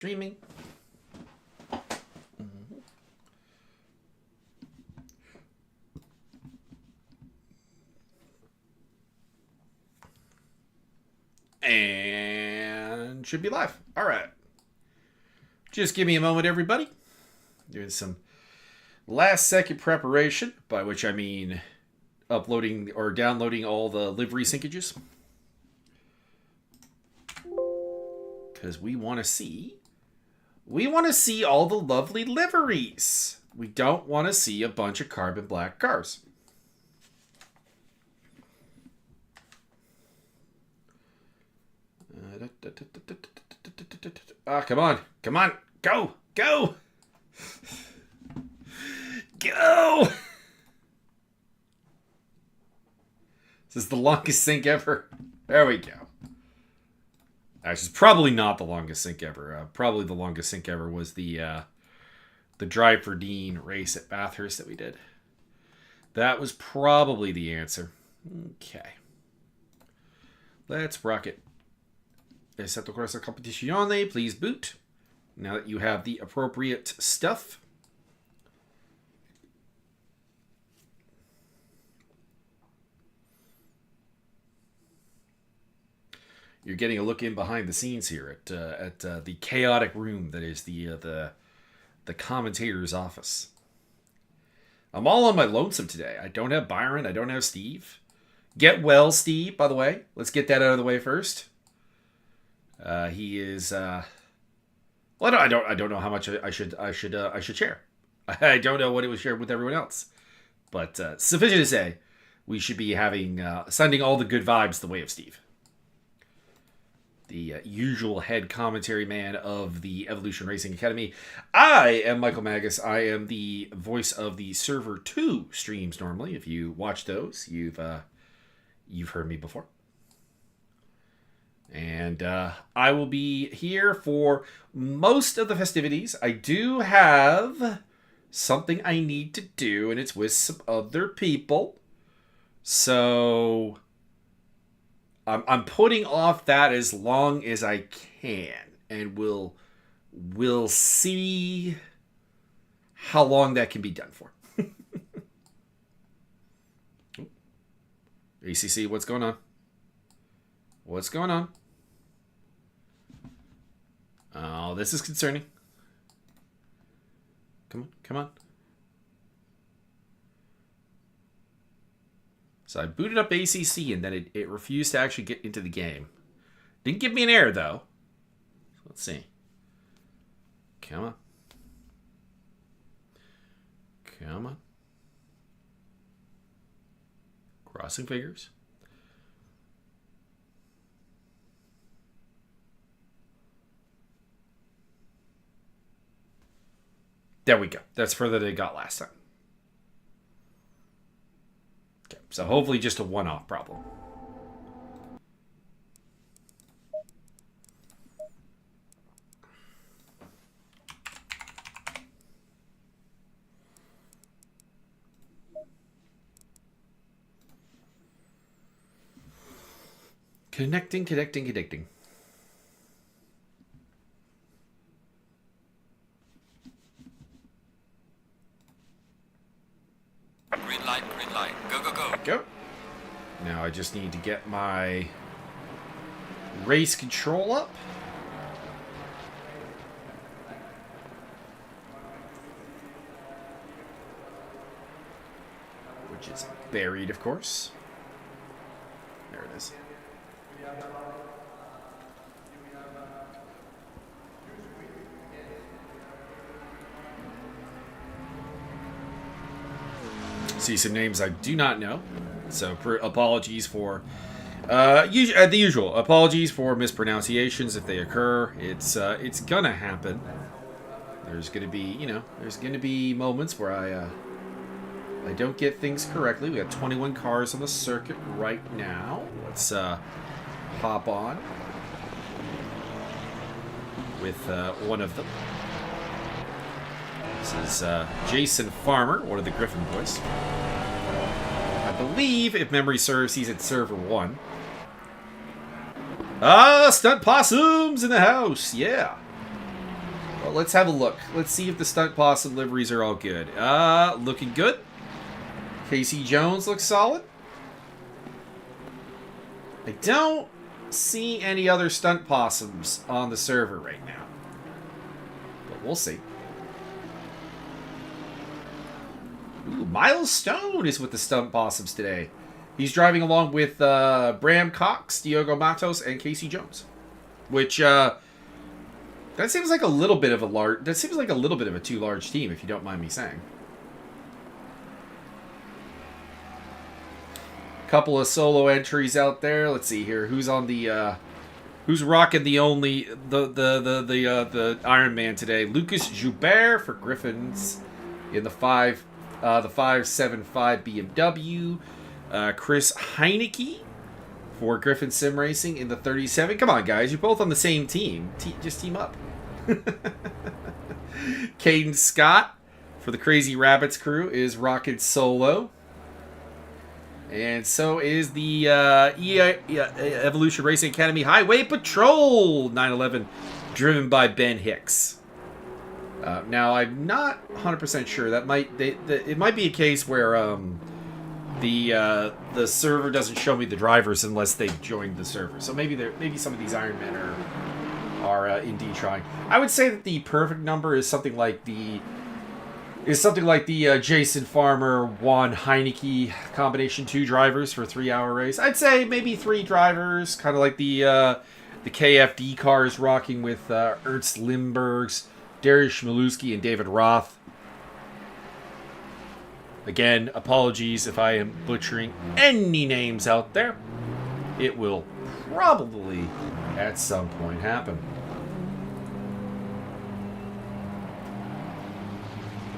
Streaming. And should be live. All right. Just give me a moment, everybody. Doing some last second preparation, by which I mean uploading or downloading all the livery syncages. Because we want to see all the lovely liveries. We don't want to see a bunch of carbon black cars. Come on. Come on. Go. Go. Go. This is the longest sync ever. There we go. Actually, it's probably not the longest sync ever. Probably the longest sync ever was the Drive for Dean race at Bathurst that we did. That was probably the answer. Okay. Let's rock it. Except corsa competizione, please boot. Now that you have the appropriate stuff. You're getting a look in behind the scenes here at the chaotic room that is the commentator's office. I'm all on my lonesome today. I don't have Byron. I don't have Steve. Get well, Steve. By the way, let's get that out of the way first. He is. Well, I don't know how much I should share. I don't know what it was shared with everyone else, but sufficient to say, we should be sending all the good vibes the way of Steve, the usual head commentary man of the Evolution Racing Academy. I am Michael Magus. I am the voice of the Server 2 streams normally. If you watch those, you've heard me before. And I will be here for most of the festivities. I do have something I need to do, and it's with some other people. So I'm putting off that as long as I can, and we'll see how long that can be done for. ACC, what's going on? What's going on? Oh, this is concerning. Come on, come on. So I booted up ACC and then it refused to actually get into the game. Didn't give me an error though. Let's see. Come on. Come on. Crossing fingers. There we go. That's further than it got last time. Okay, so hopefully just a one-off problem. Connecting. Green light. Go. Go. Now I just need to get my race control up. Which is buried, of course. There it is. See some names I do not know, so apologies for the usual. Apologies for mispronunciations if they occur. It's gonna happen. There's gonna be moments where I don't get things correctly. We got 21 cars on the circuit right now. Let's hop on with one of them. This is Jason Farmer, one of the Griffin boys. I believe, if memory serves, he's at server 1. Stunt Possums in the house, yeah. Well, let's have a look. Let's see if the Stunt Possum liveries are all good. Looking good. Casey Jones looks solid. I don't see any other Stunt Possums on the server right now. But we'll see. Ooh, Miles Stone is with the Stunt Possums today. He's driving along with Bram Cox, Diogo Matos, and Casey Jones. Which, that seems like a little bit of a too large team, if you don't mind me saying. Couple of solo entries out there. Let's see here. Who's on the who's rocking the Iron Man today? Lucas Joubert for Griffins in the 575 BMW. Chris Heineke for Griffin Sim Racing in the 37. Come on, guys. You're both on the same team. Just team up. Caden Scott for the Crazy Rabbits crew is rocking solo. And so is the Evolution Racing Academy Highway Patrol 911, driven by Ben Hicks. Now, I'm not 100% sure. It might be a case where the server doesn't show me the drivers unless they've joined the server. So maybe some of these Iron Men are indeed trying. I would say that the perfect number is something like the Jason Farmer, Juan Heineke combination, 2 drivers for a 3-hour race. I'd say maybe 3 drivers, kind of like the KFD cars rocking with Ernst Limburgs, Darius Schmalewski, and David Roth. Again, apologies if I am butchering any names out there. It will probably at some point happen.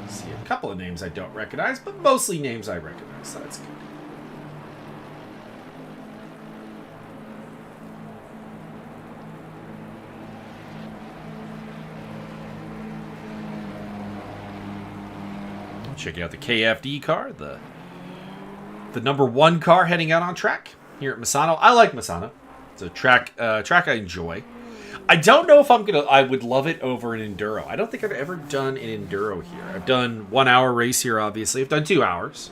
See a couple of names I don't recognize, but mostly names I recognize, so that's good. Check out the KFD car, the number 1 car heading out on track here at Misano. I like Misano. It's a track I enjoy. I don't know if I would love it over an enduro. I don't think I've ever done an enduro here. I've done 1 hour race here, obviously. I've done 2 hours.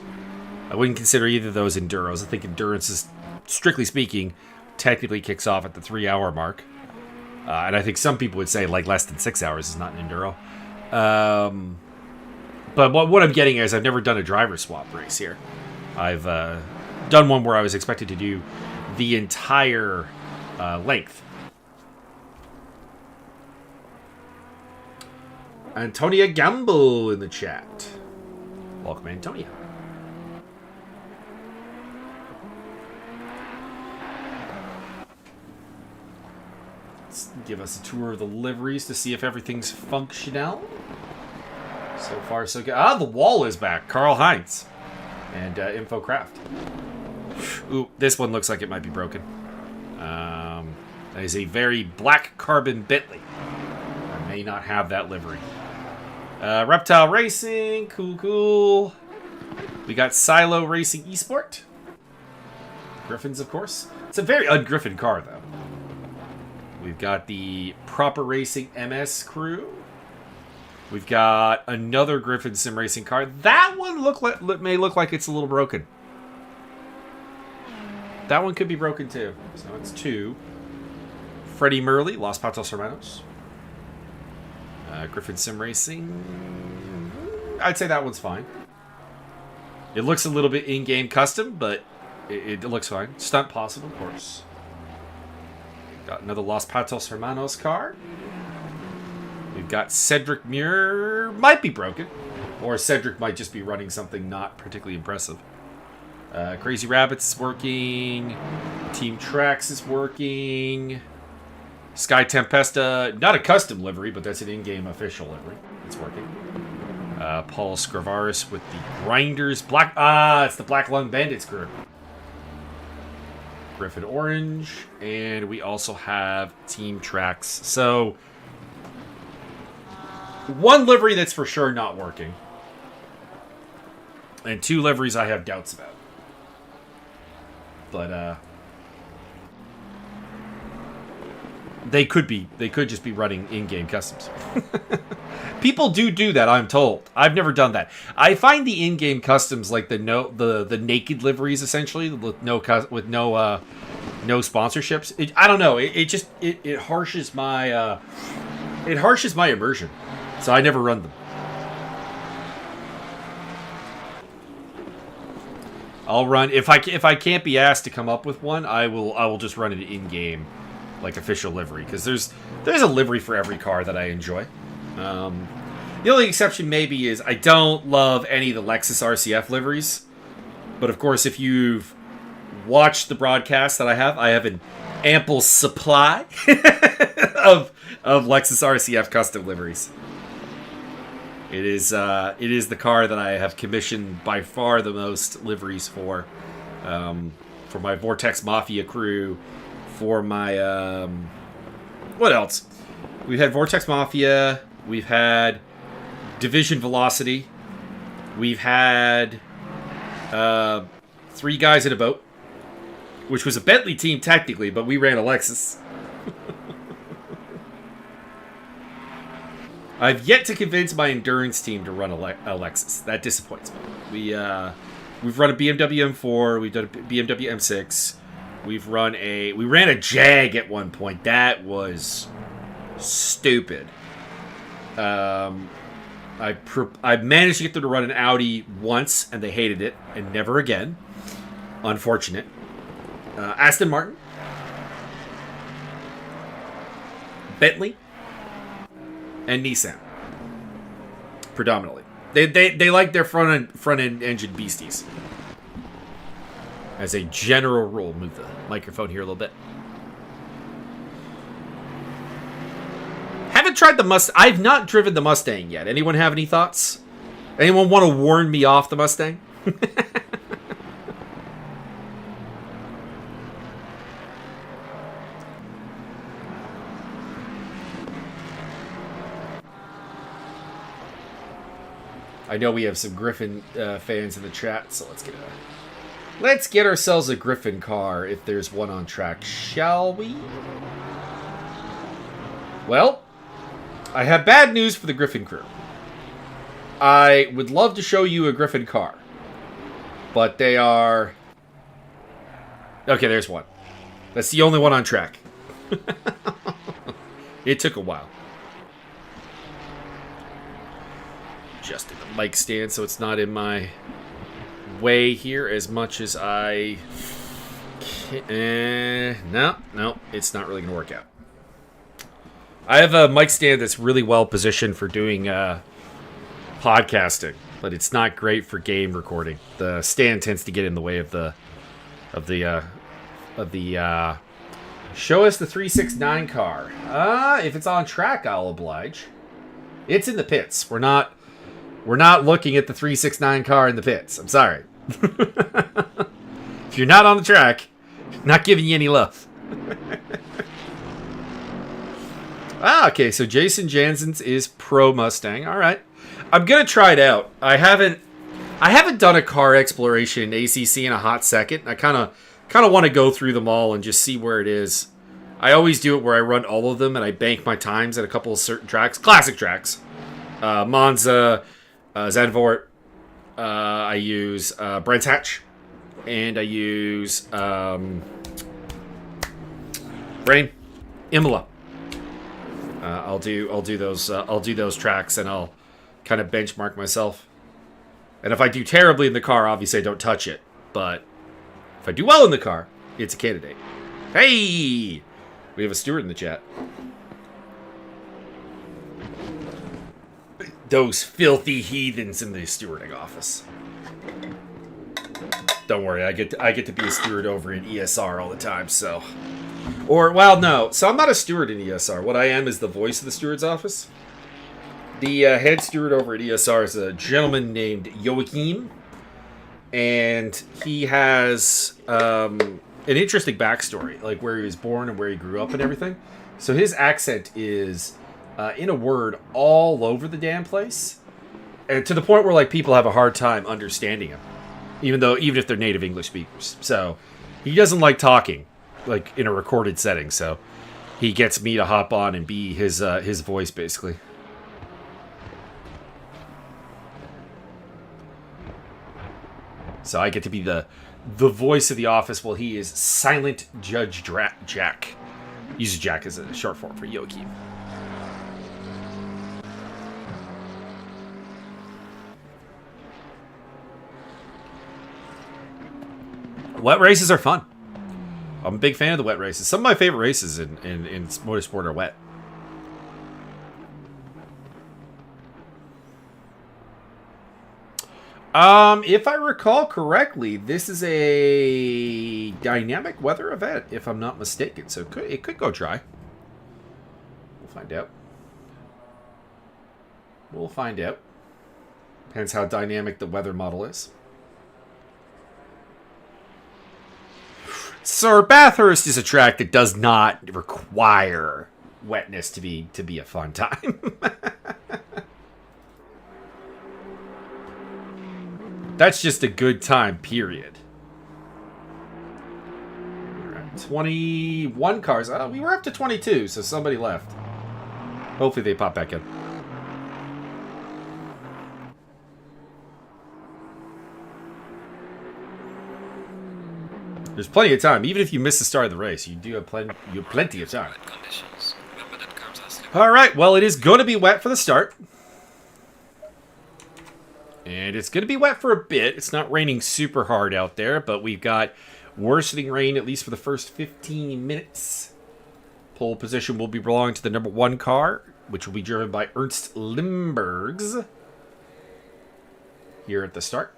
I wouldn't consider either of those enduros. I think endurance is, strictly speaking, technically kicks off at the 3-hour mark. And I think some people would say like less than 6 hours is not an enduro. But what I'm getting is I've never done a driver swap race here. I've done one where I was expected to do the entire length. Antonia Gamble in the chat. Welcome, Antonia. Let's give us a tour of the liveries to see if everything's functional. So far, so good. The wall is back. Carl Heinz and InfoCraft. Ooh, this one looks like it might be broken. That is a very black carbon Bentley. I may not have that livery. Reptile Racing, cool. We got Silo Racing Esport. Griffins, of course. It's a very un-Griffin car, though. We've got the Proper Racing MS crew. We've got another Griffin Sim Racing car. That one may look like it's a little broken. That one could be broken too. So it's 2. Freddie Murley, Los Patos Hermanos. Griffin Sim Racing. I'd say that one's fine. It looks a little bit in-game custom, but it looks fine. Stunt Possum, of course. Got another Los Patos Hermanos car. We've got Cedric Muir, might be broken. Or Cedric might just be running something not particularly impressive. Crazy Rabbits is working. Team Trax is working. Sky Tempesta, not a custom livery, but that's an in-game official livery. It's working. Paul Scrivaris with the Grinders. It's the Black Lung Bandits crew. Griffin Orange. And we also have Team Trax. So 1 livery that's for sure not working. And 2 liveries I have doubts about. But, They could just be running in-game customs. People do that, I'm told. I've never done that. I find the in-game customs, like the naked liveries, essentially, with no sponsorships. I don't know. It harshes my immersion. So I never run them. I'll run if I can't be asked to come up with one. I will just run it in-game, like official livery, because there's a livery for every car that I enjoy. The only exception maybe is I don't love any of the Lexus RCF liveries, but of course if you've watched the broadcast that I have an ample supply of Lexus RCF custom liveries. It is the car that I have commissioned by far the most liveries for my Vortex Mafia crew, for my what else? We've had Vortex Mafia, we've had Division Velocity, we've had 3 guys in a boat, which was a Bentley team technically, but we ran a Lexus. I've yet to convince my endurance team to run a Lexus. That disappoints me. We've run a BMW M4. We've done a BMW M6. We ran a Jag at one point. That was stupid. I managed to get them to run an Audi once, and they hated it, and never again. Unfortunate. Aston Martin, Bentley, and Nissan, predominantly. They like their front end engine beasties. As a general rule, move the microphone here a little bit. Haven't tried the Mustang. I've not driven the Mustang yet. Anyone have any thoughts? Anyone want to warn me off the Mustang? I know we have some Griffin fans in the chat, so let's get ourselves a Griffin car if there's one on track, shall we? Well, I have bad news for the Griffin crew. I would love to show you a Griffin car, but they are... Okay, there's one. That's the only one on track. It took a while. Adjusting the mic stand so it's not in my way here as much as I can. No, it's not really going to work out. I have a mic stand that's really well positioned for doing podcasting, but it's not great for game recording. The stand tends to get in the way of the show us the 369 car. If it's on track, I'll oblige. It's in the pits. We're not looking at the 369 car in the pits. I'm sorry. If you're not on the track, not giving you any love. Okay, so Jason Jansen's is pro Mustang. All right. I'm going to try it out. I haven't done a car exploration in ACC in a hot second. I kind of want to go through them all and just see where it is. I always do it where I run all of them and I bank my times at a couple of certain tracks. Classic tracks. Monza, Zandvoort, I use Brands Hatch, and I use Imola. I'll do those tracks, and I'll kind of benchmark myself. And if I do terribly in the car, obviously I don't touch it. But if I do well in the car, it's a candidate. Hey, we have a steward in the chat. Those filthy heathens in the stewarding office. Don't worry, I get to be a steward over in ESR all the time, so... So I'm not a steward in ESR. What I am is the voice of the steward's office. The head steward over at ESR is a gentleman named Joachim, and he has an interesting backstory, like where he was born and where he grew up and everything. So his accent is... in a word, all over the damn place, and to the point where like people have a hard time understanding him, even if they're native English speakers. So he doesn't like talking, like in a recorded setting. So he gets me to hop on and be his voice, basically. So I get to be the voice of the office while he is Silent Judge Jack. Uses Jack as a short form for Joachim. Wet races are fun. I'm a big fan of the wet races. Some of my favorite races in motorsport are wet. If I recall correctly, this is a dynamic weather event, if I'm not mistaken. So it could go dry. We'll find out. We'll find out. Depends how dynamic the weather model is. Sir, Bathurst is a track that does not require wetness to be a fun time. That's just a good time, period. All right, 21 cars. We were up to 22, so somebody left. Hopefully they pop back in. There's plenty of time. Even if you miss the start of the race, you do have plenty of time. All right, well, it is going to be wet for the start. And it's going to be wet for a bit. It's not raining super hard out there, but we've got worsening rain at least for the first 15 minutes. Pole position will be belonging to the number 1 car, which will be driven by Ernst Limbergs here at the start.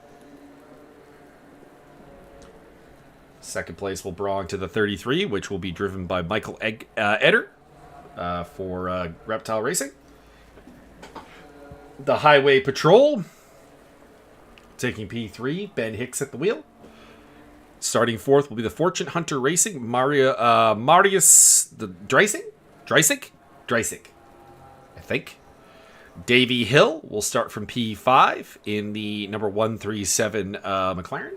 Second place will belong to the 33, which will be driven by Michael Eder for Reptile Racing. The Highway Patrol, taking P3, Ben Hicks at the wheel. Starting fourth will be the Fortune Hunter Racing, Marius Dreisig, I think. Davey Hill will start from P5 in the number 137 McLaren.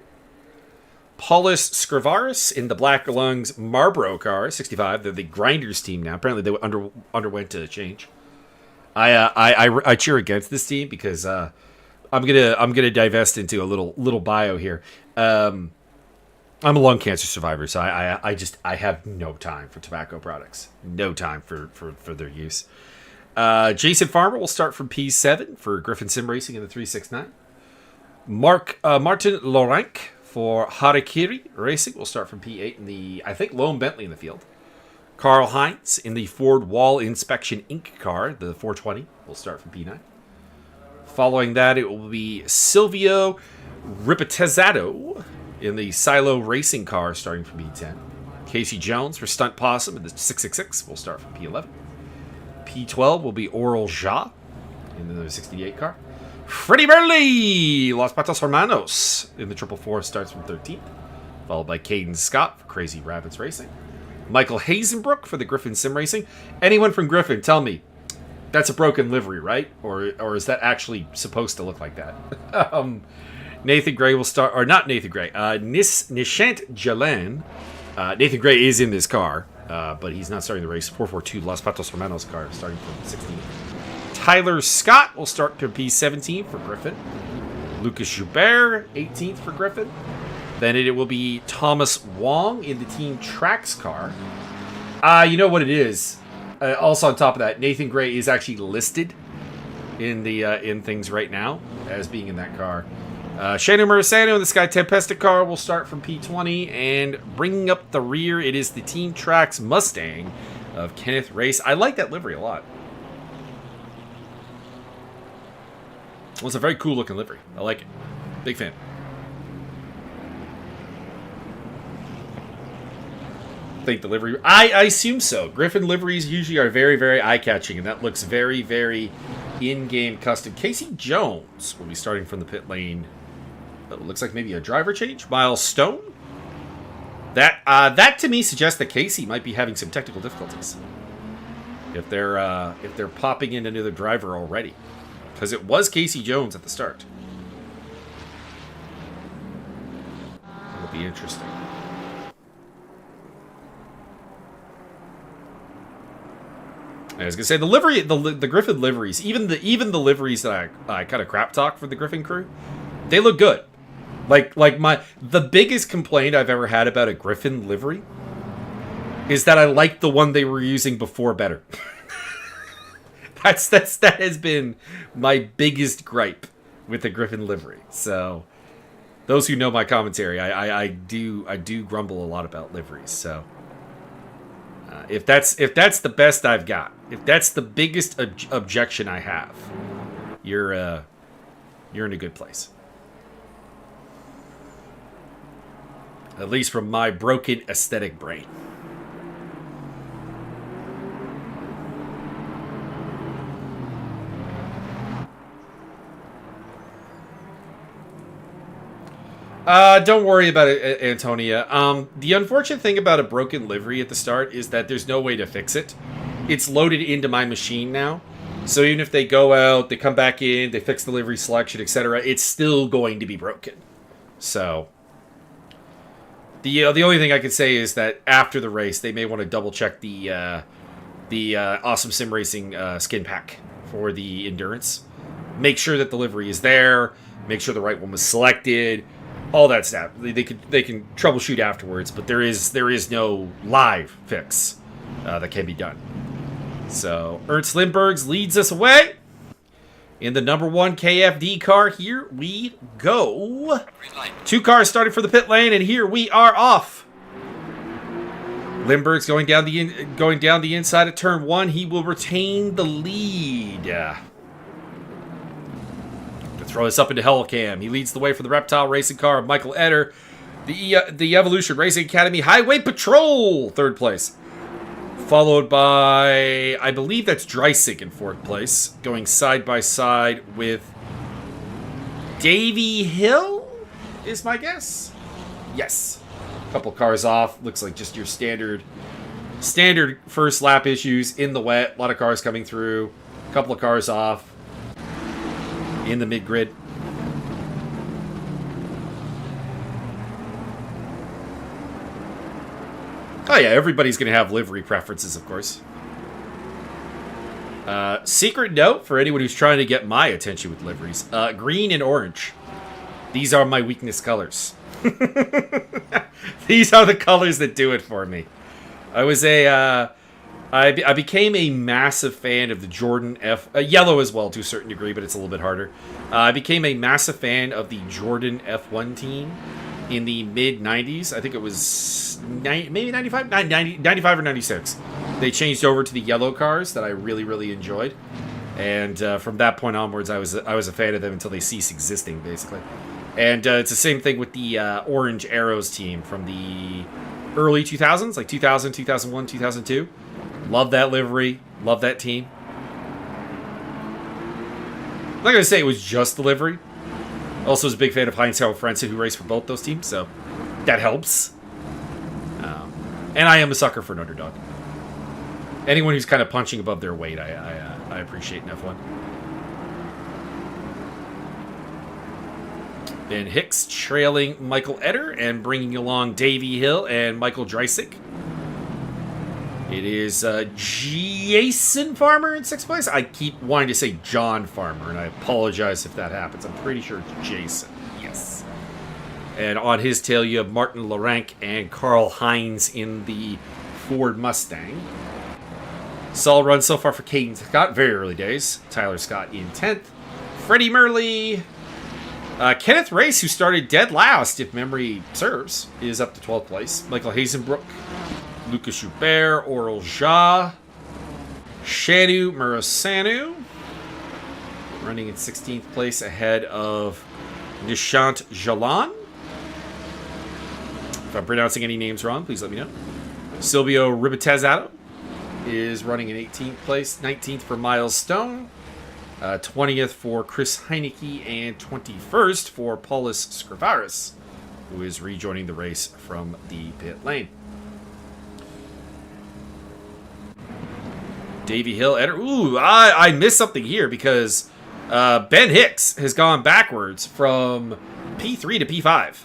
Paulus Scrivaris in the Black Lungs Marlboro car, 65. They're the Grinders team now. Apparently they underwent a change. I cheer against this team because I'm gonna divest into a little bio here. I'm a lung cancer survivor, so I have no time for tobacco products. No time for their use. Jason Farmer will start from P7 for Griffin Sim Racing in the 369. Martin Laurent for Harakiri Racing will start from P8 in the, I think, Lone Bentley in the field. Carl Heinz in the Ford Wall Inspection Inc. car, the 420, will start from P9. Following that, it will be Silvio Ripetizzato in the Silo Racing car starting from P10. Casey Jones for Stunt Possum in the 666 will start from P11. P12 will be Oral Ja in the 68 car. Freddie Burley, Los Patos Hermanos in the 444 starts from 13th. Followed by Caden Scott for Crazy Rabbits Racing. Michael Hazenbrook for the Griffin Sim Racing. Anyone from Griffin, tell me, that's a broken livery, right? Or is that actually supposed to look like that? Nathan Gray will start, or not Nathan Gray, Nishant Jalan. Nathan Gray is in this car, but he's not starting the race. 442 Los Patos Hermanos car starting from 16th. Tyler Scott will start to P17 for Griffin. Lucas Joubert, 18th for Griffin. Then it will be Thomas Wong in the Team Tracks car. You know what it is? Also on top of that, Nathan Gray is actually listed in the in things right now as being in that car. Shano Marisano in the Sky Tempesta car will start from P20. And bringing up the rear, it is the Team Tracks Mustang of Kenneth Race. I like that livery a lot. Well, it's a very cool looking livery. I like it. Big fan. I think the livery... I assume so. Griffin liveries usually are very, very eye-catching, and that looks very, very in-game custom. Casey Jones will be starting from the pit lane. It looks like maybe a driver change. Miles Stone. That to me suggests that Casey might be having some technical difficulties. If they're popping in another driver already. Because it was Casey Jones at the start. It'll be interesting. I was gonna say the Griffin liveries, even the liveries that I kind of crap talk for the Griffin crew, they look good. Like the biggest complaint I've ever had about a Griffin livery is that I like the one they were using before better. that has been my biggest gripe with the Griffin livery. So those who know my commentary, I do grumble a lot about liveries. So if that's the best I've got, if that's the biggest objection I have, you're in a good place. At least from my broken aesthetic brain. Don't worry about it, Antonia. The unfortunate thing about a broken livery at the start is that there's no way to fix it. It's loaded into my machine now. So even if they go out, they come back in, they fix the livery selection, etc., it's still going to be broken. So the only thing I can say is that after the race, they may want to double check the Awesome Sim Racing skin pack for the endurance. Make sure that the livery is there. Make sure the right one was selected. All that stuff. They can troubleshoot afterwards, but there is no live fix that can be done. So Ernst Lindberghs leads us away in the number 1 KFD car. Here we go. 2 cars starting for the pit lane, and here we are off. Lindbergh's going down the inside of turn 1. He will retain the lead. Throw this up into Hellcam. He leads the way for the Reptile Racing car of Michael Eder. The Evolution Racing Academy Highway Patrol, 3rd place. Followed by, I believe that's Dreisig in 4th place. Going side by side with Davey Hill, is my guess. Yes. A couple cars off. Looks like just your standard first lap issues in the wet. A lot of cars coming through. A couple of cars off in the mid-grid. Oh yeah, everybody's going to have livery preferences, of course. Secret note for anyone who's trying to get my attention with liveries. Green and orange. These are my weakness colors. These are the colors that do it for me. I became a massive fan of the Jordan F... yellow as well, to a certain degree, but it's a little bit harder. I became a massive fan of the Jordan F1 team in the mid-90s. I think it was maybe 95? 95 or 96. They changed over to the yellow cars that I really, really enjoyed. And from that point onwards, I was a fan of them until they ceased existing, basically. And it's the same thing with the Orange Arrows team from the early 2000s, like 2000, 2001, 2002. Love that livery. Love that team. I'm not going to say it was just the livery. Also was a big fan of Heinz-Harald Frentzen, who raced for both those teams, so that helps. And I am a sucker for an underdog. Anyone who's kind of punching above their weight, I appreciate in F1. Ben Hicks trailing Michael Eder and bringing along Davey Hill and Michael Dreisig. It is Jason Farmer in 6th place. I keep wanting to say John Farmer, and I apologize if that happens. I'm pretty sure it's Jason. Yes. And on his tail, you have Martin Larank and Carl Hines in the Ford Mustang. Solid run so far for Caden Scott. Very early days. Tyler Scott in 10th. Freddie Murley. Kenneth Race, who started dead last, if memory serves, is up to 12th place. Michael Hazenbrook. Lucas Joubert, Oral Ja, Shanu Murasanu, running in 16th place ahead of Nishant Jalan. If I'm pronouncing any names wrong, please let me know. Silvio Ribitezato is running in 18th place, 19th for Miles Stone, 20th for Chris Heineke, and 21st for Paulus Scrivaris, who is rejoining the race from the pit lane. Davey Hill, Eder. Ooh, I missed something here because Ben Hicks has gone backwards from P3 to P5.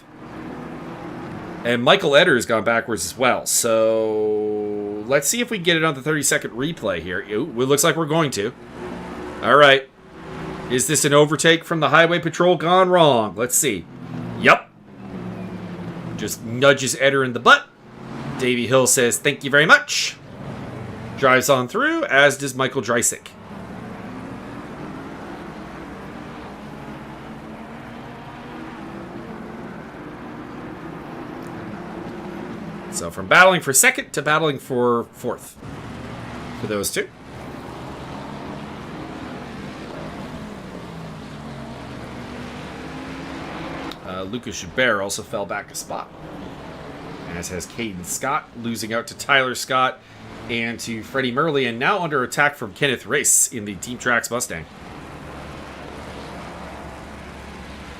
And Michael Eder has gone backwards as well. So let's see if we can get it on the 30-second replay here. Ooh, it looks like we're going to. All right. Is this an overtake from the highway patrol gone wrong? Let's see. Yep. Just nudges Eder in the butt. Davey Hill says, thank you very much. Drives on through, as does Michael Dreisick. So from battling for second to battling for fourth for those two. Lucas Joubert also fell back a spot, as has Caden Scott, losing out to Tyler Scott and to Freddie Murley, and now under attack from Kenneth Race in the Team Tracks Mustang.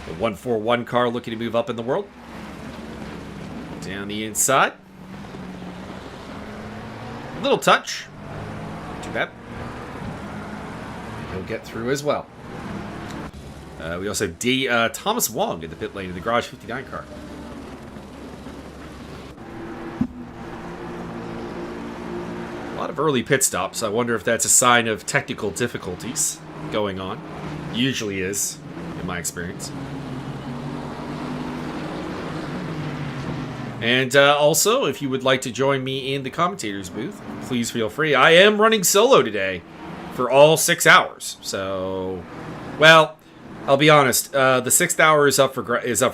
The 141 car looking to move up in the world. Down the inside. Little touch. Too bad. He'll get through as well. We also have Thomas Wong in the pit lane in the Garage 59 car. A lot of early pit stops. I wonder if that's a sign of technical difficulties going on. Usually is, in my experience. And also, if you would like to join me in the commentator's booth, please feel free. I am running solo today for all 6 hours. So, well, I'll be honest. The 6th hour is up for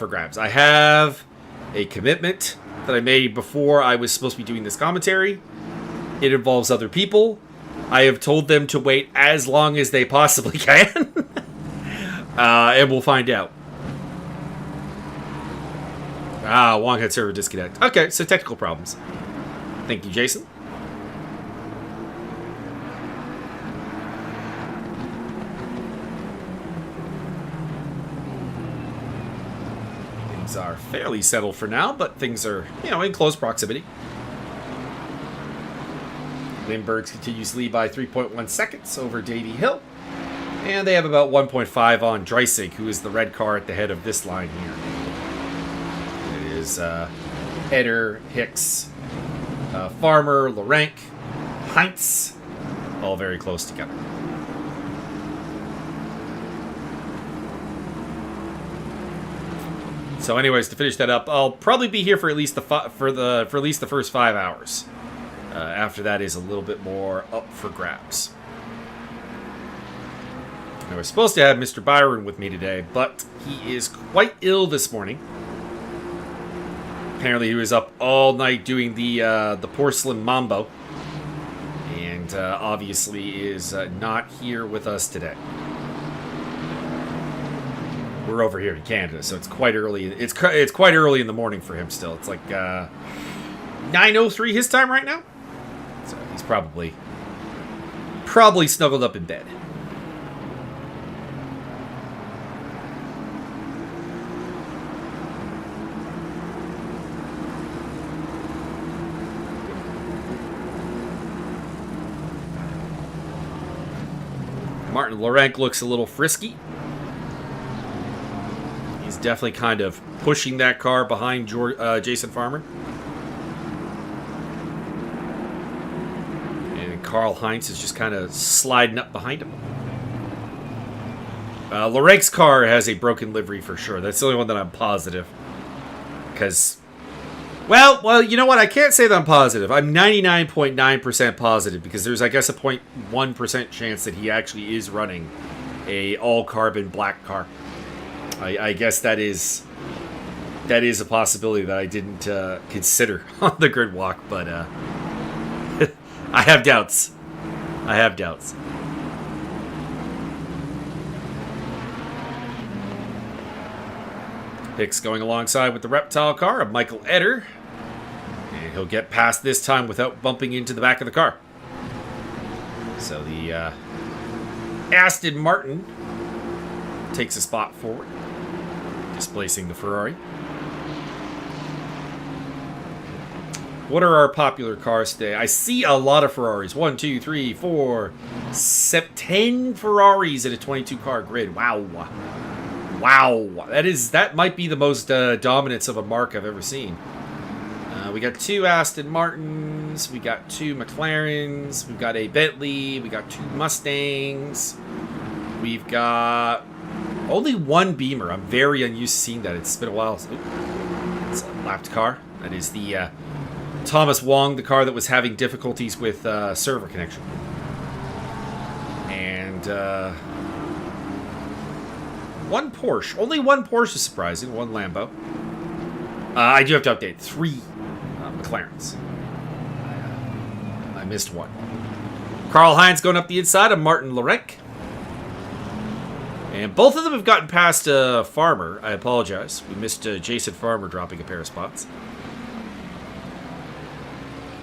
grabs. I have a commitment that I made before I was supposed to be doing this commentary. It involves other people. I have told them to wait as long as they possibly can. And we'll find out. Wong had server disconnect. Okay, so technical problems. Thank you, Jason. Things are fairly settled for now, but things are, in close proximity. Lindbergh's continues to lead by 3.1 seconds over Davey Hill. And they have about 1.5 on Dreisig, who is the red car at the head of this line here. It is Eder, Hicks, Farmer, Larank, Heinz, all very close together. So, anyways, to finish that up, I'll probably be here for at least the first 5 hours. After that is a little bit more up for grabs. I was supposed to have Mr. Byron with me today, but he is quite ill this morning. Apparently, he was up all night doing the porcelain mambo, and obviously is not here with us today. We're over here in Canada, so it's quite early. It's quite early in the morning for him still. It's like 9:03 his time right now. So he's probably snuggled up in bed. Martin Larank looks a little frisky. He's definitely kind of pushing that car behind Jason Farmer. And Karl Heinz is just kind of sliding up behind him. Larank's car has a broken livery for sure. That's the only one that I'm positive. Because, well, you know what? I can't say that I'm positive. I'm 99.9% positive because there's, I guess, a 0.1% chance that he actually is running a all-carbon black car. I guess that is a possibility that I didn't consider on the grid walk, but I have doubts. Hicks going alongside with the reptile car of Michael Eder, and he'll get past this time without bumping into the back of the car. So the Aston Martin takes a spot forward, displacing the Ferrari. What are our popular cars today? I see a lot of Ferraris. 1, 2, 3, 4, 7, 10 Ferraris in a 22-car grid. Wow. That might be the most dominance of a mark I've ever seen. We got 2 Aston Martins. We got 2 McLarens. We've got a Bentley. We got 2 Mustangs. We've got only 1 Beamer. I'm very unused to seeing that. It's been a while. It's a lapped car. That is the Thomas Wong, the car that was having difficulties with server connection. And 1 Porsche. Only 1 Porsche is surprising. 1 Lambo. I do have to update. 3 McLarens. I missed 1. Karl Heinz going up the inside of Martin Lorenk. And both of them have gotten past Farmer. I apologize. We missed Jason Farmer dropping a pair of spots.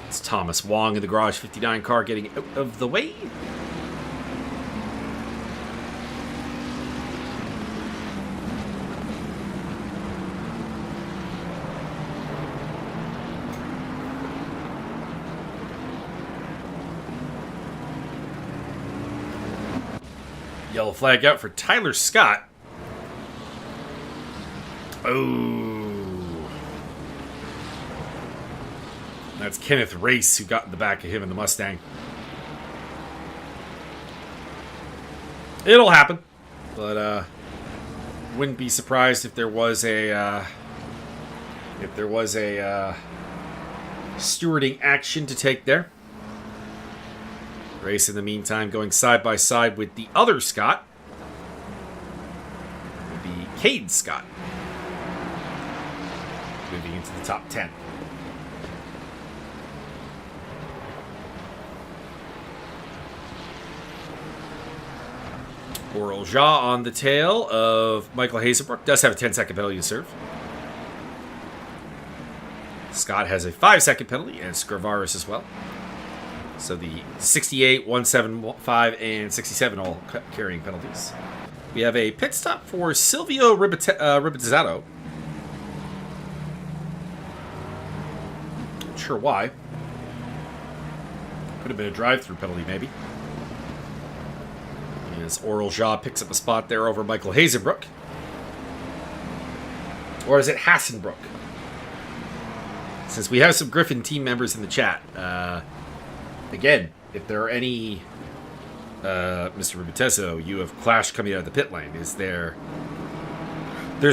It's Thomas Wong in the Garage 59 car getting out of the way. Yellow flag out for Tyler Scott. Oh. That's Kenneth Race who got in the back of him in the Mustang. It'll happen. But wouldn't be surprised if there was a stewarding action to take there. Race, in the meantime, going side by side with the other Scott. The Cade Scott. Moving into the top 10. Oral Jaw on the tail of Michael Hazelbrook. Does have a 10-second penalty to serve. Scott has a 5-second penalty, and Scrivaris as well. So the 68, 175, and 67 all carrying penalties. We have a pit stop for Silvio Ribizzato. Not sure why. Could have been a drive-through penalty, maybe. As Oral Jaw picks up a spot there over Michael Hazenbrook. Or is it Hassenbrook? Since we have some Griffin team members in the chat, again, if there are any, Mr. Rubitesso, you have Clash coming out of the pit lane. Is there's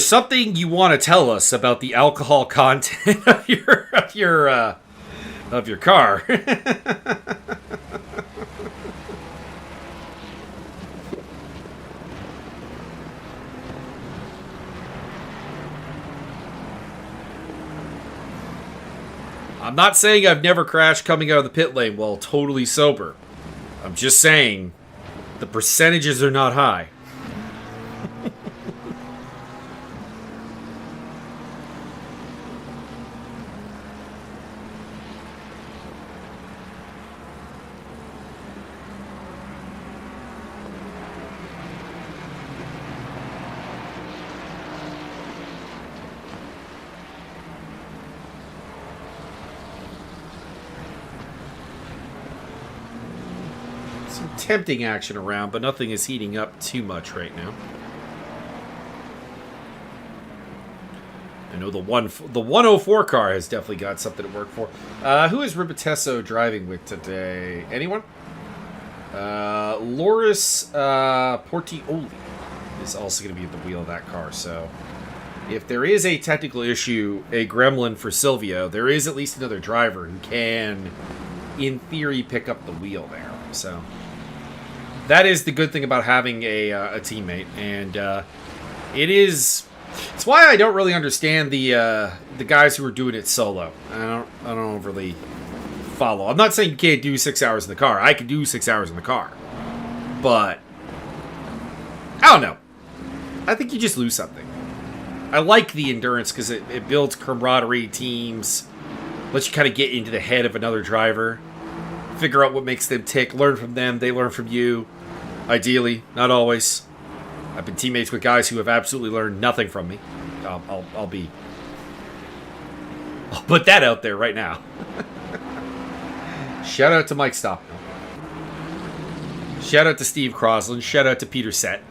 something you want to tell us about the alcohol content of your car? I'm not saying I've never crashed coming out of the pit lane while totally sober. I'm just saying the percentages are not high. Tempting action around, but nothing is heating up too much right now. I know the 104 car has definitely got something to work for. Who is Ribitesso driving with today? Anyone? Loris Portioli is also going to be at the wheel of that car. So if there is a technical issue, a gremlin for Silvio, there is at least another driver who can, in theory, pick up the wheel there. So that is the good thing about having a teammate, and it's why I don't really understand the guys who are doing it solo. I don't overly follow. I'm not saying you can't do 6 hours in the car. I can do 6 hours in the car, but I don't know. I think you just lose something. I like the endurance because it builds camaraderie, teams, lets you kind of get into the head of another driver. Figure out what makes them tick, learn from them, they learn from you. Ideally, not always. I've been teammates with guys who have absolutely learned nothing from me. I'll put that out there right now. Shout out to Mike Stockton. Shout out to Steve Crosland. Shout out to Peter Sett.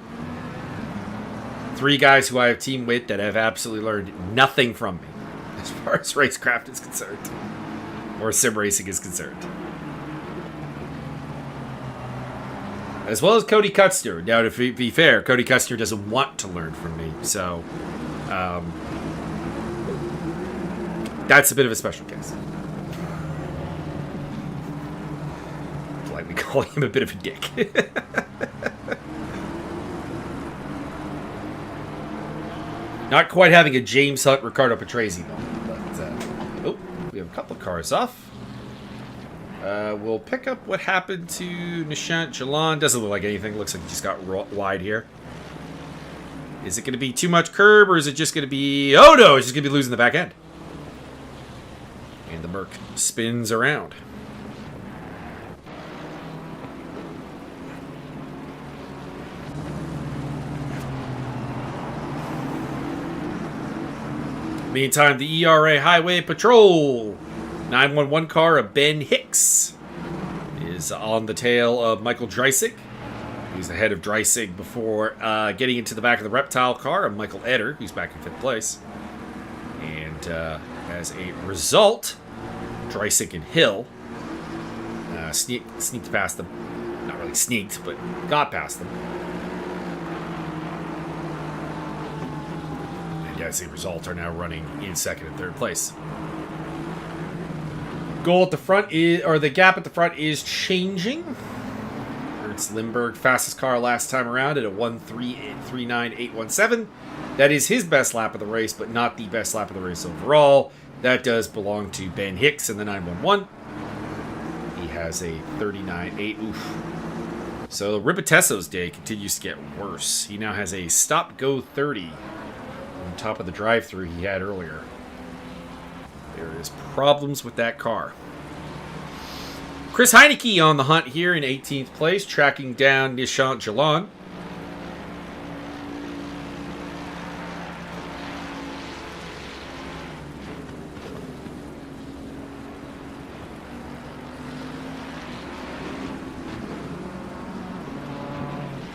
3 guys who I have teamed with that have absolutely learned nothing from me. as far as racecraft is concerned. Or sim racing is concerned. As well as Cody Custer. Now, to be fair, Cody Custer doesn't want to learn from me, so that's a bit of a special case. Politely calling him a bit of a dick. Not quite having a James Hunt, Ricardo Patrese though. But we have a couple of cars off. We'll pick up what happened to Nishant Jalan. Doesn't look like anything. Looks like he just got wide here. Is it going to be too much curb, or is it just going to be... Oh, no! It's just going to be losing the back end. And the Merc spins around. Meantime, the ERA Highway Patrol 911 car of Ben Hicks is on the tail of Michael Dreisig, who's ahead of Dreisig before getting into the back of the Reptile car of Michael Eder, who's back in 5th place. And as a result, Dreisig and Hill sneaked past them. Not really sneaked, but got past them. And as a result, are now running in 2nd and 3rd place. Goal at the front is, or the gap at the front is changing. Ernst Lindbergh, fastest car last time around at a 1:3.9.817. That is his best lap of the race, but not the best lap of the race overall. That does belong to Ben Hicks in the 911. He has a 39.8. Oof. So Ribitesso's day continues to get worse. He now has a stop-go 30 on top of the drive-through he had earlier. There is problems with that car. Chris Heineke on the hunt here in 18th place, tracking down Nishant Jalan.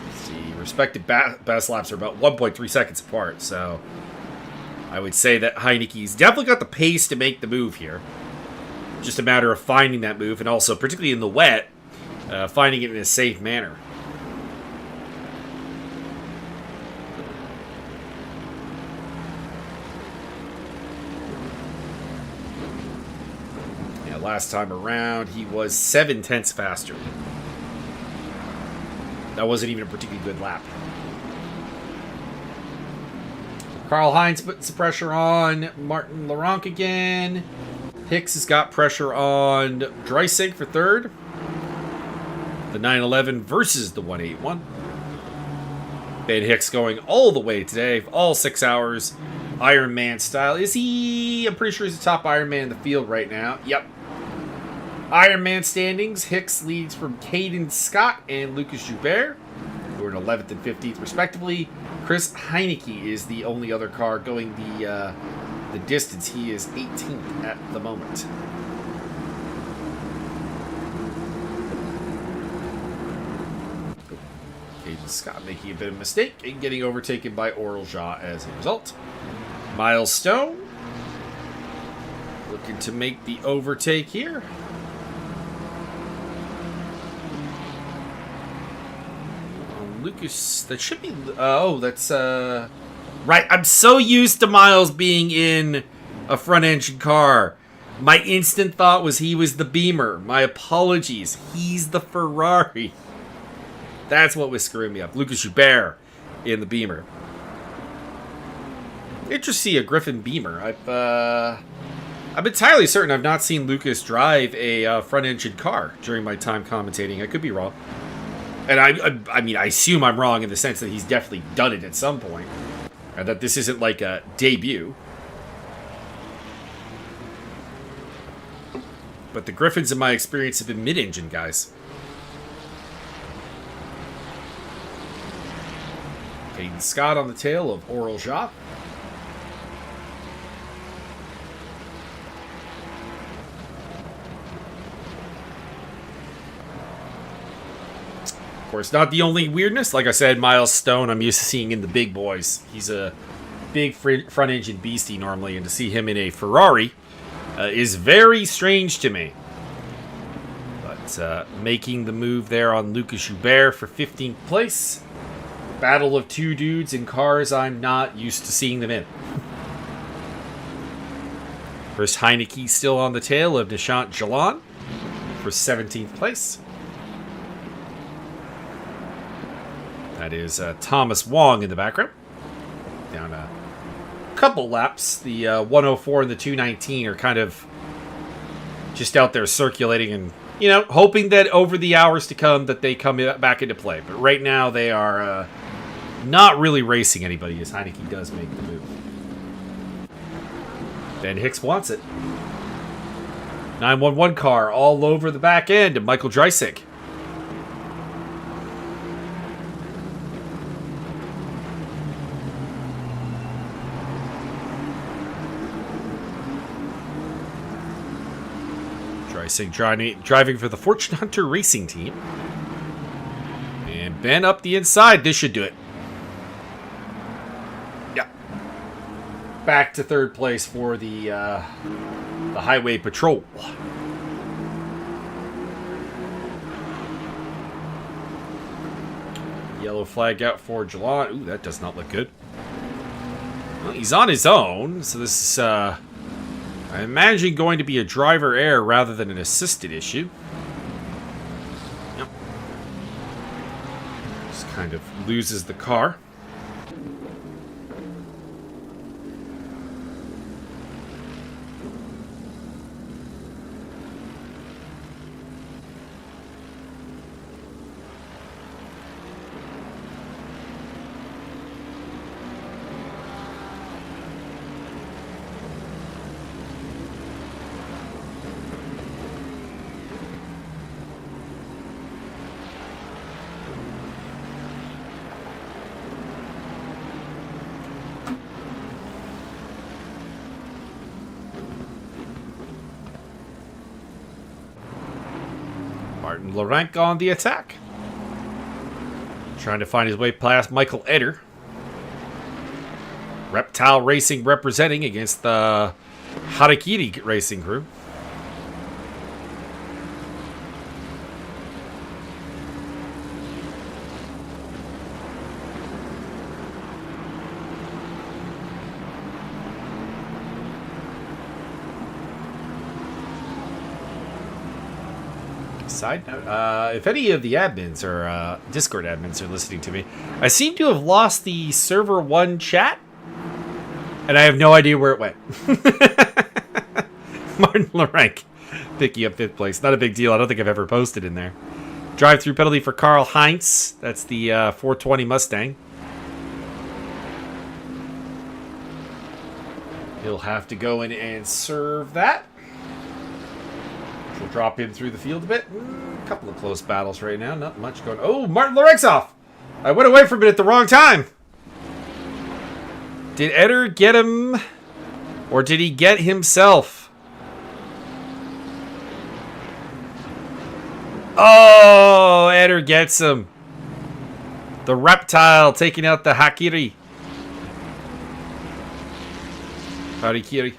Let's see, respective best laps are about 1.3 seconds apart, so I would say that Heineke's definitely got the pace to make the move here. Just a matter of finding that move, and also, particularly in the wet, finding it in a safe manner. Yeah, last time around, he was 7/10 faster. That wasn't even a particularly good lap. Karl Heinz putting some pressure on Martin Laurent again. Hicks has got pressure on Dreisig for 3rd. The 911 versus the 181. Ben Hicks going all the way today, all 6 hours, Ironman style. Is he? I'm pretty sure he's the top Ironman in the field right now. Yep. Ironman standings. Hicks leads from Caden Scott and Lucas Joubert, who are in 11th and 15th respectively. Chris Heineke is the only other car going the distance. He is 18th at the moment. Caden Scott making a bit of a mistake and getting overtaken by Oral Jha as a result. Miles Stone looking to make the overtake here. Lucas, that should be... Oh, that's... Right, I'm so used to Miles being in a front-engine car. My instant thought was he was the Beamer. My apologies. He's the Ferrari. That's what was screwing me up. Lucas Joubert in the Beamer. Interesting to see a Griffin Beamer. I'm entirely certain I've not seen Lucas drive a front-engine car during my time commentating. I could be wrong. And I mean, I assume I'm wrong in the sense that he's definitely done it at some point. And that this isn't like a debut. But the Griffins, in my experience, have been mid-engine guys. Caden Scott on the tail of Oral Jha. Of course, not the only weirdness. Like I said, Miles Stone, I'm used to seeing in the big boys. He's a big front engine beastie normally, and to see him in a Ferrari is very strange to me. But making the move there on Lucas Joubert for 15th place. Battle of two dudes in cars I'm not used to seeing them in. First Heineke still on the tail of Nishant Jalan for 17th place. That is Thomas Wong in the background. Down a couple laps. The 104 and the 219 are kind of just out there circulating and, you know, hoping that over the hours to come that they come back into play. But right now they are not really racing anybody as Heineke does make the move. Ben Hicks wants it. 911 car all over the back end of Michael Dreisig. Driving for the Fortune Hunter Racing Team. And Ben up the inside. This should do it. Yeah. Back to third place for the Highway Patrol. Yellow flag out for Jalan. Ooh, that does not look good. Well, he's on his own, so this is... I imagine going to be a driver error rather than an assisted issue. Yep. Just kind of loses the car. Martin Larenk on the attack. Trying to find his way past Michael Eder. Reptile Racing representing against the Harakiri Racing crew. Side note, if any of the admins or Discord admins are listening to me, I seem to have lost the server 1 chat, and I have no idea where it went. Martin Larenk picking up 5th place. Not a big deal. I don't think I've ever posted in there. Drive-through penalty for Karl Heinz. That's the 420 Mustang. He'll have to go in and serve that. We'll drop him through the field a bit. A couple of close battles right now. Not much going. Oh, Martin Larenk's off. I went away from it at the wrong time. Did Eder get him? Or did he get himself? Oh, Eder gets him. The reptile taking out the Hakiri. Harikiri.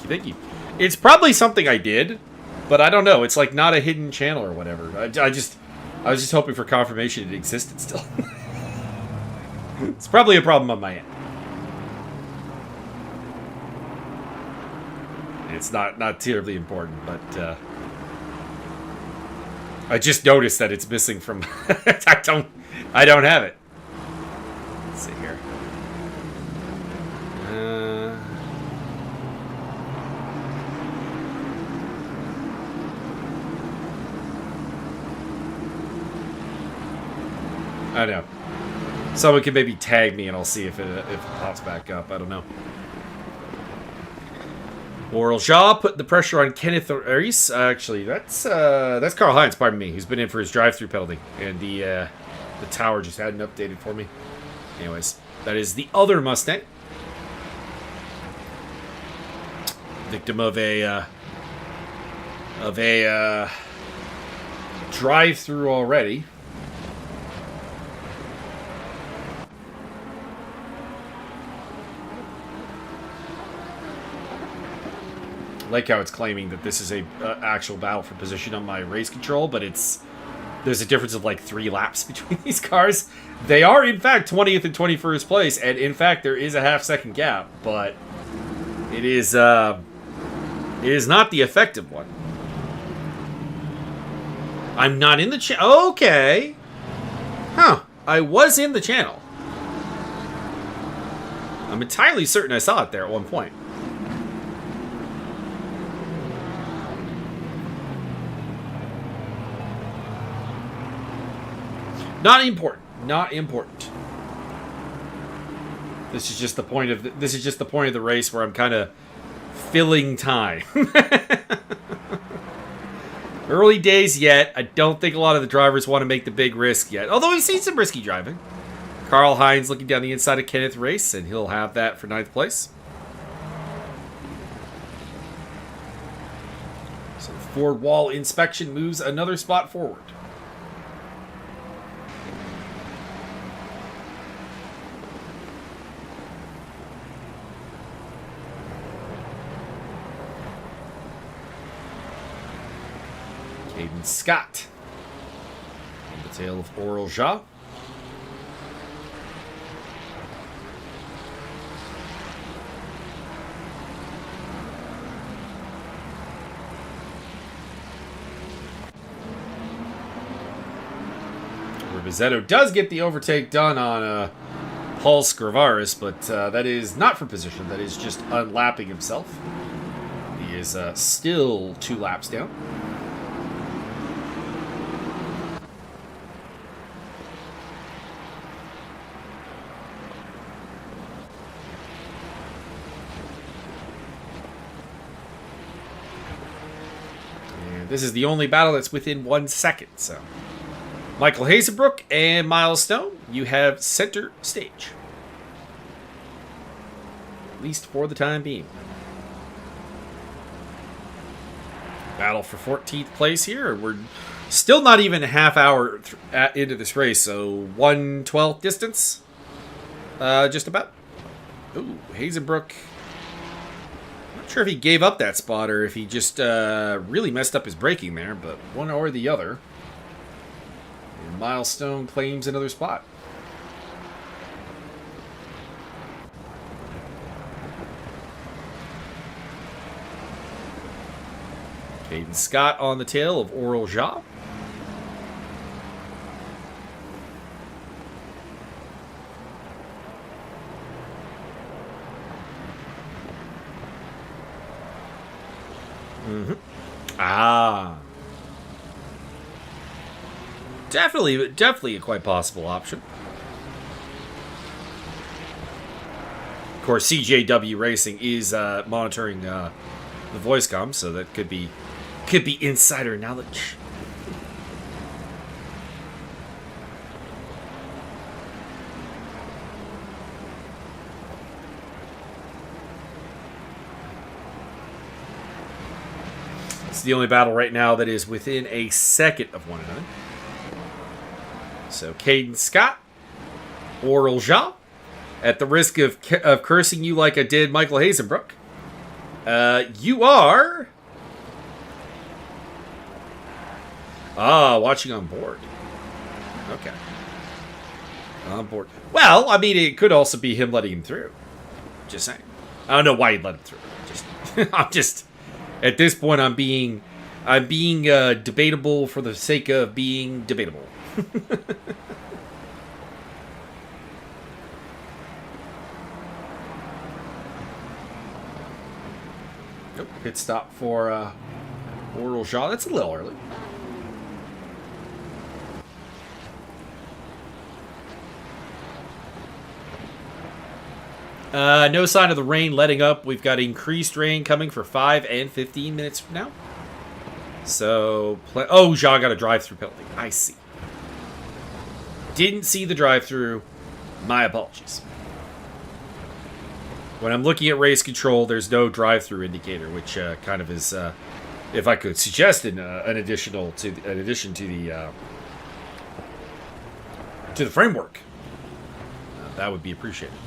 Thank you. It's probably something I did, but I don't know. It's like not a hidden channel or whatever. I was just hoping for confirmation it existed still. It's probably a problem on my end. It's not terribly important, but I just noticed that it's missing from. I don't have it. Let's see here. I know. Someone can maybe tag me and I'll see if it pops back up. I don't know. Laurel Shaw put the pressure on Kenneth Reis. Actually, that's Karl Heinz, pardon me. He's been in for his drive-through penalty. And the tower just hadn't updated for me. Anyways, that is the other Mustang. Victim of a drive-through already. like how it's claiming that this is a actual battle for position on my race control, but there's a difference of like 3 laps between these cars. They are, in fact, 20th and 21st place, and in fact, there is a half-second gap, but it is not the effective one. I'm not in the channel. Okay. Huh. I was in the channel. I'm entirely certain I saw it there at one point. Not important. Not important. This is just the point of the race where I'm kind of filling time. Early days yet. I don't think a lot of the drivers want to make the big risk yet. Although we've seen some risky driving. Carl Hines looking down the inside of Kenneth Race, and he'll have that for 9th place. So the Ford wall inspection moves another spot forward. Caden Scott. On the tail of Oral Ja. Bizzetto does get the overtake done on Paul Scrivaris, but that is not for position. That is just unlapping himself. He is still 2 laps down. And this is the only battle that's within 1 second, so... Michael Hazenbrook and Miles Stone, you have center stage. At least for the time being. Battle for 14th place here. We're still not even a half hour into this race, so 1/12 distance. Just about. Ooh, Hazenbrook. Not sure if he gave up that spot or if he just really messed up his braking there, but one or the other. Milestone claims another spot. Caden Scott on the tail of Oral Ja. Definitely a quite possible option. Of course, CJW Racing is monitoring the voice comm, so that could be insider knowledge. It's the only battle right now that is within a second of one another. So, Caden Scott, Oral Ja, at the risk of cursing you like I did Michael Hazenbrook, you are... watching on board. Okay. On board. Well, I mean, it could also be him letting him through. Just saying. I don't know why he'd let him through. I'm just... At this point, I'm being debatable for the sake of being debatable. Nope, pit stop for Oral Ja. That's a little early. No sign of the rain letting up. We've got increased rain coming for 5 and 15 minutes from now. So, oh, Ja got a drive-through penalty. I see. Didn't see the drive-through. My apologies. When I'm looking at race control, there's no drive-through indicator, which kind of is, if I could suggest an addition to the framework, that would be appreciated.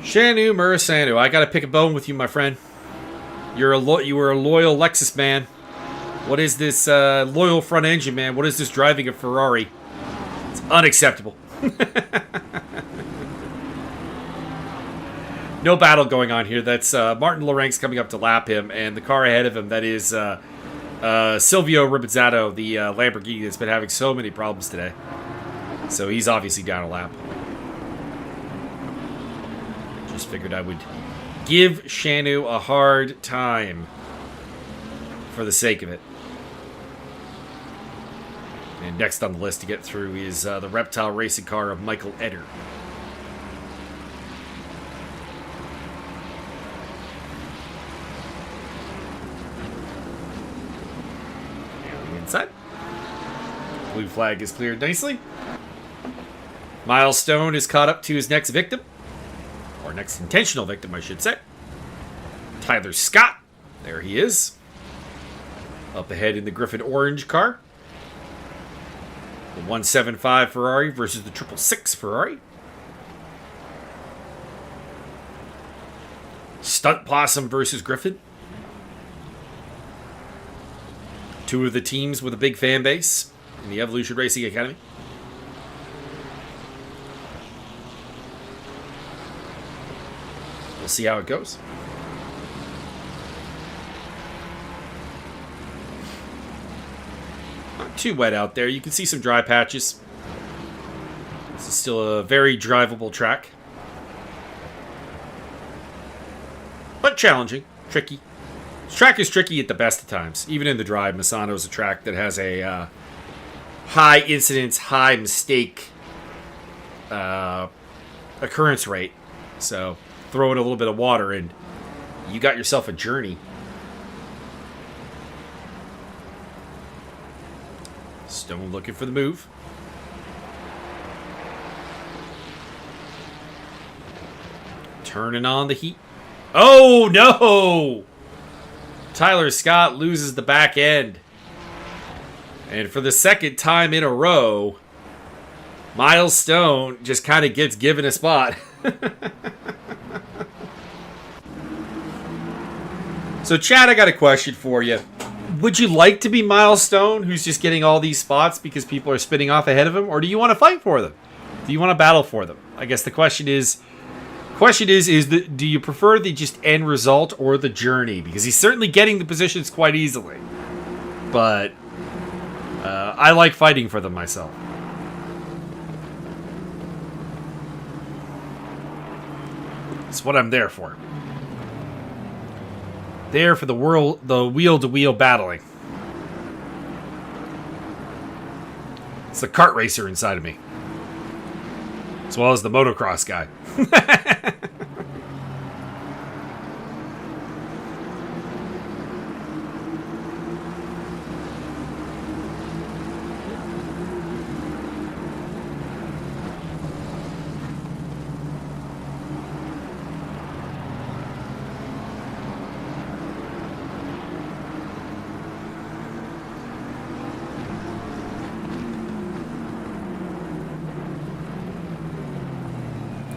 Shanu Murasanu, I gotta pick a bone with you, my friend. You were a loyal Lexus man. What is this loyal front engine man? What is this driving a Ferrari? It's unacceptable. No battle going on here. That's Martin Lorenz coming up to lap him, and the car ahead of him, that is Silvio Ribizzato, the Lamborghini that's been having so many problems today. So he's obviously down a lap. Just figured I would give Shanu a hard time for the sake of it. And next on the list to get through is the reptile racing car of Michael Eder. Inside. Blue flag is cleared nicely. Milestone is caught up to his next victim. Or next intentional victim, I should say. Tyler Scott. There he is. Up ahead in the Griffin Orange car. The 175 Ferrari versus the 666 Ferrari. Stunt Possum versus Griffin. Two of the teams with a big fan base in the Evolution Racing Academy. We'll see how it goes. Not too wet out there. You can see some dry patches. This is still a very drivable track. But challenging, tricky. This track is tricky at the best of times. Even in the drive, Misano is a track that has a high incidence, high mistake occurrence rate. So throw in a little bit of water and you got yourself a journey. Stone looking for the move. Turning on the heat. Oh, no! Tyler Scott loses the back end. And for the second time in a row, Miles Stone just kind of gets given a spot. So, Chad, I got a question for you. Would you like to be Miles Stone, who's just getting all these spots because people are spinning off ahead of him? Or do you want to fight for them? Do you want to battle for them? I guess the question is... do you prefer the just end result or the journey? Because he's certainly getting the positions quite easily. But I like fighting for them myself. It's what I'm there for. There for the wheel-to-wheel battling. It's the kart racer inside of me. As well as the motocross guy.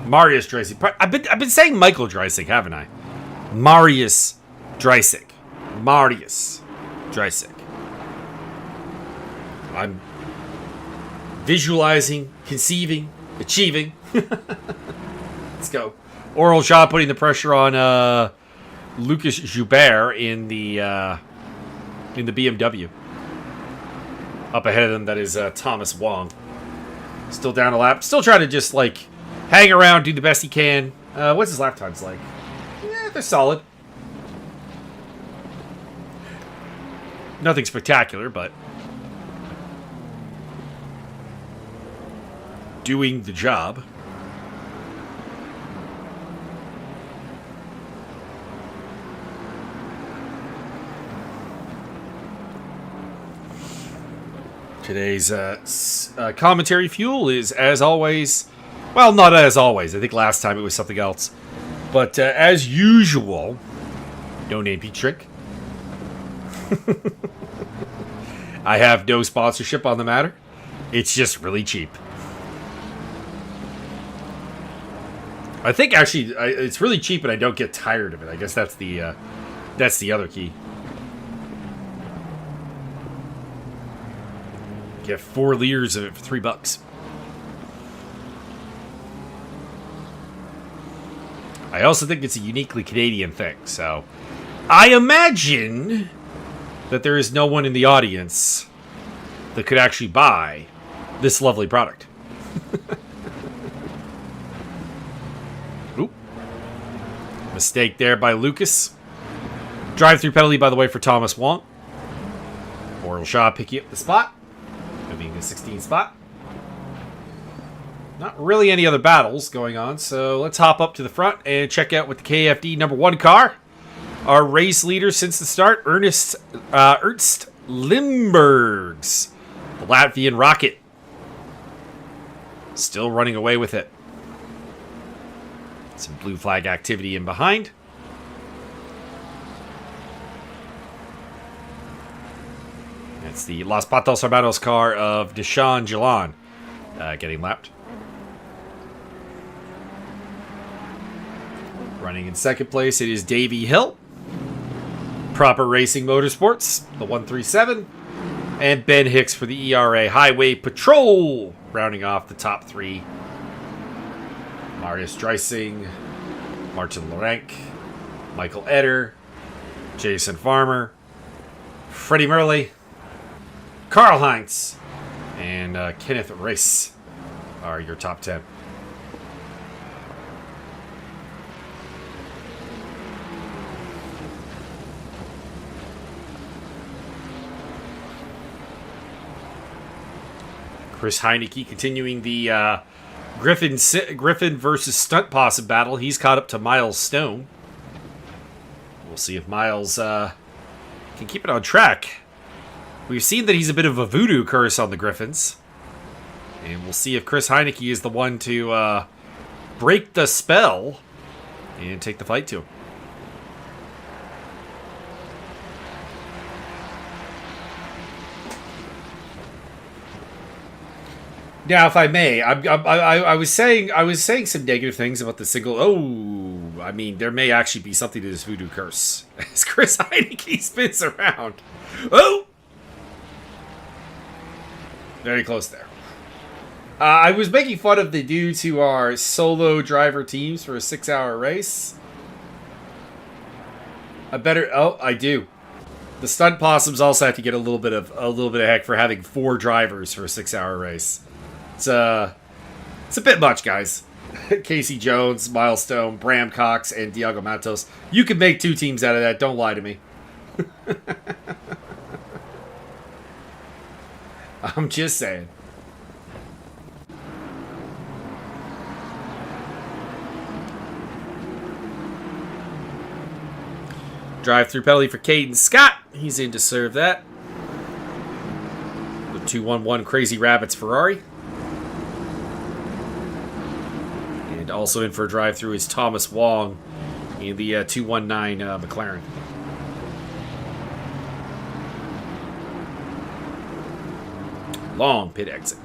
Marius Dreisig. I've been saying Michael Dreisig, haven't I? Marius Dreisig. Marius Dreisig. I'm visualizing, conceiving, achieving. Let's go. Oral shot putting the pressure on Lucas Joubert in the BMW. Up ahead of them, that is Thomas Wong. Still down a lap. Still trying to just like hang around, do the best he can. What's his lap times like? Yeah, they're solid. Nothing spectacular, but doing the job. Today's commentary fuel is, as always... Well, not as always. I think last time it was something else. But as usual... No name Pete Trick. I have no sponsorship on the matter. It's just really cheap. I think actually it's really cheap and I don't get tired of it. I guess that's the other key. Get 4 liters of it for $3. I also think it's a uniquely Canadian thing, so I imagine that there is no one in the audience that could actually buy this lovely product. Oop. Mistake there by Lucas. Drive-through penalty, by the way, for Thomas Wong. Oral Shaw picking up the spot. Moving to 16 spot. Not really any other battles going on, so let's hop up to the front and check out what the KFD number 1 car. Our race leader since the start, Ernst Limbergs, the Latvian rocket. Still running away with it. Some blue flag activity in behind. It's the Los Patos Hermanos car of Deshaun Gillan getting lapped. Running in second place, it is Davey Hill. Proper Racing Motorsports, the 137. And Ben Hicks for the ERA Highway Patrol, rounding off the top 3. Marius Dreising, Martin Lorenk, Michael Eder, Jason Farmer, Freddie Murley, Karl Heinz, and Kenneth Rice are your top 10. Chris Heineke continuing the Griffin versus Stunt Possum battle. He's caught up to Miles Stone. We'll see if Miles can keep it on track. We've seen that he's a bit of a voodoo curse on the Griffins. And we'll see if Chris Heineke is the one to break the spell and take the fight to him. Now, if I may, I was saying some negative things about the single. Oh, I mean, there may actually be something to this voodoo curse as Chris Heineke spins around. Oh, very close there. I was making fun of the dudes who are solo driver teams for a 6-hour race. I do. The Stunt Possums also have to get a little bit of heck for having 4 drivers for a 6-hour race. It's a bit much, guys. Casey Jones, Milestone, Bram Cox, and Diego Matos. You can make 2 teams out of that. Don't lie to me. I'm just saying. Drive-through penalty for Caden Scott. He's in to serve that. The 211 Crazy Rabbits Ferrari. And also in for a drive-through is Thomas Wong in the 219 McLaren. Long pit exit.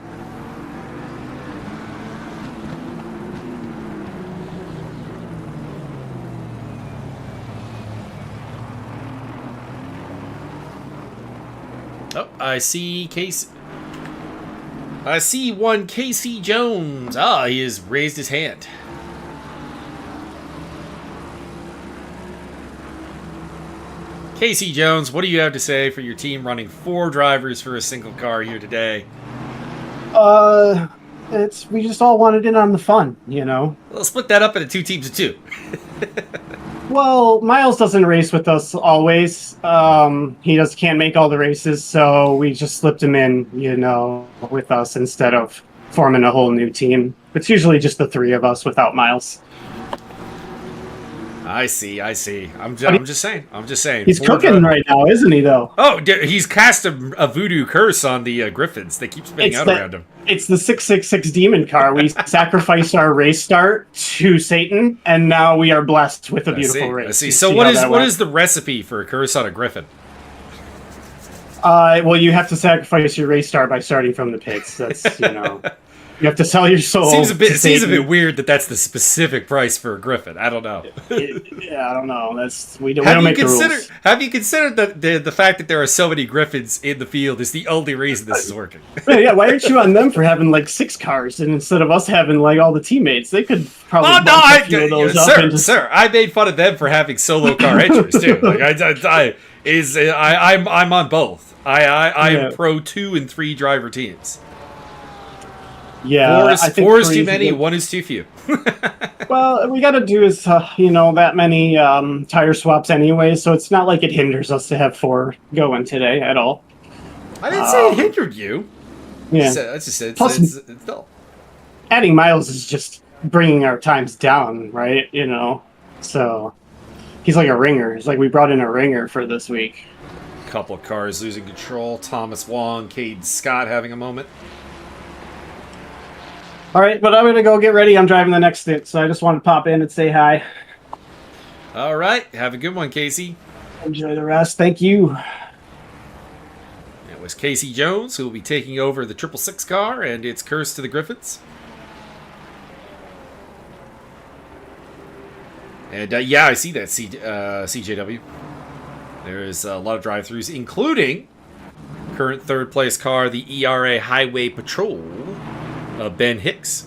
Oh, I see Casey. I see one Casey Jones. Ah, he has raised his hand. Casey Jones, what do you have to say for your team running 4 drivers for a single car here today? We just all wanted in on the fun, you know. We'll split that up into 2 teams of 2. Well, Miles doesn't race with us always. He can't make all the races, so we just slipped him in, you know, with us instead of forming a whole new team. It's usually just the 3 of us without Miles. I see. I'm just saying. He's cooking right now, isn't he, though? Oh, he's cast a voodoo curse on the Griffins. They keep spinning out around him. It's the 666 demon car. We sacrificed our race start to Satan, and now we are blessed with a beautiful race. I see. So what is the recipe for a curse on a Griffin? Well, you have to sacrifice your race start by starting from the pits. That's, you know. You have to sell your soul. It seems a bit weird that that's the specific price for a griffin. I don't know. Yeah, I don't know. We don't make the rules. Have you considered that the fact that there are so many griffins in the field is the only reason this is working? Yeah, why aren't you on them for having like 6 cars and instead of us having like all the teammates? They could probably of those sir, I made fun of them for having solo car entries too. Like I'm on both. I am pro 2 and 3 driver teams. Yeah, four is too many. 1 is too few. Well, we got to do is that many tire swaps anyway, so it's not like it hinders us to have 4 going today at all. I didn't say it hindered you. Yeah, I just said plus, it's dull. Adding miles is just bringing our times down, right? So he's like a ringer. It's like we brought in a ringer for this week. Couple of cars losing control. Thomas Wong, Cade Scott having a moment. All right, but I'm going to go get ready. I'm driving the next stint, so I just wanted to pop in and say hi. All right. Have a good one, Casey. Enjoy the rest. Thank you. It was Casey Jones who will be taking over the 666 car and its curse to the Griffins. And yeah, I see that, CJW. There is a lot of drive-thrus, including current third-place car, the ERA Highway Patrol. Ben Hicks.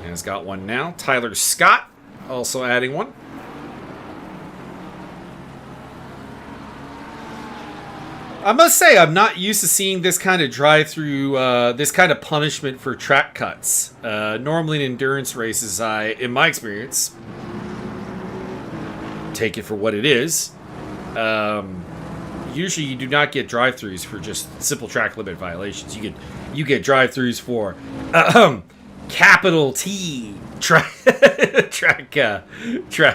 And has got one now. Tyler Scott also adding one. I must say, I'm not used to seeing this kind of drive-through, this kind of punishment for track cuts. Normally in endurance races, in my experience, take it for what it is. Usually you do not get drive-thrus for just simple track limit violations. You get drive-thrus for capital T track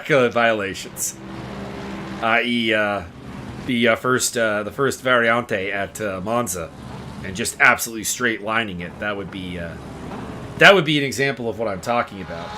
violations, i.e. the first Variante at Monza, and just absolutely straight lining it. That would be an example of what I'm talking about.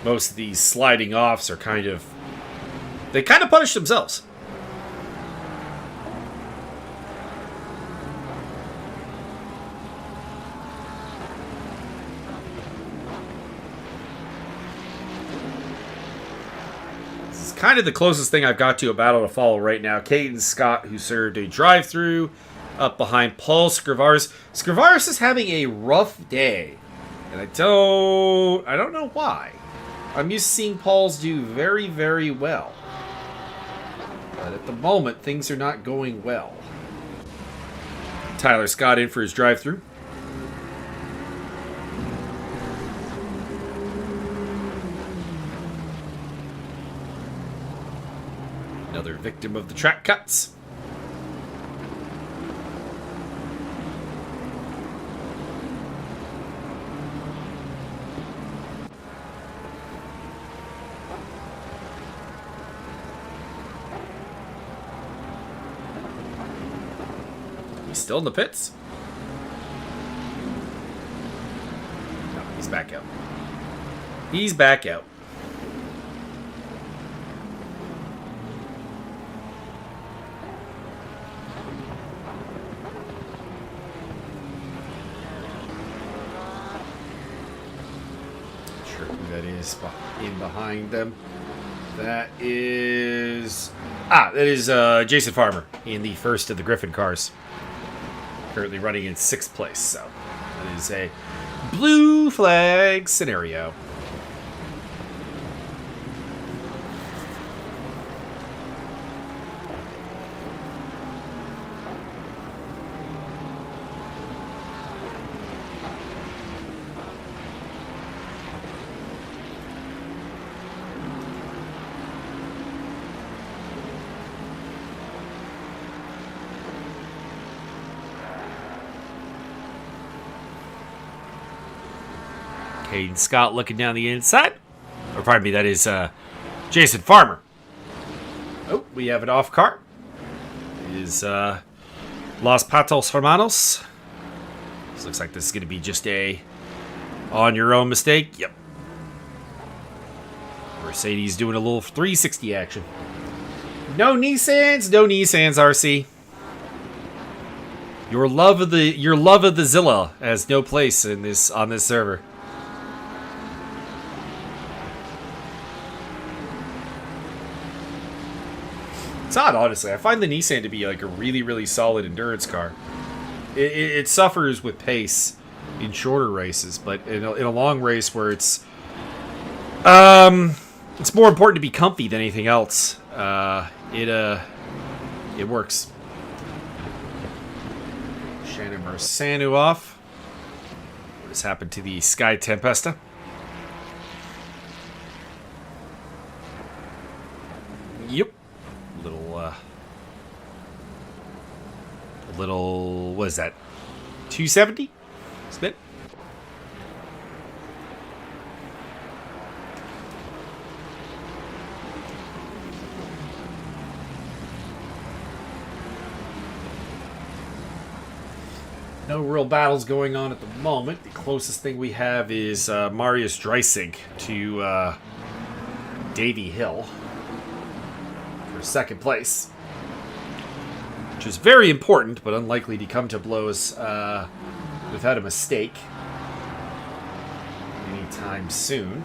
Most of these sliding offs are they kind of punish themselves. This is kind of the closest thing I've got to a battle to follow right now. Caden Scott, who served a drive-through up behind Paul Scrivaris. Scrivaris is having a rough day, and I don't know why. I'm used to seeing Pauls do very, very well. But at the moment, things are not going well. Tyler Scott in for his drive-through. Another victim of the track cuts. Still in the pits? No, he's back out. He's back out. Not sure who that is in behind them. That is Jason Farmer in the first of the Griffin cars. Currently running in 6th place, so that is a blue flag scenario. Hayden Scott looking down the inside. Or pardon me, that is Jason Farmer. Oh, we have an off car. It is Los Patos Hermanos. This looks like this is going to be just a on your own mistake. Yep. Mercedes doing a little 360 action. No Nissans, RC. Your love of the Zilla has no place in this on this server. It's odd, honestly. I find the Nissan to be like a really, really solid endurance car. It suffers with pace in shorter races, but in a long race where it's more important to be comfy than anything else. It works. Shannon Misano off. What has happened to the Sky Tempesta? Yep. Little, what is that? 270? Spit. No real battles going on at the moment. The closest thing we have is Marius Dreisig to Davy Hill for second place, which is very important, but unlikely to come to blows without a mistake anytime soon.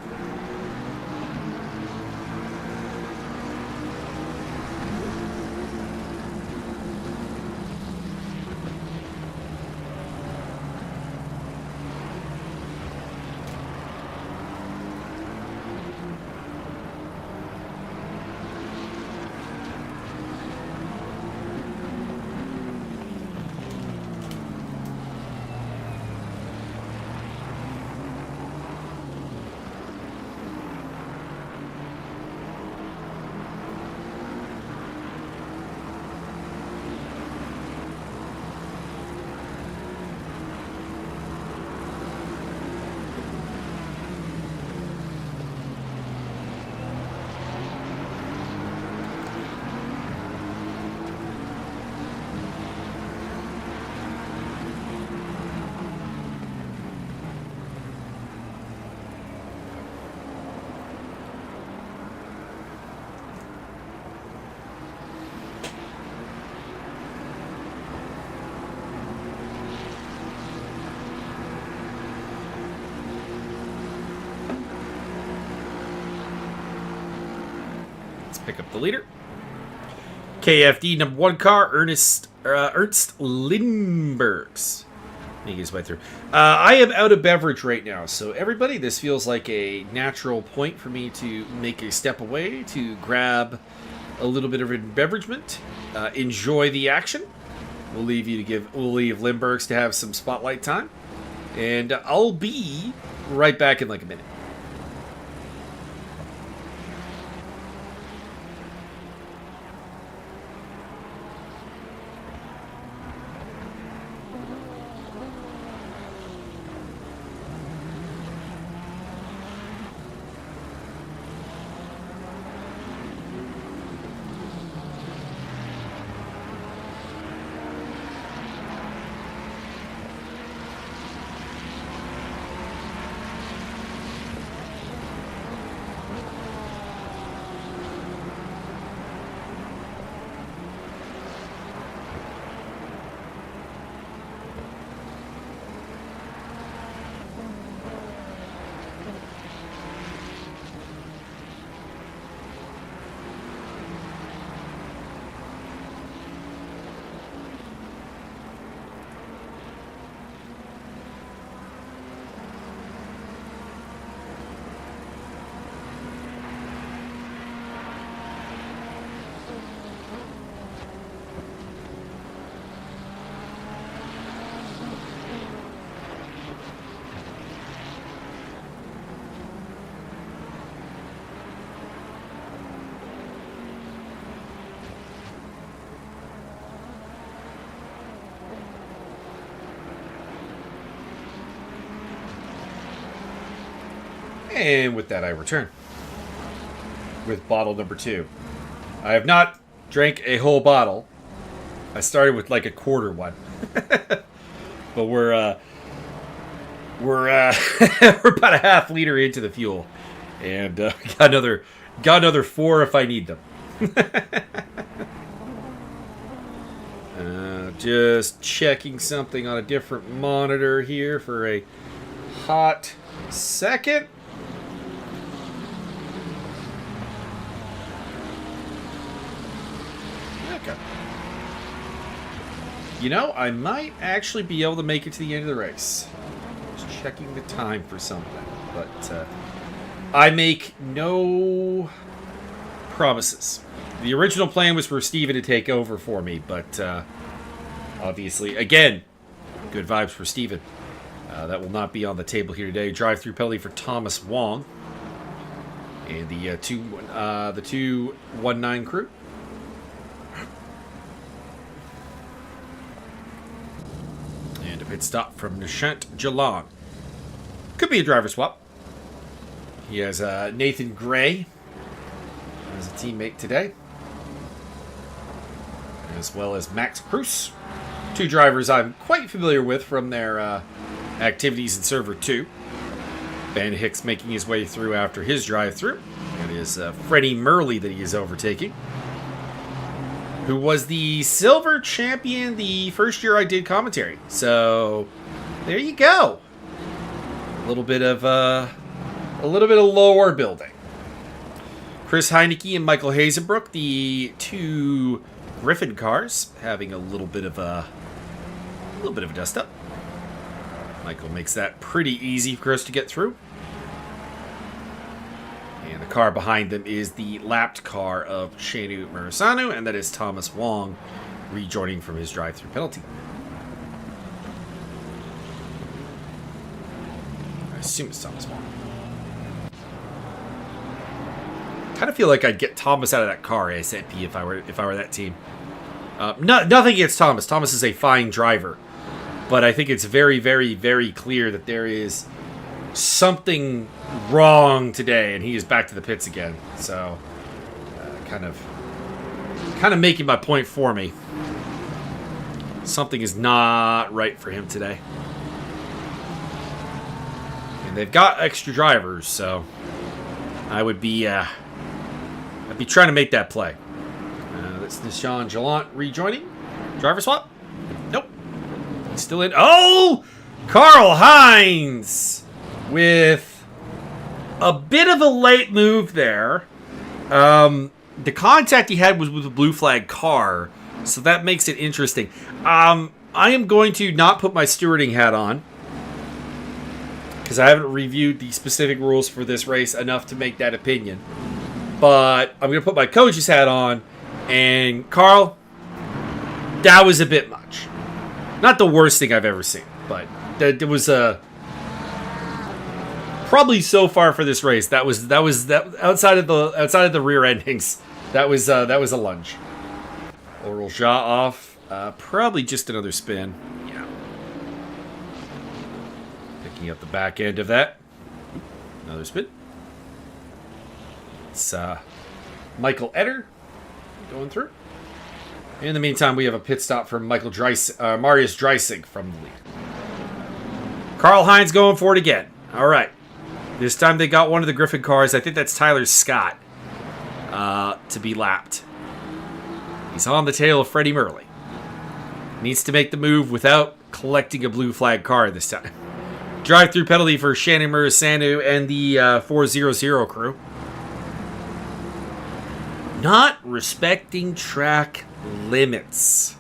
Pick up the leader. KFD number 1 car, Ernst Lindbergs. Making his way through. I am out of beverage right now, so everybody, this feels like a natural point for me to make a step away to grab a little bit of beveragement. Enjoy the action. We'll leave Lindbergs to have some spotlight time, and I'll be right back in like a minute. And with that, I return with bottle number 2. I have not drank a whole bottle. I started with like a quarter one. But we're we're about a half liter into the fuel, and got another 4 if I need them. Just checking something on a different monitor here for a hot second. Okay. You know, I might actually be able to make it to the end of the race. Just checking the time for something. But I make no promises. The original plan was for Steven to take over for me, but obviously, again, good vibes for Steven. That will not be on the table here today. Drive-through penalty for Thomas Wong and the 219 crew. And a pit stop from Nishant Jalan. Could be a driver swap. He has Nathan Gray as a teammate today, as well as Max Cruz. 2 drivers I'm quite familiar with from their activities in Server 2. Ben Hicks making his way through after his drive-through. It is Freddie Murley that he is overtaking, who was the silver champion the first year I did commentary. So there you go. A little bit of lore building. Chris Heineke and Michael Hazenbrook, the 2 Griffin cars, having a little bit of a dust up. Michael makes that pretty easy for Chris to get through. And the car behind them is the lapped car of Shanu Misano, and that is Thomas Wong rejoining from his drive-through penalty. I assume it's Thomas Wong. Kind of feel like I'd get Thomas out of that car ASAP if I were that team. Nothing against Thomas. Thomas is a fine driver, but I think it's very, very, very clear that there is something wrong today, and he is back to the pits again. So, kind of making my point for me. Something is not right for him today, and they've got extra drivers, so I'd be trying to make that play. That's Nishan Jalant rejoining. Driver swap? Nope. He's still in. Oh! Carl Hines with a bit of a late move there. The contact he had was with a blue flag car, so that makes it interesting. I am going to not put my stewarding hat on, because I haven't reviewed the specific rules for this race enough to make that opinion. But I'm going to put my coach's hat on, and Carl, that was a bit much. Not the worst thing I've ever seen, but there was probably so far for this race. That was outside of the rear endings. That was a lunge. Oral jaw off. Probably just another spin. Yeah. Picking up the back end of that. Another spin. It's Michael Etter going through. In the meantime, we have a pit stop from Marius Dreisig from the lead. Carl Hines going for it again. All right. This time they got one of the Griffin cars. I think that's Tyler Scott to be lapped. He's on the tail of Freddie Murley. Needs to make the move without collecting a blue flag car this time. Drive-through penalty for Shannon Murisanu and the 400 crew. Not respecting track limits.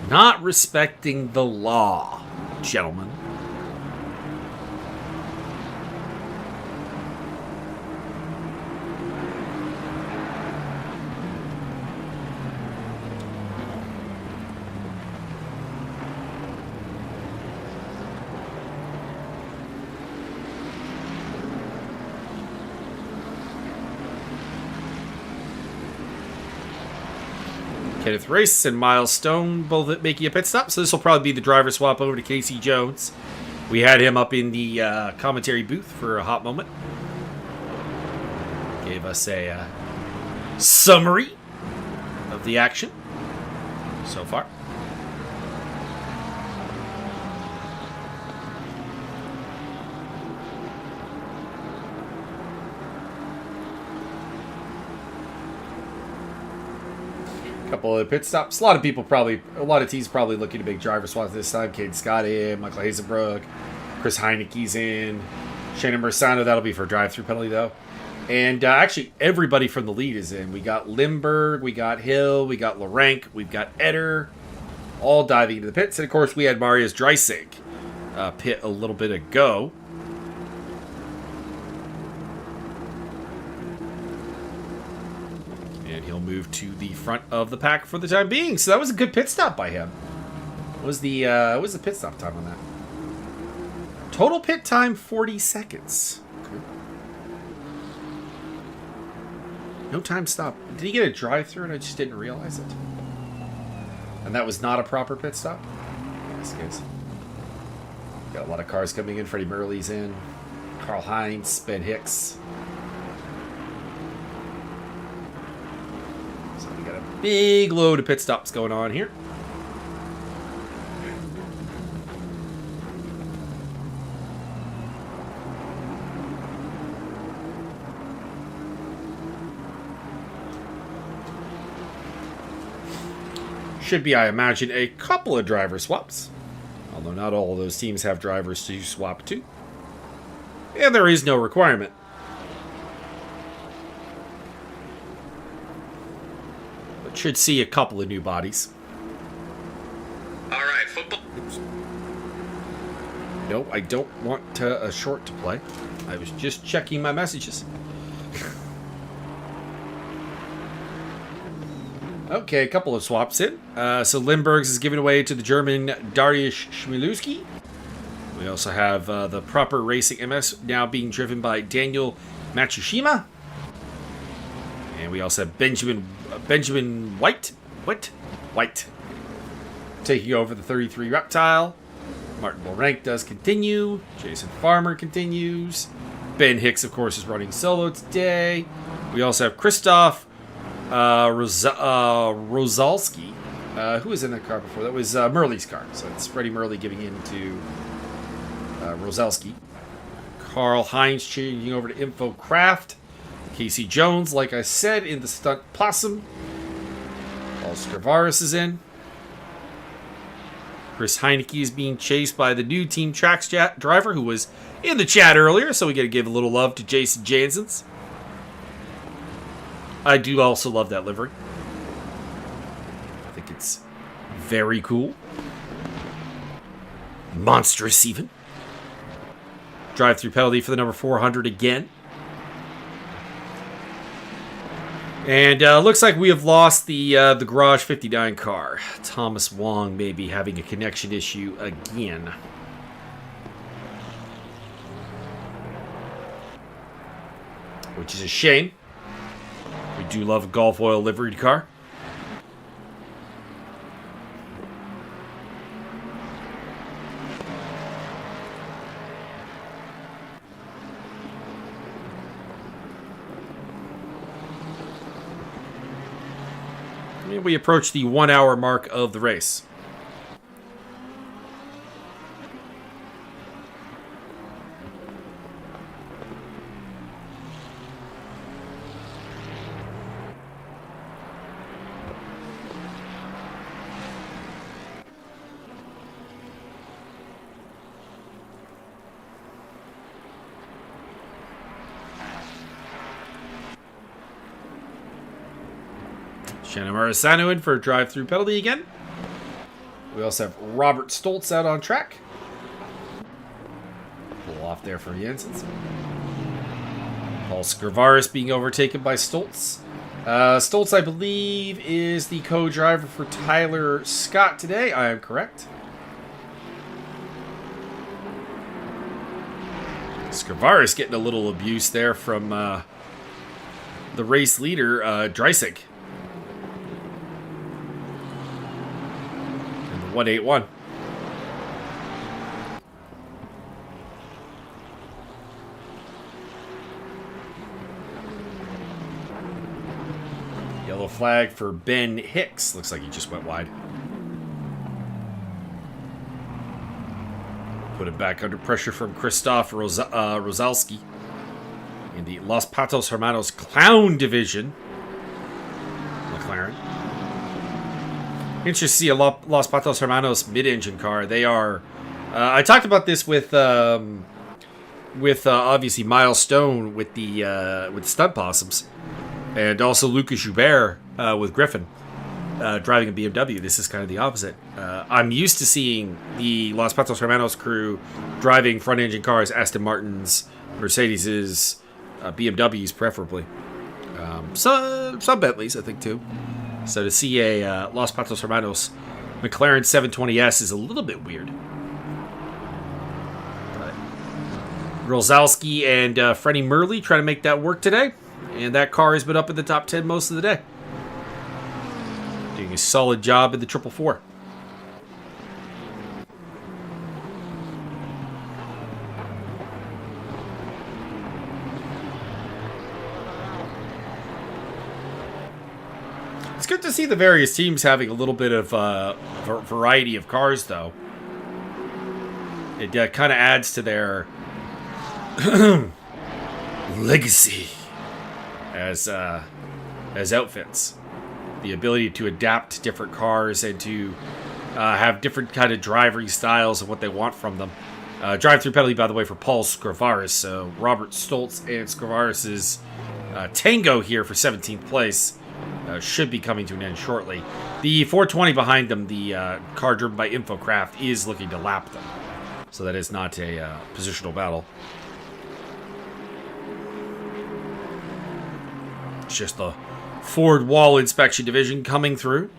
Not respecting the law, gentlemen. Kenneth Race and Miles Stone both making a pit stop, so this will probably be the driver swap over to Casey Jones We had him up in the commentary booth for a hot moment. Gave us a summary of the action so far. Couple of pit stops. A lot of teams probably looking to make driver swaps this time. Cade Scott in, Michael Hazenbrook, Chris Heineke's in, Shannon Misano. That'll be for a drive-through penalty though. And actually, everybody from the lead is in. We got Limburg, we got Hill, we got Larank, we've got Eder, all diving into the pits. And of course, we had Marius Dreisig pit a little bit ago. And he'll move to the front of the pack for the time being. So that was a good pit stop by him. What was the pit stop time on that? Total pit time, 40 seconds. Okay. No time stop. Did he get a drive-through and I just didn't realize it? And that was not a proper pit stop? Yes, guys. Got a lot of cars coming in. Freddie Murley's in. Carl Heinz, Ben Hicks. So we got a big load of pit stops going on here. Should be, I imagine, a couple of driver swaps. Although not all of those teams have drivers to swap to. And there is no requirement. But should see a couple of new bodies. All right, football. Oops. No, I don't want a short to play. I was just checking my messages. Okay, a couple of swaps in. So Limburg's is given away to the German Darius Schmilewski. We also have the proper racing MS now being driven by Daniel Matsushima. And we also have Benjamin White. White. Taking over the 33 Reptile. Martin Larank does continue. Jason Farmer continues. Ben Hicks, of course, is running solo today. We also have Christoph Rosalski, who was in that car before? That was Murley's car. So it's Freddie Murley giving in to Rosalski. Carl Heinz changing over to Info Craft. Casey Jones, like I said, in the Stunt Possum. Paul Scrivaris is in. Chris Heineke is being chased by the new Team Tracks driver who was in the chat earlier, so we got to give a little love to Jason Janssens. I do also love that livery. I think it's very cool. Monstrous, even. Drive-through penalty for the number 400 again. And looks like we have lost the Garage 59 car. Thomas Wong may be having a connection issue again. Which is a shame. We do love a Gulf Oil liveried car. And we approach the 1 hour mark of the race. Shannon Misano in for a drive-through penalty again. We also have Robert Stoltz out on track. Pull off there for Janssens. Paul Scrivaris being overtaken by Stoltz. Stoltz, I believe, is the co-driver for Tyler Scott today. I am correct. Scrivaris getting a little abuse there from the race leader, Dreisig. 181. flag for Ben Hicks. Looks like he just went wide. Put it back under pressure from Christoph Rosalski in the Los Patos Hermanos Clown Division. McLaren. Interesting to see a Los Patos Hermanos mid-engine car. They are... I talked about this with obviously Milestone with the Stunt Possums, and also Lucas Joubert with Griffin driving a BMW. This is kind of the opposite. I'm used to seeing the Los Patos Hermanos crew driving front-engine cars, Aston Martins, Mercedeses, BMWs preferably. Some Bentleys, I think, too. So to see a Los Patos Hermanos McLaren 720S is a little bit weird. But Rosalski and Freddie Murley trying to make that work today. And that car has been up in the top 10 most of the day. Doing a solid job in the 444. It's good to see the various teams having a little bit of variety of cars, though. It kind of adds to their legacy as outfits. The ability to adapt to different cars and to have different kind of driving styles and what they want from them. Drive-through penalty, by the way, for Paul Scrivaris. So Robert Stoltz and Scrivaris' tango here for 17th place. Should be coming to an end shortly. The 420 behind them, the car driven by Infocraft, is looking to lap them. So that is not a positional battle. It's just the Ford Wall Inspection Division coming through.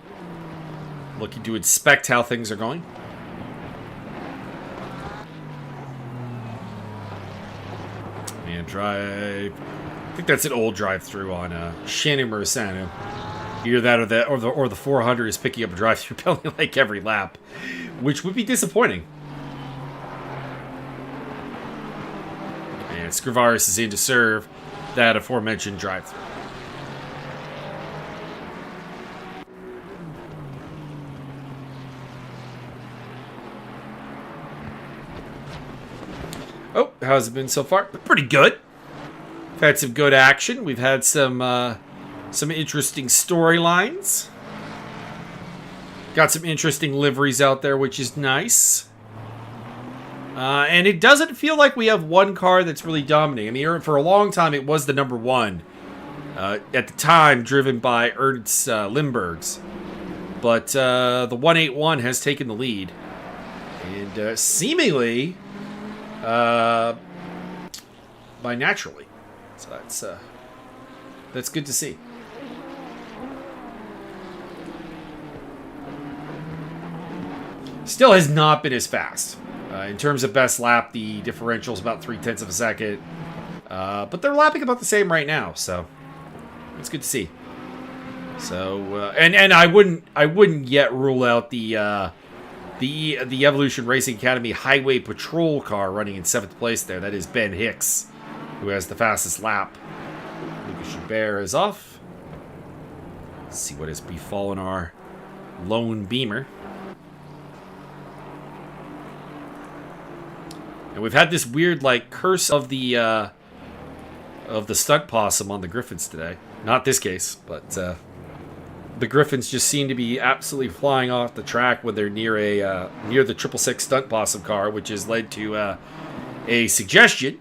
Looking to inspect how things are going. And drive... I think that's an old drive-through on Shannon Misano. Either that or the 400 is picking up a drive-through penalty like every lap, which would be disappointing. And Scrivaris is in to serve that aforementioned drive-through. Oh, how's it been so far? Pretty good. We've had some good action. We've had some interesting storylines. Got some interesting liveries out there, which is nice. And it doesn't feel like we have one car that's really dominating. I mean, for a long time, it was the number one. At the time, driven by Ernst Limburgs. But the 181 has taken the lead. And seemingly... by naturally. So that's good to see. Still has not been as fast. In terms of best lap, the differential is about 0.3 of a second. But they're lapping about the same right now, so it's good to see. So and I wouldn't yet rule out the Evolution Racing Academy Highway Patrol car running in 7th place there. That is Ben Hicks, who has the fastest lap. Lucas Joubert is off. Let's see what has befallen our lone beamer. And we've had this weird, like, curse of the stunt possum on the Griffins today. Not this case, but the Griffins just seem to be absolutely flying off the track when they're near the 666 stunt possum car, which has led to a suggestion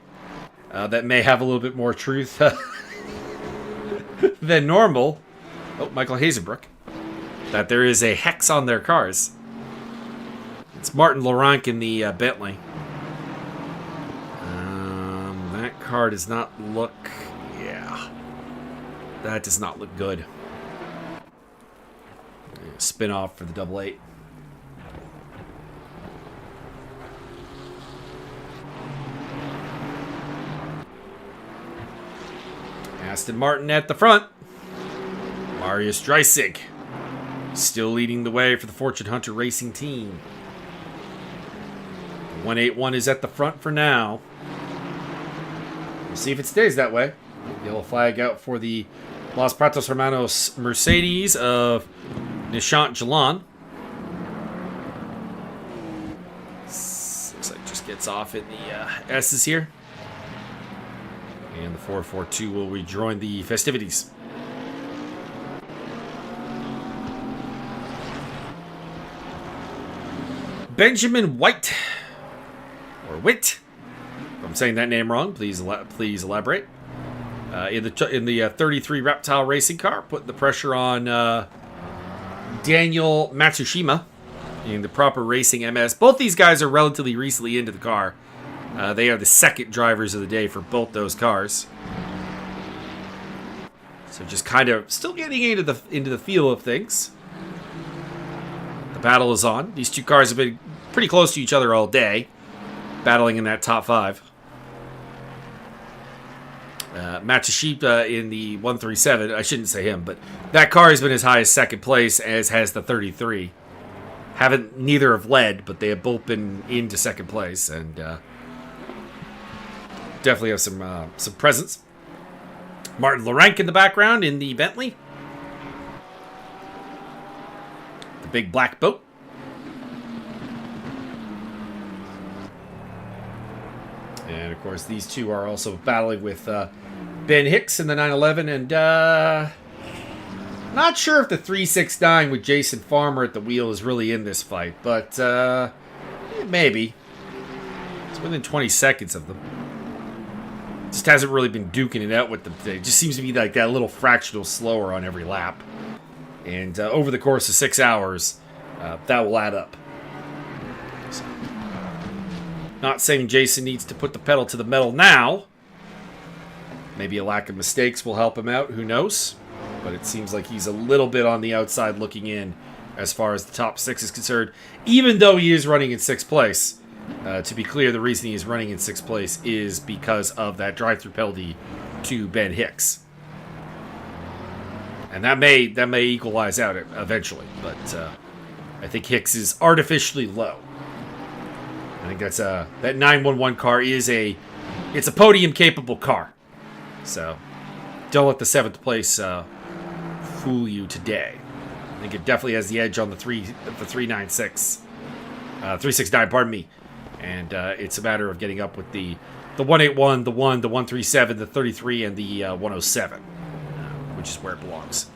that may have a little bit more truth than normal. Oh, Michael Hazenbrook. That there is a hex on their cars. It's Martin Laurent in the Bentley. That car does not look... Yeah. That does not look good. Spin off for the 88. Aston Martin at the front. Marius Dreisig still leading the way for the Fortune Hunter Racing team. 181 is at the front for now. We'll see if it stays that way. Yellow flag out for the Los Pratos Hermanos Mercedes of Nishant Jalan. Looks like just gets off in the S's here. And the 442 will rejoin the festivities. Benjamin White, or Witt. If I'm saying that name wrong, please elaborate. In the 33 Reptile racing car, putting the pressure on Daniel Matsushima in the proper racing MS. Both these guys are relatively recently into the car. They are the second drivers of the day for both those cars. So just kind of still getting into the feel of things. The battle is on. These two cars have been pretty close to each other all day, battling in that top 5. Matsushita in the 137. I shouldn't say him, but that car has been as high as second place, as has the 33. Neither have led, but they have both been into second place, and definitely have some presence. Martin Larenk in the background in the Bentley. The big black boat. And of course, these two are also battling with Ben Hicks in the 911, and not sure if the 369 with Jason Farmer at the wheel is really in this fight, but maybe. It's within 20 seconds of them. Just hasn't really been duking it out with them today. It just seems to be like that little fractional slower on every lap. And over the course of 6 hours, that will add up. So, not saying Jason needs to put the pedal to the metal now. Maybe a lack of mistakes will help him out. Who knows? But it seems like he's a little bit on the outside looking in as far as the top 6 is concerned. Even though he is running in 6th place. To be clear, the reason he is running in 6th place is because of that drive-through penalty to Ben Hicks. And that may equalize out eventually, but I think Hicks is artificially low. I think that's that 911 car is it's a podium capable car. So don't let the 7th place fool you today. I think it definitely has the edge on the 396, 369. Pardon me. And it's a matter of getting up with the 181, the 1, the 137, the 33, and the 107, which is where it belongs.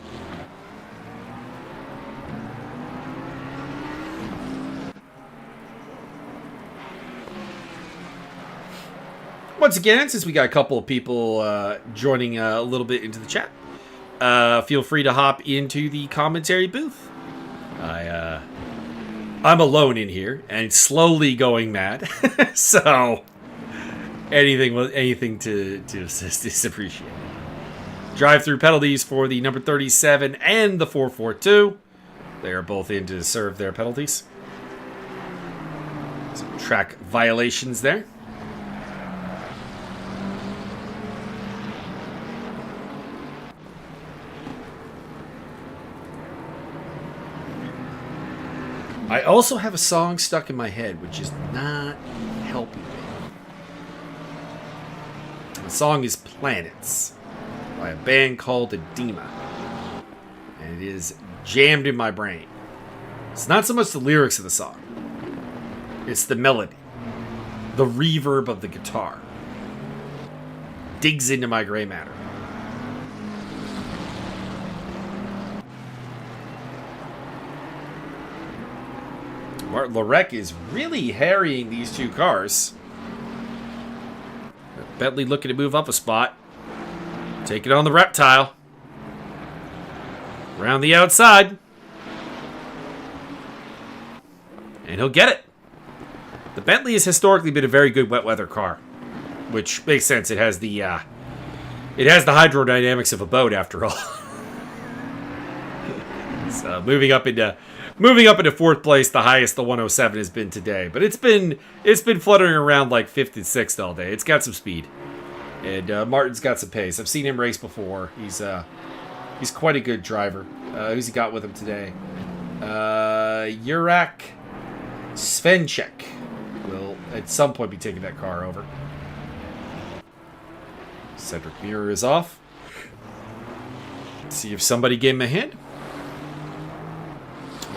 Once again, since we got a couple of people joining a little bit into the chat, feel free to hop into the commentary booth. I'm alone in here and slowly going mad, so anything to assist is appreciated. Drive-through penalties for the number 37 and the 442. They are both in to serve their penalties. Some track violations there. I also have a song stuck in my head, which is not helping me. The song is Planets by a band called Edema. And it is jammed in my brain. It's not so much the lyrics of the song. It's the melody. The reverb of the guitar. Digs into my gray matter. Martin Larek is really harrying these two cars. Bentley looking to move up a spot. Take it on the Reptile. Around the outside. And he'll get it. The Bentley has historically been a very good wet weather car. Which makes sense. It has the hydrodynamics of a boat after all. So moving up into 4th place, the highest the 107 has been today. But it's been fluttering around like 5th and 6th all day. It's got some speed. And Martin's got some pace. I've seen him race before. He's quite a good driver. Who's he got with him today? Jurak Svenchek will at some point be taking that car over. Cedric Mirror is off. See if somebody gave him a hint.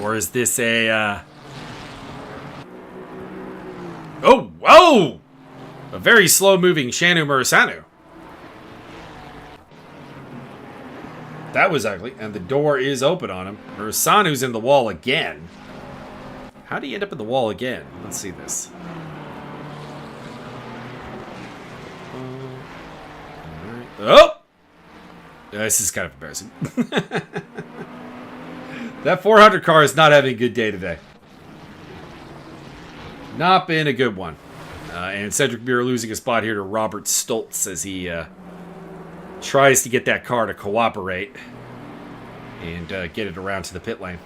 Or is this a... Oh, whoa! A very slow-moving Shanu Misano. That was ugly, and the door is open on him. Murasanu's in the wall again. How do you end up in the wall again? Let's see this. Oh! This is kind of embarrassing. That 400 car is not having a good day today. Not been a good one. And Cedric Muir losing a spot here to Robert Stoltz as he tries to get that car to cooperate and get it around to the pit lane.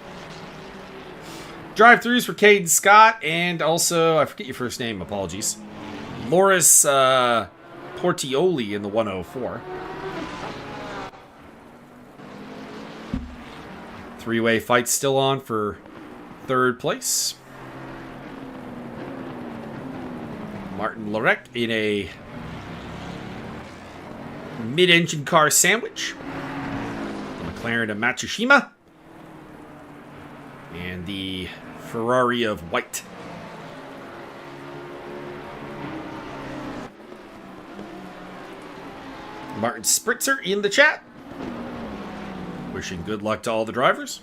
Drive-throughs for Caden Scott and also, I forget your first name, apologies, Loris Portioli in the 104. Three-way fight still on for third place. Martin Lorek in a mid-engine car sandwich. The McLaren of Matsushima. And the Ferrari of White. Martin Spritzer in the chat. Wishing good luck to all the drivers.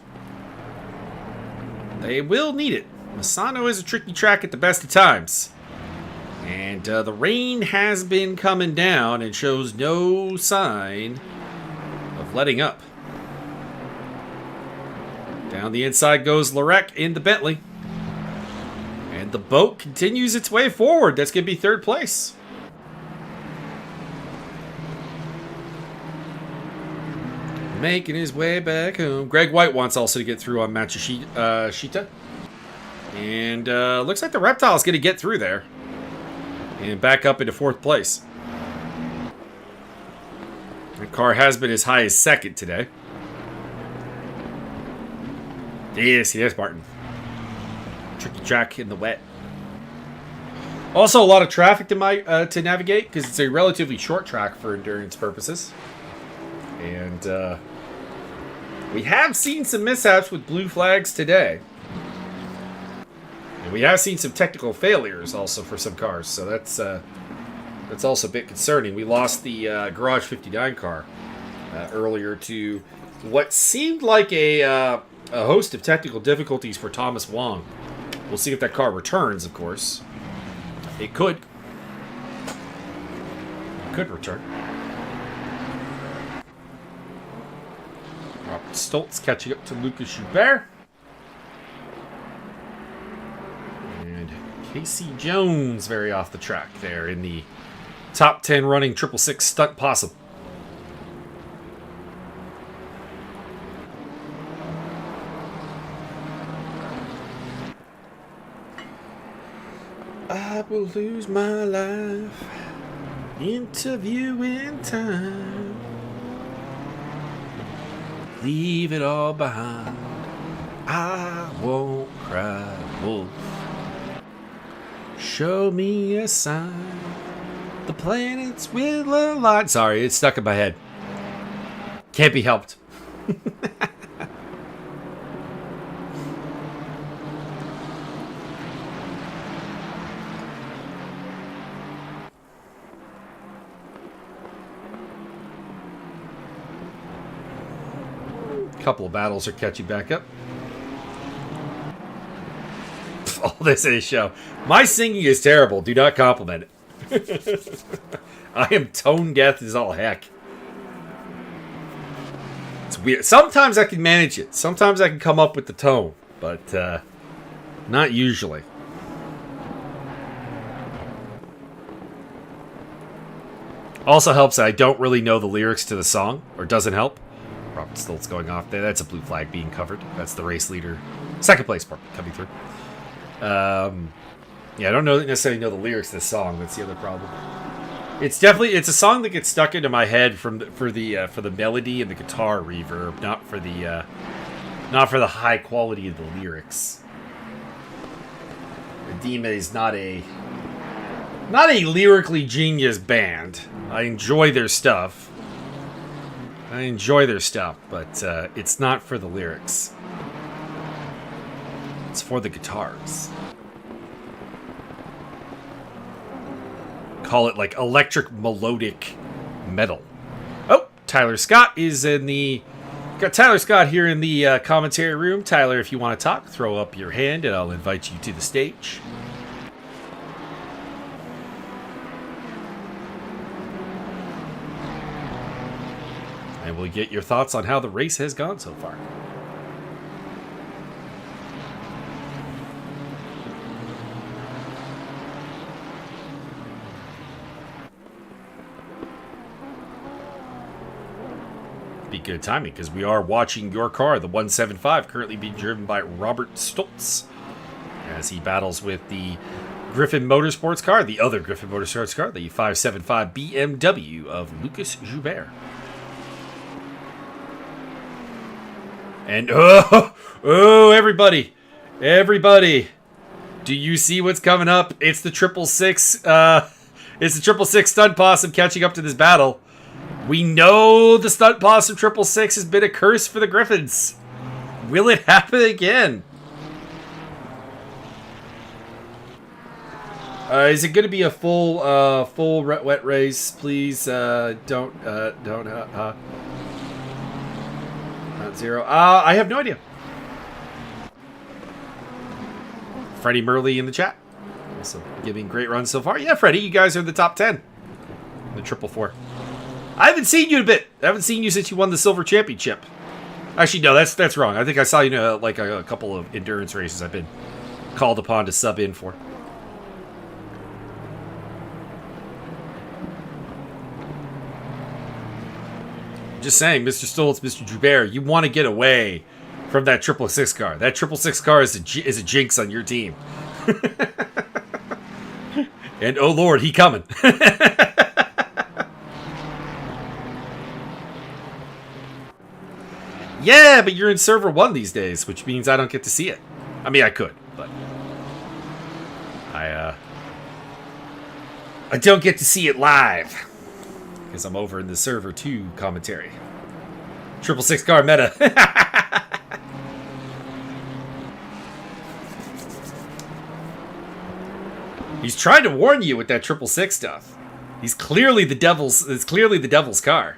They will need it. Misano is a tricky track at the best of times. And the rain has been coming down and shows no sign of letting up. Down the inside goes Lorek in the Bentley. And the boat continues its way forward. That's going to be third place. Making his way back home. Greg White wants also to get through on Matsushita. And looks like the Reptile's going to get through there. And back up into fourth place. The car has been as high as second today. Yes, Martin. Tricky track in the wet. Also, a lot of traffic to navigate because it's a relatively short track for endurance purposes. And we have seen some mishaps with blue flags today. And we have seen some technical failures also for some cars, so that's also a bit concerning. We lost the Garage 59 car earlier to what seemed like a host of technical difficulties for Thomas Wong. We'll see if that car returns, of course. It could. It could return. Robert Stoltz catching up to Lucas Joubert. And Casey Jones very off the track there in the top 10 running 666 stunt possible. I will lose my life interviewing time. Leave it all behind. I won't cry wolf. Show me a sign. The planets will align. Sorry, it's stuck in my head. Can't be helped. Couple of battles are catching back up. All this is a show. My singing is terrible. Do not compliment it. I am tone deaf as all heck. It's weird. Sometimes I can manage it. Sometimes I can come up with the tone, but not usually. Also helps that I don't really know the lyrics to the song, or doesn't help. Robert Stoltz going off there. That's a blue flag being covered. That's the race leader. Second place part coming through. Yeah, I don't necessarily know the lyrics to this song. That's the other problem. It's a song that gets stuck into my head for the melody and the guitar reverb, not for the high quality of the lyrics. Edema is not a lyrically genius band. I enjoy their stuff. I enjoy their stuff, but it's not for the lyrics. It's for the guitars. Call it like electric melodic metal. Oh, Tyler Scott is in the... Got Tyler Scott here in the commentary room. Tyler, if you want to talk, throw up your hand and I'll invite you to the stage. And we'll get your thoughts on how the race has gone so far. Be good timing because we are watching your car, the 175, currently being driven by Robert Stoltz as he battles with the Griffin Motorsports car, the other Griffin Motorsports car, the 575 BMW of Lucas Joubert. And everybody, do you see what's coming up? It's the 666. It's the 666 stunt possum catching up to this battle. We know the stunt possum 666 has been a curse for the Griffins. Will it happen again? Is it going to be a full wet race? Please don't. Not zero. I have no idea. Freddie Murley in the chat. Also giving great runs so far. Yeah, Freddie, you guys are in the top 10. The 444. I haven't seen you in a bit. I haven't seen you since you won the Silver Championship. Actually, no, that's wrong. I think I saw you in like a couple of endurance races I've been called upon to sub in for. Just saying, Mr. Stoltz, Mr. Joubert, you want to get away from that 666 car. That 666 car is a jinx on your team. And oh lord, he coming. Yeah, but you're in server 1 these days, which means I don't get to see it. I mean, I could, but I don't get to see it live because I'm over in the server 2 commentary. 666 car meta. He's trying to warn you with that 666 stuff. He's clearly the devil's. It's clearly the devil's car.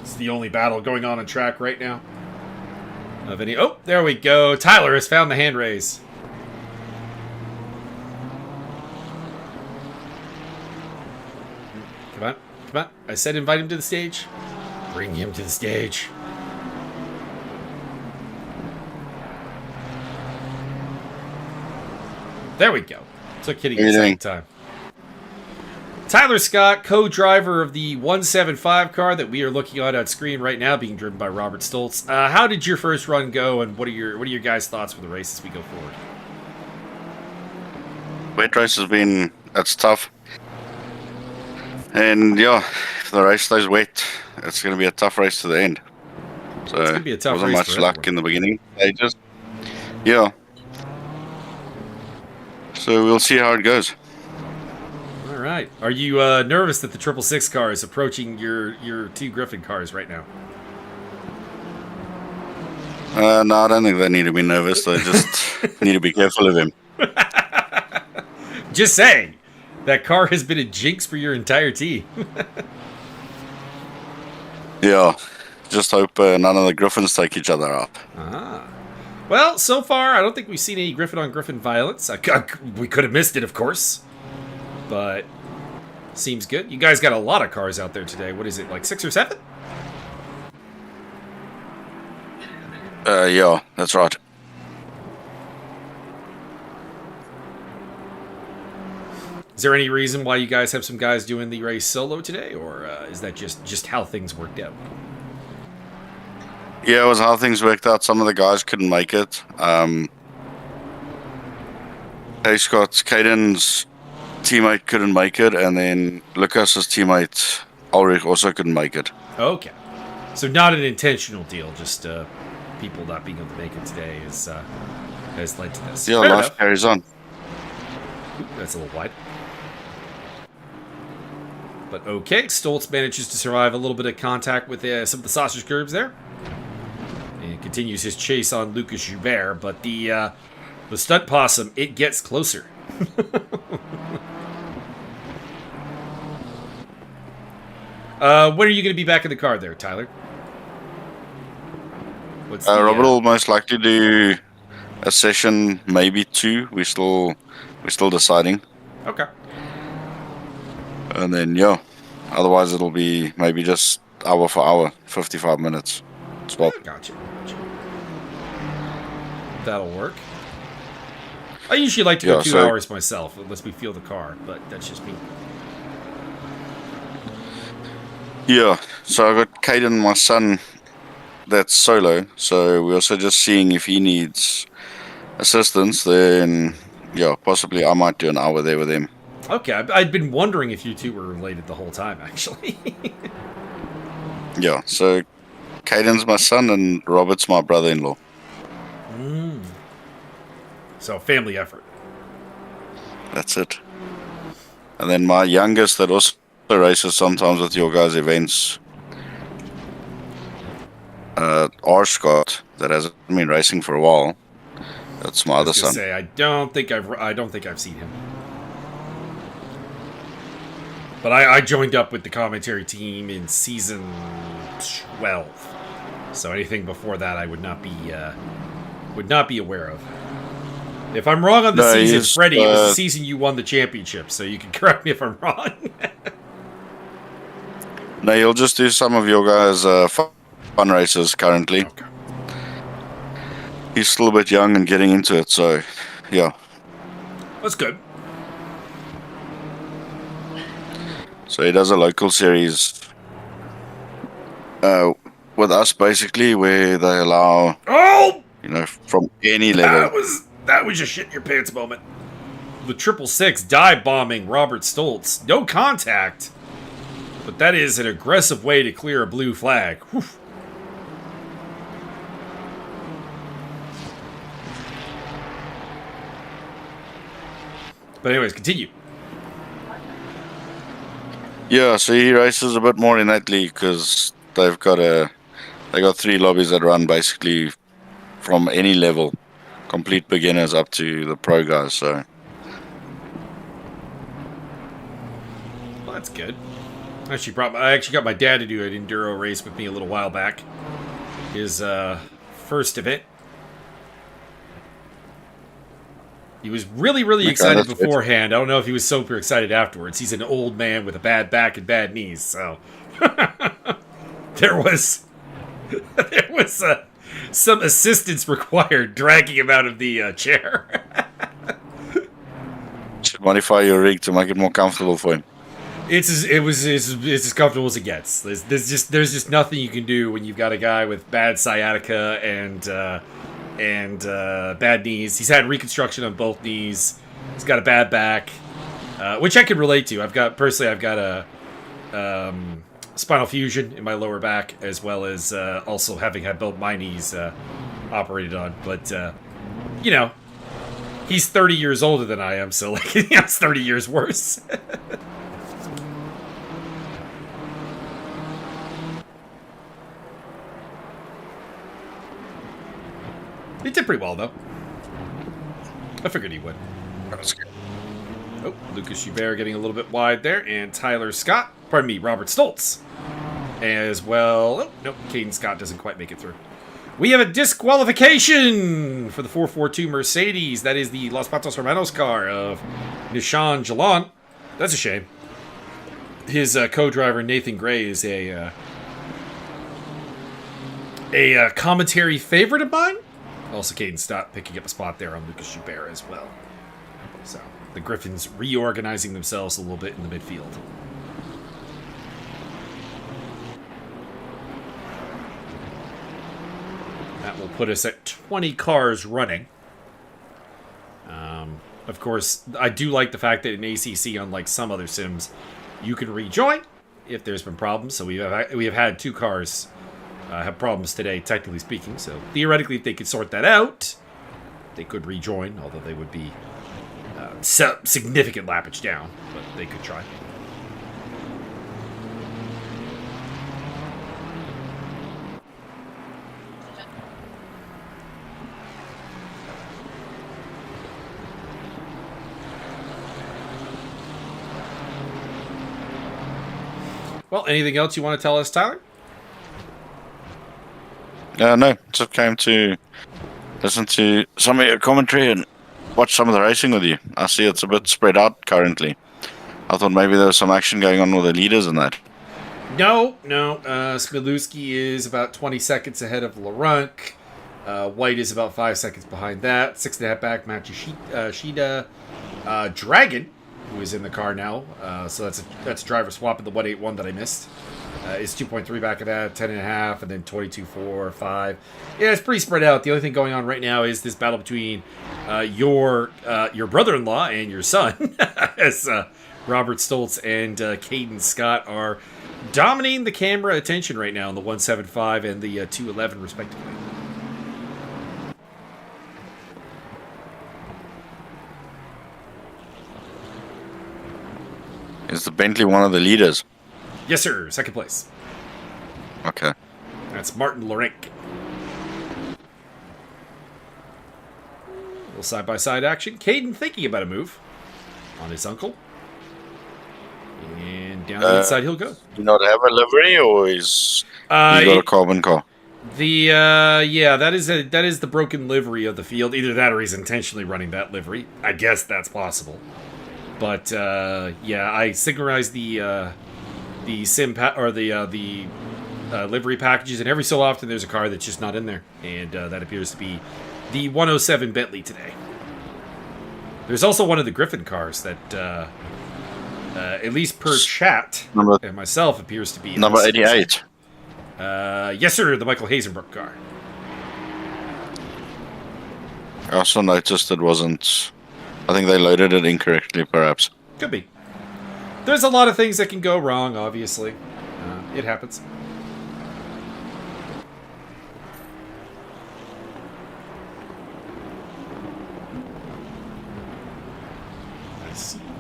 It's the only battle going on track right now. Of any. Oh, there we go. Tyler has found the hand raise. Come on. Come on. I said invite him to the stage. Bring him to the stage. There we go. Took hitting the second time. Tyler Scott, co-driver of the 175 car that we are looking at on screen right now, being driven by Robert Stoltz. How did your first run go, and what are your guys' thoughts for the race as we go forward? Wet race has been, that's tough. And yeah, if the race stays wet, it's going to be a tough race to the end. So it's going to be a tough wasn't race much luck everyone. in the beginning stages. Yeah. So we'll see how it goes. All right. Are you nervous that the 666 car is approaching your 2 Griffin cars right now? No, I don't think they need to be nervous. They just need to be careful of him. Just saying. That car has been a jinx for your entire team. Yeah. Just hope none of the Griffins take each other up. Well, so far, I don't think we've seen any Griffin-on-Griffin violence. We could have missed it, of course. But seems good. You guys got a lot of cars out there today. What is it, like 6 or 7? Yeah, that's right. Is there any reason why you guys have some guys doing the race solo today, or is that just how things worked out? Yeah, it was how things worked out. Some of the guys couldn't make it. Caden's teammate couldn't make it, and then Lucas's teammate Ulrich also couldn't make it. Okay. So not an intentional deal, just people not being able to make it today is has led to this. Yeah, Fair life enough. carries on. Ooh, that's a little wide. But okay, Stoltz manages to survive a little bit of contact with some of the sausage curbs there. And continues his chase on Lucas Joubert, but the stunt possum, it gets closer. When are you going to be back in the car there, Tyler? What's Robert will most likely do a session, maybe 2. We're still deciding. Okay. And then, yeah. Otherwise, it'll be maybe just hour for hour, 55 minutes. Swap. Gotcha. That'll work. I usually like to go 2 hours myself, unless we feel the car, but that's just me. Yeah, so I got Caden, my son, that's solo. So we're also just seeing if he needs assistance. Then, yeah, possibly I might do an hour there with him. Okay, I'd been wondering if you two were related the whole time, actually. Yeah, so Caden's my son and Robert's my brother-in-law. So, family effort. That's it. And then my youngest that also races sometimes with your guys' events, R. Scott, that hasn't been racing for a while. That's my other son. I don't think I've seen him. But I joined up with the commentary team in season 12. So anything before that I would not be aware of. If I'm wrong on the season, Freddie, it was the season you won the championship, so you can correct me if I'm wrong. No, you'll just do some of your guys' fun races currently. Okay. He's still a bit young and getting into it, so yeah. That's good. So he does a local series with us, basically, where they allow, from any level. That was just shit in your pants moment. The 666 dive bombing Robert Stoltz. No contact. But that is an aggressive way to clear a blue flag. Whew. But anyways, continue. Yeah, so he races a bit more in that league because they got 3 lobbies that run basically from any level, complete beginners up to the pro guys. So Well, that's good. I actually got my dad to do an enduro race with me a little while back. His first event. He was really excited beforehand. I don't know if he was super excited afterwards. He's an old man with a bad back and bad knees, so there was some assistance required dragging him out of the chair. should modify your rig to make it more comfortable for him. It's as comfortable as it gets. There's just nothing you can do when you've got a guy with bad sciatica and bad knees. He's had reconstruction on both knees. He's got a bad back, which I can relate to. I've got a spinal fusion in my lower back, as well as also having had both my knees operated on. But he's 30 years older than I am, so it's 30 years worse. He did pretty well, though. I figured he would. That's good. Oh, Lucas Joubert getting a little bit wide there, and Robert Stoltz as well. Oh, nope, Caden Scott doesn't quite make it through. We have a disqualification for the 442 Mercedes. That is the Los Patos Hermanos car of Nishan Jalan. That's a shame. His co-driver, Nathan Gray, is a commentary favorite of mine. Also, Caden Stott picking up a spot there on Lucas Joubert as well. So, the Griffins reorganizing themselves a little bit in the midfield. That will put us at 20 cars running. Of course, I do like the fact that in ACC, unlike some other sims, you can rejoin if there's been problems. So we have had 2 cars have problems today, technically speaking. So theoretically, if they could sort that out, They could rejoin, although they would be significant lappage down, but they could try. Well, anything else you want to tell us, Tyler? No, just came to listen to some of your commentary and watch some of the racing with you. I see it's a bit spread out currently. I thought maybe there was some action going on with the leaders and that. No. Smiluski is about 20 seconds ahead of Laurent. White is about 5 seconds behind that. 6.5 back, Matt Shida. Dragon, who is in the car now, so that's a driver swap in the 181 that I missed. Is 2.3 back of that, 10.5, and then 22.4, 5. Yeah, it's pretty spread out. The only thing going on right now is this battle between your brother-in-law and your son, as Robert Stoltz and Caden Scott are dominating the camera attention right now in the 175 and the 211, respectively. Is the Bentley one of the leaders? Yes, sir. Second place. Okay. That's Martin Laurent. A little side-by-side action. Caden thinking about a move on his uncle. And down the inside he'll go. Do you not have a livery, or is he got a carbon car? That is the broken livery of the field. Either that or he's intentionally running that livery. I guess that's possible. But I synchronized the livery packages, and every so often there's a car that's just not in there, and that appears to be the 107 Bentley today. There's also one of the Griffin cars that, at least per chat and myself, appears to be number 88. Yes, sir, the Michael Hazenbrook car. I also noticed it wasn't. I think they loaded it incorrectly, perhaps. Could be. There's a lot of things that can go wrong, obviously. It happens.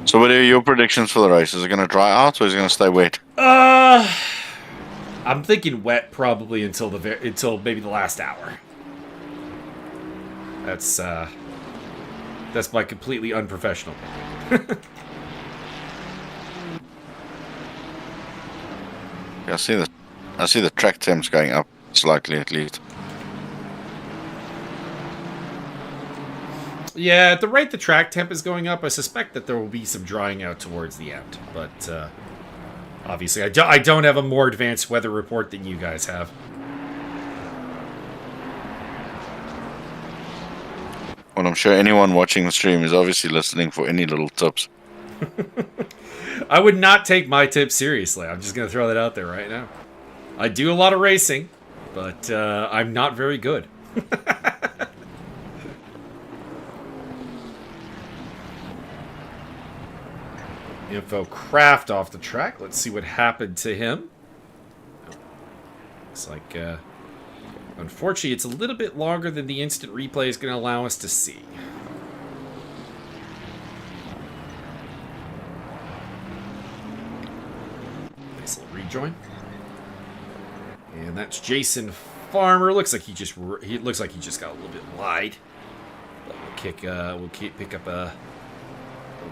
So what are your predictions for the race? Is it going to dry out, or is it going to stay wet? I'm thinking wet probably until maybe the last hour. That's my completely unprofessional opinion. Yeah, I see the track temps going up slightly at least. Yeah, at the rate the track temp is going up, I suspect that there will be some drying out towards the end. But obviously, I don't have a more advanced weather report than you guys have. Well, I'm sure anyone watching the stream is obviously listening for any little tips. I would not take my tips seriously. I'm just going to throw that out there right now. I do a lot of racing, but I'm not very good. Info Craft off the track. Let's see what happened to him. Looks like, unfortunately, it's a little bit longer than the instant replay is going to allow us to see. Nice little rejoin. And that's Jason Farmer. Looks like he just got a little bit wide. But we'll pick up a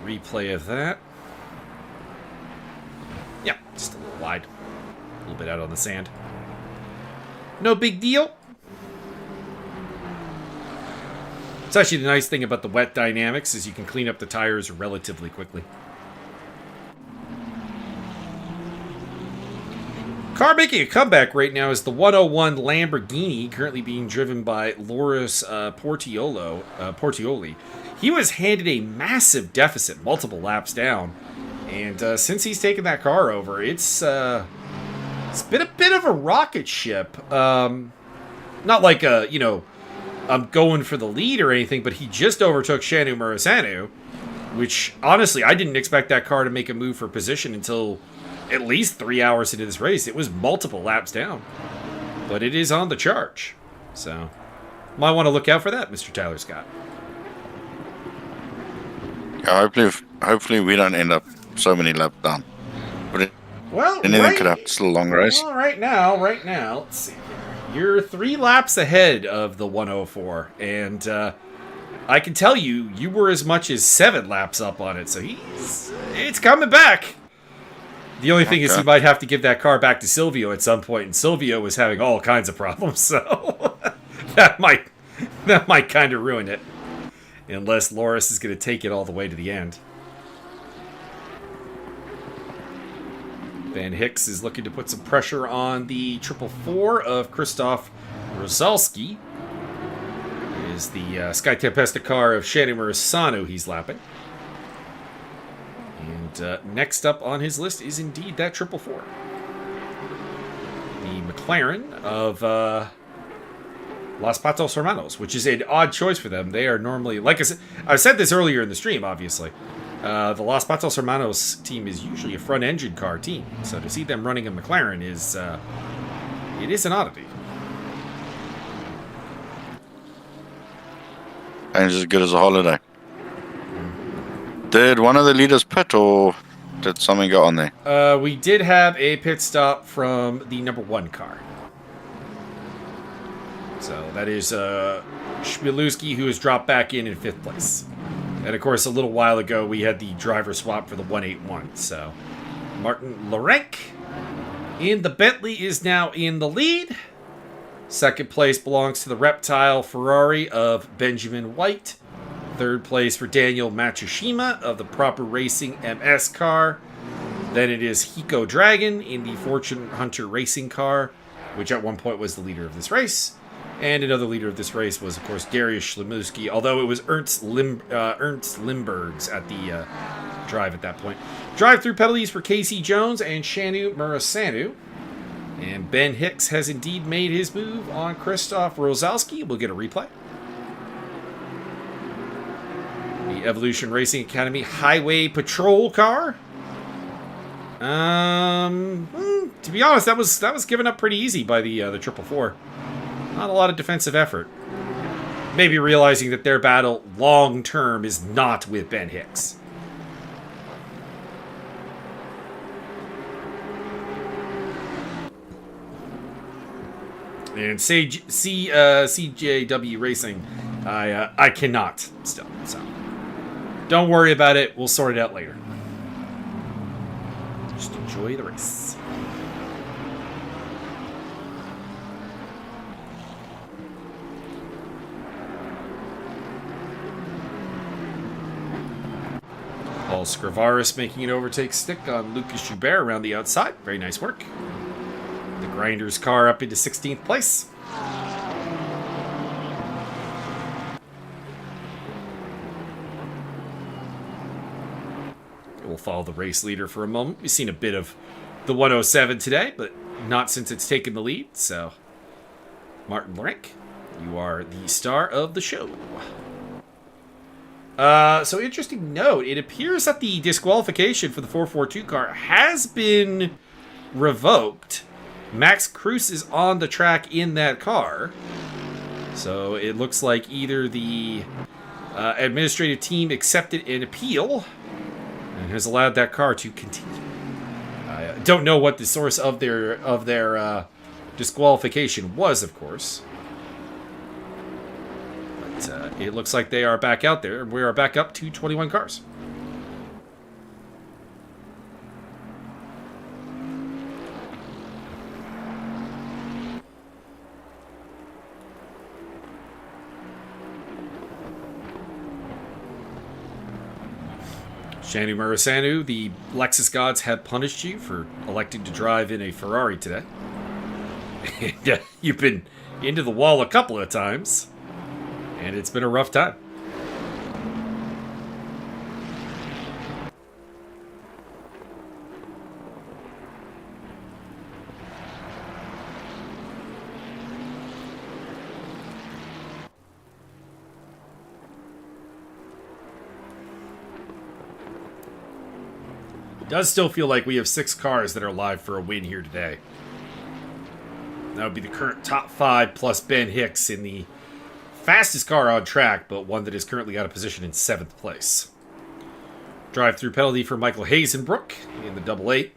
replay of that. Yeah, just a little wide. A little bit out on the sand. No big deal. It's actually the nice thing about the wet dynamics is you can clean up the tires relatively quickly. Car making a comeback right now is the 101 Lamborghini, currently being driven by Loris Portioli. He was handed a massive deficit, multiple laps down. And since he's taken that car over, it's been a bit of a rocket ship. Not like I'm going for the lead or anything, but he just overtook Shanu Murasanu, which honestly I didn't expect that car to make a move for position until at least 3 hours into this race. It was multiple laps down, but it is on the charge, so might want to look out for that, Mr. Tyler Scott. Yeah, hopefully we don't end up so many laps down. But Well, anything could happen. It's still a long race. Well, right now, let's see here. You're 3 laps ahead of the 104, and I can tell you were as much as 7 laps up on it, so it's coming back. The only thing is he might have to give that car back to Silvio at some point, and Silvio was having all kinds of problems, so that might kind of ruin it. Unless Loris is going to take it all the way to the end. Van Hicks is looking to put some pressure on the 444 of Krzysztof Rosalski. It is the Sky Tempesta car of Shannon Misano he's lapping. And next up on his list is indeed that 444. The McLaren of Los Patos Hermanos, which is an odd choice for them. They are normally, like I said this earlier in the stream, obviously. The Los Patos Hermanos team is usually a front-engine car team, so to see them running a McLaren is an oddity. And as good as a holiday. Did one of the leaders pit, or did something go on there? We did have a pit stop from the number 1 car. So that is Shmielewski, who has dropped back in 5th place. And of course, a little while ago, we had the driver swap for the 181. So Martin Lorenk in the Bentley is now in the lead. 2nd place belongs to the Reptile Ferrari of Benjamin White. 3rd place for Daniel Matsushima of the Proper Racing MS car. Then it is Hiko Dragon in the Fortune Hunter Racing car, which at one point was the leader of this race. And another leader of this race was, of course, Darius Shlemuski, although it was Ernst Limbergs at the drive at that point. Drive-through penalties for Casey Jones and Shanu Murasanu. And Ben Hicks has indeed made his move on Krzysztof Rosalski. We'll get a replay. The Evolution Racing Academy Highway Patrol car. To be honest, that was given up pretty easy by the 444. Not a lot of defensive effort. Maybe realizing that their battle long term is not with Ben Hicks. And CJW Racing, I cannot still. So don't worry about it. We'll sort it out later. Just enjoy the race. Paul Scrivaris making an overtake stick on Lucas Joubert around the outside. Very nice work. The Grinders car up into 16th place. We'll follow the race leader for a moment. We've seen a bit of the 107 today, but not since it's taken the lead. So, Martin Lorenk, you are the star of the show. So interesting note, it appears that the disqualification for the 442 car has been revoked. Max Cruz is on the track in that car. So it looks like either the administrative team accepted an appeal and has allowed that car to continue. I don't know what the source of their disqualification was, of course. It looks like they are back out there. We are back up to 21 cars. Shanu Murasanu, the Lexus gods have punished you for electing to drive in a Ferrari today. And, you've been into the wall a couple of times. And it's been a rough time. It does still feel like we have 6 cars that are live for a win here today. That would be the current top 5 plus Ben Hicks in the fastest car on track, but one that is currently out of position in 7th place. Drive-through penalty for Michael Hazenbrook in the double eight.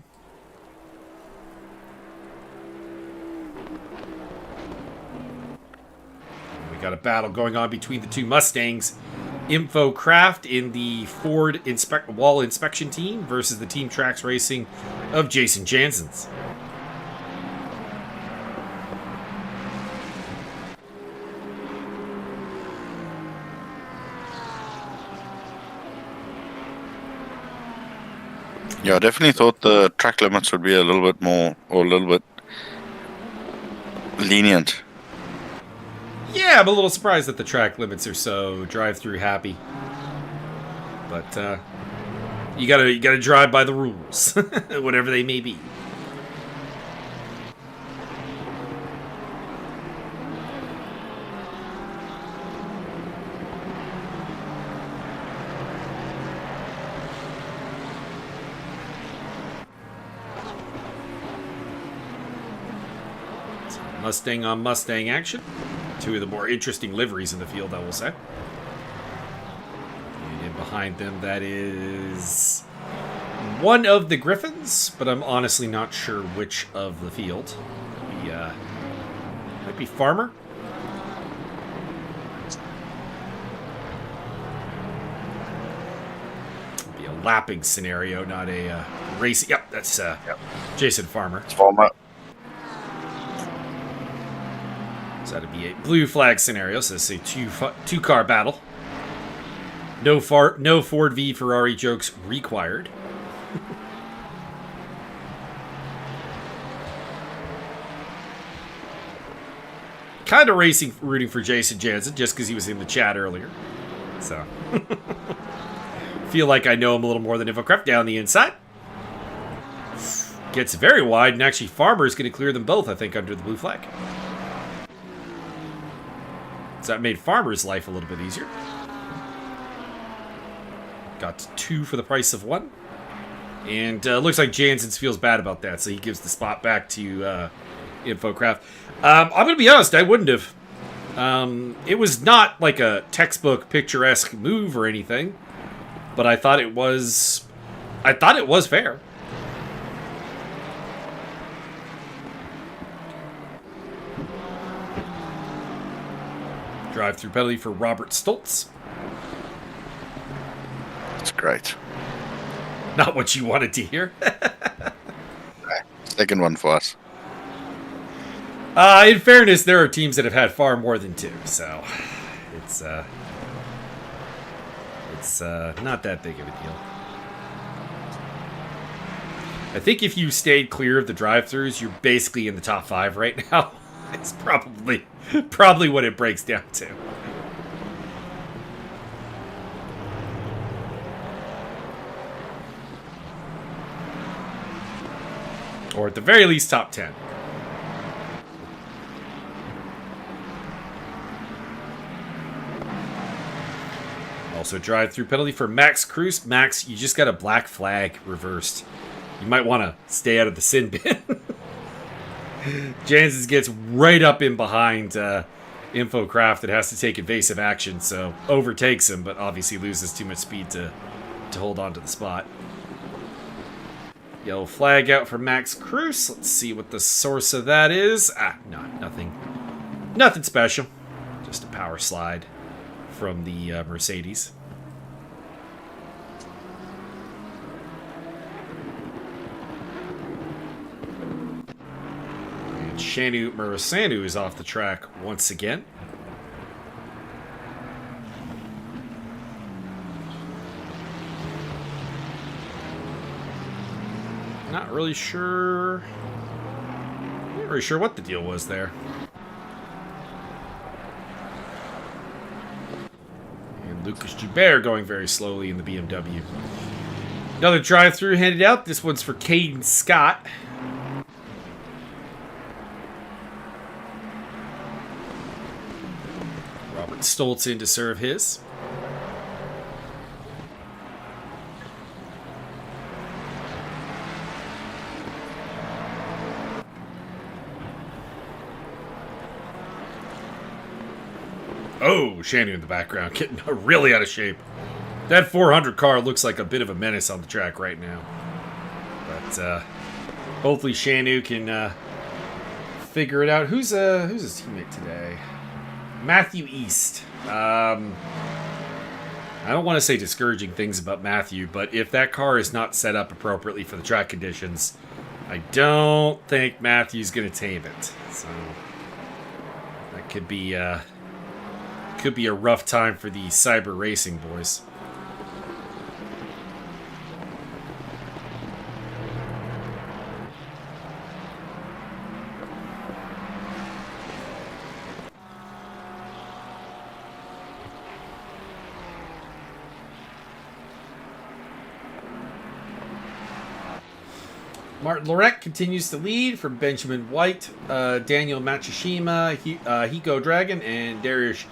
We got a battle going on between the two Mustangs. Info Craft in the Ford wall inspection team versus the Team Tracks Racing of Jason Janssens. Yeah, I definitely thought the track limits would be a little bit more, or a little bit lenient. Yeah, I'm a little surprised that the track limits are so drive-through happy. But you gotta drive by the rules, whatever they may be. Mustang on Mustang action. Two of the more interesting liveries in the field, I will say. And in behind them, that is one of the Griffins, but I'm honestly not sure which of the field. Might be Farmer. Be a lapping scenario, not a racing. Yep, that's Jason Farmer. It's Farmer. So that'd be a blue flag scenario. So this is a two-car battle. No Ford v Ferrari jokes required. Kind of rooting for Jason Janssen just because he was in the chat earlier. So feel like I know him a little more than Infocraft down the inside. Gets very wide, and actually Farmer is going to clear them both, I think, under the blue flag. So that made Farmer's life a little bit easier. Got 2 for the price of 1. And looks like Janssens feels bad about that, so he gives the spot back to Infocraft. I'm going to be honest, I wouldn't have. It was not like a textbook picturesque move or anything, but I thought it was fair. Drive-through penalty for Robert Stoltz. That's great. Not what you wanted to hear. Second one for us. In fairness, there are teams that have had far more than 2, so it's not that big of a deal. I think if you stayed clear of the drive-throughs, you're basically in the top 5 right now. It's probably what it breaks down to. Or at the very least, top 10. Also, drive-through penalty for Max Cruz. Max, you just got a black flag reversed. You might want to stay out of the sin bin. Janssens gets right up in behind Infocraft that has to take evasive action, so overtakes him, but obviously loses too much speed to hold on to the spot. Yellow flag out for Max Cruz. Let's see what the source of that is. No, nothing special. Just a power slide from the Mercedes. Shanu Murasanu is off the track once again. Not really sure what the deal was there. And Lucas Joubert going very slowly in the BMW. Another drive-through handed out. This one's for Caden Scott. Stoltz in to serve his. Oh, Shanu in the background getting really out of shape. That 400 car looks like a bit of a menace on the track right now. But hopefully Shanu can figure it out. Who's his teammate today? Matthew East. I don't want to say discouraging things about Matthew, but if that car is not set up appropriately for the track conditions, I don't think Matthew's going to tame it. So that could be a rough time for the cyber racing boys. Martin Lorette continues to lead from Benjamin White, Daniel Matsushima, Hiko Dragon, and Dariusz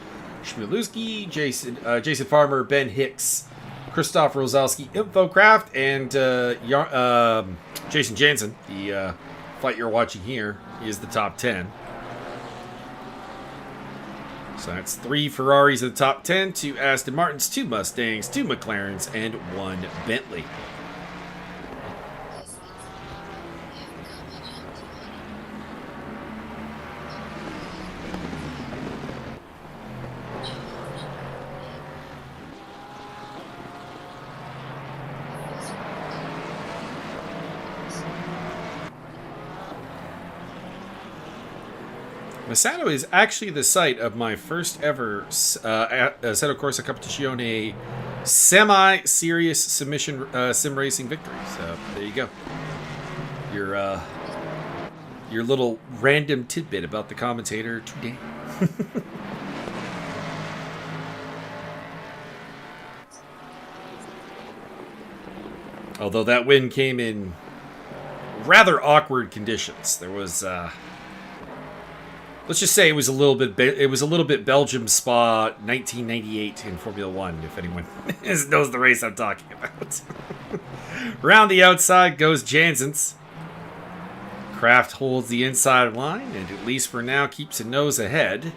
Shmulewski, Jason Farmer, Ben Hicks, Christoph Rosalski, Infocraft, and Jason Jansen. The fight you're watching here is the top 10. So that's 3 Ferraris in the top 10, 2 Aston Martins, 2 Mustangs, 2 McLarens, and 1 Bentley. Misano is actually the site of my first ever Assetto Corsa Competizione semi-serious submission sim racing victory. So there you go. Your little random tidbit about the commentator today. Although that win came in rather awkward conditions. There was let's just say it was a little bit Belgium Spa 1998 in Formula One, if anyone knows the race I'm talking about. Round the outside goes Janssens. Kraft holds the inside line, and at least for now keeps a nose ahead.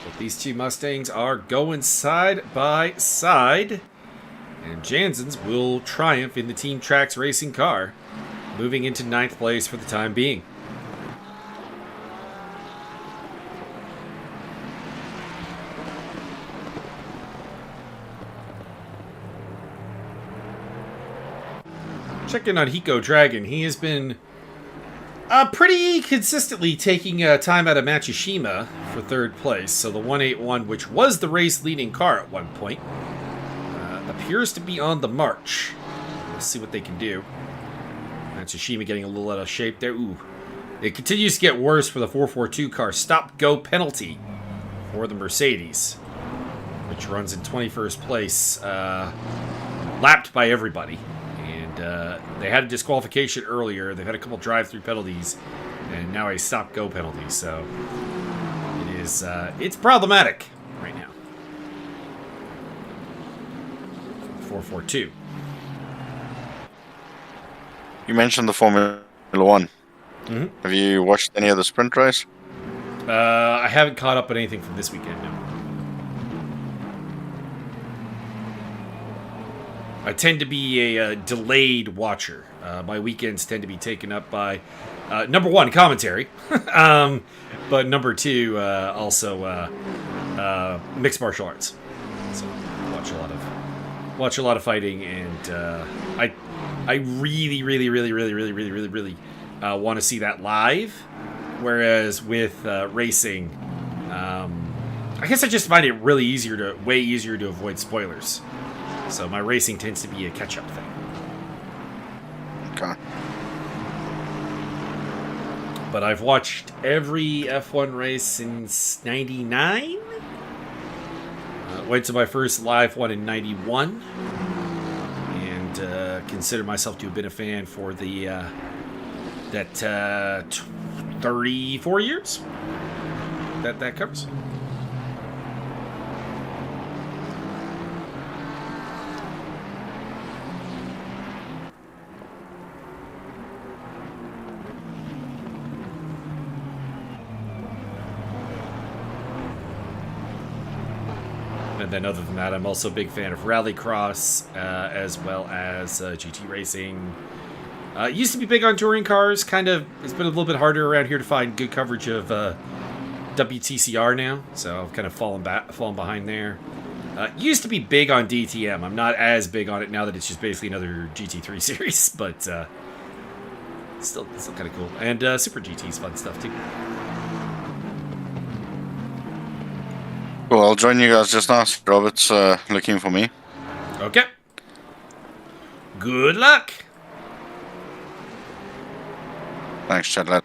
But these two Mustangs are going side by side, and Janssens will triumph in the Team Tracks racing car, moving into 9th place for the time being. Checking on Hiko Dragon, he has been pretty consistently taking time out of Matsushima for 3rd place. So the 181, which was the race leading car at one point, appears to be on the march. Let's see what they can do. Matsushima getting a little out of shape there. Ooh. It continues to get worse for the 442 car. Stop-go penalty for the Mercedes, which runs in 21st place, lapped by everybody. They had a disqualification earlier. They've had a couple drive-through penalties, and now a stop-go penalty. So it is it's problematic right now. 442. You mentioned the Formula One. Mm-hmm. Have you watched any of the sprint race? I haven't caught up on anything from this weekend, no. I tend to be a delayed watcher. My weekends tend to be taken up by, number one, commentary, but number two, also mixed martial arts. So watch a lot of fighting, and I really want to see that live. Whereas with racing, I guess I just find it way easier to avoid spoilers. So my racing tends to be a catch-up thing. Okay. But I've watched every F1 race since '99. Went to my first live one in '91, and consider myself to have been a fan for the that 34 years that covers. And then other than that, I'm also a big fan of Rallycross, as well as GT Racing. Used to be big on touring cars. Kind of, it's been a little bit harder around here to find good coverage of WTCR now. So I've kind of fallen behind there. Used to be big on DTM. I'm not as big on it now that it's just basically another GT3 series, but still kind of cool. And Super GT's fun stuff too. Cool, I'll join you guys just now. Robert's looking for me. Okay. Good luck. Thanks, Chad. Lad.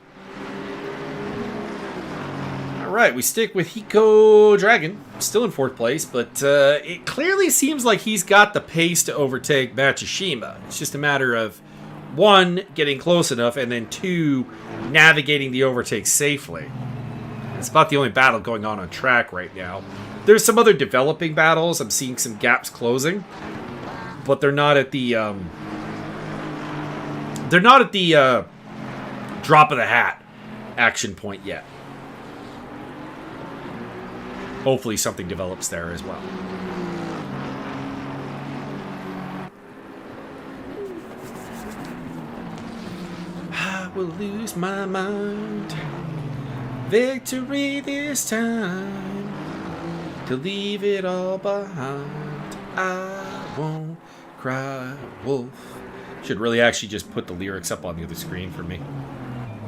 All right, we stick with Hiko Dragon, still in 4th place, but it clearly seems like he's got the pace to overtake Matsushima. It's just a matter of, 1, getting close enough, and then 2, navigating the overtake safely. It's about the only battle going on track right now. There's some other developing battles. I'm seeing some gaps closing, but they're not at the drop of the hat action point yet. Hopefully something develops there as well. I will lose my mind. Victory this time. To leave it all behind. I won't cry wolf. Should really actually just put the lyrics up on the other screen for me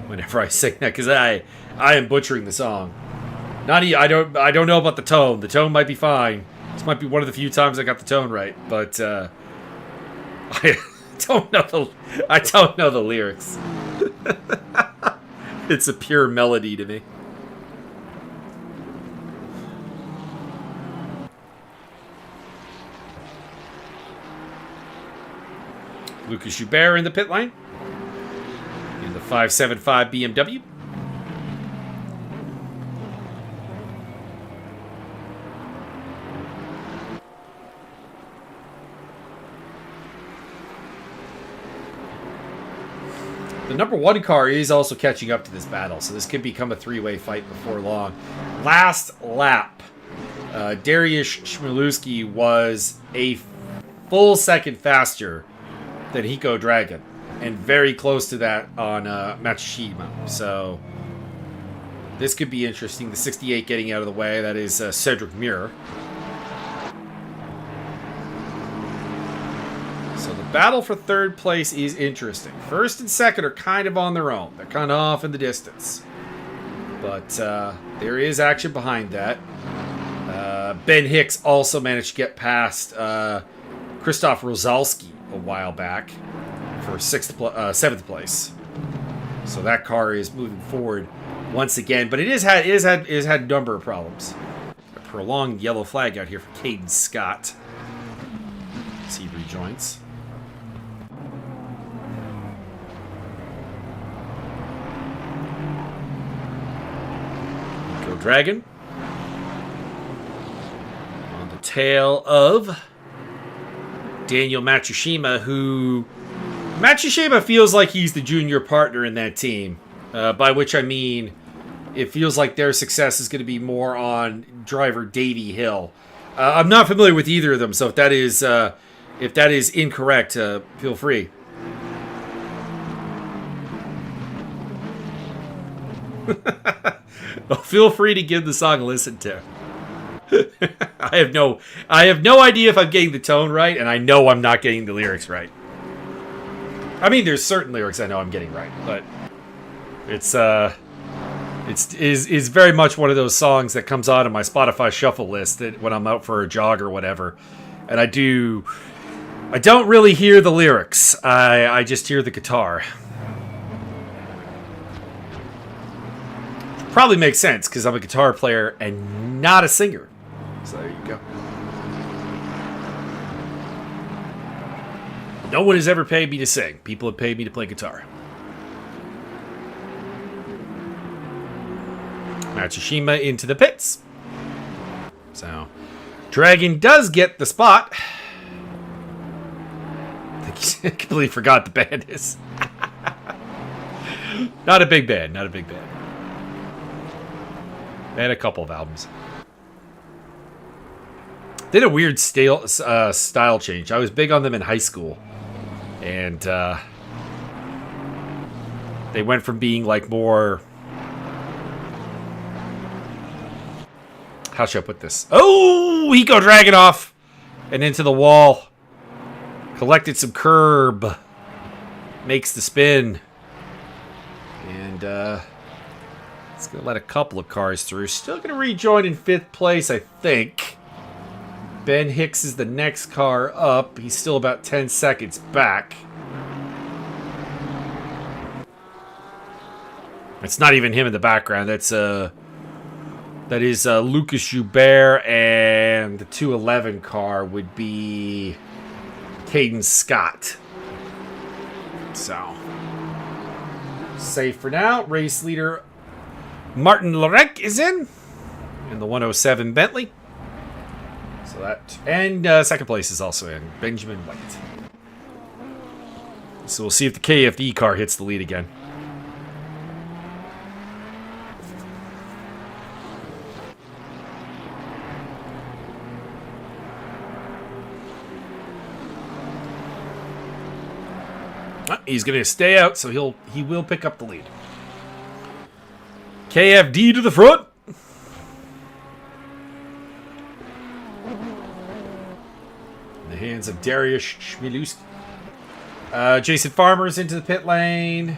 whenever I sing that, because I am butchering the song. I don't know about the tone. The tone might be fine. This might be one of the few times I got the tone right, but I don't know the lyrics. It's a pure melody to me. Lucas Joubert in the pit line in the 575 BMW. The number 1 car is also catching up to this battle, so this could become a 3-way fight before long. Last lap, Dariusz Chmielewski was a full second faster than Hiko Dragon, and very close to that on Matsushima. So this could be interesting. The 68 getting out of the way. That is Cedric Muir. So the battle for 3rd place is interesting. 1st and 2nd are kind of on their own. They're kind of off in the distance. But there is action behind that. Ben Hicks also managed to get past Krzysztof Rosalski a while back for 7th place. So that car is moving forward once again, but it has had a number of problems. A prolonged yellow flag out here for Caden Scott as he rejoins. Go Dragon on the tail of Daniel Matsushima, who Matsushima feels like he's the junior partner in that team, by which I mean it feels like their success is going to be more on driver Davey Hill. I'm not familiar with either of them, so if that is incorrect, feel free. Well, feel free to give the song a listen to. I have no idea if I'm getting the tone right, and I know I'm not getting the lyrics right. I mean, there's certain lyrics I know I'm getting right, but it's very much one of those songs that comes on in my Spotify shuffle list that when I'm out for a jog or whatever, and I don't really hear the lyrics. I just hear the guitar. Probably makes sense because I'm a guitar player and not a singer. So there you go. No one has ever paid me to sing. People have paid me to play guitar. Matsushima into the pits. So, Dragon does get the spot. I completely forgot the band is. Not a big band, not a big band. They had a couple of albums. Did a weird style change. I was big on them in high school. And they went from being like more... How should I put this? Oh, Eco Dragon off and into the wall. Collected some curb. Makes the spin. And it's going to let a couple of cars through. Still going to rejoin in 5th place, I think. Ben Hicks is the next car up. He's still about 10 seconds back. It's not even him in the background. That is Lucas Joubert, and the 211 car would be Caden Scott. So, safe for now. Race leader Martin Lorek is in the 107 Bentley. So that, and second place is also in Benjamin White. So we'll see if the KFD car hits the lead again. He's going to stay out, so he will pick up the lead. KFD to the front. In the hands of Darius Schmielewski. Jason Farmer's into the pit lane.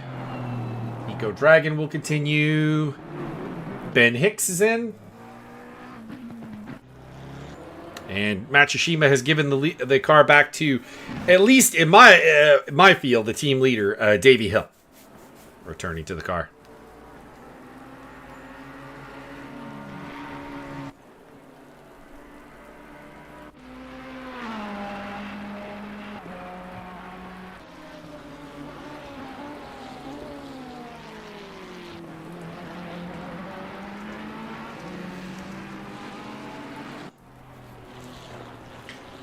Eco Dragon will continue. Ben Hicks is in. And Matsushima has given the car back to, at least in my field, the team leader, Davey Hill, returning to the car.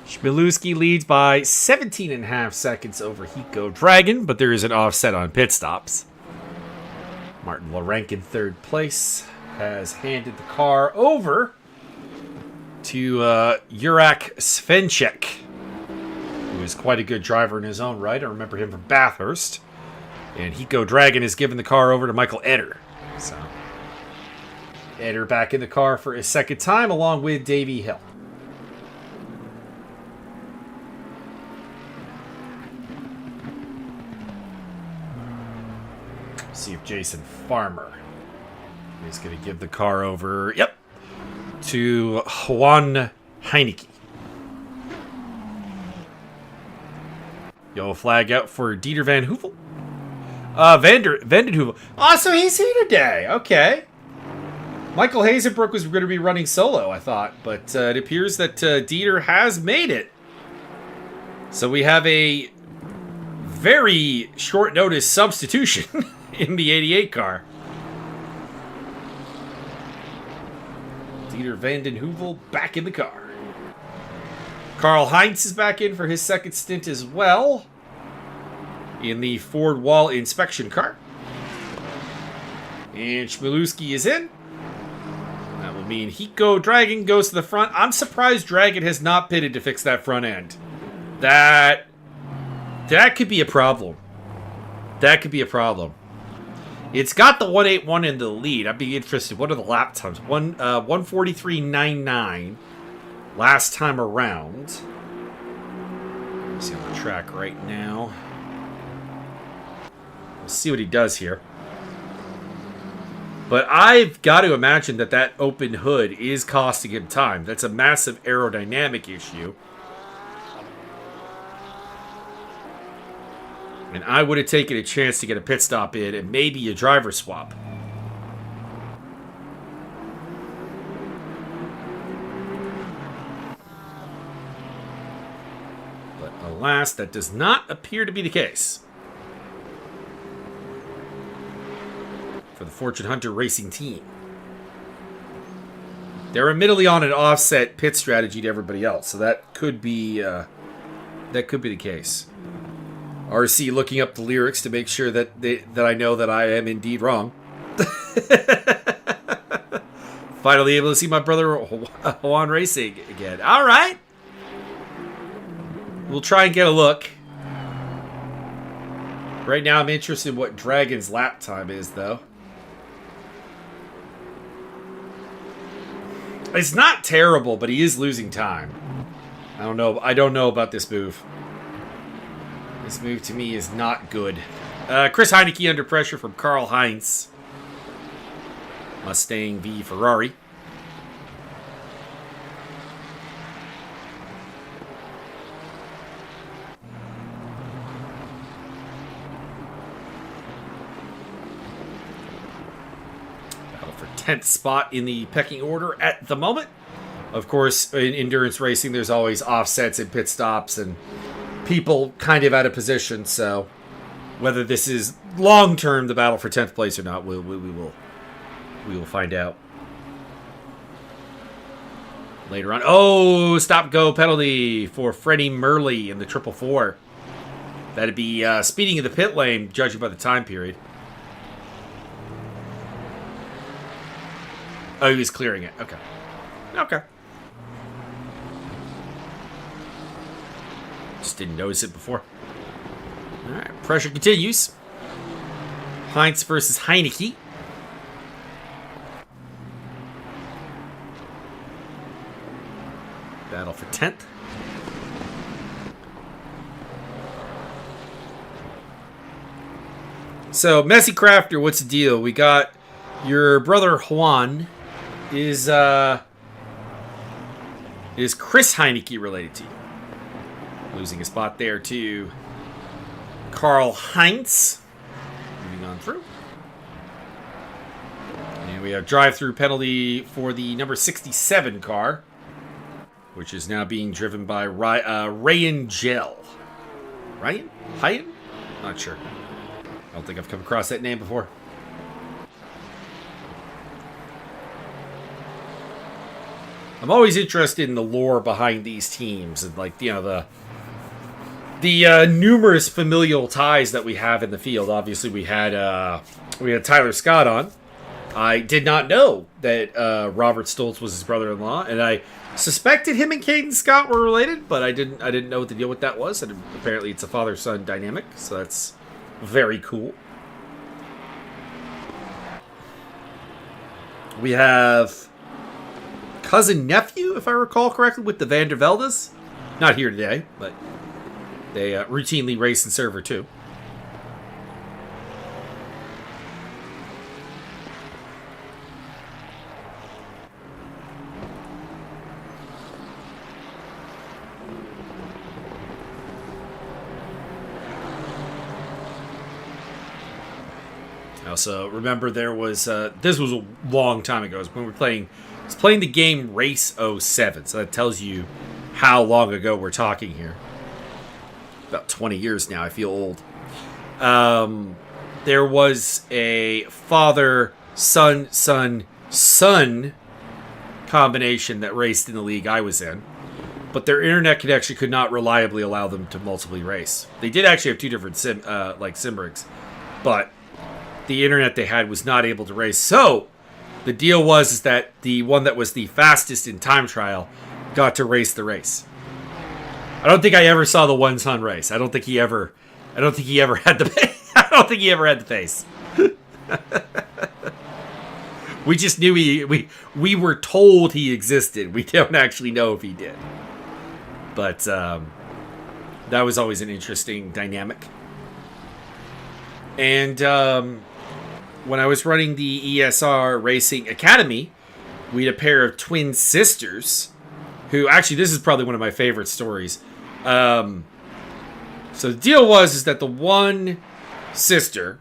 Schmielewski leads by 17.5 seconds over Hiko Dragon, but there is an offset on pit stops. Martin Lorenk in 3rd place has handed the car over to Jurak Svenchek, who is quite a good driver in his own right. I remember him from Bathurst. And Hiko Dragon has given the car over to Michael Eder. So, Eder back in the car for his second time, along with Davey Hill. See if Jason Farmer is going to give the car over, to Juan Heineke. Yellow flag out for Dieter Van Heuvel. Vanden Heuvel. Oh, so he's here today. Okay. Michael Hazenbrook was going to be running solo, I thought, but it appears that Dieter has made it. So we have a very short notice substitution in the 88 car. Dieter Vanden Heuvel back in the car. Karl Heinz is back in for his second stint as well in the Ford Wall inspection car. And Schmielewski is in. That will mean Hiko Dragon goes to the front. I'm surprised Dragon has not pitted to fix that front end. That could be a problem. That could be a problem. It's got the 181 in the lead. I'd be interested. What are the lap times? 1:43.99 last time around. Let's see on the track right now. We'll see what he does here. But I've got to imagine that open hood is costing him time. That's a massive aerodynamic issue. And I would have taken a chance to get a pit stop in and maybe a driver swap. But alas, that does not appear to be the case for the Fortune Hunter Racing team. They're admittedly on an offset pit strategy to everybody else, so that could be the case. RC looking up the lyrics to make sure that I know that I am indeed wrong. Finally able to see my brother Juan racing again. All right. we'll try and get a look. Right now, I'm interested in what Dragon's lap time is, though. It's not terrible, but he is losing time. I don't know. I don't know about this move. This move to me is not good. Chris Heineke under pressure from Karl Heinz. Mustang v Ferrari. Battle for 10th spot in the pecking order at the moment. Of course, in endurance racing, there's always offsets and pit stops and people kind of out of position. So whether this is long-term the battle for 10th place or not, we will find out later on. Oh, stop-go penalty for Freddie Murley in the 444. That'd be speeding in the pit lane, judging by the time period. Oh, he was clearing it. Okay. Okay. Just didn't notice it before. All right, pressure continues. Heinz versus Heineke. Battle for 10th. So, Messy Crafter, what's the deal? We got your brother Juan. Is Chris Heineke related to you? Losing a spot there to Karl Heinz. Moving on through. And we have drive-through penalty for the number 67 car, which is now being driven by Ryan Gell. Ryan? Hyan? Not sure. I don't think I've come across that name before. I'm always interested in the lore behind these teams and, like, you know, the numerous familial ties that we have in the field. Obviously, we had Tyler Scott on. I did not know that Robert Stoltz was his brother-in-law, and I suspected him and Caden Scott were related, but I didn't know what the deal with that was. And apparently, it's a father-son dynamic, so that's very cool. We have cousin-nephew, if I recall correctly, with the Van der Veldes. Not here today, but they routinely race in Server 2. I also remember there was, this was a long time ago, it was when we were playing, I was playing the game Race 07, so that tells you how long ago we're talking here. About 20 years now, I feel old. There was a father-son combination that raced in the league I was in, but their internet connection could not reliably allow them to multiply race. They did actually have two different sim rigs, but the internet they had was not able to race. So the deal was that the one that was the fastest in time trial got to race the race. I don't think I ever saw the one son race. I don't think he ever had the I don't think he ever had the pace. We just knew we were told he existed. We don't actually know if he did. But that was always an interesting dynamic. And when I was running the ESR Racing Academy, we had a pair of twin sisters who, actually, this is probably one of my favorite stories. So the deal was that the one sister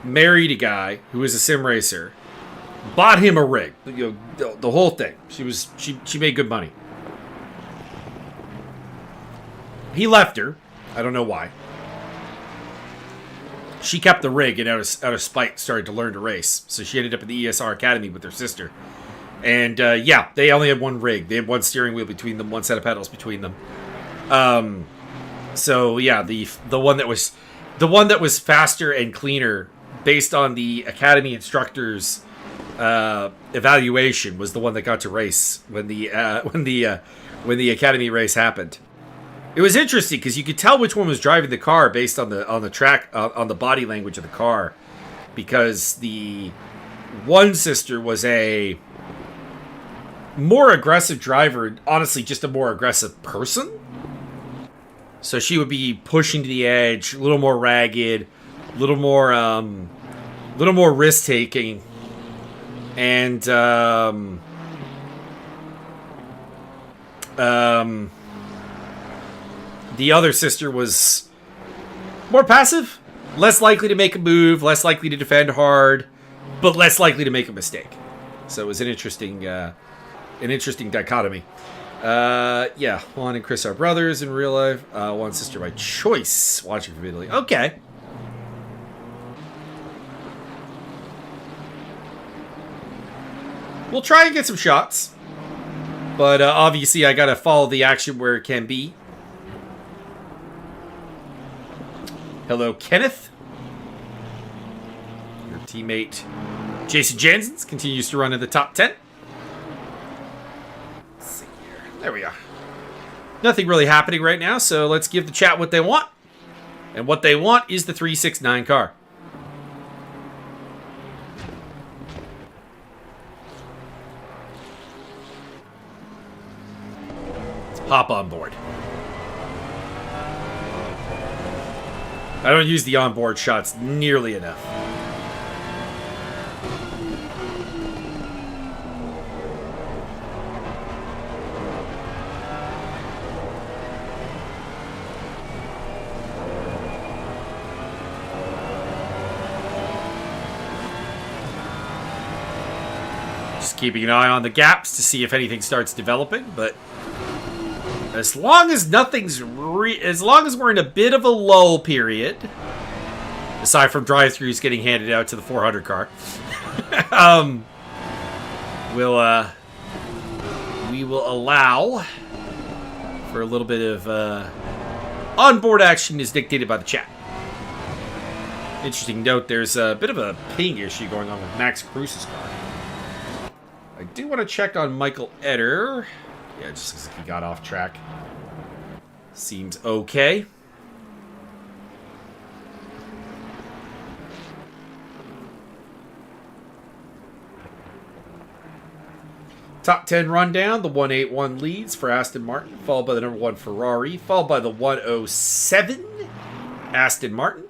married a guy who was a sim racer, bought him a rig, you know, the whole thing. She made good money. He left her. I don't know why. She kept the rig and out of spite started to learn to race. So she ended up at the ESR Academy with her sister. And yeah, they only had one rig. They had one steering wheel between them, one set of pedals between them. So yeah, the one that was faster and cleaner based on the Academy instructor's evaluation was the one that got to race when the Academy race happened. It was interesting because you could tell which one was driving the car based on the track on the body language of the car, because the one sister was a more aggressive driver, honestly, just a more aggressive person. So she would be pushing to the edge, a little more ragged, a little more risk taking, and the other sister was more passive, less likely to make a move, less likely to defend hard, but less likely to make a mistake. So it was an interesting dichotomy. Yeah, Juan and Chris are brothers in real life. One sister by choice, watching from Italy. Okay. We'll try and get some shots. But obviously I gotta follow the action where it can be. Hello, Kenneth. Your teammate, Jason Janssens, continues to run in the top 10. Let's see here. There we are. Nothing really happening right now, so let's give the chat what they want. And what they want is the 369 car. Let's hop on board. I don't use the onboard shots nearly enough. Just keeping an eye on the gaps to see if anything starts developing, but as long as nothing's as long as we're in a bit of a lull period, aside from drive-thrus getting handed out to the 400 car, we will allow for a little bit of onboard action is dictated by the chat. Interesting note, there's a bit of a ping issue going on with Max Cruz's car. I do want to check on Michael Eder. Yeah, just because he got off track. Seems okay. Top 10 rundown. The 181 leads for Aston Martin, followed by the number 1 Ferrari, followed by the 107 Aston Martin.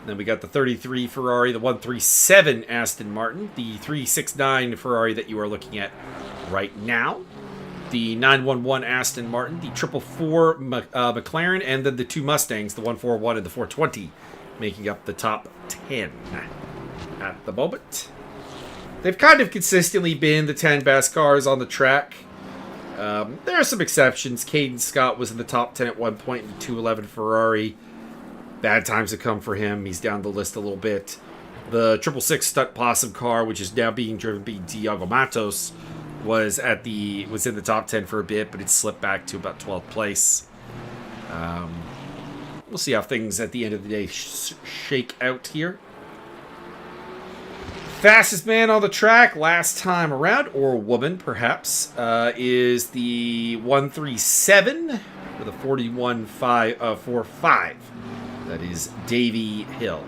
Then we got the 33 Ferrari, the 137 Aston Martin, the 369 Ferrari that you are looking at right now, the 911 Aston Martin, the 444 McLaren, and then the 2 Mustangs, the 141 and the 420, making up the top 10 at the moment. They've kind of consistently been the 10 best cars on the track. There are some exceptions. Caden Scott was in the top 10 at one point in the 211 Ferrari. Bad times have come for him. He's down the list a little bit. The 666 Stunt Possum car, which is now being driven by Diego Matos, was in the top 10 for a bit, but it slipped back to about 12th place. We'll see how things at the end of the day shake out here. Fastest man on the track last time around, or woman perhaps, is the 137 with a 41.45. That is Davey Hill.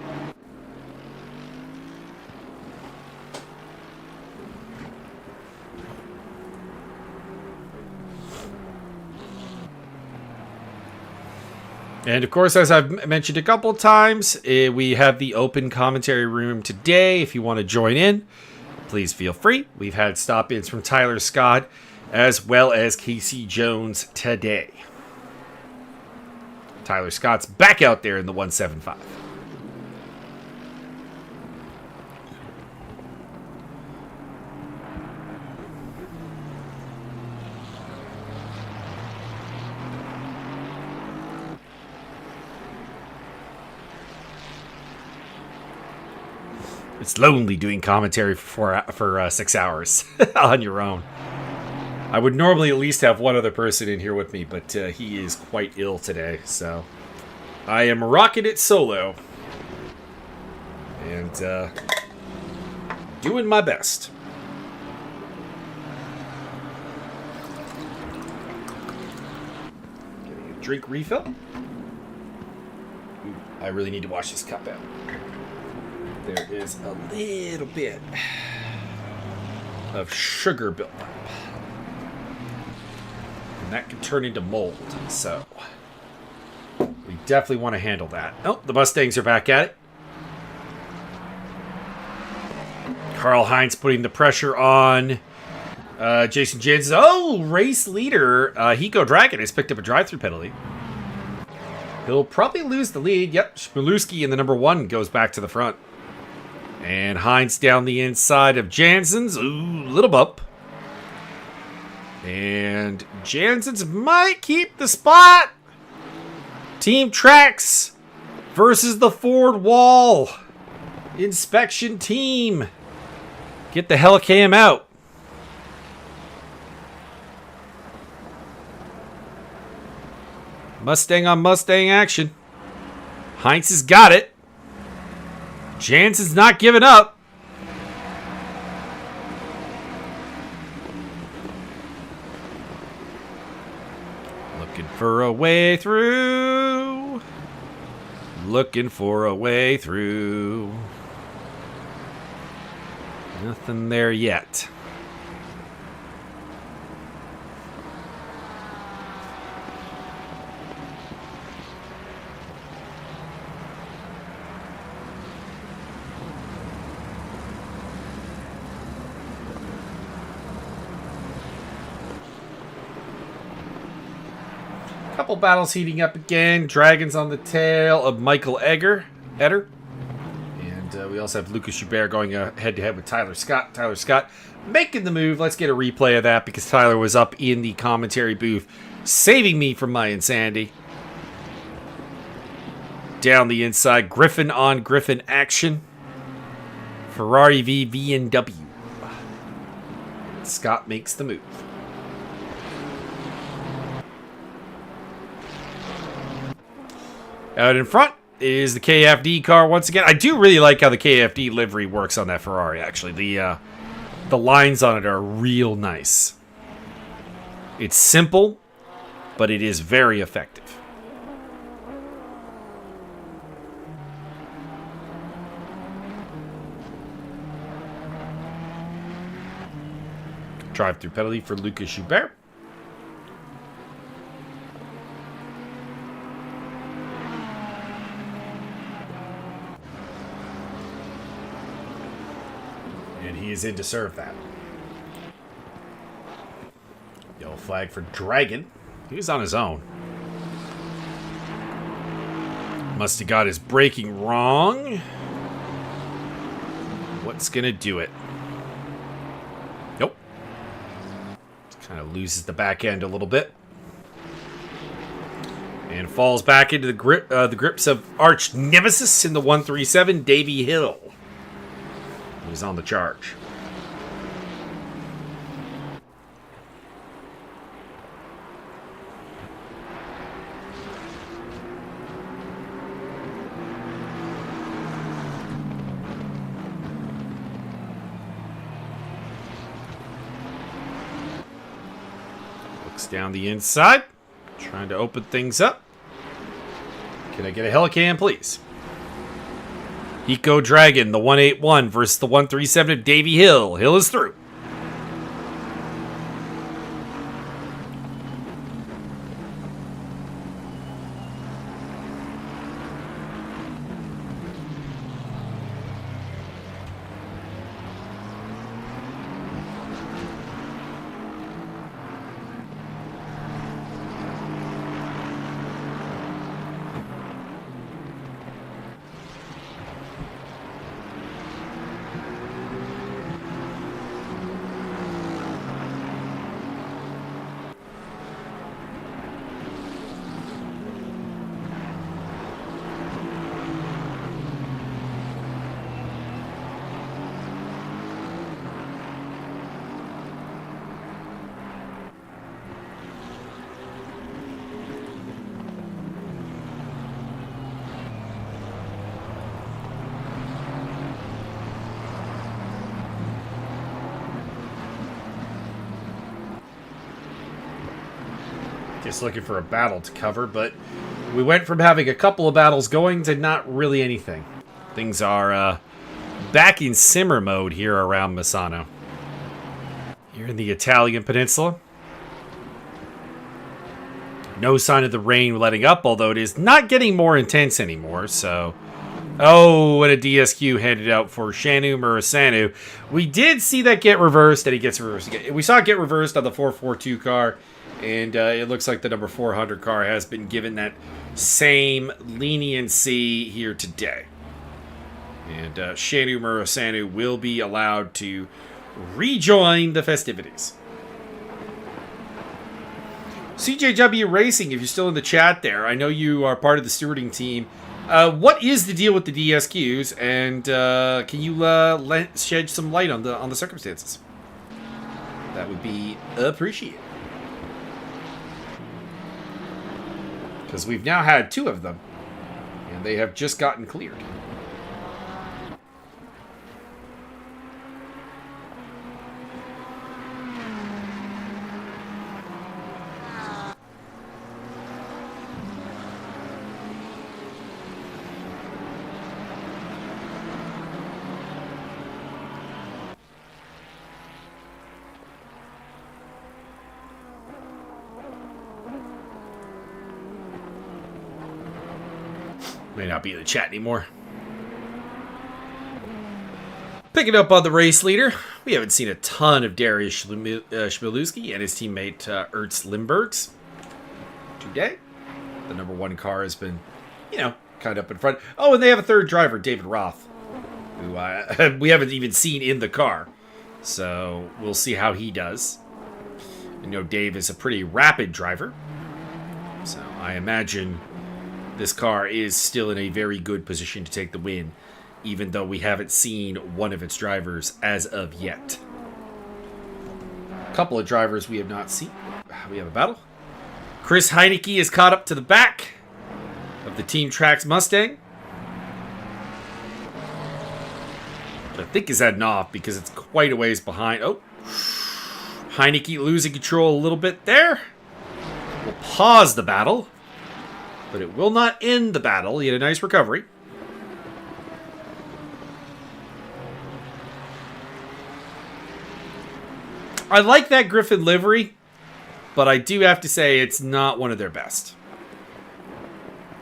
And of course, as I've mentioned a couple of times, we have the open commentary room today. If you want to join in, please feel free. We've had stop-ins from Tyler Scott as well as Casey Jones today. Tyler Scott's back out there in the 175. It's lonely doing commentary for 6 hours on your own. I would normally at least have one other person in here with me, but he is quite ill today, so I am rocking it solo and doing my best. Getting a drink refill. Ooh, I really need to wash this cup out. There is a little bit of sugar buildup. And that can turn into mold, so we definitely want to handle that. Oh, the Mustangs are back at it. Karl-Heinz putting the pressure on Jason Jansen. Oh, race leader Hiko Dragon has picked up a drive-through penalty. He'll probably lose the lead. Yep, Shmulewski in the number 1 goes back to the front. And Heinz down the inside of Jansen's. Ooh, little bump. And Jansen's might keep the spot. Team Trax versus the Ford Wall inspection team. Get the Helicam out. Mustang on Mustang action. Heinz has got it. Jansen's not giving up. Looking for a way through. Looking for a way through. Nothing there yet. Couple battles heating up again. Dragons on the tail of Michael Eder. And we also have Lucas Schubert going head-to-head with Tyler Scott. Tyler Scott making the move. Let's get a replay of that because Tyler was up in the commentary booth saving me from my insanity. Down the inside. Griffin on Griffin action. Ferrari v VNW. Scott makes the move. Out in front is the KFD car once again. I do really like how the KFD livery works on that Ferrari, actually. The lines on it are real nice. It's simple, but it is very effective. Drive-through penalty for Lucas Schubert. He is in to serve that. Yellow flag for Dragon. He was on his own. Must have got his braking wrong. What's going to do it? Nope. Kind of loses the back end a little bit. And falls back into the grips of arch nemesis in the 137, Davey Hill. He's on the charge. Looks down the inside, trying to open things up. Can I get a Helicam, please? Eco Dragon, the 181 versus the 137 of Davey Hill. Hill is through. Just looking for a battle to cover, but we went from having a couple of battles going to not really anything. Things are back in simmer mode here around Misano. Here in the Italian peninsula. No sign of the rain letting up, although it is not getting more intense anymore, so... Oh, and a DSQ handed out for Shanu Murasanu. We did see that get reversed, and it gets reversed again. We saw it get reversed on the 442 car, and it looks like the number 400 car has been given that same leniency here today. And Shanu Murasanu will be allowed to rejoin the festivities. CJW Racing, if you're still in the chat there, I know you are part of the stewarding team. What is the deal with the DSQs, and can you shed some light on the circumstances? That would be appreciated. Because we've now had 2 of them, and they have just gotten cleared. May not be in the chat anymore. Picking up on the race leader, we haven't seen a ton of Darius Shmilewski and his teammate Ertz Limbergs today. The number 1 car has been, kind of up in front. Oh, and they have a 3rd driver, David Roth, who we haven't even seen in the car. So we'll see how he does. I know Dave is a pretty rapid driver, so I imagine this car is still in a very good position to take the win, even though we haven't seen one of its drivers as of yet. A couple of drivers we have not seen. We have a battle. Chris Heineke is caught up to the back of the Team Tracks Mustang. Which I think is heading off because it's quite a ways behind. Oh, Heineke losing control a little bit there. We'll pause the battle. But it will not end the battle. He had a nice recovery. I like that Griffin livery, but I do have to say it's not one of their best.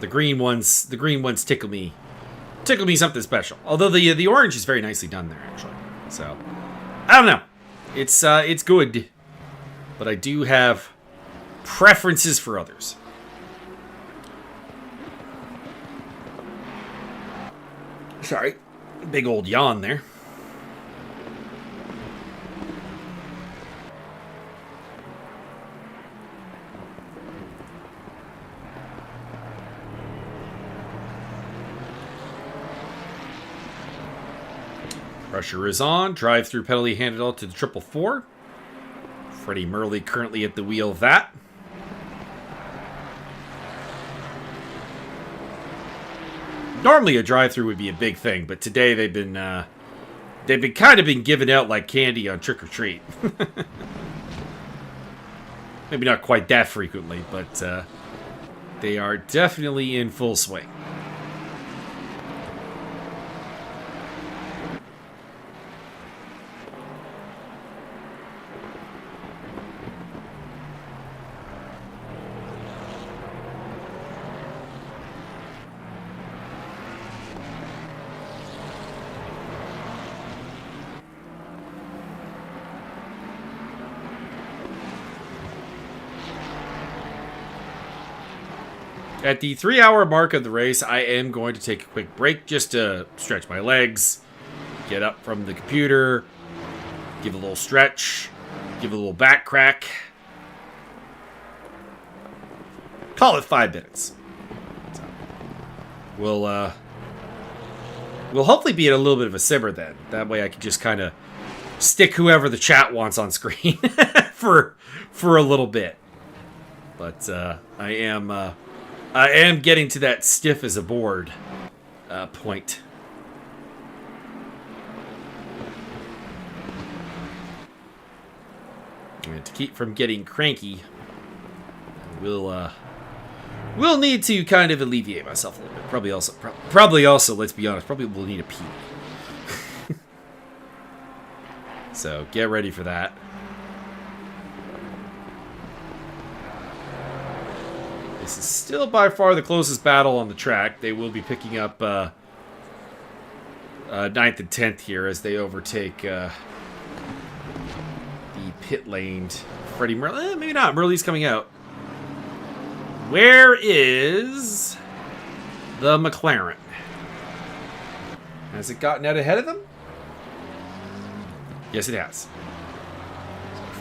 The green ones tickle me something special. Although the orange is very nicely done there, actually. So I don't know. It's good, but I do have preferences for others. Sorry, big old yawn there. Pressure is on. Drive-through penalty handed out to the 444. Freddie Murley currently at the wheel of that. Normally a drive-through would be a big thing, but today they've been kind of been given out like candy on Trick or Treat. Maybe not quite that frequently, but they are definitely in full swing. At the 3-hour mark of the race, I am going to take a quick break just to stretch my legs, get up from the computer, give a little stretch, give a little back crack. Call it 5 minutes. So we'll hopefully be at a little bit of a simmer then. That way I can just kind of stick whoever the chat wants on screen for a little bit. But I am getting to that stiff as a board point. And to keep from getting cranky, will need to kind of alleviate myself a little bit. Probably also, let's be honest, probably will need a pee. So get ready for that. This is still by far the closest battle on the track. They will be picking up 9th and 10th here as they overtake the pit-laned Freddie Murley. Maybe not. Murley's coming out. Where is the McLaren? Has it gotten out ahead of them? Yes, it has.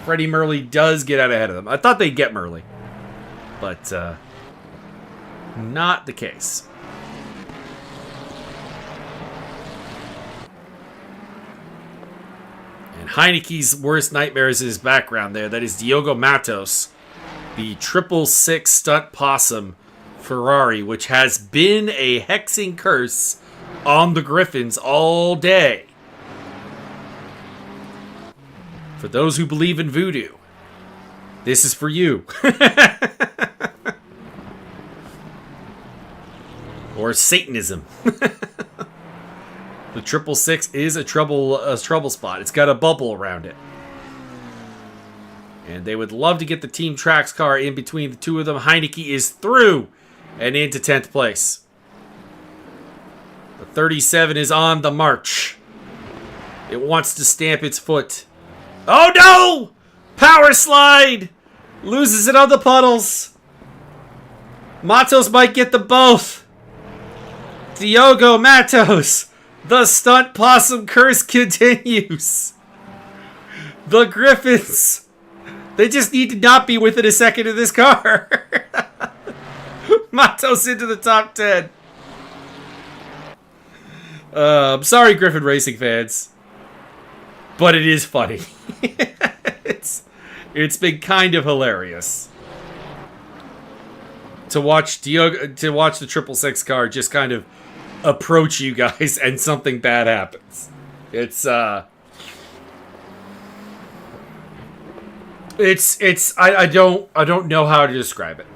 Freddie Murley does get out ahead of them. I thought they'd get Murley, but not the case. And Heineke's worst nightmares in his background there. That is Diogo Matos, the 666 stunt possum Ferrari, which has been a hexing curse on the Griffins all day. For those who believe in voodoo, this is for you. Or Satanism. The 666 is a trouble spot. It's got a bubble around it. And they would love to get the Team Tracks car in between the two of them. Heineke is through and into 10th place. The 37 is on the march. It wants to stamp its foot. Oh no! Power slide! Loses it on the puddles. Matos might get them both. Diogo Matos. The stunt possum curse continues. The Griffins. They just need to not be within a second of this car. Matos into the top 10. I'm sorry, Griffin Racing fans. But it is funny. It's been kind of hilarious to watch the 666 car just kind of approach you guys and something bad happens. I don't know how to describe it.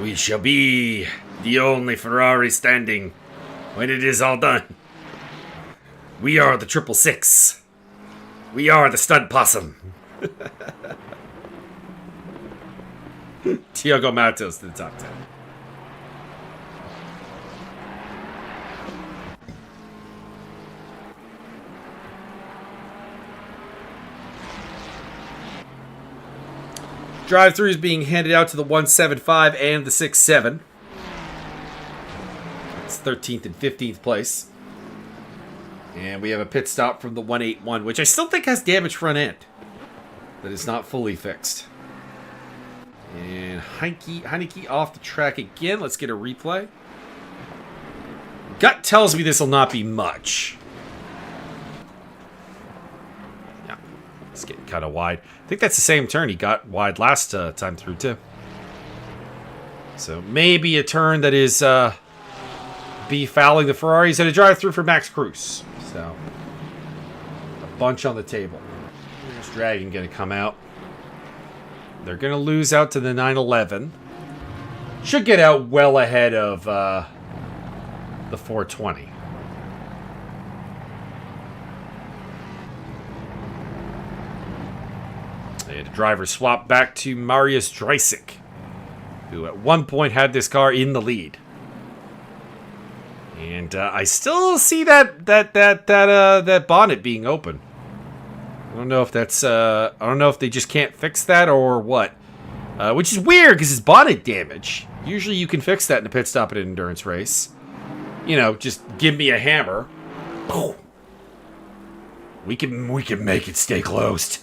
We shall be the only Ferrari standing when it is all done. We are the 666. We are the stud possum. Diogo Matos to the top 10. Drive-through is being handed out to the 175 and the 67. It's 13th and 15th place. And we have a pit stop from the 181, which I still think has damaged front end. That is not fully fixed. And Heineke off the track again. Let's get a replay. Gut tells me this will not be much. Yeah, it's getting kind of wide. I think that's the same turn he got wide last time through, too. So maybe a turn that is fouling the Ferraris and a drive-through for Max Cruz. So, a bunch on the table. There's Dragon going to come out. They're going to lose out to the 911. Should get out well ahead of the 420. They had a driver swap back to Marius Dreisig, who at one point had this car in the lead. And I still see that bonnet being open. I don't know if that's I don't know if they just can't fix that or what. Which is weird because it's bonnet damage. Usually you can fix that in a pit stop at an endurance race. You know, just give me a hammer. We can make it stay closed.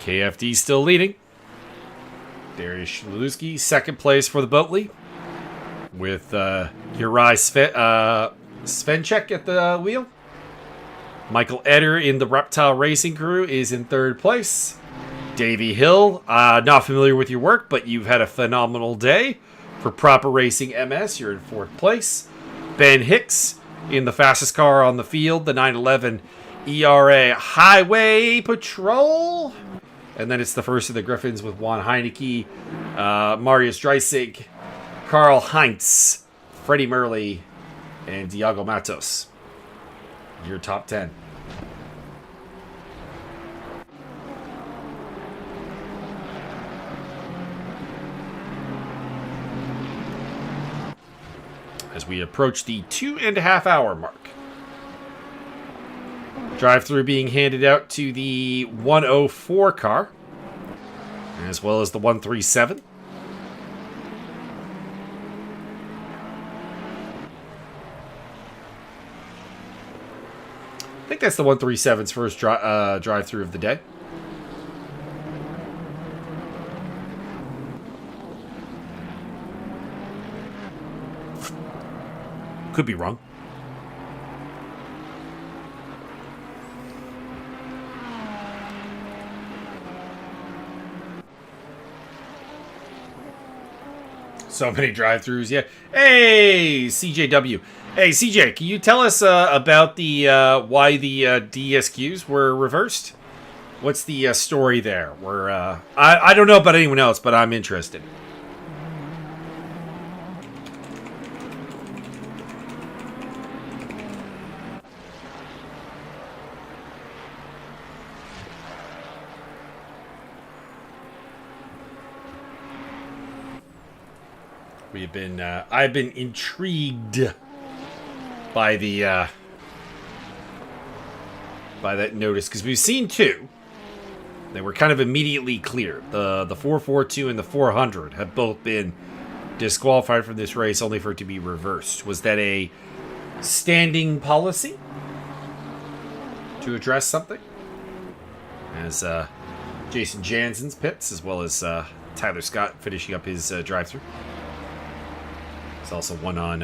KFD still leading. Darius Shluski, second place for the Boatley. with Uri Svenchek at the wheel. Michael Eder in the Reptile Racing crew is in 3rd place. Davey Hill, not familiar with your work, but you've had a phenomenal day. For Proper Racing MS, you're in 4th place. Ben Hicks in the fastest car on the field, the 911 ERA Highway Patrol. And then it's the first of the Griffins with Juan Heineke, Marius Dreisig, Karl Heinz, Freddie Murley, and Diago Matos. Your top 10. As we approach the 2.5 hour mark. Drive-through being handed out to the 104 car, as well as the 137. I think that's the 137's first drive-through of the day. Could be wrong. So many drive-thrus, yeah. Hey, CJW. Hey, CJ, can you tell us about the why the DSQs were reversed? What's the story there? I don't know about anyone else, but I'm interested. I've been intrigued by the by that notice, because we've seen 2. They were kind of immediately clear. The 442 and the 400 have both been disqualified from this race, only for it to be reversed. Was that a standing policy to address something? As Jason Jansen's pits, as well as Tyler Scott finishing up his drive-through. There's also one on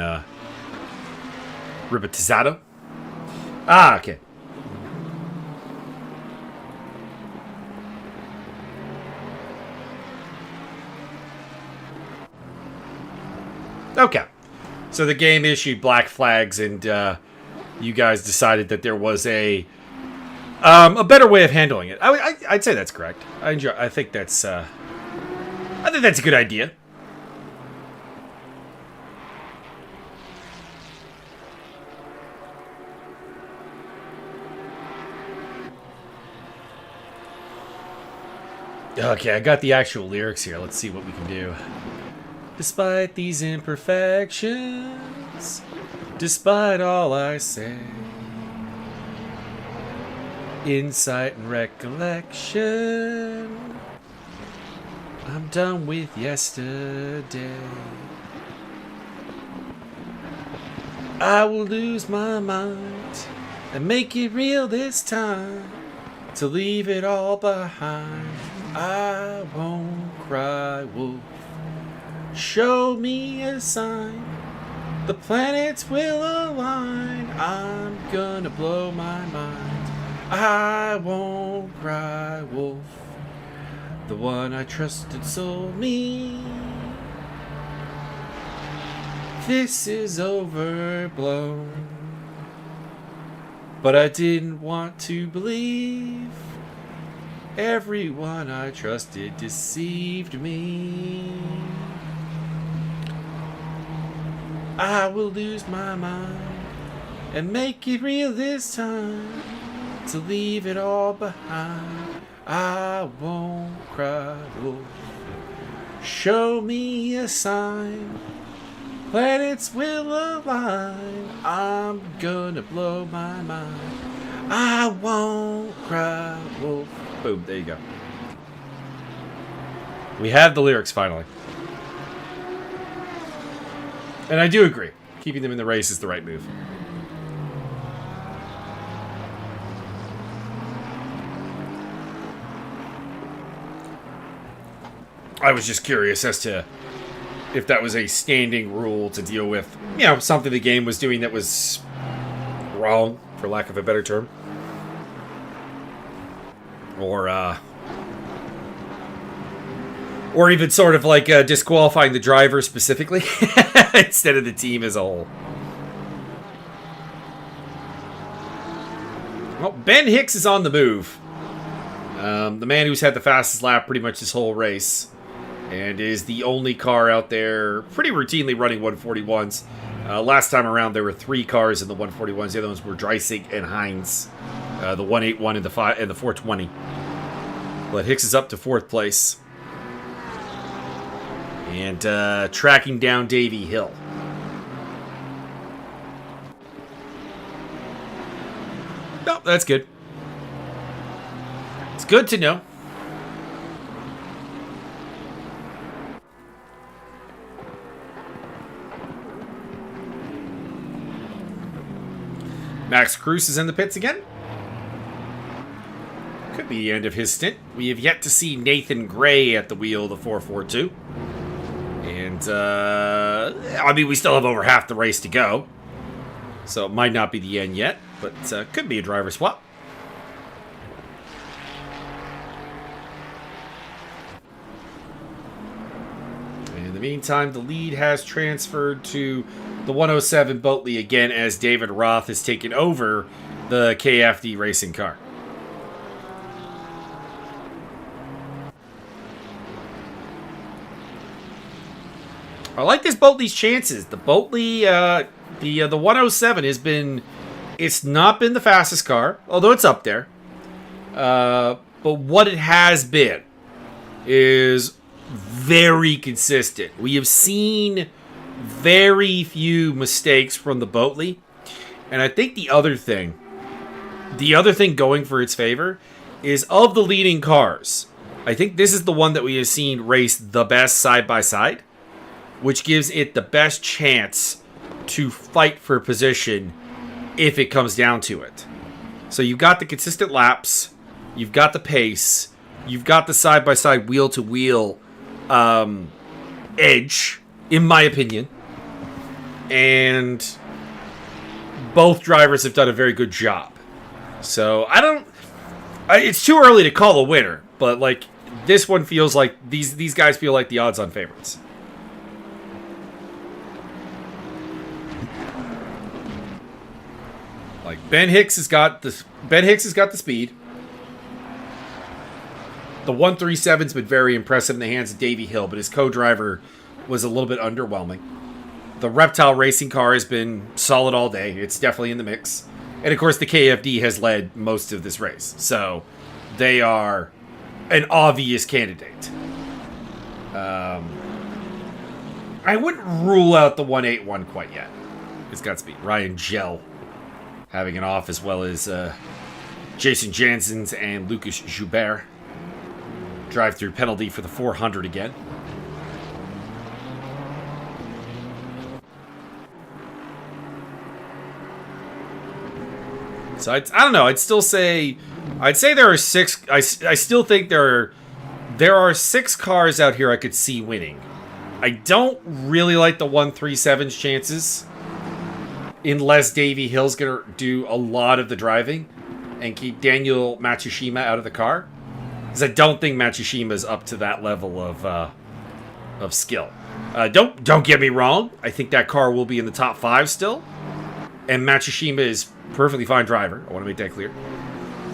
Ribotizzato. Ah, okay. Okay. So the game issued black flags, and you guys decided that there was a better way of handling it. I'd say that's correct. I think that's a good idea. Okay, I got the actual lyrics here. Let's see what we can do. Despite these imperfections, despite all I say, insight and recollection, I'm done with yesterday. I will lose my mind and make it real this time, to leave it all behind. I won't cry wolf. Show me a sign. The planets will align. I'm gonna blow my mind. I won't cry wolf. The one I trusted sold me. This is overblown. But I didn't want to believe. Everyone I trusted deceived me. I will lose my mind and make it real this time, to leave it all behind. I won't cry wolf. Show me a sign. Planets will align. I'm gonna blow my mind. I won't cry wolf. Boom, there you go. We have the lyrics finally. And I do agree. Keeping them in the race is the right move. I was just curious as to if that was a standing rule to deal with, something the game was doing that was wrong, for lack of a better term. Or even sort of like disqualifying the driver specifically instead of the team as a whole. Well, Ben Hicks is on the move. The man who's had the fastest lap pretty much this whole race. And is the only car out there pretty routinely running 141s. Last time around, there were 3 cars in the 141s. The other ones were Dreisig and Hines. The 181 and the 420. But Hicks is up to 4th place. And tracking down Davey Hill. No, that's good. It's good to know. Max Cruz is in the pits again. Could be the end of his stint. We have yet to see Nathan Gray at the wheel of the 442. And, we still have over half the race to go. So it might not be the end yet, but could be a driver swap. In the meantime, the lead has transferred to the 107 Boatley again as David Roth has taken over the KFD racing car. I like this Boatley's chances. The Boatley, the 107 has been, it's not been the fastest car, although it's up there. But what it has been is very consistent. We have seen very few mistakes from the Boatley. And I think the other thing going for its favor is of the leading cars. I think this is the one that we have seen race the best side by side, which gives it the best chance to fight for position if it comes down to it. So you've got the consistent laps, you've got the pace, you've got the side-by-side wheel-to-wheel edge, in my opinion. And both drivers have done a very good job. So it's too early to call a winner, but like this one feels like these guys feel like the odds-on favorites. Like Ben Hicks has got the speed. The 137's been very impressive in the hands of Davey Hill, but his co-driver was a little bit underwhelming. The Reptile racing car has been solid all day. It's definitely in the mix. And of course the KFD has led most of this race. So they are an obvious candidate. I wouldn't rule out the 181 quite yet. It's got speed. Ryan Gell having it off, as well as Jason Janssens and Lucas Joubert. Drive-through penalty for the 400 again. So I don't know. I'd say there are 6. I still think there are 6 cars out here I could see winning. I don't really like the 137's chances, unless Davey Hill's going to do a lot of the driving and keep Daniel Matsushima out of the car. Because I don't think Matsushima's up to that level of skill. Don't get me wrong. I think that car will be in the top 5 still. And Matsushima is a perfectly fine driver. I want to make that clear.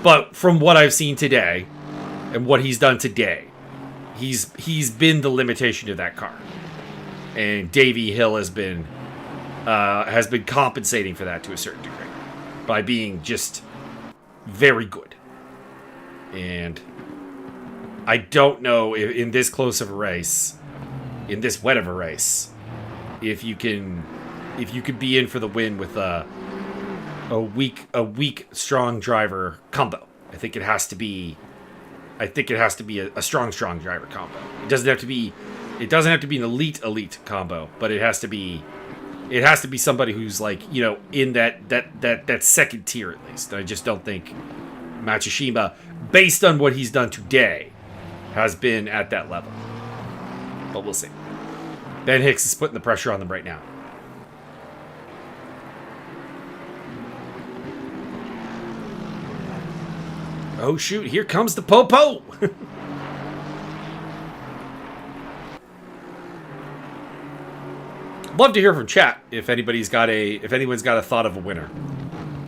But from what I've seen today, and what he's done today, he's been the limitation of that car. And Davey Hill has been compensating for that to a certain degree by being just very good. And I don't know if in this close of a race, in this wet of a race, if you can be in for the win with a weak strong driver combo. I think it has to be a strong driver combo. It doesn't have to be an elite combo, but it has to be somebody who's like, in that second tier at least. I just don't think Matsushima, based on what he's done today, has been at that level. But we'll see. Ben Hicks is putting the pressure on them right now. Oh, shoot. Here comes the Popo. Love to hear from chat if anyone's got a thought of a winner.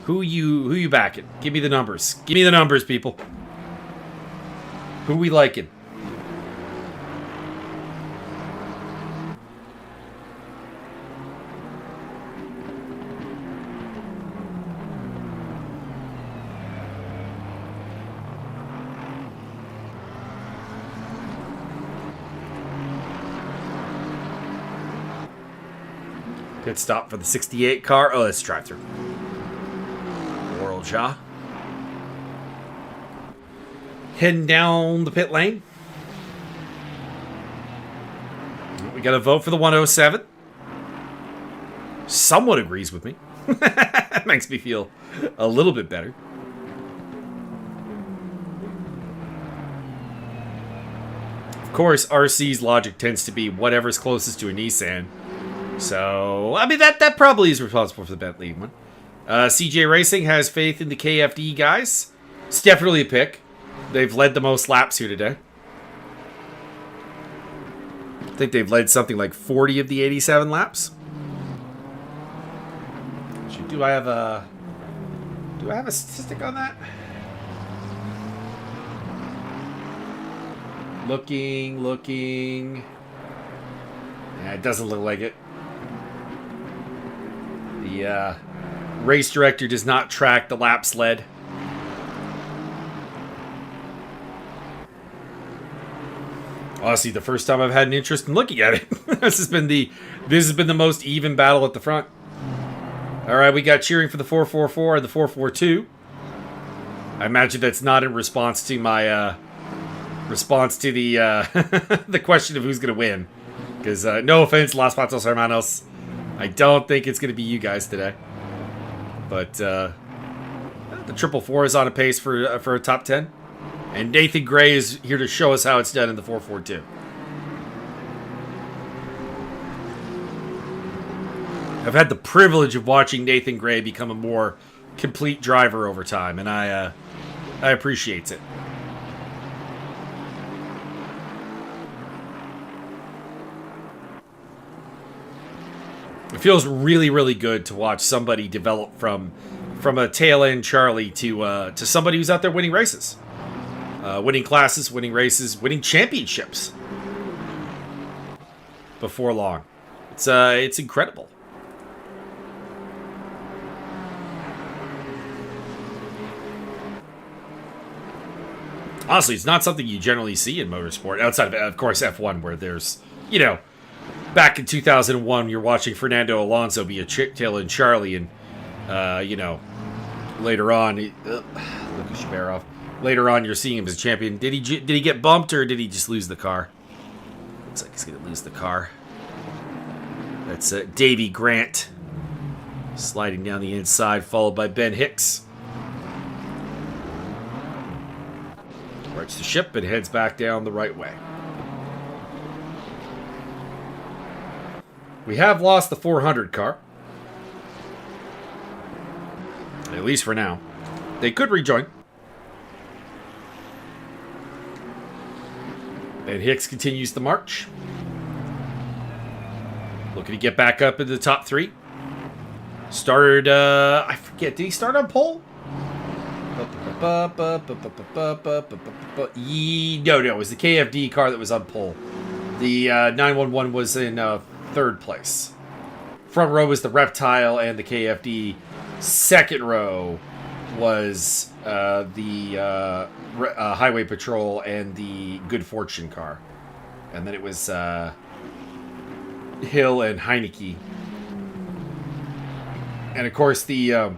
Who you backing? Give me the numbers. Give me the numbers, people. Who we liking? Pit stop for the 68 car. Oh, that's drive-through. World Jaw. Heading down the pit lane. We got to vote for the 107. Someone agrees with me. That makes me feel a little bit better. Of course, RC's logic tends to be whatever's closest to a Nissan. So, I mean, that probably is responsible for the Bentley one. CJ Racing has faith in the KFD guys. It's definitely a pick. They've led the most laps here today. I think they've led something like 40 of the 87 laps. Actually, do I have a statistic on that? Looking. Yeah, it doesn't look like it. The race director does not track the laps led. Honestly, the first time I've had an interest in looking at it. This has been the most even battle at the front. All right, we got cheering for the 444 and the 442. I imagine that's not in response to my the question of who's going to win. Because no offense, Los Patos Hermanos, I don't think it's going to be you guys today. But the 444 is on a pace for a top 10. And Nathan Gray is here to show us how it's done in the 442. I've had the privilege of watching Nathan Gray become a more complete driver over time, and I appreciate it. It feels really, really good to watch somebody develop from a tail end Charlie to somebody who's out there winning races, winning classes, winning races, winning championships. Before long, it's incredible. Honestly, it's not something you generally see in motorsport outside of course, F1, where there's, back in 2001, you're watching Fernando Alonso be a tail end Charlie, and, later on, Lucas Schumacher, later on, you're seeing him as a champion. Did he get bumped, or did he just lose the car? Looks like he's going to lose the car. That's Davey Grant sliding down the inside, followed by Ben Hicks. Rights the ship and heads back down the right way. We have lost the 400 car. At least for now. They could rejoin. Ben Hicks continues the march. Looking to get back up into the top 3. Started, I forget, did he start on pole? No, it was the KFD car that was on pole. The 911 was in 3rd place. Front row was the Reptile and the KFD. Second row was the Highway Patrol and the Good Fortune car. And then it was Hill and Heineke. And of course the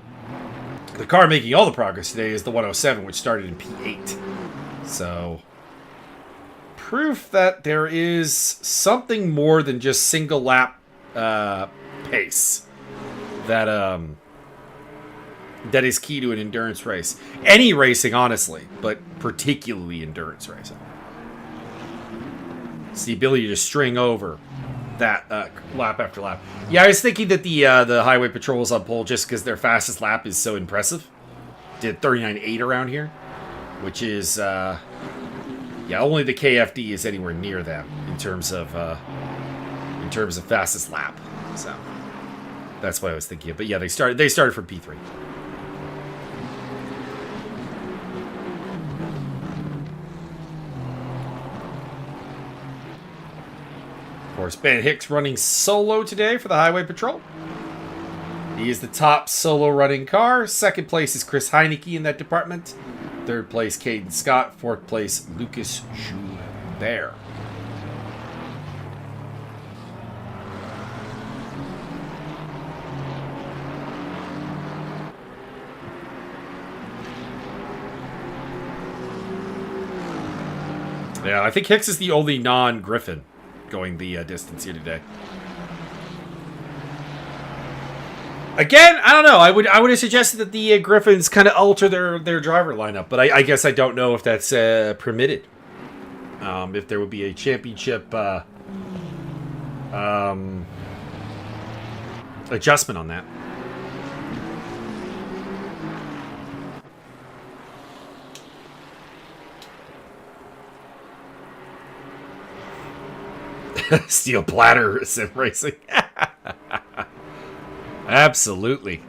car making all the progress today is the 107, which started in P8. So, proof that there is something more than just single lap pace that is key to an endurance race. Any racing, honestly, but particularly endurance racing. It's the ability to string over that lap after lap. Yeah, I was thinking that the highway patrol is on pole just because their fastest lap is so impressive. Did 39.8 around here, which is only the KFD is anywhere near them in terms of fastest lap. So that's what I was thinking of. But yeah, they started from P3. Of course, Ben Hicks running solo today for the Highway Patrol. He is the top solo running car. Second place is Chris Heineke in that department. Third place, Caden Scott. Fourth place, Lucas Schubert. Yeah, I think Hicks is the only non-Griffin going the distance here today. Again, I don't know. I would have suggested that the Griffins kind of alter their driver lineup, but I guess I don't know if that's permitted. If there would be a championship adjustment on that. Steel platter sim racing. Absolutely.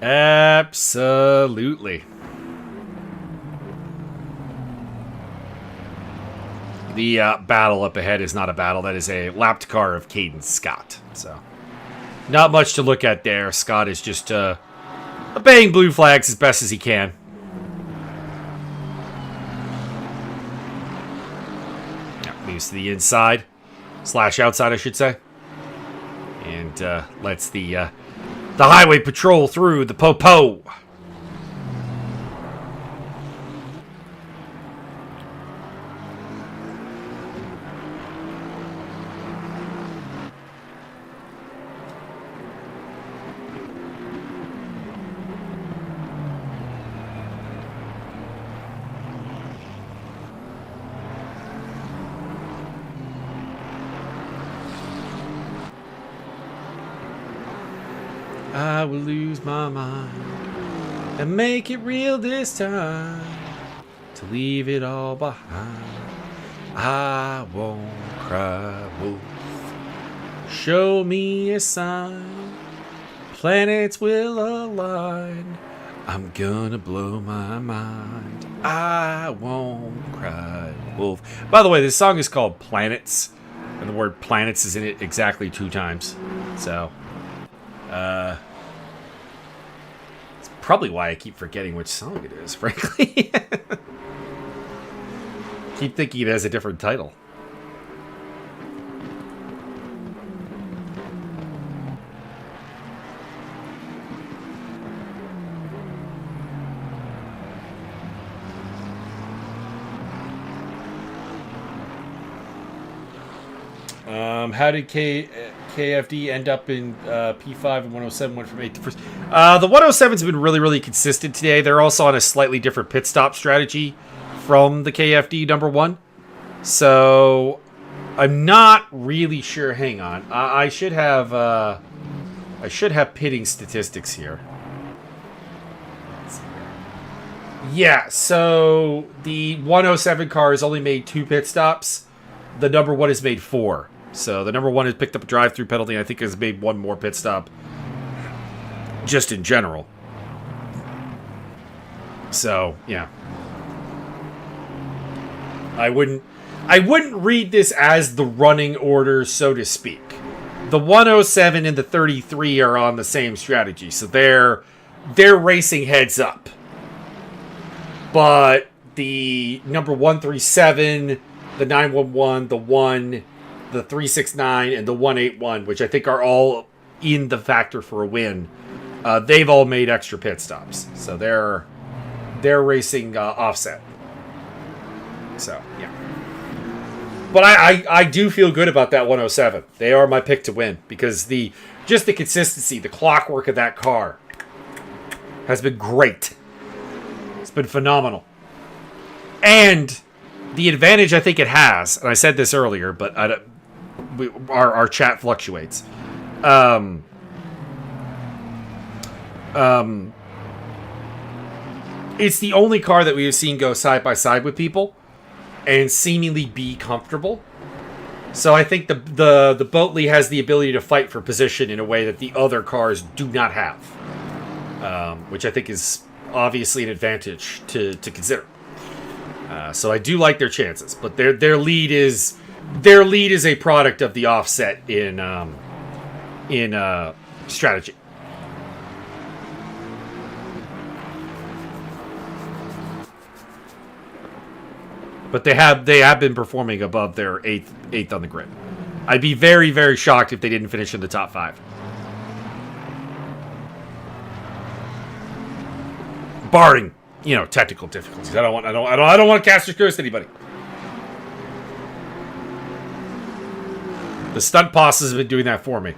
Absolutely. The battle up ahead is not a battle. That is a lapped car of Caden Scott. So, not much to look at there. Scott is just obeying blue flags as best as he can. Moves to the inside. / outside, I should say. And lets the highway patrol through the po-po. I will lose my mind and make it real this time to leave it all behind. I won't cry wolf. Show me a sign. Planets will align. I'm gonna blow my mind. I won't cry wolf. By the way, this song is called Planets, and the word planets is in it exactly 2 times. So, it's probably why I keep forgetting which song it is, frankly. Keep thinking it has a different title. How did KFD end up in P5 and 107 went from 8th to 1st? The 107's been really, really consistent today. They're also on a slightly different pit stop strategy from the KFD number 1. So I'm not really sure. Hang on. I should have pitting statistics here. Yeah, so the 107 car has only made 2 pit stops. The number 1 has made 4. So the number 1 has picked up a drive-through penalty. I think has made 1 more pit stop, just in general. So yeah, I wouldn't read this as the running order, so to speak. The 107 and the 33 are on the same strategy, so they're racing heads up. But the number 137, the 911, the 1, the 369, and the 181, which I think are all in the factor for a win, they've all made extra pit stops. So they're racing offset. So, yeah. But I do feel good about that 107. They are my pick to win because just the consistency, the clockwork of that car has been great. It's been phenomenal. And the advantage I think it has, and I said this earlier, but our chat fluctuates. It's the only car that we have seen go side by side with people and seemingly be comfortable. So I think the Boatley has the ability to fight for position in a way that the other cars do not have, which I think is obviously an advantage to consider. So I do like their chances, but their lead is a product of the offset in strategy. But they have been performing above their eighth on the grid. I'd be very, very shocked if they didn't finish in the top 5. Barring, technical difficulties. I don't want to cast a curse to anybody. The stunt bosses have been doing that for me.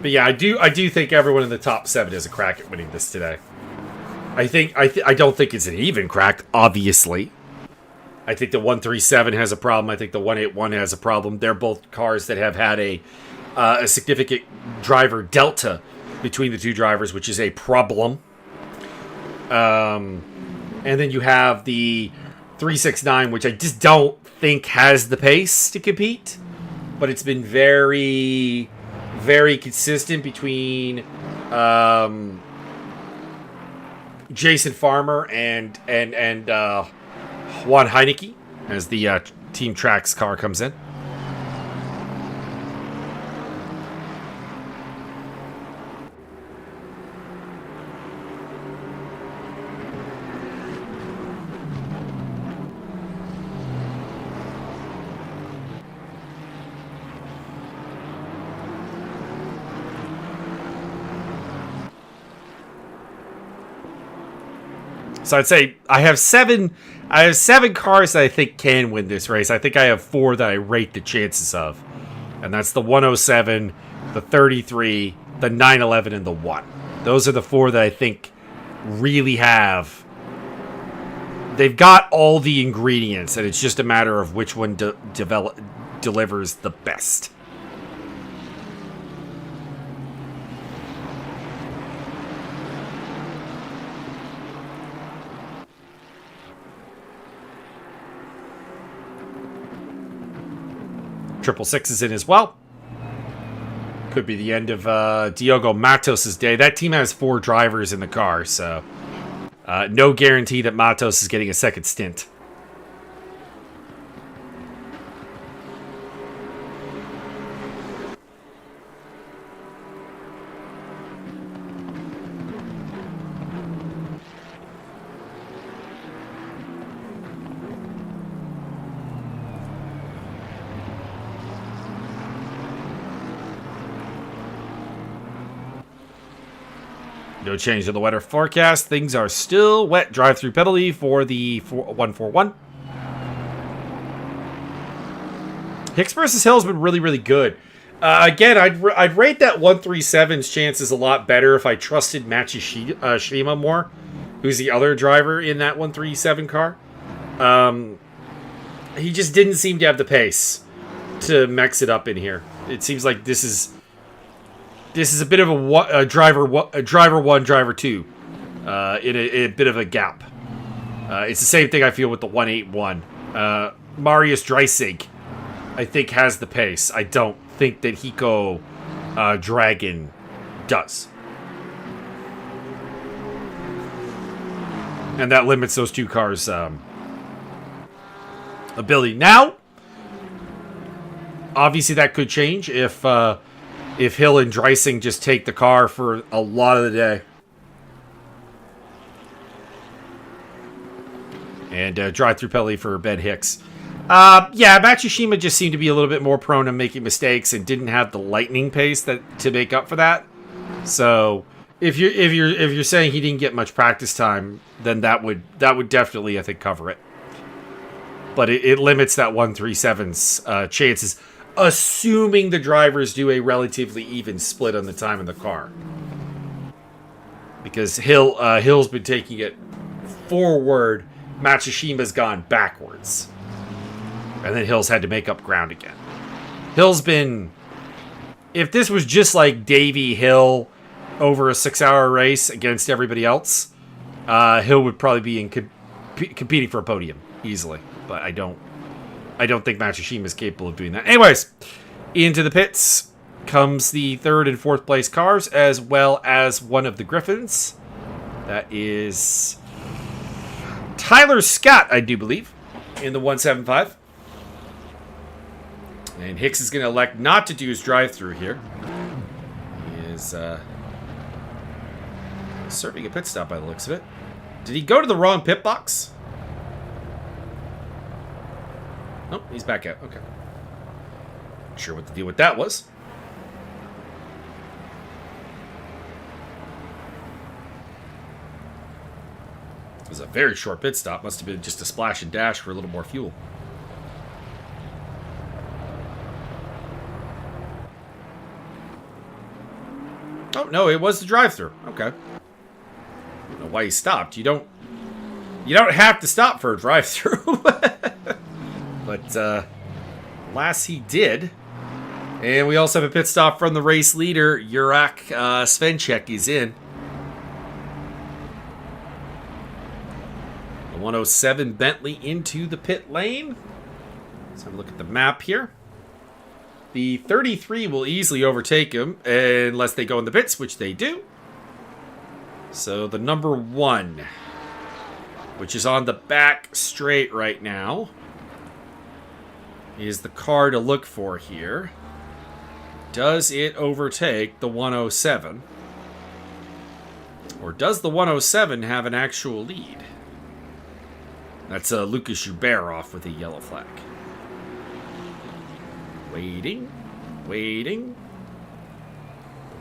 But yeah, I do think everyone in the top 7 has a crack at winning this today. I don't think it's an even crack, obviously. I think the 137 has a problem. I think the 181 has a problem. They're both cars that have had a significant driver delta between the two drivers, which is a problem. And then you have the 369, which I just don't think has the pace to compete. But it's been very, very consistent between Jason Farmer and Juan Heineke as the Team Trax car comes in. So I'd say I have seven cars that I think can win this race. I think I have 4 that I rate the chances of. And that's the 107, the 33, the 911, and the 1. Those are the 4 that I think really have. They've got all the ingredients, and it's just a matter of which one delivers the best. Triple Six is in as well. Could be the end of Diogo Matos' day. That team has 4 drivers in the car, so no guarantee that Matos is getting a second stint. No change to the weather forecast. Things are still wet. Drive-through penalty for the 141. Hicks versus Hill has been really, really good. Again, I'd rate that 137's chances a lot better if I trusted Matsushima more, who's the other driver in that 137 car. He just didn't seem to have the pace to mix it up in here. It seems like this is a bit of a driver 1, driver 2, in a bit of a gap. It's the same thing I feel with the 181. Marius Dreisig, I think, has the pace. I don't think that Hiko Dragon does. And that limits those 2 cars' ability. Now, obviously that could change if Hill and Dreisig just take the car for a lot of the day. And drive-through penalty for Ben Hicks. Yeah, Matsushima just seemed to be a little bit more prone to making mistakes and didn't have the lightning pace to make up for that. So if you're saying he didn't get much practice time, then that would definitely, I think, cover it. but it limits that 137's chances, assuming the drivers do a relatively even split on the time in the car. Because Hill's been taking it forward, Matsushima's gone backwards. And then Hill's had to make up ground again. Hill's been... If this was just like Davey Hill over a 6-hour race against everybody else, Hill would probably be competing for a podium easily. But I don't think Matsushima is capable of doing that. Anyways, into the pits comes the 3rd and 4th place cars, as well as one of the Griffins. That is Tyler Scott, I do believe, in the 175. And Hicks is going to elect not to do his drive-through here. He is serving a pit stop by the looks of it. Did he go to the wrong pit box? Nope, he's back out. Okay. Not sure what the deal with that was. It was a very short pit stop. Must have been just a splash and dash for a little more fuel. Oh, no, it was the drive-thru. Okay. I don't know why he stopped. You don't have to stop for a drive-thru. But, alas, he did. And we also have a pit stop from the race leader, Jurak Svenček is in. The 107 Bentley into the pit lane. Let's have a look at the map here. The 33 will easily overtake him unless they go in the pits, which they do. So the number 1, which is on the back straight right now, is the car to look for here. Does it overtake the 107? Or does the 107 have an actual lead? That's Lucas Joubert off with a yellow flag. Waiting.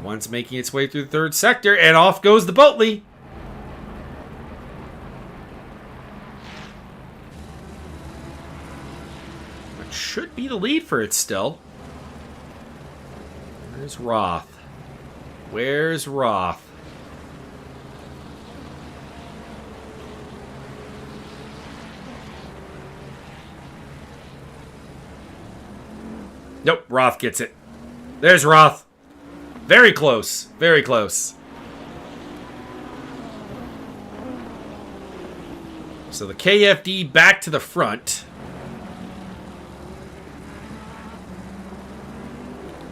One's making its way through the 3rd sector, and off goes the Boatley. That should be the lead for it still. Where's Roth? Nope, Roth gets it. There's Roth. Very close. So the KFD back to the front.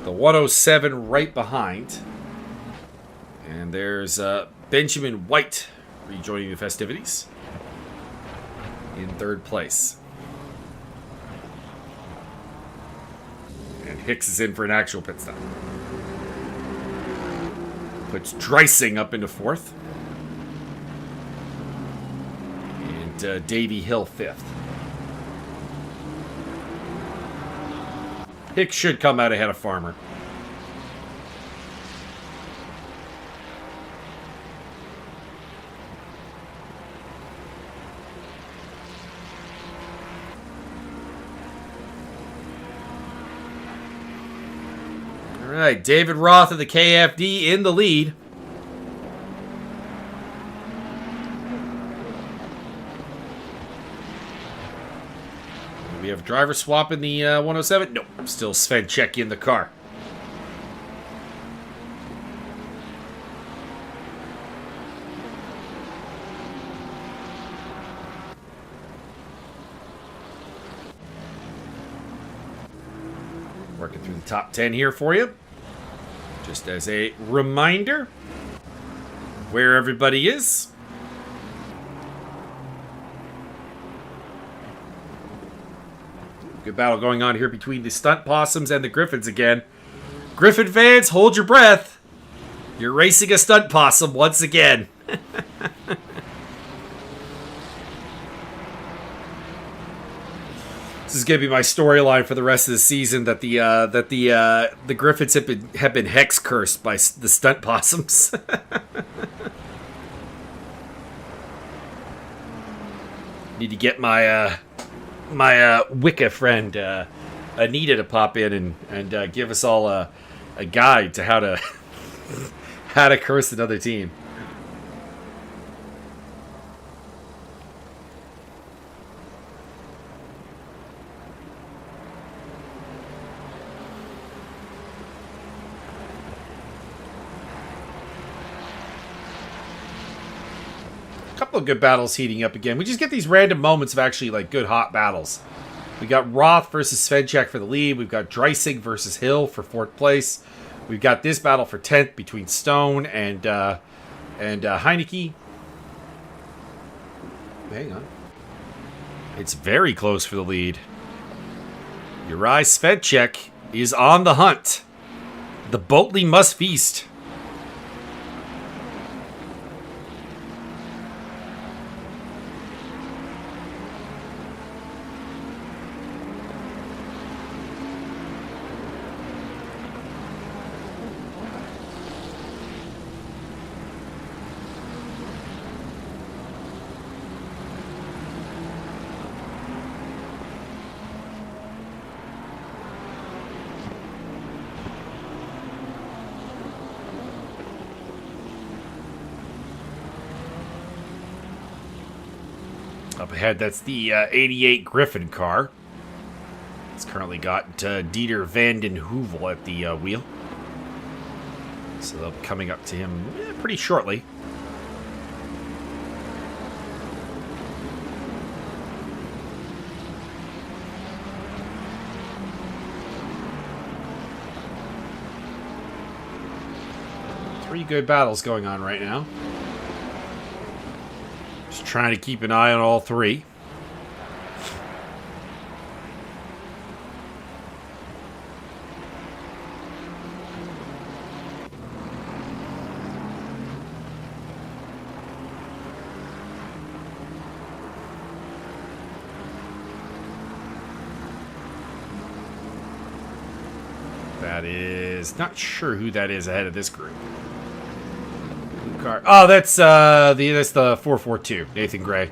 The 107 right behind. And there's Benjamin White rejoining the festivities in 3rd place. And Hicks is in for an actual pit stop. Puts Dreising up into 4th. And Davey Hill 5th. Hicks should come out ahead of Farmer. All right, David Roth of the KFD in the lead. We have driver swap in the 107. Nope, still Svenček in the car. Working through the top 10 here for you. Just as a reminder where everybody is. Good battle going on here between the Stunt Possums and the Griffins again. Griffin fans, hold your breath. You're racing a Stunt Possum once again. This is gonna be my storyline for the rest of the season. That the Griffins have been hex cursed by the Stunt Possums. Need to get my my Wicca friend Anita to pop in and give us all a guide to how to how to curse another team. Couple of good battles heating up again. We just get these random moments of actually like good hot battles. We got Roth versus Svedchak for the lead. We've got Dreisig versus Hill for 4th place. We've got this battle for 10th between Stone and Heineke. Hang on. It's very close for the lead. Uri Svedchak is on the hunt. The Boatley must feast. Up ahead, that's the 88 Griffin car. It's currently got Dieter van den Heuvel at the wheel. So they'll be coming up to him pretty shortly. Three good battles going on right now. Just trying to keep an eye on all three. That is not sure who that is ahead of this group. Car. Oh, that's the 442 Nathan Gray,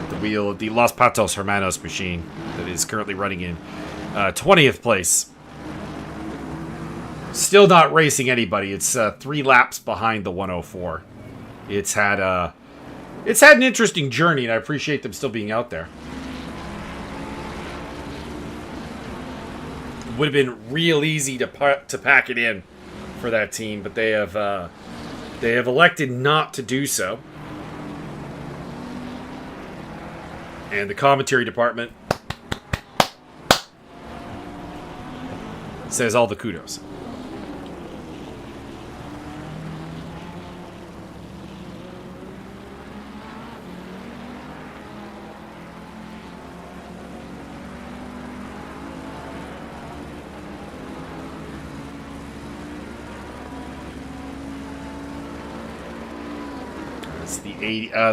the wheel of the Los Patos Hermanos machine that is currently running in 20th place. Still not racing anybody. It's 3 laps behind the 104. It's had an interesting journey, and I appreciate them still being out there. It would have been real easy to pack it in for that team, but they have elected not to do so. And the commentary department says all the kudos.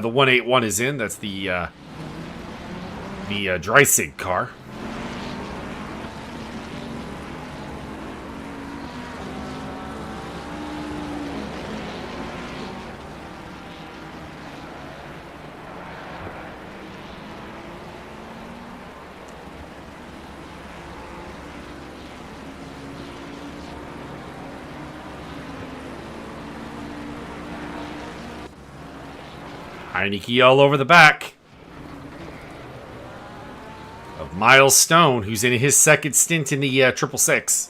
The 181 is in. That's the Dreisig car. Heineke all over the back of Miles Stone, who's in his second stint in the 666.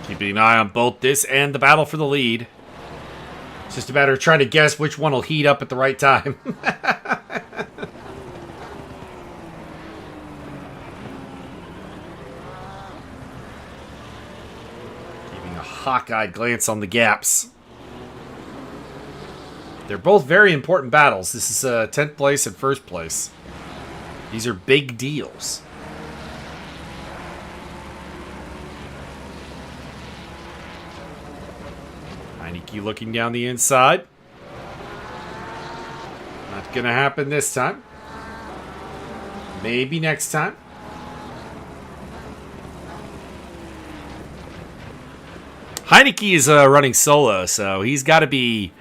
Keeping an eye on both this and the battle for the lead. It's just a matter of trying to guess which one will heat up at the right time. Keeping a hawk-eyed glance on the gaps. They're both very important battles. This is 10th place and 1st place. These are big deals. Heineke looking down the inside. Not gonna happen this time. Maybe next time. Heineke is running solo, so he's got to be...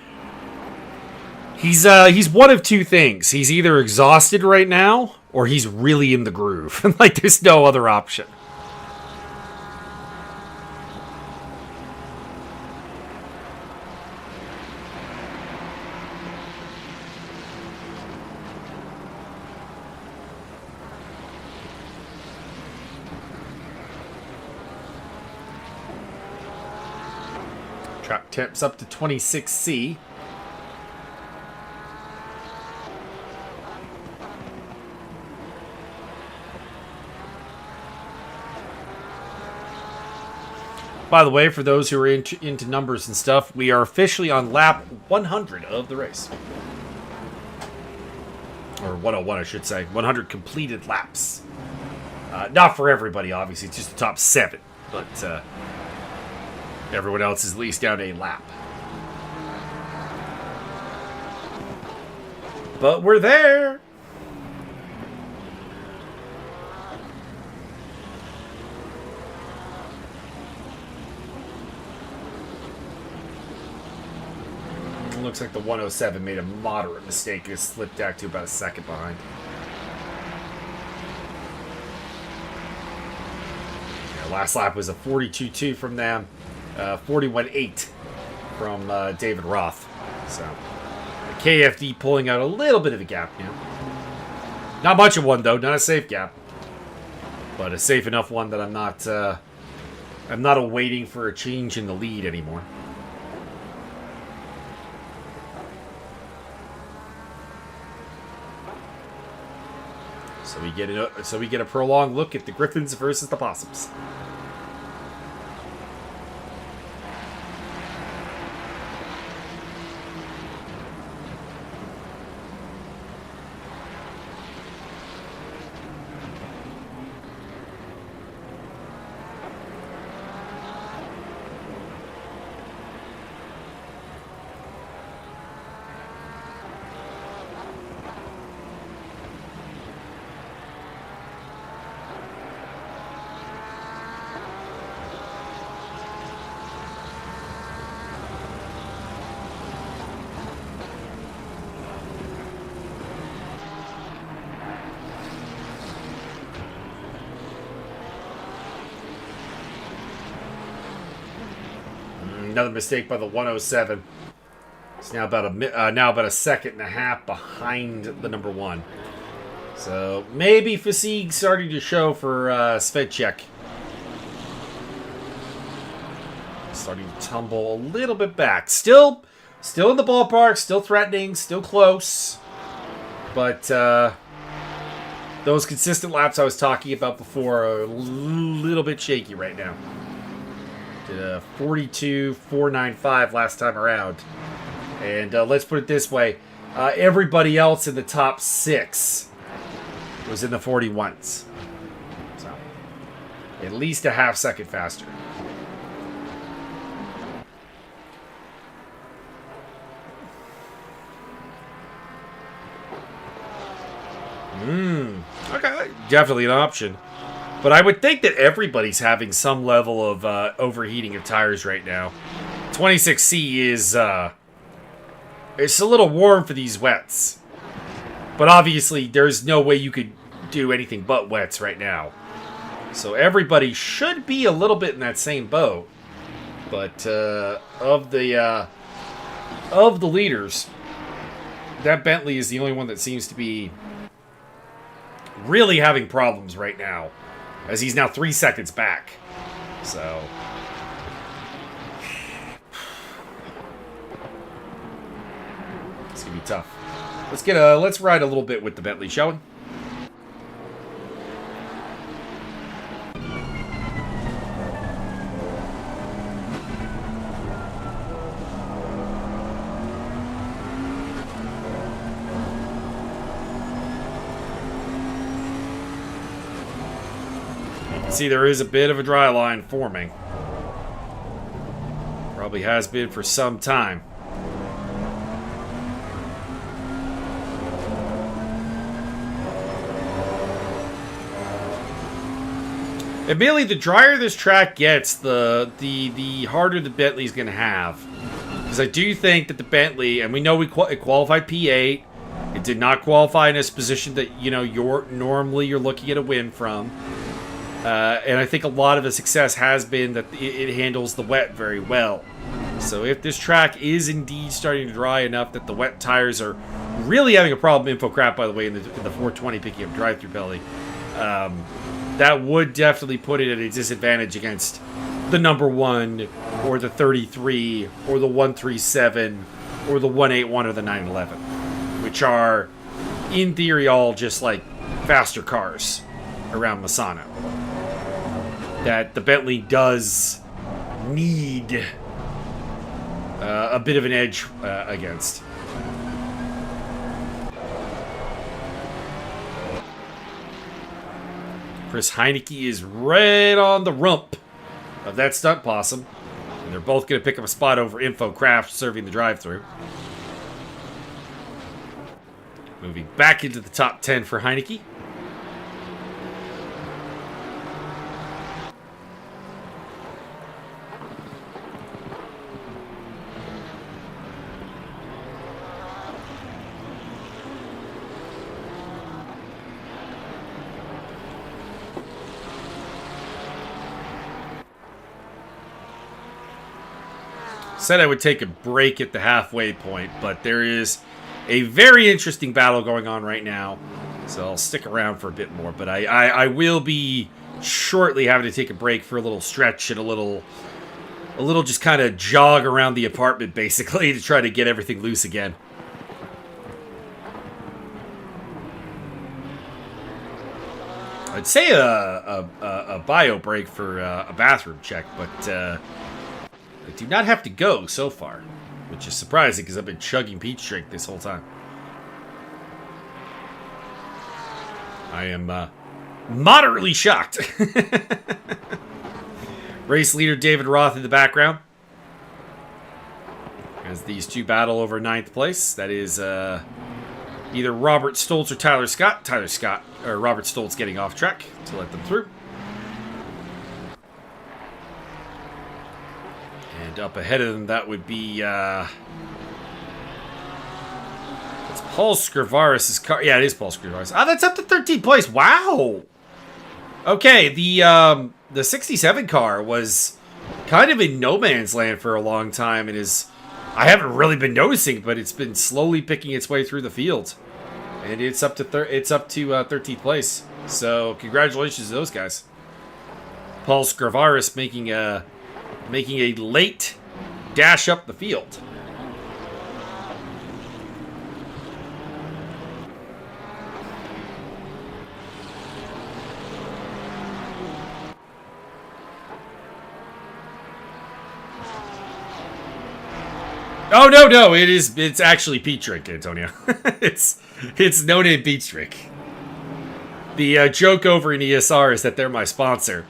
He's one of two things. He's either exhausted right now, or he's really in the groove. Like, there's no other option. Track temps up to 26C. By the way, for those who are into numbers and stuff, we are officially on lap 100 of the race. Or 101, I should say. 100 completed laps. Not for everybody, obviously. It's just the top 7. But everyone else is at least down a lap. But we're there! Looks like the 107 made a moderate mistake. It slipped back to about a second behind. Yeah, last lap was a 42.2 from them. 41.8 from David Roth. So, the KFD pulling out a little bit of a gap now. Not much of one, though. Not a safe gap. But a safe enough one that I'm not awaiting for a change in the lead anymore. So we get a prolonged look at the Griffins versus the Possums. Another mistake by the 107. It's now about a second and a half behind the number 1. So maybe fatigue starting to show for Svedchek. Starting to tumble a little bit back. Still in the ballpark, still threatening, still close. But those consistent laps I was talking about before are a little bit shaky right now. 42.495 last time around. And let's put it this way. Everybody else in the top 6 was in the 41s. So, at least a half second faster. Okay, definitely an option. But I would think that everybody's having some level of overheating of tires right now. 26C is it's a little warm for these wets. But obviously, there's no way you could do anything but wets right now. So everybody should be a little bit in that same boat. But of the leaders, that Bentley is the only one that seems to be really having problems right now, as he's now 3 seconds back. So it's gonna be tough. Let's ride a little bit with the Bentley, shall we? See, there is a bit of a dry line forming. Probably has been for some time. Admittedly, the drier this track gets, the harder the Bentley's going to have. Because I do think that the Bentley, and we know it qualified P8. It did not qualify in a position that, you know, normally you're looking at a win from. And I think a lot of the success has been that it handles the wet very well. So if this track is indeed starting to dry enough that the wet tires are really having a problem, info crap, by the way, in the 420 picking up drive-through belly, that would definitely put it at a disadvantage against the number 1 or the 33 or the 137 or the 181 or the 911, which are, in theory, all just like faster cars around Misano. That the Bentley does need a bit of an edge against. Chris Heineke is right on the rump of that stunt possum. And they're both going to pick up a spot over Info Craft serving the drive-thru. Moving back into the top 10 for Heineke. Said I would take a break at the halfway point, but there is a very interesting battle going on right now, so I'll stick around for a bit more. But I will be shortly having to take a break for a little stretch and a little just kind of jog around the apartment, basically, to try to get everything loose again. I'd say a bio break for a bathroom check, but I do not have to go so far, which is surprising because I've been chugging peach drink this whole time. I am moderately shocked. Race leader David Roth in the background as these two battle over 9th place. That is either Robert Stoltz or Tyler Scott. Robert Stoltz getting off track to let them through. And up ahead of them, that would be it's Paul Scrivaris' car. Yeah, it is Paul Scrivaris. Ah, that's up to 13th place. Wow. Okay, the 67 car was kind of in no man's land for a long time, and I haven't really been noticing, but it's been slowly picking its way through the field, and it's up to 13th place. So congratulations to those guys. Paul Scrivaris making a late dash up the field. Oh no, it's actually peach drink, Antonio. it's no name peach drink. The joke over in ESR is that they're my sponsor.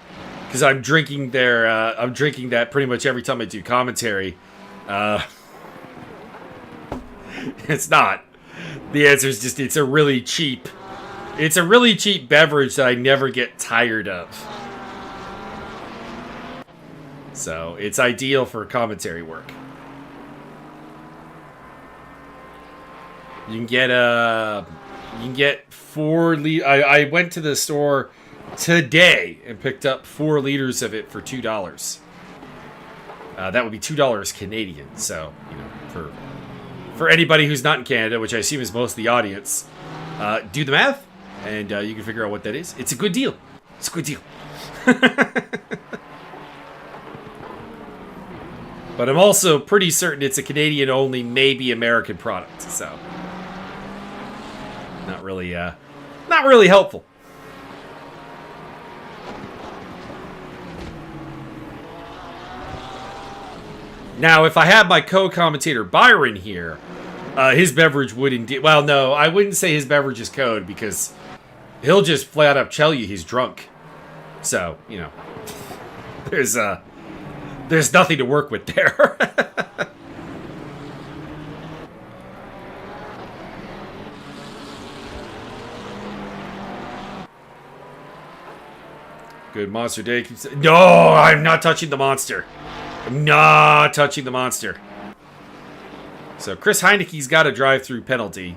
Because I'm drinking that pretty much every time I do commentary. It's not. The answer is just it's a really cheap beverage that I never get tired of. So it's ideal for commentary work. You can get 4 liters. I went to the store today and picked up 4 liters of it for $2. That would be $2 Canadian. So, you know, for anybody who's not in Canada, which I assume is most of the audience, do the math, and you can figure out what that is. It's a good deal. It's a good deal. But I'm also pretty certain it's a Canadian-only, maybe American product. So, not really helpful. Now, if I had my co-commentator Byron here, his beverage would indeed... Well, no, I wouldn't say his beverage is code, because he'll just flat up tell you he's drunk. So, you know, there's nothing to work with there. Good monster day. No, I'm not touching the monster. I'm not touching the monster. So Chris Heineke's got a drive-through penalty.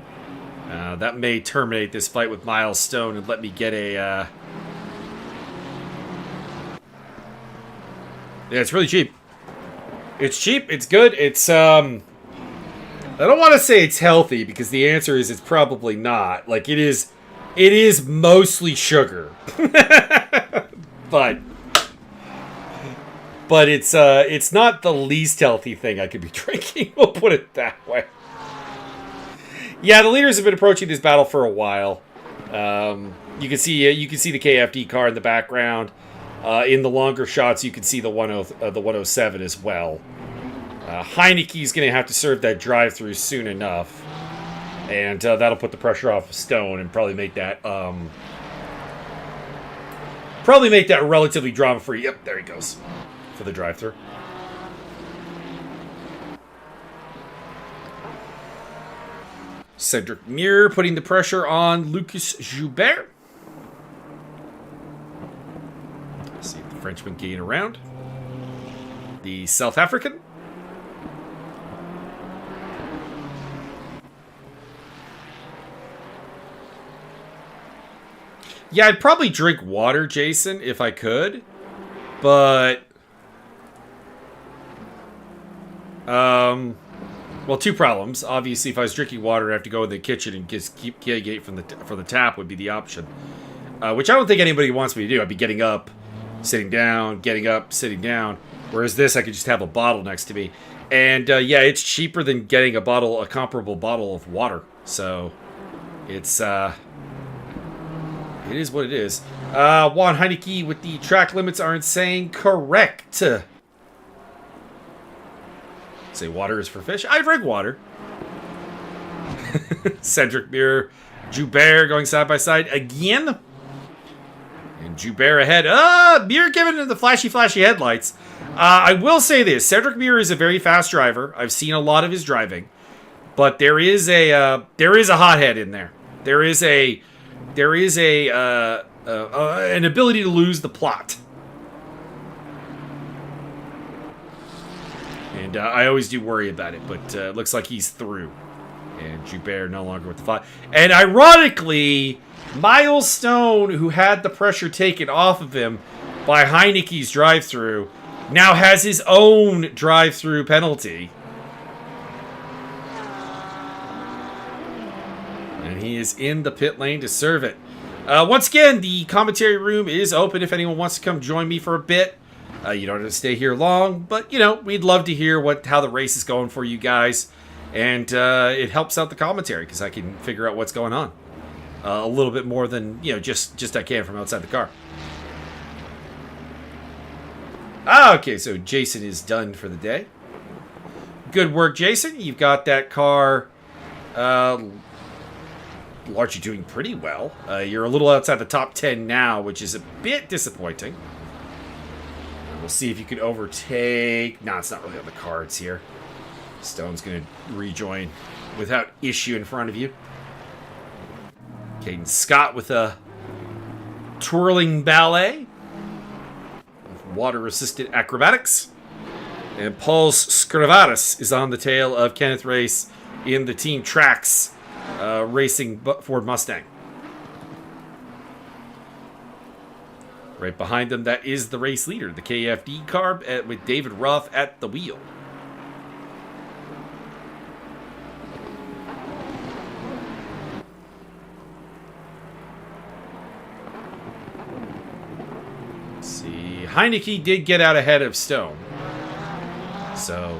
That may terminate this fight with Miles Stone and let me get a... Yeah, it's really cheap. It's cheap. It's good. It's, I don't want to say it's healthy because the answer is it's probably not. Like, it is mostly sugar. But it's not the least healthy thing I could be drinking. We'll put it that way. Yeah, the leaders have been approaching this battle for a while. You can see the KFD car in the background. In the longer shots, you can see the 107 as well. Heineke's going to have to serve that drive-through soon enough, and that'll put the pressure off of Stone and probably make that relatively drama-free. Yep, there he goes for the drive-through. Cedric Muir putting the pressure on Lucas Joubert. Let's see if the Frenchman gain around. The South African. Yeah, I'd probably drink water, Jason, if I could. But... well, two problems. Obviously, if I was drinking water, I'd have to go in the kitchen and just keep getting it from the tap would be the option. Which I don't think anybody wants me to do. I'd be getting up, sitting down, getting up, sitting down. Whereas this, I could just have a bottle next to me. And, yeah, it's cheaper than getting a comparable bottle of water. So, it's, it is what it is. Juan Heineke with the track limits are insane. Correct. Say water is for fish. I drink water. Cedric Muir, Joubert going side by side again. And Joubert ahead. Muir giving it the flashy headlights. I will say this. Cedric Muir is a very fast driver. I've seen a lot of his driving. But there is a hothead in there. There is an ability to lose the plot. And I always do worry about it, but it looks like he's through. And Joubert no longer with the fight. And ironically, Miles Stone, who had the pressure taken off of him by Heineke's drive-through, now has his own drive-through penalty. And he is in the pit lane to serve it. Once again, the commentary room is open if anyone wants to come join me for a bit. You don't have to stay here long, but, you know, we'd love to hear how the race is going for you guys. And it helps out the commentary because I can figure out what's going on. A little bit more than, you know, just I can from outside the car. Okay, so Jason is done for the day. Good work, Jason. You've got that car largely doing pretty well. You're a little outside the top 10 now, which is a bit disappointing. We'll see if you can overtake... No, it's not really on the cards here. Stone's going to rejoin without issue in front of you. Caden Scott with a twirling ballet. Water-assisted acrobatics. And Paul Scrivaris is on the tail of Kenneth Race in the Team Tracks Racing Ford Mustang. Right behind them, that is the race leader, the KFD car, with David Ruff at the wheel. Let's see, Heineke did get out ahead of Stone. So,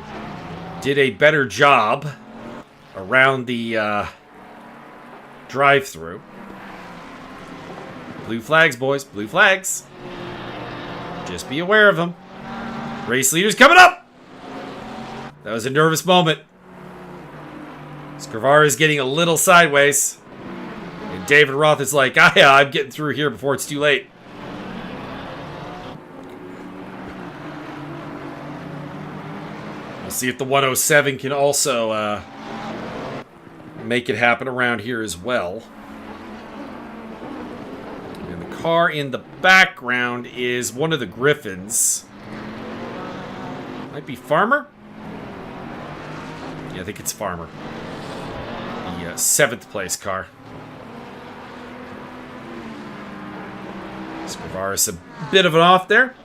did a better job around the drive-through. Blue flags, boys. Blue flags. Just be aware of them. Race leaders coming up! That was a nervous moment. Scrivar is getting a little sideways. And David Roth is like, yeah, I'm getting through here before it's too late. We'll see if the 107 can also make it happen around here as well. And the car in the background is one of the Griffins. Might be Farmer? Yeah, I think it's Farmer. The 7th place car. Scrivaris a bit of an off there.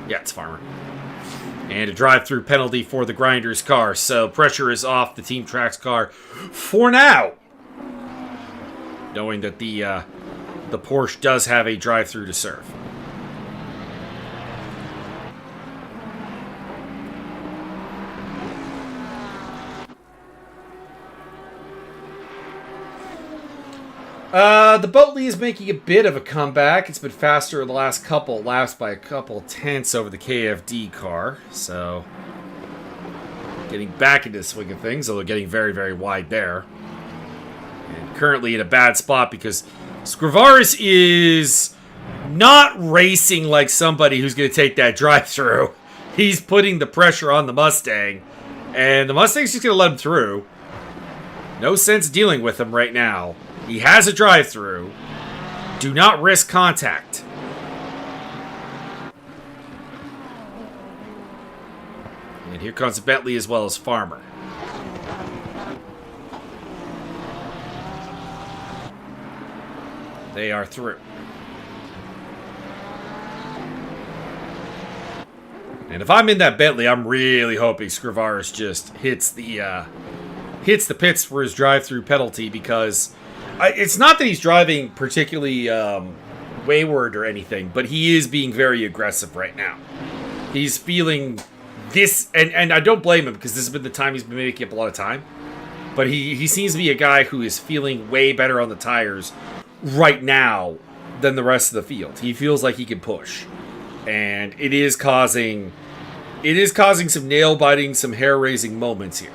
Yeah, it's Farmer. And a drive-through penalty for the Grinders car. So pressure is off the Team Tracks car for now. Knowing that the Porsche does have a drive-through to serve. The Boatley is making a bit of a comeback. It's been faster in the last couple laps by a couple tenths over the KFD car. So, getting back into the swing of things, although getting very, very wide there. And currently in a bad spot because Scrivaris is not racing like somebody who's going to take that drive-through. He's putting the pressure on the Mustang. And the Mustang's just going to let him through. No sense dealing with him right now. He has a drive-through. Do not risk contact. And here comes Bentley as well as Farmer. They are through. And if I'm in that Bentley, I'm really hoping Scrivaris just hits the pits for his drive-through penalty because it's not that he's driving particularly wayward or anything, but he is being very aggressive right now. He's feeling this, and I don't blame him because this has been the time he's been making up a lot of time. But he seems to be a guy who is feeling way better on the tires right now than the rest of the field. He feels like he can push, and it is causing some nail-biting, some hair-raising moments here.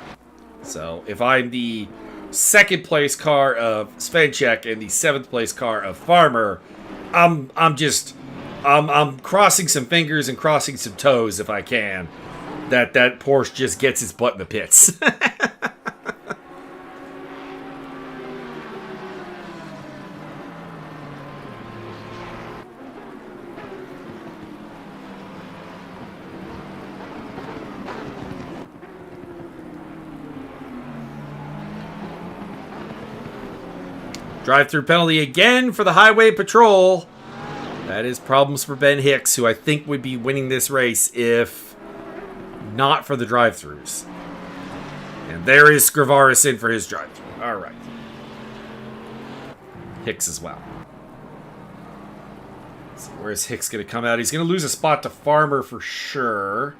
So if I'm the 2nd place car of Svenchek and the 7th place car of Farmer, I'm crossing some fingers and crossing some toes if I can that Porsche just gets his butt in the pits. Drive-through penalty again for the highway patrol. That is problems for Ben Hicks, who I think would be winning this race if not for the drive-throughs. And there is Scrivaris in for his drive-through. All right. Hicks as well. So where's Hicks going to come out? He's going to lose a spot to Farmer for sure.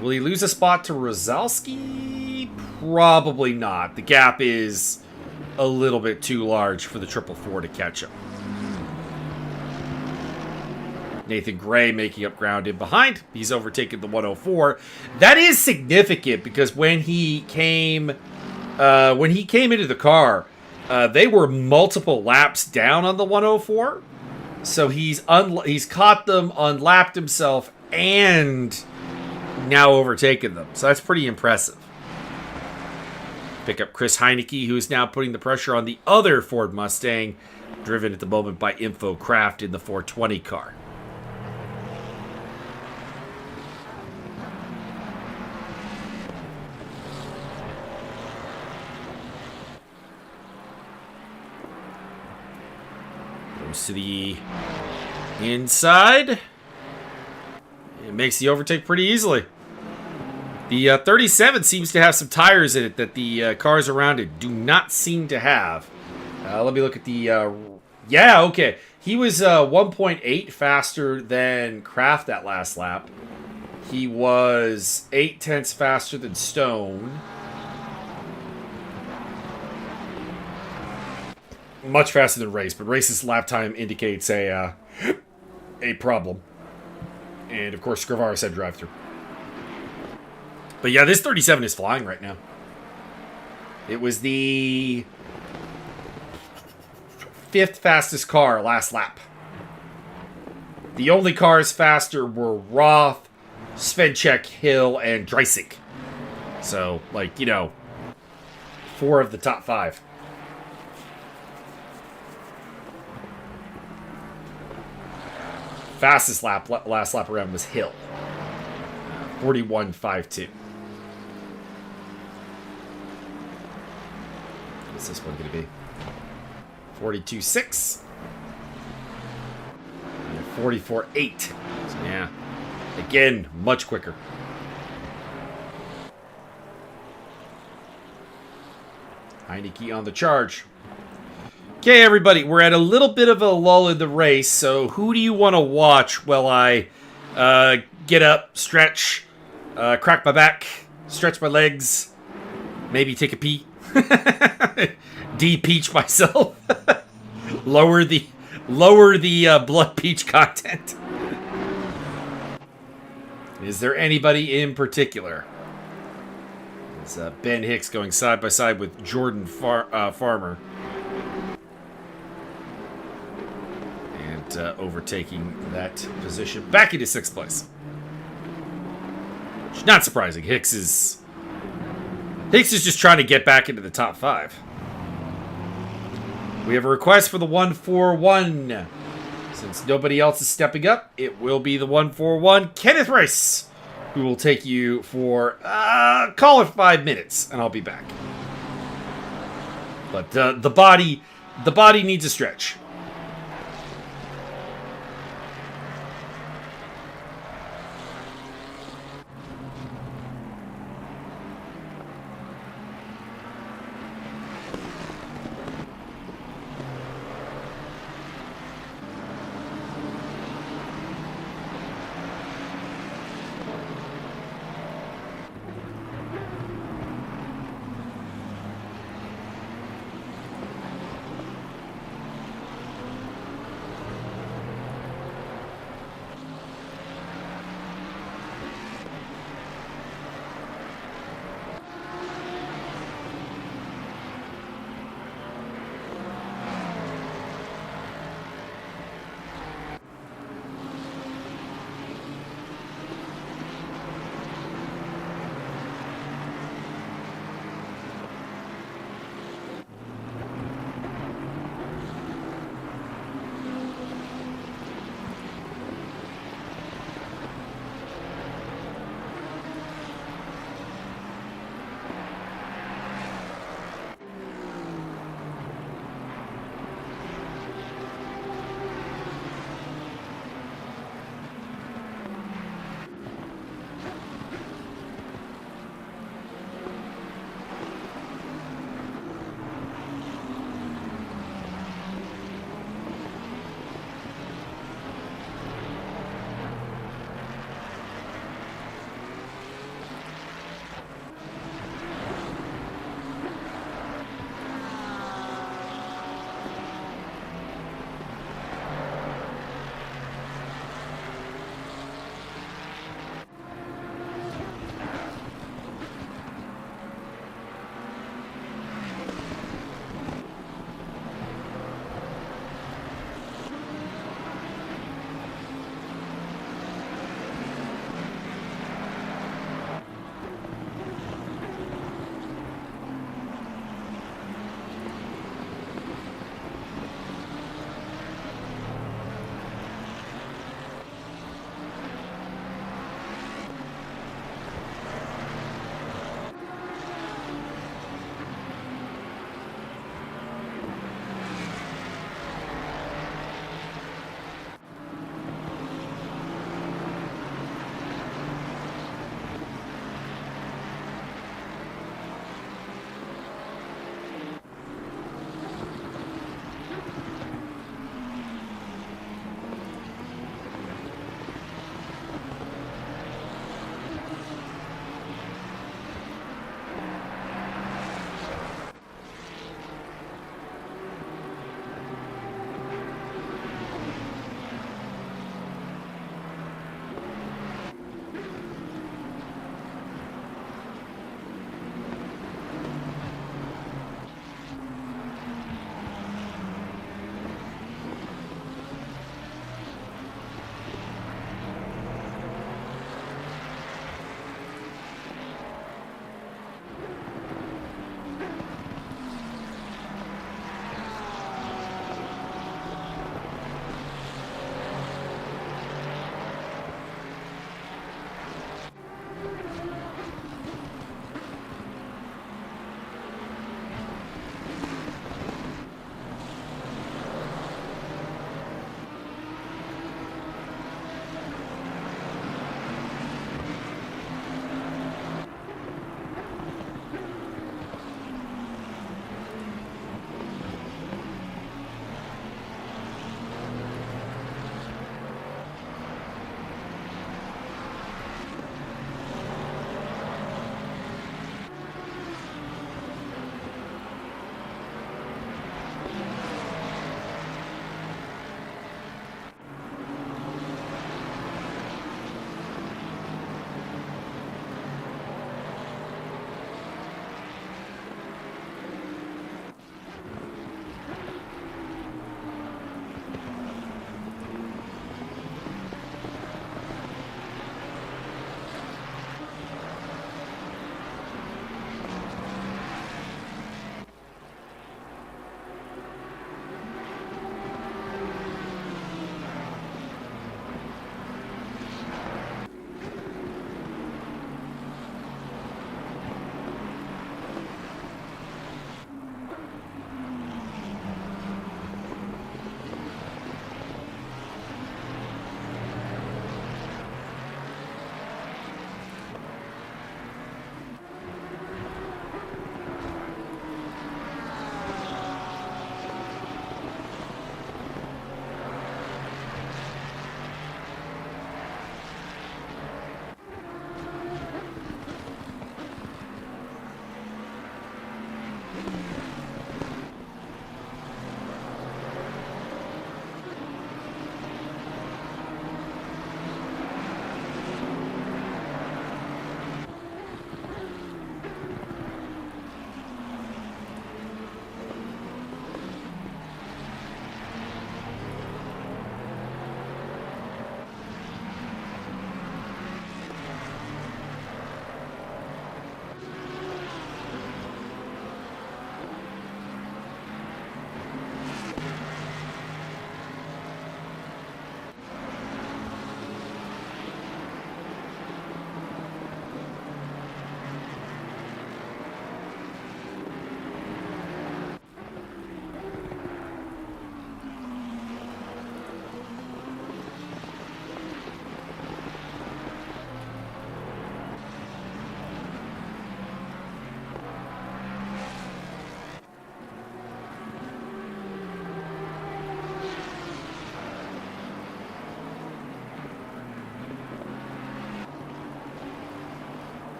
Will he lose a spot to Rosalski? Probably not. The gap is a little bit too large for the 444 to catch him. Nathan Gray making up ground in behind. He's overtaken the 104. That is significant because when he came into the car, they were multiple laps down on the 104. So he's caught them, unlapped himself, and now overtaken them. So that's pretty impressive. Pick up Chris Heineke, who is now putting the pressure on the other Ford Mustang, driven at the moment by InfoCraft in the 420 car. Goes to the inside. It makes the overtake pretty easily. The 37 seems to have some tires in it that the cars around it do not seem to have. Let me look at the... yeah, okay. He was 1.8 faster than Kraft that last lap. He was 8 tenths faster than Stone. Much faster than Race, but Race's lap time indicates a problem. And, of course, Scrivaris had drive-through. But yeah, this 37 is flying right now. It was the 5th fastest car last lap. The only cars faster were Roth, Svenchek, Hill, and Dreisig. So, like, you know, 4 of the top 5. Fastest last lap around was Hill. 41.52. What's this one going to be? 42.6. 44.8. So, yeah. Again, much quicker. Heineke on the charge. Okay, everybody, we're at a little bit of a lull in the race, so who do you want to watch while I get up, stretch, crack my back, stretch my legs, maybe take a pee, de-peach myself, lower the blood peach content. Is there anybody in particular? It's Ben Hicks going side by side with Jordan Farmer. Overtaking that position back into 6th place. Which, not surprising. Hicks is just trying to get back into the top 5. We have a request for the 141. Since nobody else is stepping up, it will be the 141 Kenneth Rice, who will take you for call it 5 minutes, and I'll be back. But the body needs a stretch.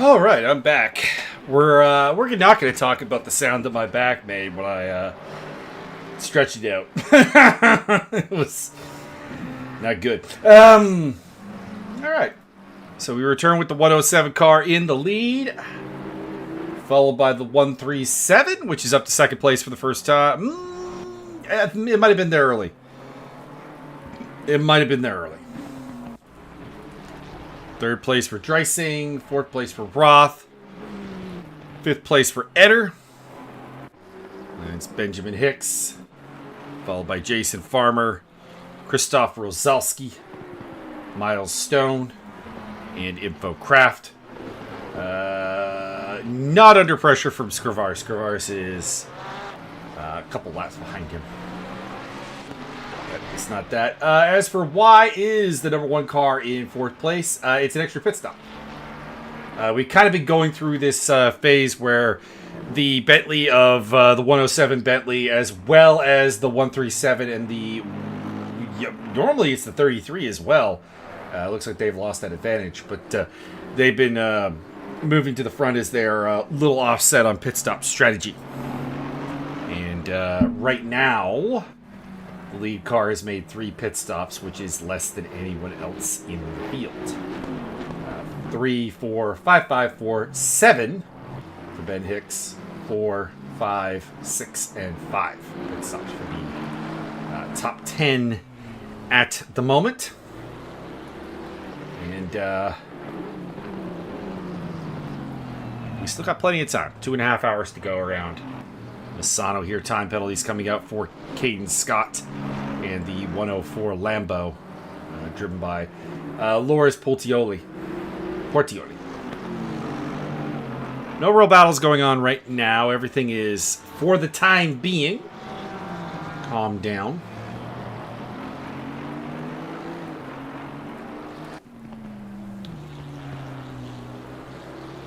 All right, I'm back. We're not going to talk about the sound that my back made when I stretched it out. It was not good. All right. So we return with the 107 car in the lead, followed by the 137, which is up to second place for the first time. It might have been there early. Third place for Dreising, fourth place for Roth, fifth place for Eder. And it's Benjamin Hicks, followed by Jason Farmer, Christoph Rosalski, Miles Stone, and Info Craft. Not under pressure from Scrivars. Scrivars is a couple laps behind him. But it's not that. As for why is the number one car in fourth place, it's an extra pit stop. We've kind of been going through this phase where the Bentley of the 107 Bentley, as well as the 137 and the... normally it's the 33 as well. Looks like they've lost that advantage, but they've been moving to the front as their little offset on pit stop strategy. And right now, the lead car has made 3 pit stops, which is less than anyone else in the field. 3, 4, 5, 5, 4, 7 for Ben Hicks. 4, 5, 6, and 5 pit stops for the top 10 at the moment. And we still got plenty of time. 2.5 hours to go around. Misano here. Time penalties coming out for Caden Scott and the 104 Lambo, driven by Loris Portioli. No real battles going on right now. Everything is, for the time being, calm down.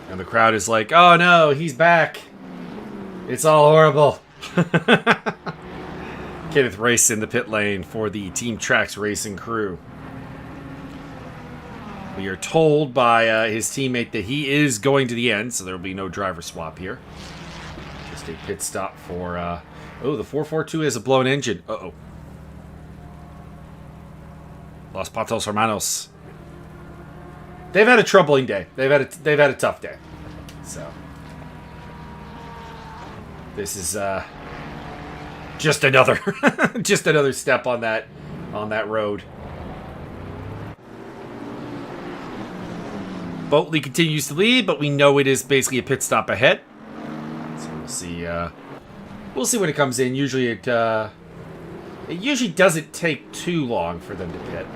And the crowd is like, oh no, he's back. It's all horrible. Kenneth Rice in the pit lane for the Team Tracks Racing crew. We are told by his teammate that he is going to the end, so there will be no driver swap here. Just a pit stop for... oh, the 442 has a blown engine. Uh-oh. Los Patos Hermanos. They've had a troubling day. They've had a tough day. So this is just another just another step on that road. Boatley continues to lead, but we know it is basically a pit stop ahead. So we'll see. We'll see when it comes in. Usually it usually doesn't take too long for them to pit.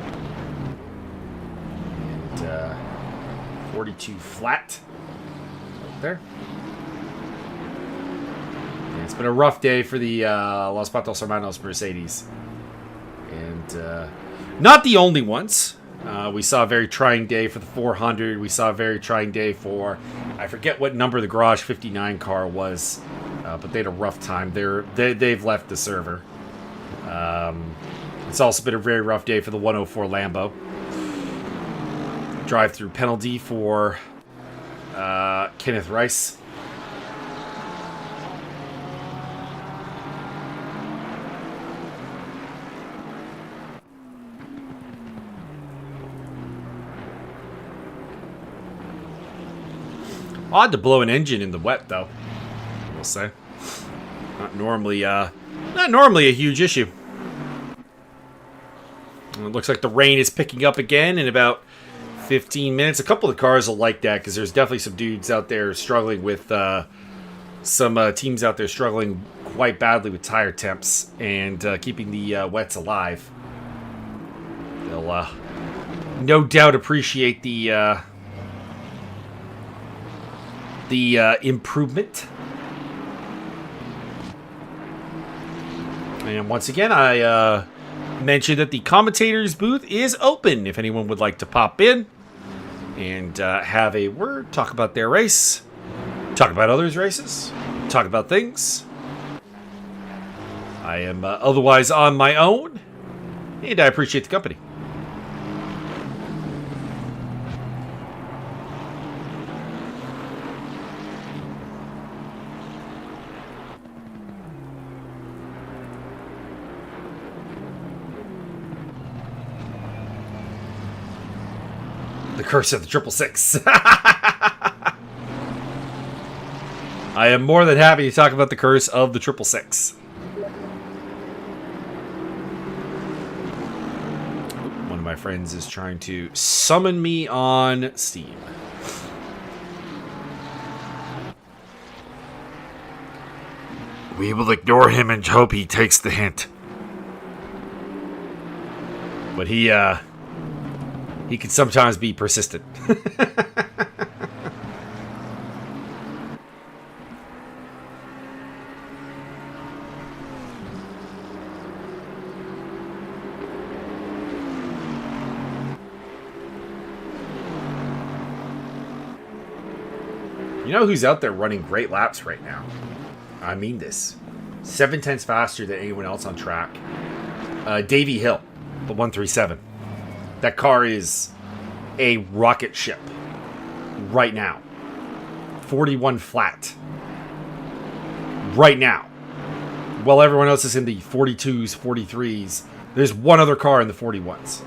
And 42 flat right there. And it's been a rough day for the Los Patos Hermanos Mercedes, and not the only ones. We saw a very trying day for the 400. We saw a very trying day for, I forget what number the Garage 59 car was, but they had a rough time. They've left the server. It's also been a very rough day for the 104 Lambo. Drive-through penalty for Kenneth Rice. Odd to blow an engine in the wet, though. We'll say. Not normally a huge issue. And it looks like the rain is picking up again in about 15 minutes. A couple of the cars will like that because there's definitely some dudes out there struggling with some teams out there struggling quite badly with tire temps and keeping the wets alive. They'll no doubt appreciate the improvement. And once again, I mentioned that the commentators booth is open if anyone would like to pop in and have a word, talk about their race, talk about others' races, talk about things. I am otherwise on my own, and I appreciate the company. curse of the 666. I am more than happy to talk about the curse of the 666. One of my friends is trying to summon me on Steam. We will ignore him and hope he takes the hint. But he can sometimes be persistent. You know who's out there running great laps right now? I mean this. 7/10 faster than anyone else on track. Davey Hill, the 137. That car is a rocket ship right now. 41 flat. Right now. While everyone else is in the 42s, 43s, there's one other car in the 41s.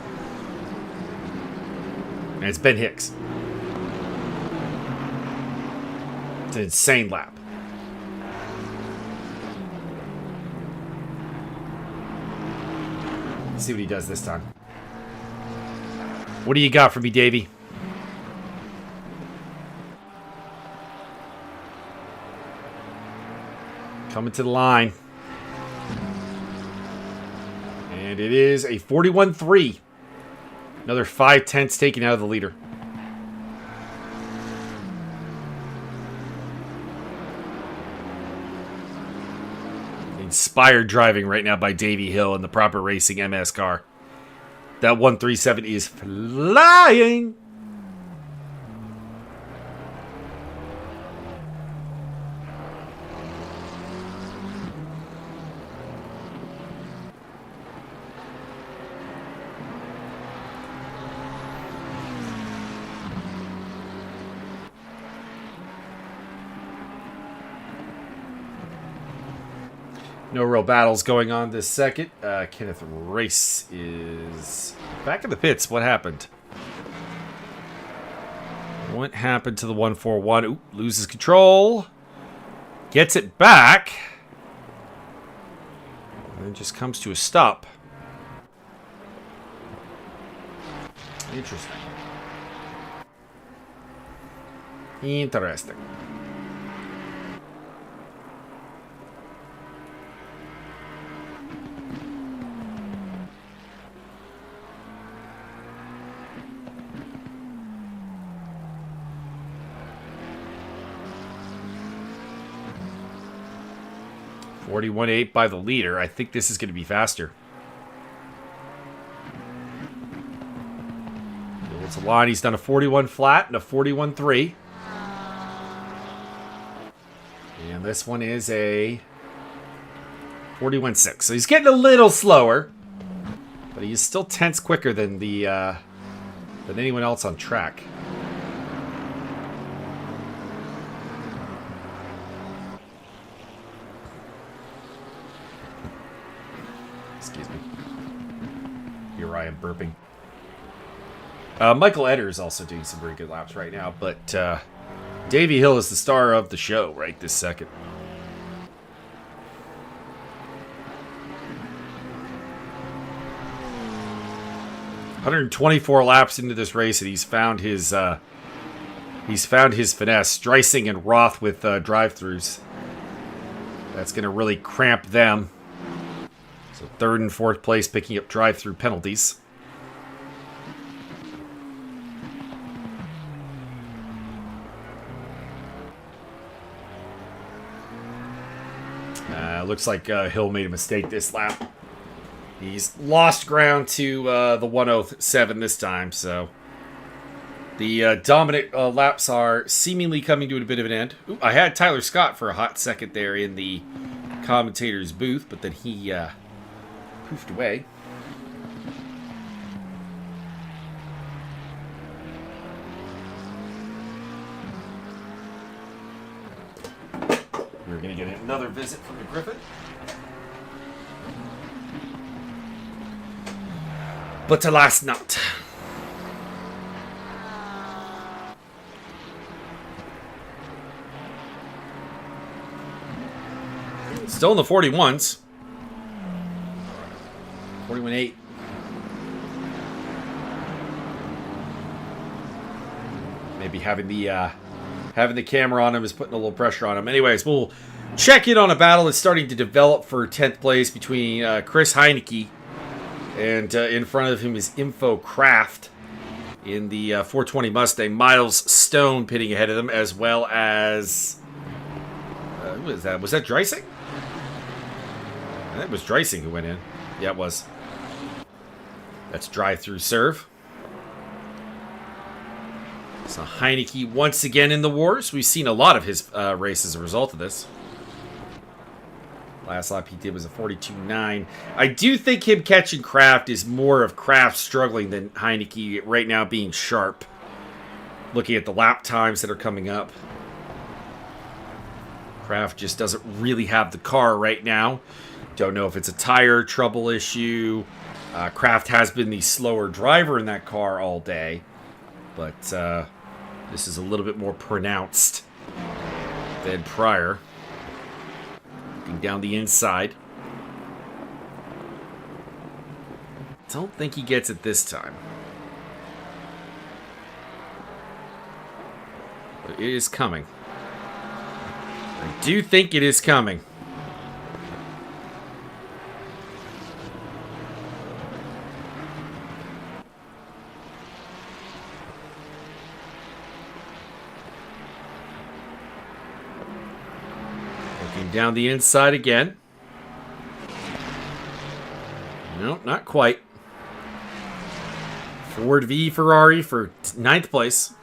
And it's Ben Hicks. It's an insane lap. Let's see what he does this time. What do you got for me, Davey? Coming to the line. And it is a 41-3. Another 5/10 taken out of the leader. Inspired driving right now by Davey Hill in the proper racing MS car. That 137 is flying. No real battles going on this second. Kenneth Race is back in the pits. What happened? What happened to the 141? Ooh, loses control. Gets it back. And just comes to a stop. Interesting. Interesting. .41.8 by the leader. I think this is going to be faster. It's a line. He's done a 41 flat and a 41.3. And this one is a 41.6. So he's getting a little slower, but he is still tenths quicker than the than anyone else on track. Excuse me. Here I am burping. Michael Eder is also doing some very good laps right now, but Davey Hill is the star of the show right this second. ...124 laps into this race, and he's found his finesse. Streising and Roth with drive-thrus. That's going to really cramp them. So third and fourth place picking up drive-through penalties. Looks like Hill made a mistake this lap. He's lost ground to the 107 this time, so the dominant laps are seemingly coming to a bit of an end. Ooh, I had Tyler Scott for a hot second there in the commentator's booth, but then he poofed away. We're going to get another visit from the Griffin. But alas not. Still in the 41s. 41.8. Maybe having the camera on him is putting a little pressure on him. Anyways, we'll check in on a battle that's starting to develop for 10th place between Chris Heineke and in front of him is Info Craft in the 420 Mustang. Miles Stone pitting ahead of them, as well as who was that? Was that Dreising? I think it was Dreising who went in. Yeah, it was. That's drive-through serve. So Heineke once again in the wars. We've seen a lot of his races as a result of this. Last lap he did was a 42.9. I do think him catching Kraft is more of Kraft struggling than Heineke right now being sharp. Looking at the lap times that are coming up. Kraft just doesn't really have the car right now. Don't know if it's a tire trouble issue. Kraft has been the slower driver in that car all day. But this is a little bit more pronounced than prior. Looking down the inside. Don't think he gets it this time. But it is coming. I do think it is coming. Down the inside again. No, not quite. Ford v Ferrari for 9th place.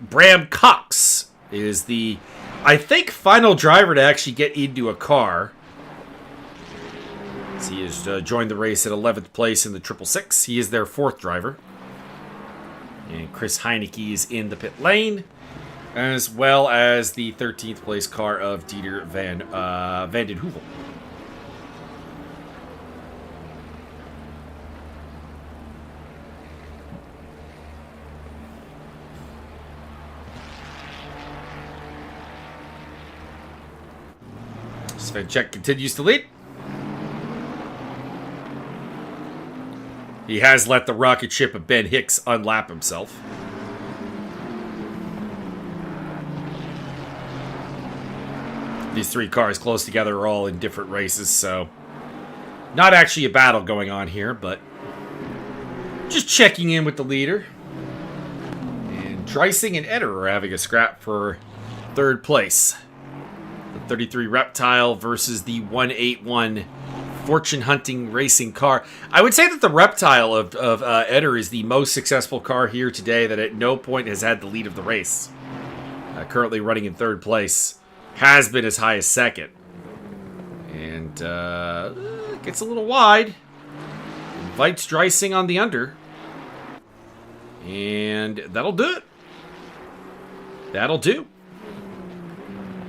Bram Cox is the, I think, final driver to actually get into a car. He has joined the race at 11th place in the 666. He is their 4th driver. And Chris Heineke is in the pit lane, as well as the 13th place car of Dieter van den Heuvel. Svenchek continues to lead. He has let the rocket ship of Ben Hicks unlap himself. These three cars close together are all in different races, so not actually a battle going on here, but just checking in with the leader. And Dreising and Eder are having a scrap for 3rd place. The 33 Reptile versus the 181 fortune hunting racing car. I would say that the Reptile of Eder is the most successful car here today that at no point has had the lead of the race. Currently running in 3rd place. Has been as high as 2nd. And gets a little wide. Invites Dreising on the under. And that'll do it. That'll do.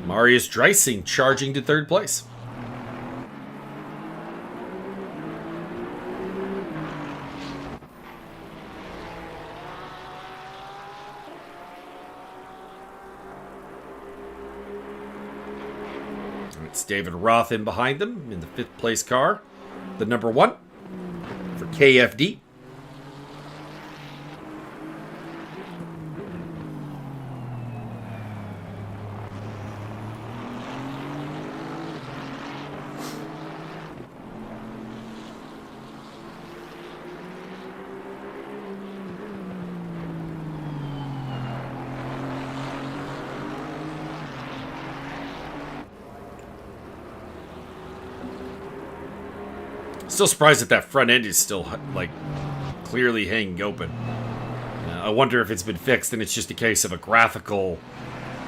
Marius Dreising charging to 3rd place. It's David Roth in behind them in the 5th place car. The number 1 for KFD. Still surprised that front end is still, like, clearly hanging open. I wonder if it's been fixed and it's just a case of a graphical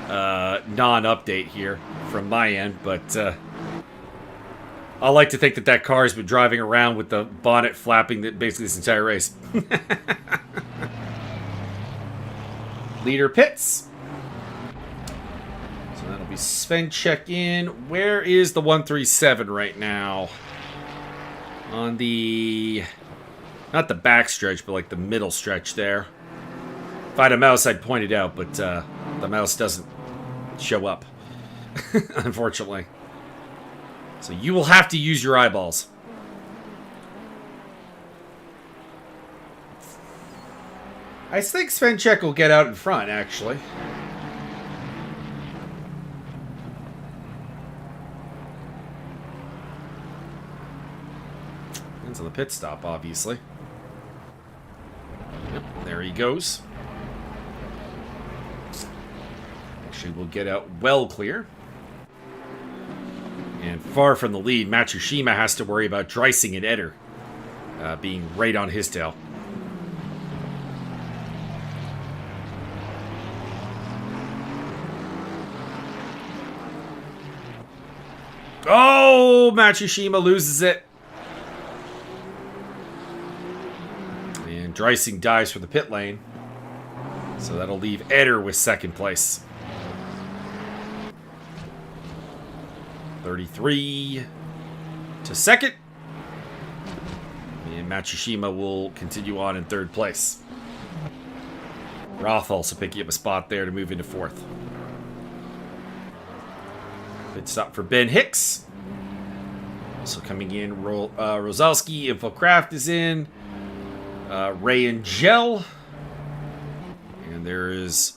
non-update here from my end, but I like to think that car has been driving around with the bonnet flapping basically this entire race. Leader pits. So that'll be Sven check in. Where is the 137 right now? On the... Not the back stretch, but like the middle stretch there. If I had a mouse, I'd point it out, but the mouse doesn't show up. Unfortunately. So you will have to use your eyeballs. I think Svenchek will get out in front, actually. Into the pit stop, obviously. Yep, there he goes. Actually, we'll get out well clear. And far from the lead, Matsushima has to worry about Dreising and Eder being right on his tail. Oh, Matsushima loses it. And Dreising dives for the pit lane. So that'll leave Eder with second place. 33 to second. And Matsushima will continue on in third place. Roth also picking up a spot there to move into fourth. Pit stop for Ben Hicks. Also coming in, Rosalski, Infocraft is in. Ray and Gel. And there is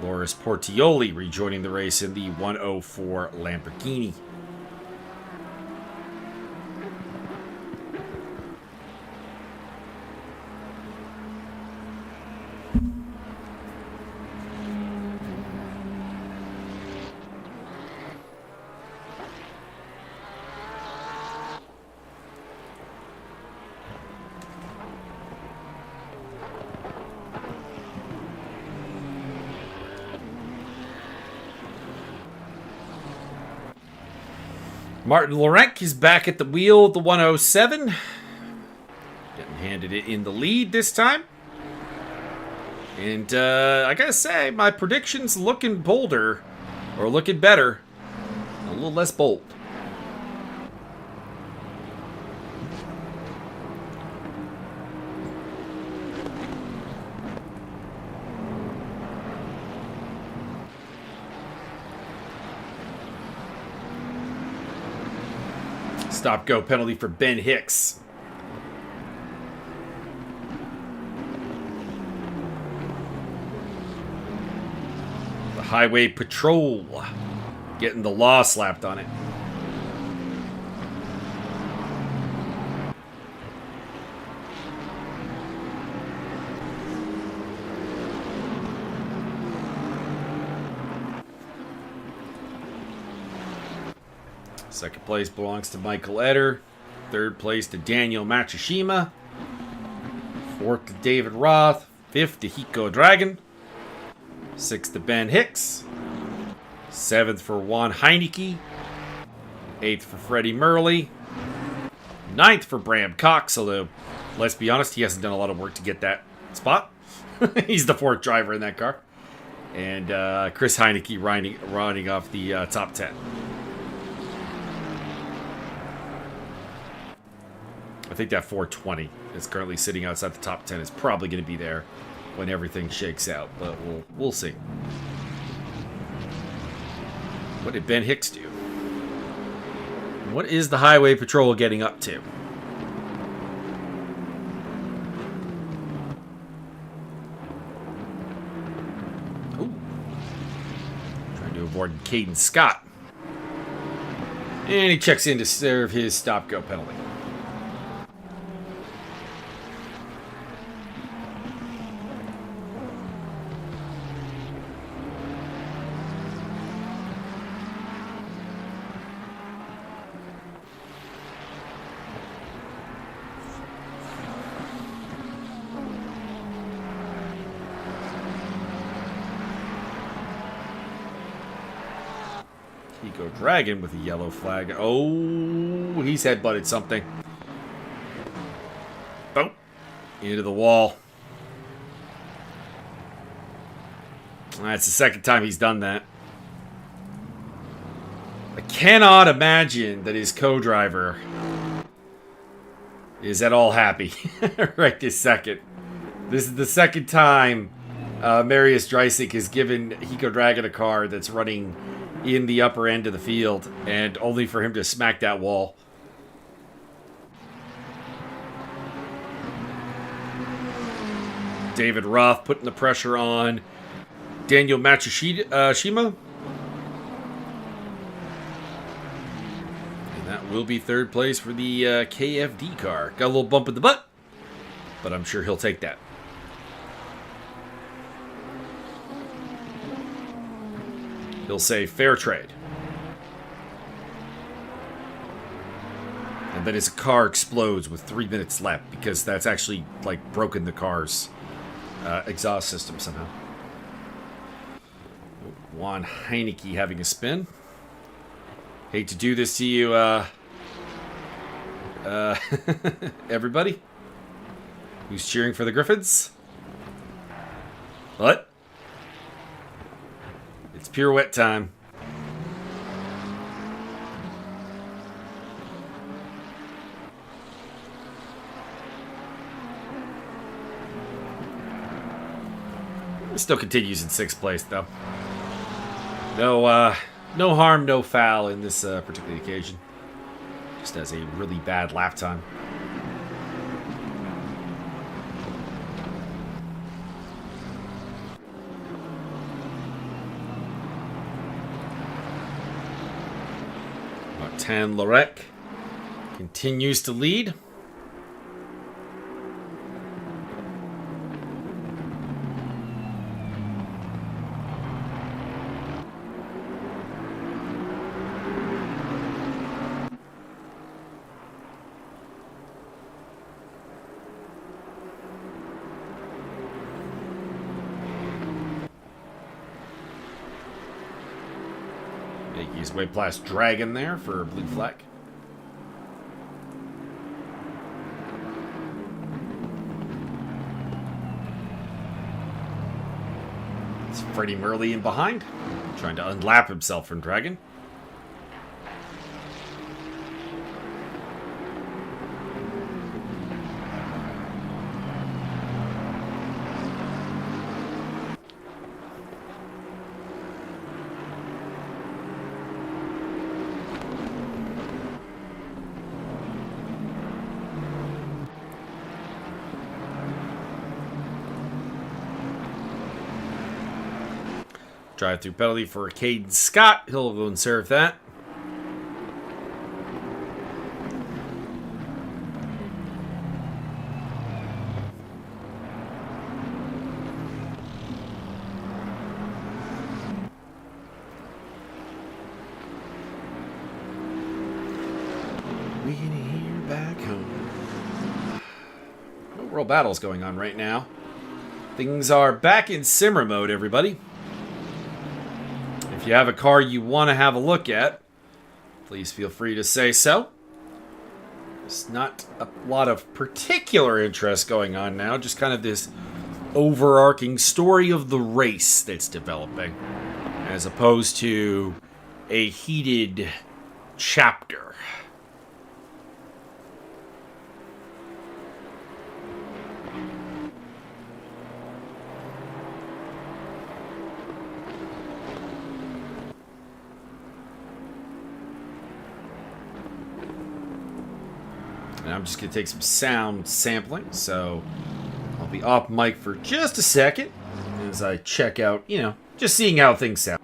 Loris Portioli rejoining the race in the 104 Lamborghini. Martin Laurent is back at the wheel of the 107. Getting handed it in the lead this time. And I gotta say, my prediction's looking bolder. Or looking better. A little less bold. Stop-go penalty for Ben Hicks. The Highway Patrol getting the law slapped on it. Second place belongs to Michael Eder. Third place to Daniel Matsushima. Fourth to David Roth. Fifth to Hiko Dragon. Sixth to Ben Hicks. Seventh for Juan Heineke. Eighth for Freddie Murley. Ninth for Bram Cox, although, let's be honest, he hasn't done a lot of work to get that spot. He's the fourth driver in that car. And Chris Heineke rounding off the top 10. I think that 420 is currently sitting outside the top 10 is probably going to be there when everything shakes out, but we'll see. What did Ben Hicks do? What is the Highway Patrol getting up to? Ooh. Trying to avoid Caden Scott. And he checks in to serve his stop-go penalty. Dragon with a yellow flag. Oh, he's headbutted something. Boom. Into the wall. That's the second time he's done that. I cannot imagine that his co-driver is at all happy right this second. This is the second time Marius Dreisig has given Hiko Dragon a car that's running in the upper end of the field, and only for him to smack that wall. David Roth putting the pressure on Daniel Matsushima. And that will be third place for the KFD car. Got a little bump in the butt, but I'm sure he'll take that. He'll say fair trade. And then his car explodes with 3 minutes left because that's actually like broken the car's exhaust system somehow. Juan Heineke having a spin. Hate to do this to you, everybody who's cheering for the Griffins. What? It's pirouette time. It still continues in 6th place, though. No harm, no foul in this particular occasion. Just has a really bad lap time. Martin Lorek continues to lead. Making his way past Dragon there for a blue flag. It's Freddie Murley in behind, trying to unlap himself from Dragon. Drive-through penalty for Caden Scott. He'll go and serve that. We can hear back home. No world battles going on right now. Things are back in simmer mode, everybody. If you have a car you want to have a look at, please feel free to say so. There's not a lot of particular interest going on now, just kind of this overarching story of the race that's developing, as opposed to a heated chapter. And I'm just going to take some sound sampling, so I'll be off mic for just a second as I check out, just seeing how things sound.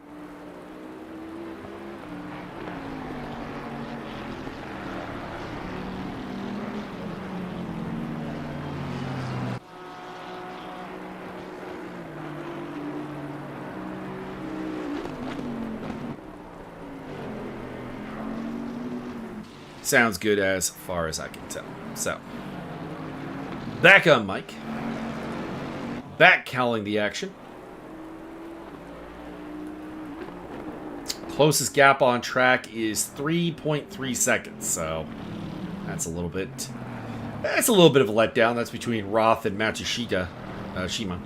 Sounds good as far as I can tell. So, back on mic. Back calling the action. Closest gap on track is 3.3 seconds. So, that's a little bit of a letdown. That's between Roth and Matsushita Shima.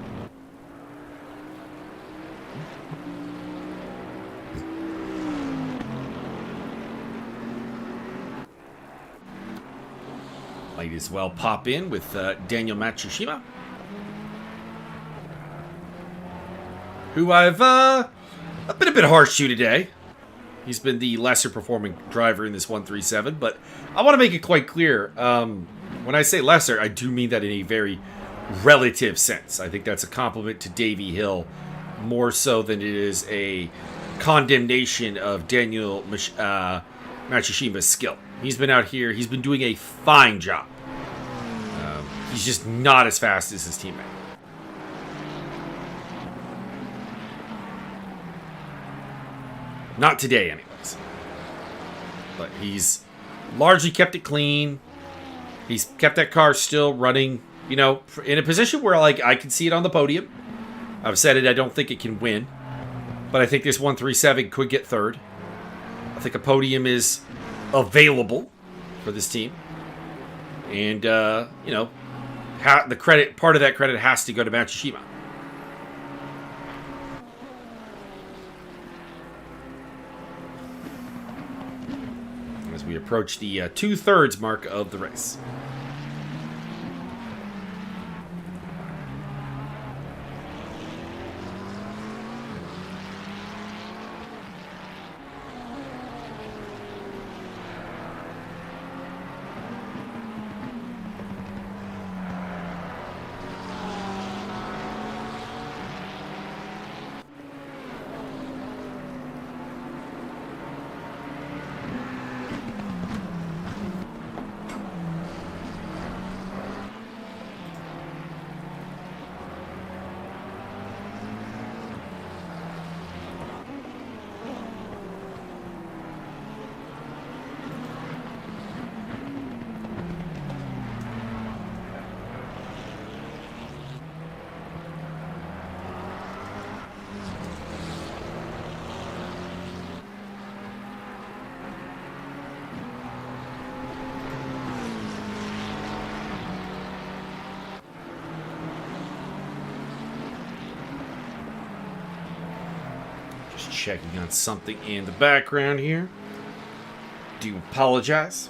Might as well pop in with Daniel Matsushima, who I've been a bit harsh to today. He's been the lesser performing driver in this 137, but I want to make it quite clear. When I say lesser, I do mean that in a very relative sense. I think that's a compliment to Davey Hill more so than it is a condemnation of Daniel Matsushima's skill. He's been out here. He's been doing a fine job. He's just not as fast as his teammate. Not today, anyways. But he's largely kept it clean. He's kept that car still running, you know, in a position where, like, I can see it on the podium. I've said it, I don't think it can win. But I think this 137 could get third. I think a podium is available for this team. And, you know, the credit, part of that credit has to go to Matsushima. As we approach the 2/3 mark of the race. Checking on something in the background here. Do apologize.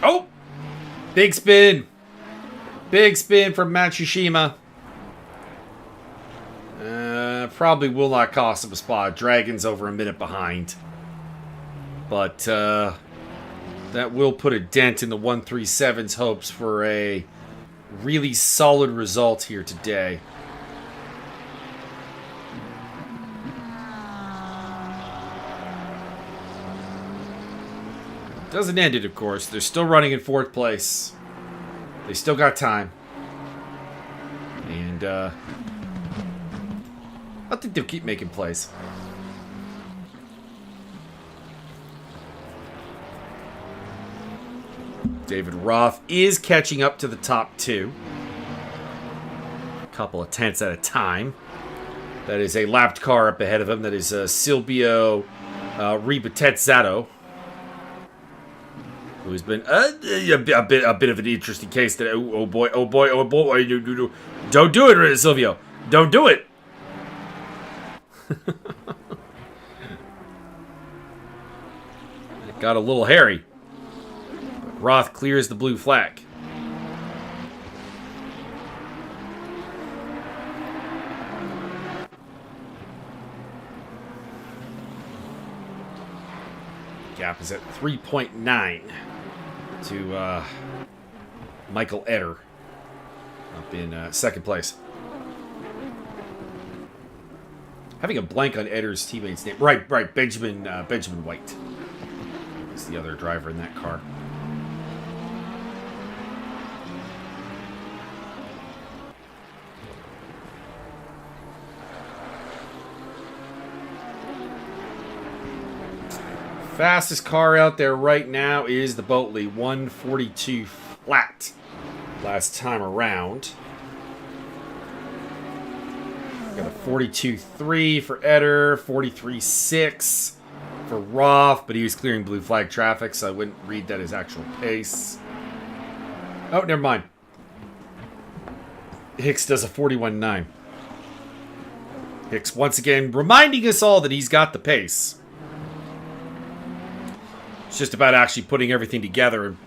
Oh! Big spin. Big spin from Matsushima. Probably will not cost him a spot. Dragon's over a minute behind. But that will put a dent in the 137's hopes for a really solid result here today. Doesn't end it, of course. They're still running in 4th place. They still got time. And, I think they'll keep making plays. David Roth is catching up to the top 2. A couple of tenths at a time. That is a lapped car up ahead of him. That is Silvio Ribatezzano, who's been a bit of an interesting case today. Oh boy. Don't do it, Silvio. Don't do it. It got a little hairy. But Roth clears the blue flag. Gap is at 3.9 to Michael Eder up in 2nd place. Having a blank on Eder's teammate's name. Right. Benjamin White is the other driver in that car. Fastest car out there right now is the Boatley 142 flat. last time around. Got a 42.3 for Eder, 43.6 for Roth, but he was clearing blue flag traffic, so I wouldn't read that as actual pace. Oh, never mind. Hicks does a 41.9. Hicks once again reminding us all that he's got the pace. It's just about actually putting everything together, and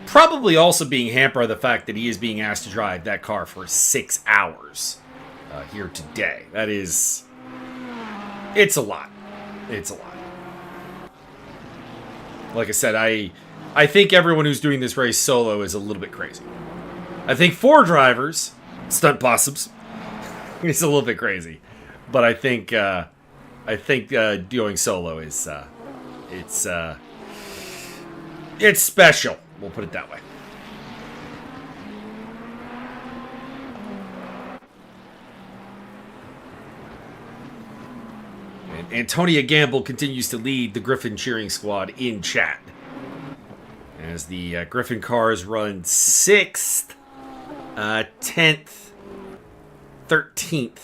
probably also being hampered by the fact that he is being asked to drive that car for 6 hours here today. That is... It's a lot. It's a lot. Like I said, I think everyone who's doing this race solo is a little bit crazy. I think 4 drivers, stunt possums, it's a little bit crazy. But I think doing solo is it's special. We'll put it that way. And Antonia Gamble continues to lead the Griffin cheering squad in chat, as the Griffin cars run 6th, 10th, 13th,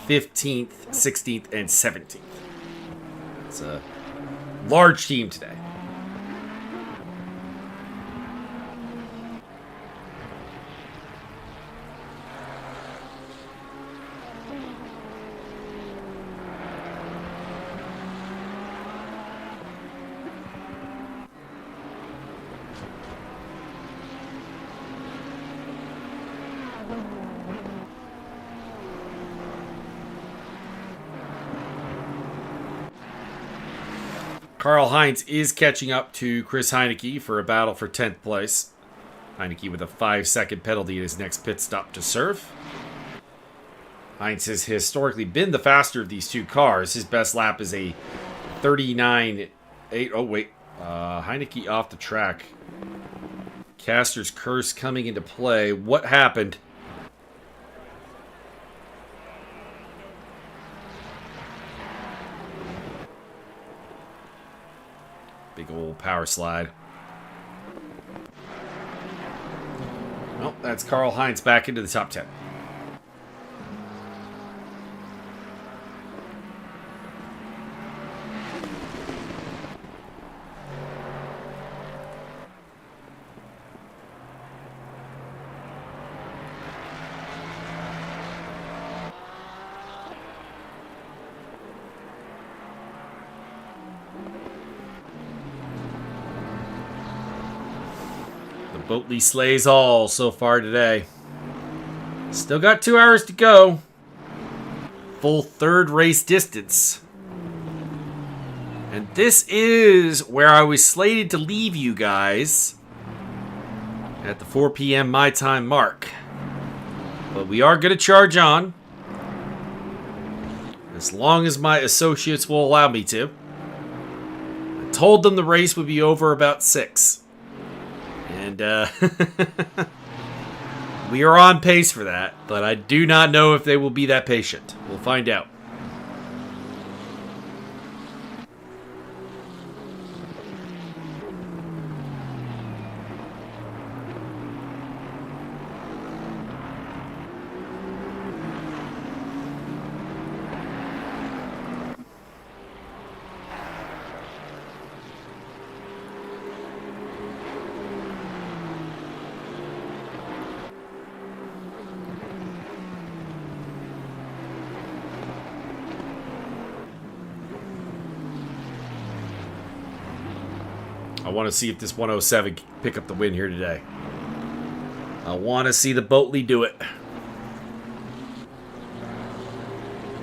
15th, 16th, and 17th. It's a large team today. Karl Heinz is catching up to Chris Heineke for a battle for 10th place. Heineke with a 5-second penalty at his next pit stop to serve. Heinz has historically been the faster of these two cars. His best lap is a 39.8. Oh, wait. Heineke off the track. Caster's curse coming into play. What happened? Big old power slide. Well, that's Karl Heinz back into the top 10. Boatley slays all so far today. Still got 2 hours to go. Full 3rd race distance. And this is where I was slated to leave you guys at the 4 p.m. my time mark. But we are going to charge on, as long as my associates will allow me to. I told them the race would be over about 6. And we are on pace for that, but I do not know if they will be that patient. We'll find out. I want to see if this 107 can pick up the win here today. I want to see the Boatley do it.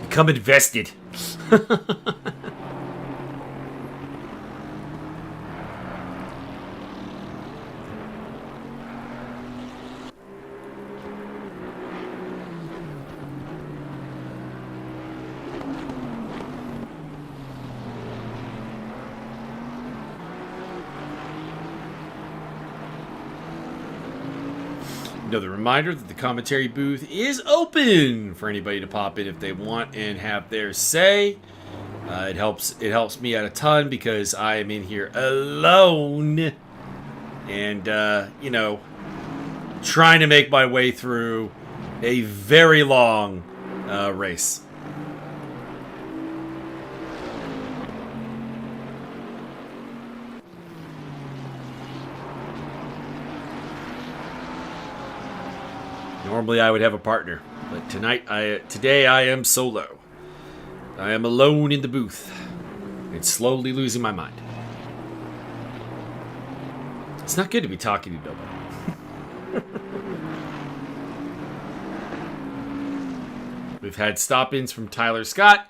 Become invested. Another reminder that the commentary booth is open for anybody to pop in if they want and have their say. It helps me out a ton because I am in here alone, and you know, trying to make my way through a very long race. Normally I would have a partner, but today I am solo. I am alone in the booth and slowly losing my mind. It's not good to be talking to nobody. We've had stop-ins from Tyler Scott.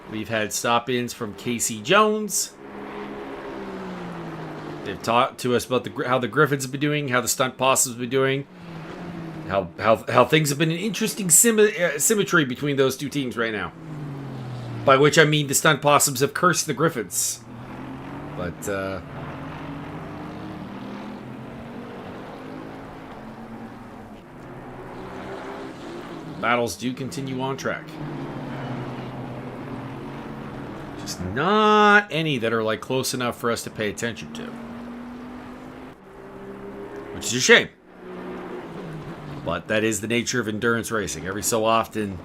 We've had stop-ins from Casey Jones. They've talked to us about how the Griffins have been doing, how the Stunt Possums have been doing, how things have been an interesting symmetry between those two teams right now. By which I mean the Stunt Possums have cursed the Griffins. But, battles do continue on track. Just not any that are like close enough for us to pay attention to. Which is a shame. But that is the nature of endurance racing. Every so often,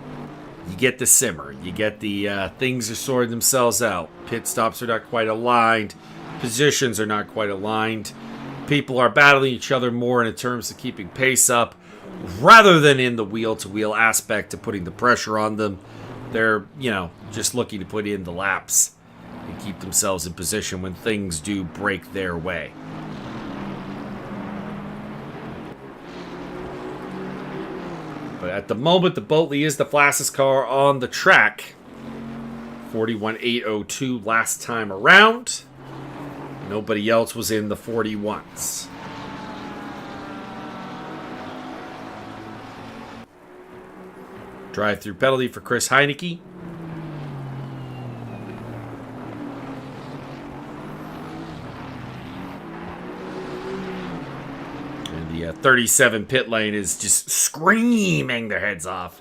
you get the simmer. You get the things are sorting themselves out. Pit stops are not quite aligned. Positions are not quite aligned. People are battling each other more in terms of keeping pace up, rather than in the wheel-to-wheel aspect of putting the pressure on them. They're, just looking to put in the laps and keep themselves in position when things do break their way. But at the moment, the Boatley is the fastest car on the track. 41.802 last time around. Nobody else was in the 41s. Drive-through penalty for Chris Heineke. And the 37 pit lane is just screaming their heads off.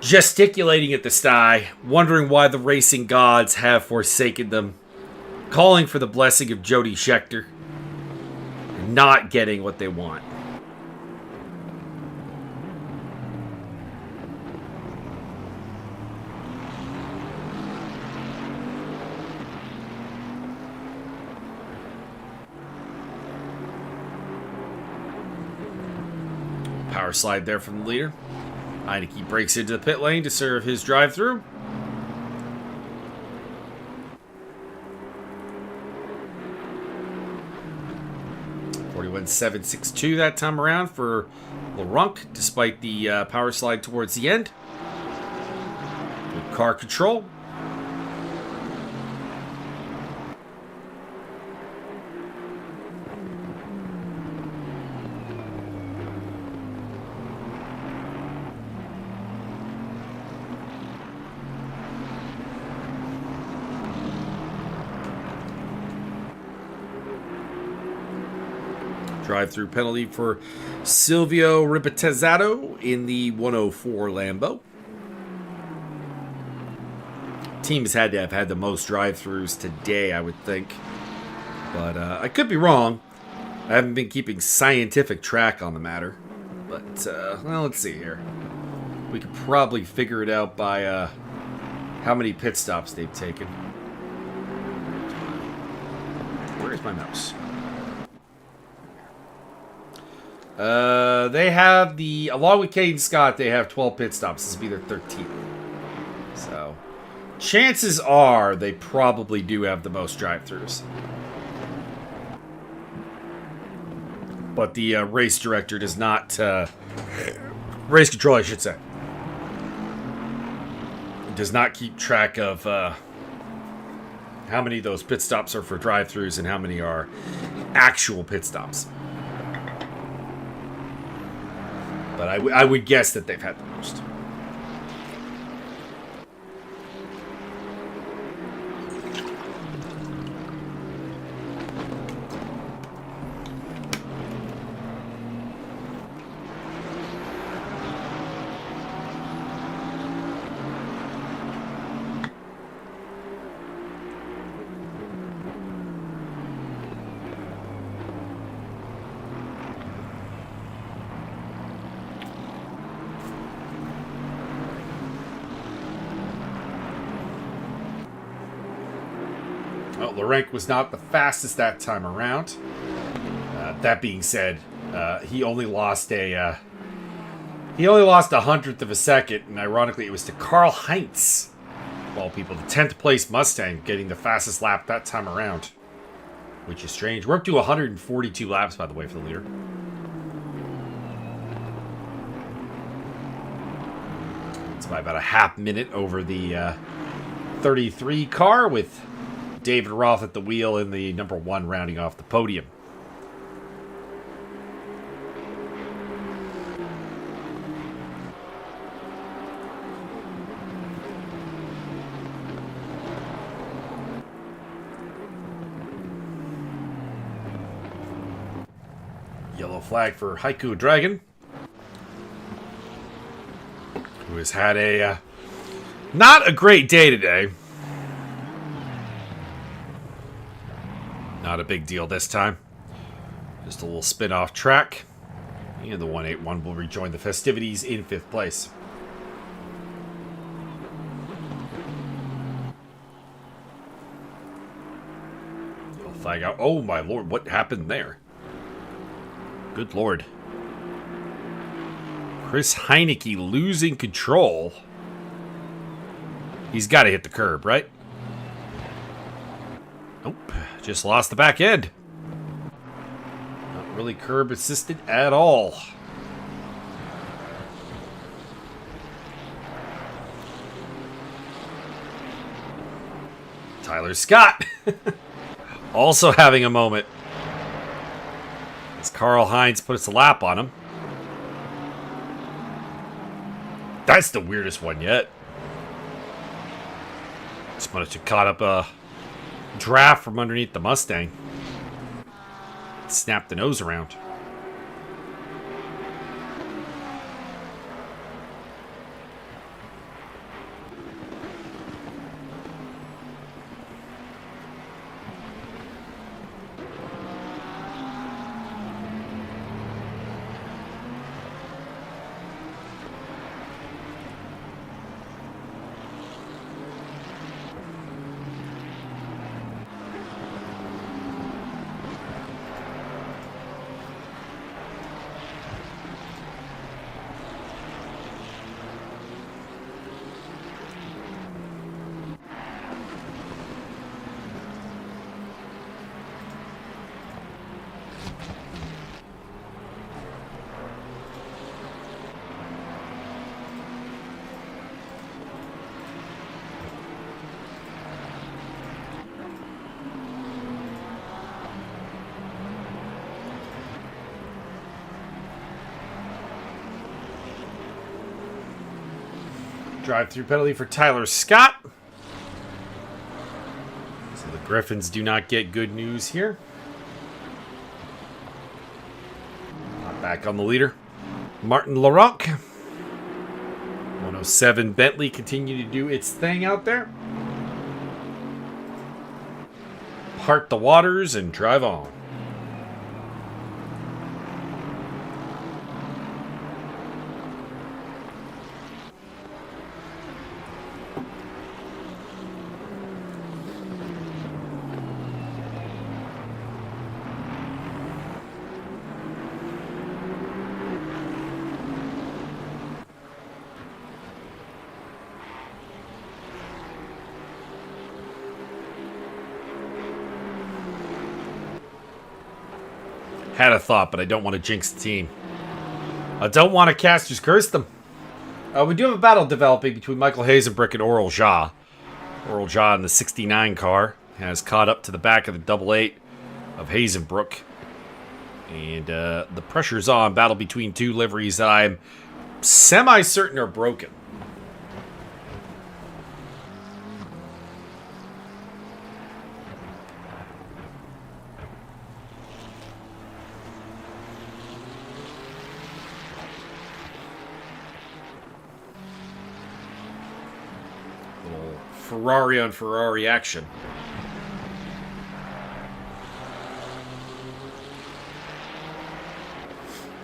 Gesticulating at the sky, wondering why the racing gods have forsaken them. Calling for the blessing of Jody Scheckter. And not getting what they want. Power slide there from the leader. Heineke breaks into the pit lane to serve his drive-through. .762 that time around for LaRunk, despite the power slide towards the end. Good car control. Drive-through penalty for Silvio Ribetezzato in the 104 Lambo. Team has had to have had the most drive-throughs today, I would think. But I could be wrong. I haven't been keeping scientific track on the matter. But, well, let's see here. We could probably figure it out by how many pit stops they've taken. Where's my mouse? They have along with Caden Scott, they have 12 pit stops. This will be their 13th. So, chances are they probably do have the most drive-thrus. But the race director does not, race control, I should say, does not keep track of how many of those pit stops are for drive-thrus and how many are actual pit stops. But I would guess that they've had the most. No, Larenk was not the fastest that time around. That being said, he only lost a 100th of a second, and ironically, it was to Karl Heinz, of all people, the 10th place Mustang, getting the fastest lap that time around, which is strange. We're up to 142 laps, by the way, for the leader. It's by about a half minute over the 33 car, with David Roth at the wheel in the number 1 rounding off the podium. Yellow flag for Haiku Dragon, who has had a not a great day today. Not a big deal this time. Just a little spin off track. And the 181 will rejoin the festivities in 5th place. Yellow flag out. Oh my lord, what happened there? Good lord. Chris Heineke losing control. He's got to hit the curb, right? Nope. Just lost the back end. Not really curb assisted at all. Tyler Scott. Also having a moment. Karl Heinz puts a lap on him. That's the weirdest one yet. Just managed to caught up a draft from underneath the Mustang. Snapped the nose around. Drive-through penalty for Tyler Scott. So the Griffins do not get good news here. Not back on the leader. Martin Larocque. 107 Bentley continue to do its thing out there. Part the waters and drive on. Had a thought, but I don't want to jinx the team. I don't want to casters curse them. We do have a battle developing between Michael Hazenbrick and Oral Ja. Oral Ja in the 69 car has caught up to the back of the 88 of Hazenbrook. And the pressure's on. Battle between two liveries that I'm semi-certain are broken. Ferrari on Ferrari action.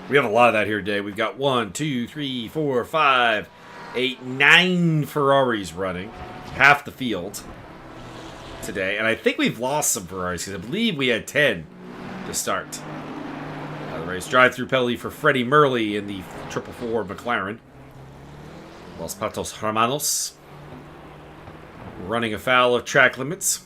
We have a lot of that here today. We've got 1, 2, 3, 4, 5, 8, 9 Ferraris running. Half the field. today, and I think we've lost some Ferraris because I believe we had 10 to start. The race drive-through penalty for Freddie Murley in the 444 McLaren. Los Patos Hermanos running afoul of track limits.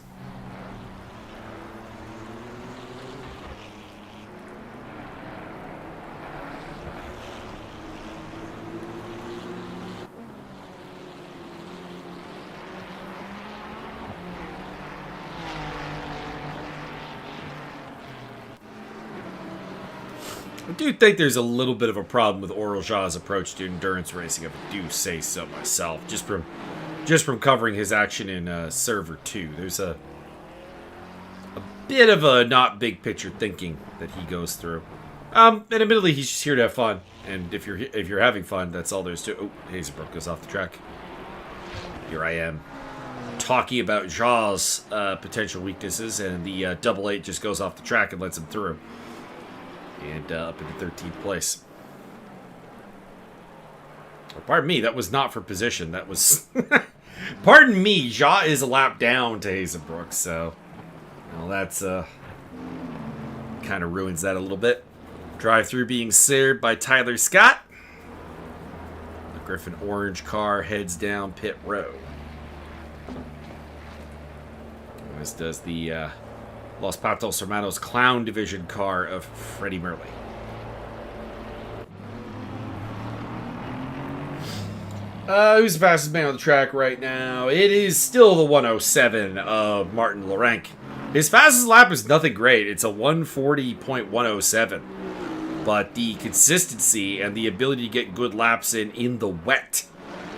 I do think there's a little bit of a problem with Oralja's approach to endurance racing, if I do say so myself. Just from covering his action in Server 2, there's a bit of a not big picture thinking that he goes through. And admittedly, he's just here to have fun. And if you're having fun, that's all there's to it. Oh, Hazebrook goes off the track. Here I am, talking about Ja's potential weaknesses, and the double 8 just goes off the track and lets him through. And up into 13th place. Oh, pardon me, that was not for position. That was... Pardon me, Ja is a lap down to Hazebrook, so... Well, that's, kind of ruins that a little bit. Drive-through being served by Tyler Scott. The Griffin orange car heads down pit road. As does the, Los Patos Hermanos Clown Division car of Freddie Murley. Who's the fastest man on the track right now? It is still the 107 of Martin Larenc. His fastest lap is nothing great. It's a 140.107. But the consistency and the ability to get good laps in the wet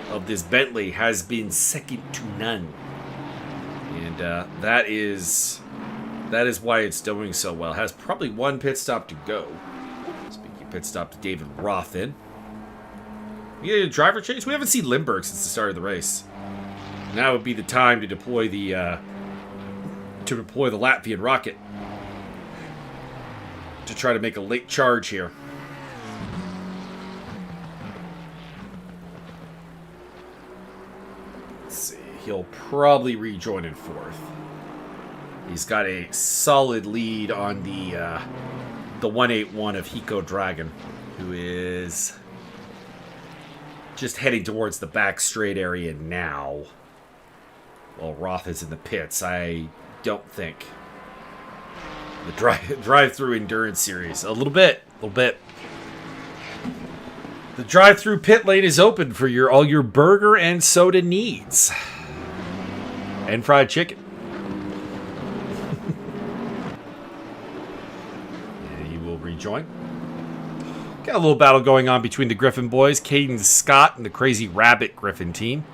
of this Bentley has been second to none. And that is why it's doing so well. It has probably one pit stop to go. Speaking of pit stop to David Roth in. We get a driver change? We haven't seen Lindbergh since the start of the race. Now would be the time to deploy the Latvian rocket to try to make a late charge here. Let's see. He'll probably rejoin in 4th. He's got a solid lead on the 181 of Hiko Dragon, who is just heading towards the back straight area now. While Roth is in the pits. I don't think the drive-through endurance series. A little bit. The drive-through pit lane is open for all your burger and soda needs. And fried chicken. Rejoin. Got a little battle going on between the Griffin boys, Caden Scott and the Crazy Rabbit Griffin team,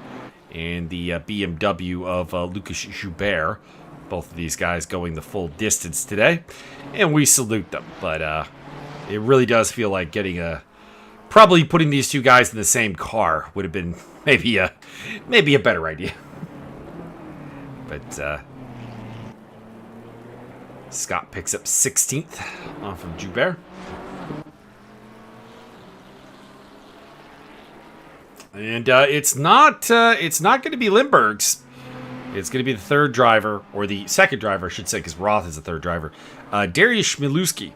and the BMW of Lucas Joubert. Both of these guys going the full distance today, and we salute them. But it really does feel like probably putting these two guys in the same car would have been maybe a better idea. But Scott picks up 16th off of Joubert. And it's not going to be Lindbergh's. It's going to be the third driver, or the second driver, I should say, because Roth is the third driver. Dariusz Chmielewski,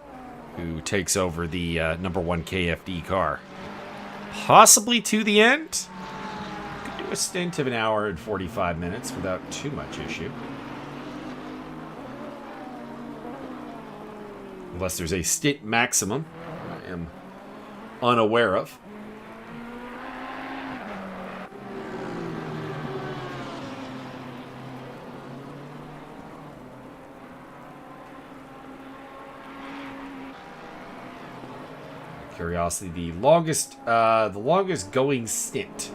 who takes over the number 1 KFD car. Possibly to the end. Could do a stint of an hour and 45 minutes without too much issue. Unless there's a stint maximum I am unaware of. Curiosity, the longest going stint,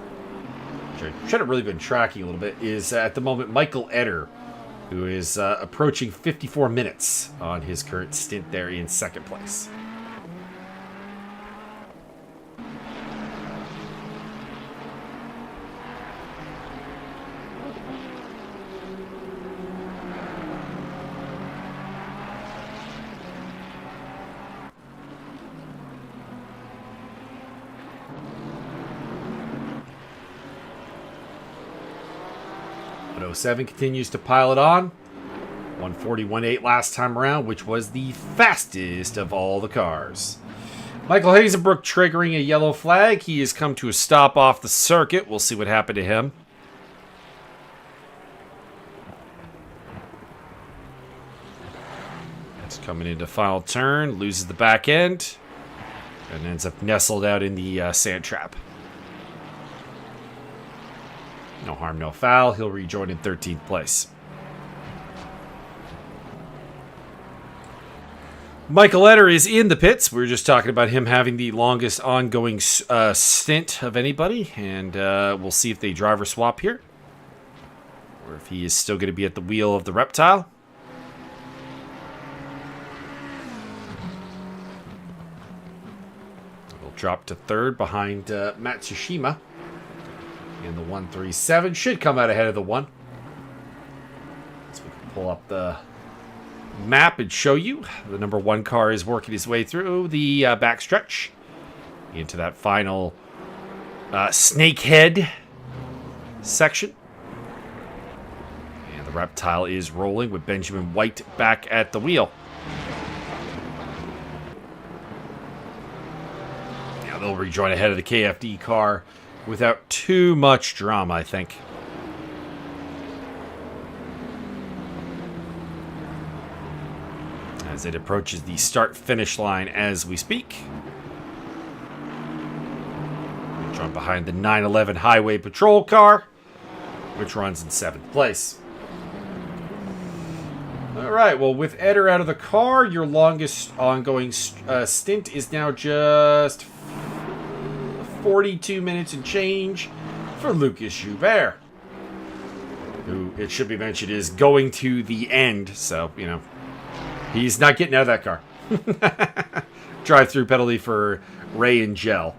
which I should have really been tracking a little bit, is at the moment Michael Eder, who is approaching 54 minutes on his current stint there in second place. But 07 continues to pile it on. 141.8 last time around, which was the fastest of all the cars. Michael Hazenbrook triggering a yellow flag. He has come to a stop off the circuit. We'll see what happened to him. It's coming into final turn, loses the back end, and ends up nestled out in the sand trap. No harm, no foul. He'll rejoin in 13th place. Michael Etter is in the pits. We were just talking about him having the longest ongoing stint of anybody, and we'll see if they driver swap here, or if he is still going to be at the wheel of the reptile. He'll drop to third behind Matsushima. And the 137 should come out ahead of the 1. So we can pull up the map and show you. The number 1 car is working his way through the backstretch into that final snakehead section. And the reptile is rolling with Benjamin White back at the wheel. Now they'll rejoin ahead of the KFD car without too much drama, I think. As it approaches the start-finish line as we speak. Joined behind the 911 Highway Patrol car, which runs in 7th place. Alright, well, with Etter out of the car, your longest ongoing stint is now just 42 minutes and change for Lucas Joubert, who, it should be mentioned, is going to the end, so, you know, he's not getting out of that car. Drive-through penalty for Ray and Gel.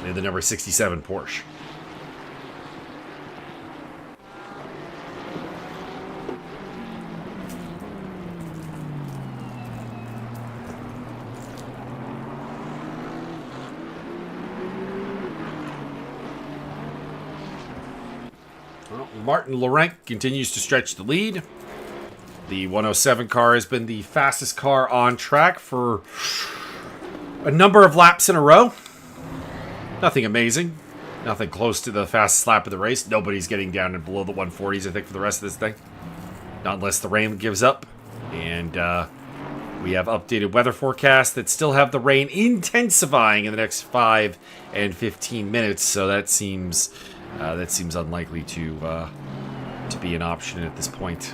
And the number 67 Porsche. Martin Laurent continues to stretch the lead. The 107 car has been the fastest car on track for a number of laps in a row. Nothing amazing. Nothing close to the fastest lap of the race. Nobody's getting down and below the 140s, I think, for the rest of this thing. Not unless the rain gives up. And we have updated weather forecasts that still have the rain intensifying in the next 5 and 15 minutes. So that seems unlikely to be an option at this point.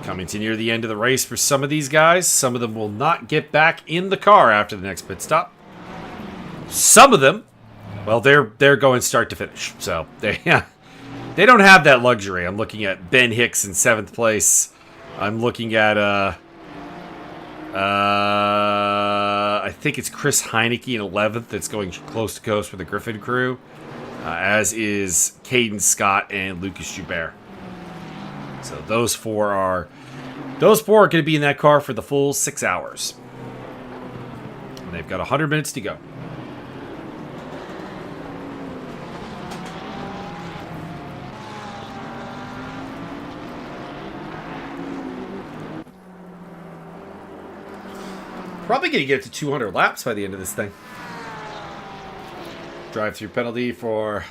Coming to near the end of the race for some of these guys. Some of them will not get back in the car after the next pit stop. Some of them, well, they're going start to finish. So they don't have that luxury. I'm looking at Ben Hicks in 7th place. I'm looking at I think it's Chris Heineke in 11th that's going close to coast for the Griffin crew, as is Caden Scott and Lucas Joubert. So those four are going to be in that car for the full 6 hours. And they've got 100 minutes to go. Probably going to get to 200 laps by the end of this thing. Drive-through penalty for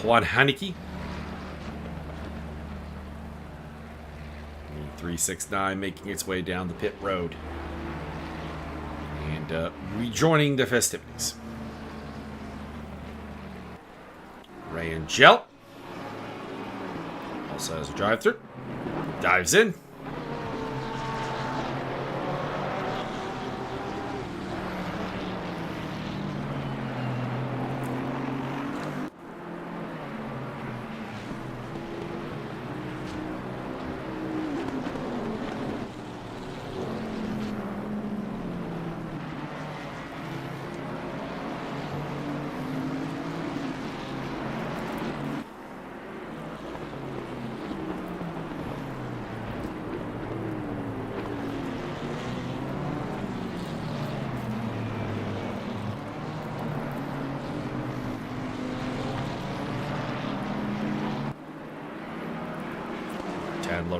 Juan Heineke. 369 making its way down the pit road. And rejoining the festivities. Ray and Gel also has a drive-through. Dives in.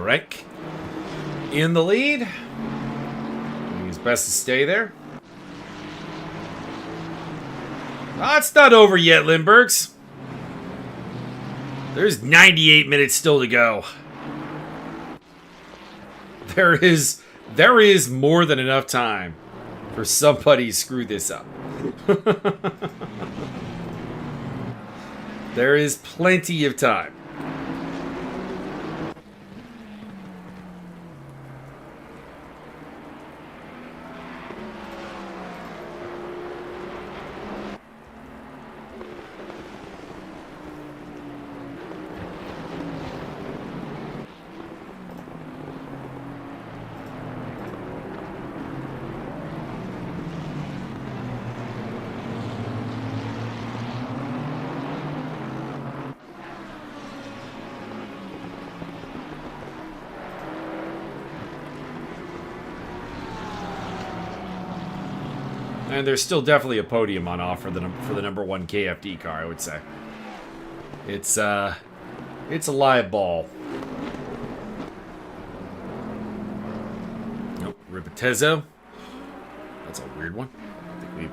rank in the lead. Doing his best to stay there. Oh, it's not over yet, Lindberghs. There's 98 minutes still to go. There is more than enough time for somebody to screw this up. There is plenty of time. And there's still definitely a podium on offer for the number 1 KFD car, I would say. It's a live ball. Nope, Ripetezzo. That's a weird one.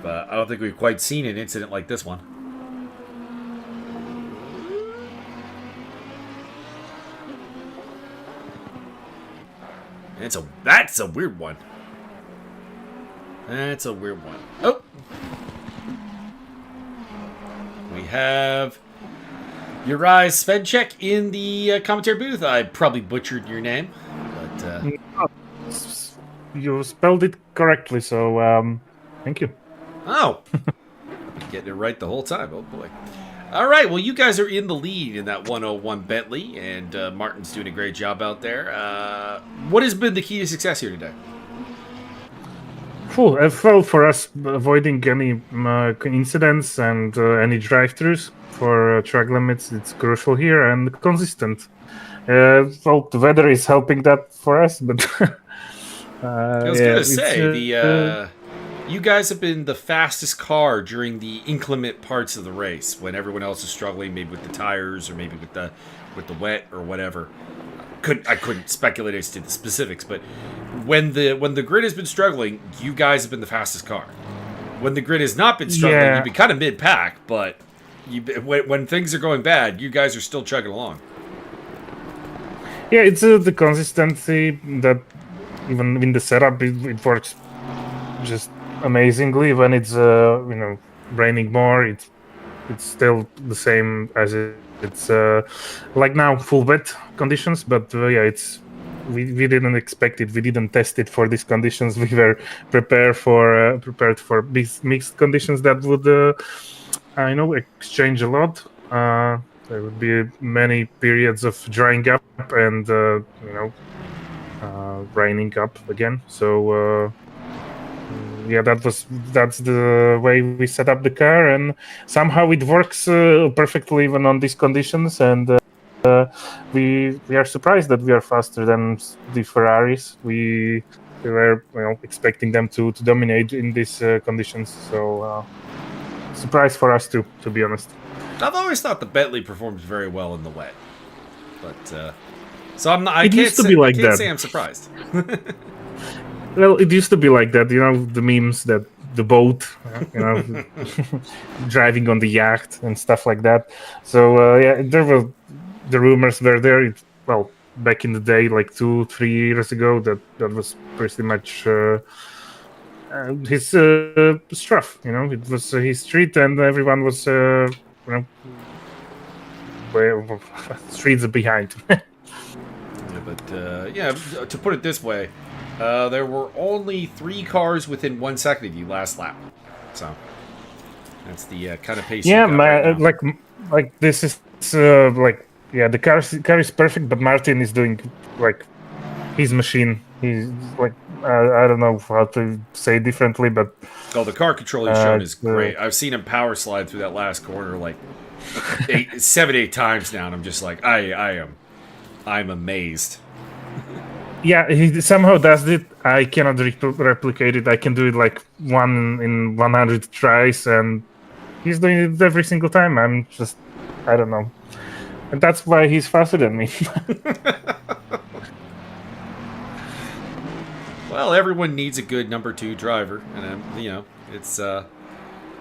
I don't think we've quite seen an incident like this one. That's a weird one. That's a weird one. Oh! We have Uri Svedchek in the commentary booth. I probably butchered your name, but... You spelled it correctly, so thank you. Oh! Getting it right the whole time. Oh, boy. All right, well, you guys are in the lead in that 101 Bentley, and Martin's doing a great job out there. What has been the key to success here today? Well, for us, avoiding any incidents and any drive-thrus for track limits, it's crucial here, and consistent. Well, the weather is helping that for us, but... I was going to say, you guys have been the fastest car during the inclement parts of the race, when everyone else is struggling, maybe with the tires, or maybe with the wet, or whatever. I couldn't speculate as to the specifics, but when the grid has been struggling, you guys have been the fastest car. When the grid has not been struggling, you've been kind of mid-pack, but when things are going bad, you guys are still chugging along. Yeah, it's the consistency that even in the setup, it works just amazingly. When it's raining more, it's still the same as it's like now full wet conditions, but we didn't expect it. We didn't test it for these conditions. We were prepared for mixed conditions that would exchange a lot. There would be many periods of drying up and raining up again. So that's the way we set up the car, and somehow it works perfectly even on these conditions. And we are surprised that we are faster than the Ferraris. We were expecting them to dominate in these conditions. So surprise for us too, to be honest. I've always thought the Bentley performs very well in the wet, but so I'm not. I can't say I'm surprised. Well, it used to be like that, the memes that the boat, driving on the yacht and stuff like that. So the rumors were there. Back in the day, like 2-3 years ago, that was pretty much his stuff. It was his street, and everyone was streets behind. To put it this way, there were only 3 cars within 1 second of you last lap. So that's the kind of pace. Yeah, like this is the car is perfect, but Martin is doing his machine. He's I don't know how to say it differently, but the car control he's shown is great. I've seen him power slide through that last corner 7-8 times now, and I'm just like, I'm amazed. Yeah, he somehow does it. I cannot replicate it. I can do it 1 in 100 tries, and he's doing it every single time. I don't know. And that's why he's faster than me. Well, everyone needs a good number 2 driver, and it's.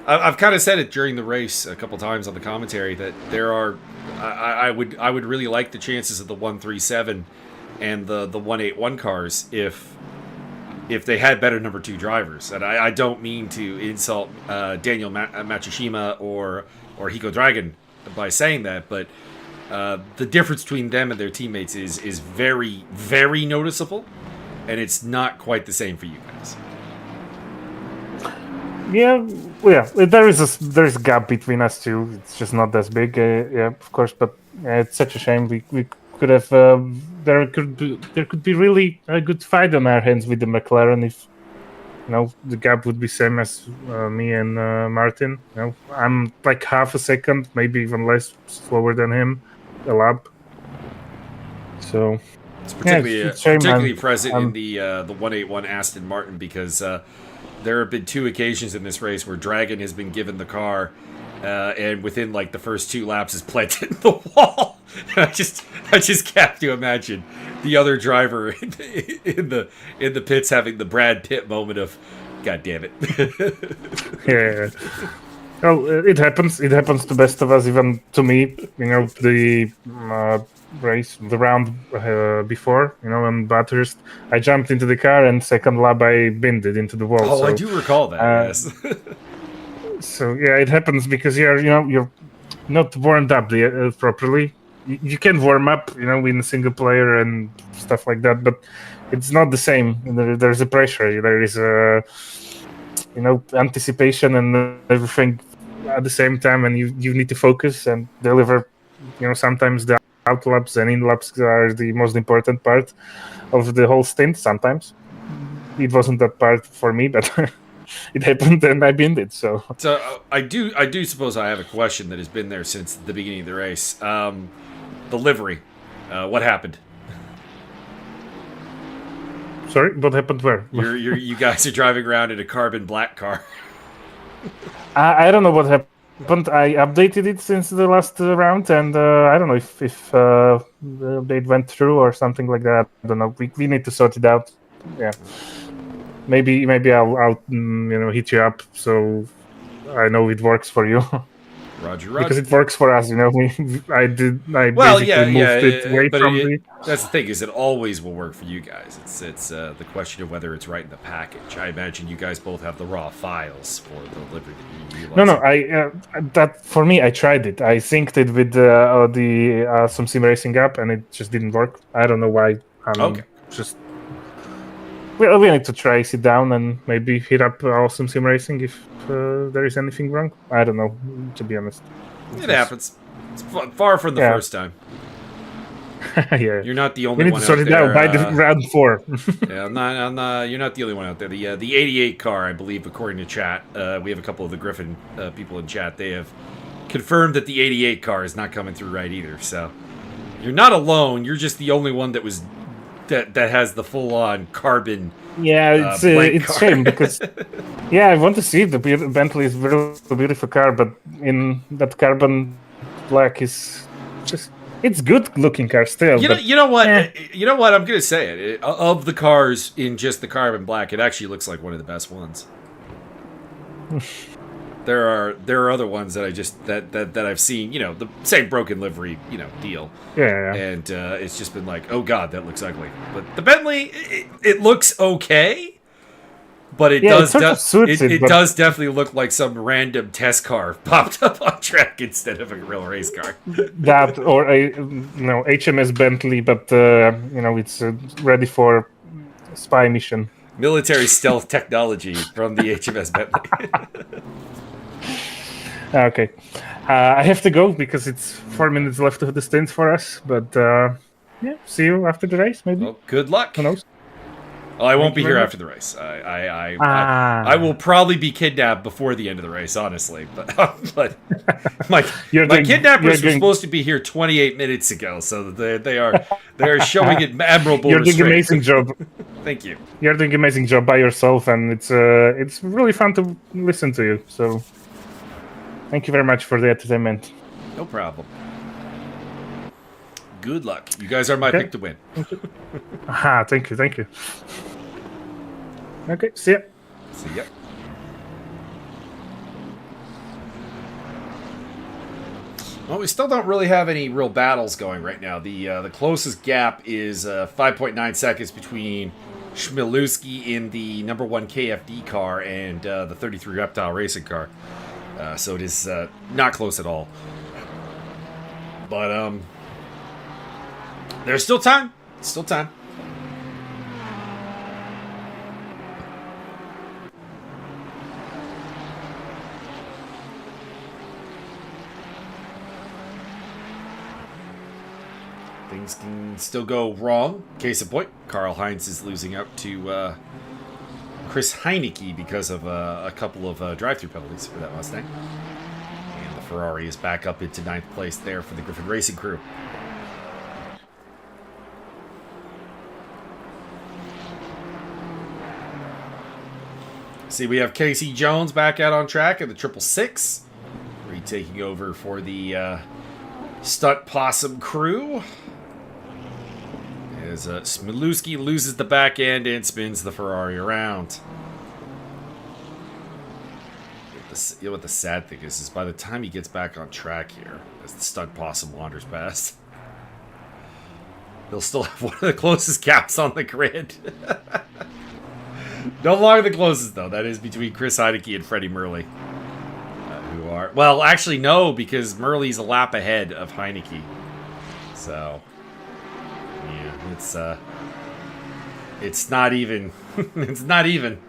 I've kind of said it during the race a couple times on the commentary that there are. I would really like the chances of the 137 and the 181 cars if they had better number 2 drivers. And I don't mean to insult Daniel Matsushima or Hiko Dragon by saying that, but the difference between them and their teammates is very, very noticeable, and it's not quite the same for you guys. Yeah, there's a gap between us two. It's just not as big, yeah, of course. But it's such a shame. We could have there could be really a good fight on our hands with the McLaren if the gap would be same as me and Martin. I'm like half a second, maybe even less slower than him, a lap. So it's particularly yeah, present in the 181 Aston Martin because. There have been 2 occasions in this race where Dragon has been given the car, and within like the first 2 laps is planted in the wall. I just have to imagine the other driver in the pits having the Brad Pitt moment of, God damn it. Yeah. Well, it happens. It happens to best of us, even to me. The race, the round before, in Bathurst, I jumped into the car and second lap I binned it into the wall. Oh, so, I do recall that. Yes. So yeah, it happens because you're not warmed up properly. You can warm up, in a single player and stuff like that, but it's not the same. There's a pressure. There is a anticipation and everything at the same time, and you need to focus and deliver. Sometimes the out laps and in laps are the most important part of the whole stint. Sometimes it wasn't that part for me, but it happened and I binned it. So I do suppose I have a question that has been there since the beginning of the race. The livery, what happened? Sorry, what happened where? You guys are driving around in a carbon black car. I don't know what happened. I updated it since the last round, and I don't know if the update went through or something like that. I don't know. We need to sort it out. Yeah, maybe I'll hit you up so I know it works for you. Roger. Because it works for us, I basically moved it away but from me. That's the thing, is it always will work for you guys. It's the question of whether it's right in the package. I imagine you guys both have the raw files for the delivery that you utilize. No, that for me, I tried it. I synced it with the some sim racing app, and it just didn't work. I don't know why. Okay. Just we need to try, sit down, and maybe hit up Awesome Sim Racing if there is anything wrong. I don't know, to be honest. It happens. It's far from the first time. Yeah. You're not the only one. We need one to sort it out by the round 4. Yeah, you're not the only one out there. The 88 car, I believe, according to chat, we have a couple of the Griffin people in chat. They have confirmed that the 88 car is not coming through right either. So you're not alone. You're just the only one that has the full-on carbon. Yeah, it's a shame because I want to see it. The Bentley is a very beautiful car, but in that carbon black is just. It's good looking car still. You know what? You know what? I'm gonna say it. Of the cars in just the carbon black, it actually looks like one of the best ones. There are other ones that I just that I've seen. The same broken livery, deal. Yeah. And it's just been like, oh god, that looks ugly. But the Bentley, it looks okay. But it does definitely look like some random test car popped up on track instead of a real race car. That or a HMS Bentley, but it's ready for spy mission. Military stealth technology from the HMS Bentley. Okay, I have to go because it's 4 minutes left of the stint for us. But see you after the race, maybe. Well, good luck. Who knows? Well, I won't be here after the race. I will probably be kidnapped before the end of the race, honestly. But my kidnappers were supposed to be here 28 minutes ago, so they are showing it admirable. You're doing an amazing job. Thank you. You're doing an amazing job by yourself, and it's really fun to listen to you. So thank you very much for the entertainment. No problem. Good luck. You guys are my pick to win. Thank you. Okay, see ya. See ya. Well, we still don't really have any real battles going right now. The closest gap is 5.9 seconds between Schmielewski in the number 1 KFD car and the 33 Reptile Racing car. So it is not close at all. But there's still time. Still time. Things can still go wrong. Case in point, Karl Heinz is losing out to Chris Heineke because of a couple of drive-through penalties for that Mustang. And the Ferrari is back up into 9th place there for the Griffin Racing crew. See, we have Casey Jones back out on track in the 666. Retaking over for the Stunt Possum crew. As Schmielewski loses the back end and spins the Ferrari around. You know what the sad thing is by the time he gets back on track here, as the Stunt Possum wanders past, he'll still have one of the closest gaps on the grid. No longer the closest, though. That is between Chris Heineke and Freddie Murley. Who are... Well, actually, no, because Murley's a lap ahead of Heineke. So... yeah, it's not even. It's not even.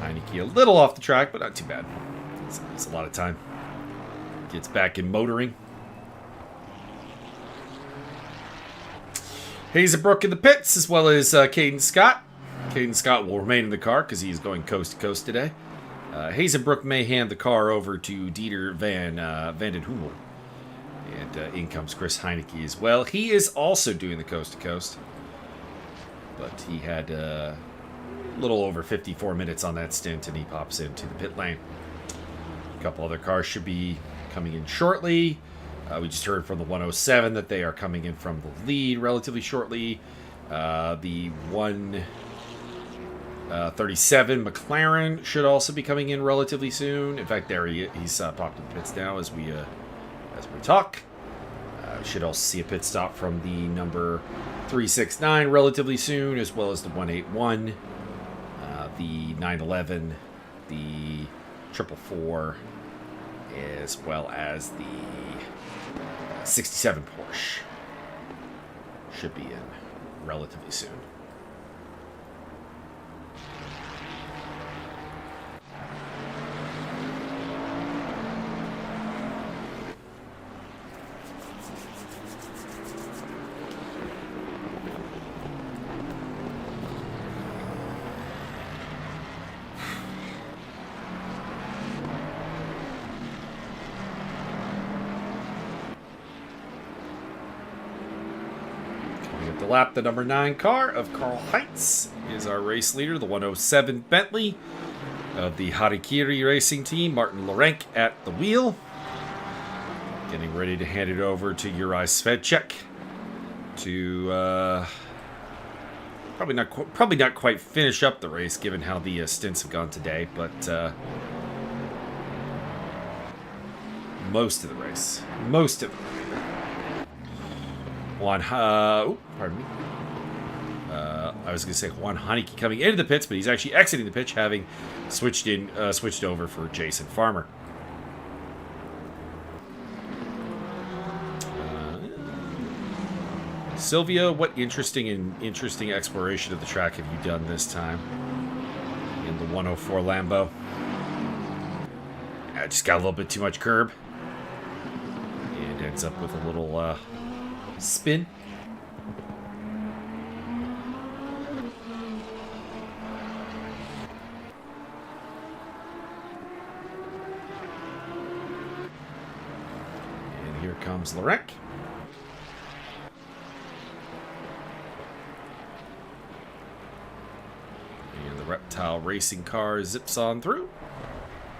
Heineke a little off the track, but not too bad. It's a lot of time. Gets back in motoring. Hazebrook in the pits, as well as Caden Scott. Caden Scott will remain in the car because he's going coast to coast today. Hazebrook may hand the car over to Dieter Van den Hummel. And in comes Chris Heineke as well. He is also doing the coast to coast. But he had a little over 54 minutes on that stint, and he pops into the pit lane. A couple other cars should be coming in shortly. We just heard from the 107 that they are coming in from the lead relatively shortly. The 137 McLaren should also be coming in relatively soon. In fact, there he's popped in the pits now as we talk. Should also see a pit stop from the number 369 relatively soon, as well as the 181, the 911, the 444, as well as the 67 Porsche should be in relatively soon. Lap, the number 9 car of Karl Heinz is our race leader, the 107 Bentley of the Harikiri racing team. Martin Lorenk at the wheel, getting ready to hand it over to Juraj Svedček to probably not quite finish up the race, given how the stints have gone today, but most of the race. Pardon me. I was going to say Juan Heineke coming into the pits, but he's actually exiting the pitch, having switched over for Jason Farmer. Sylvia, what interesting exploration of the track have you done this time in the 104 Lambo? I just got a little bit too much curb, and ends up with a little spin. And here comes Lorek. And the Reptile racing car zips on through.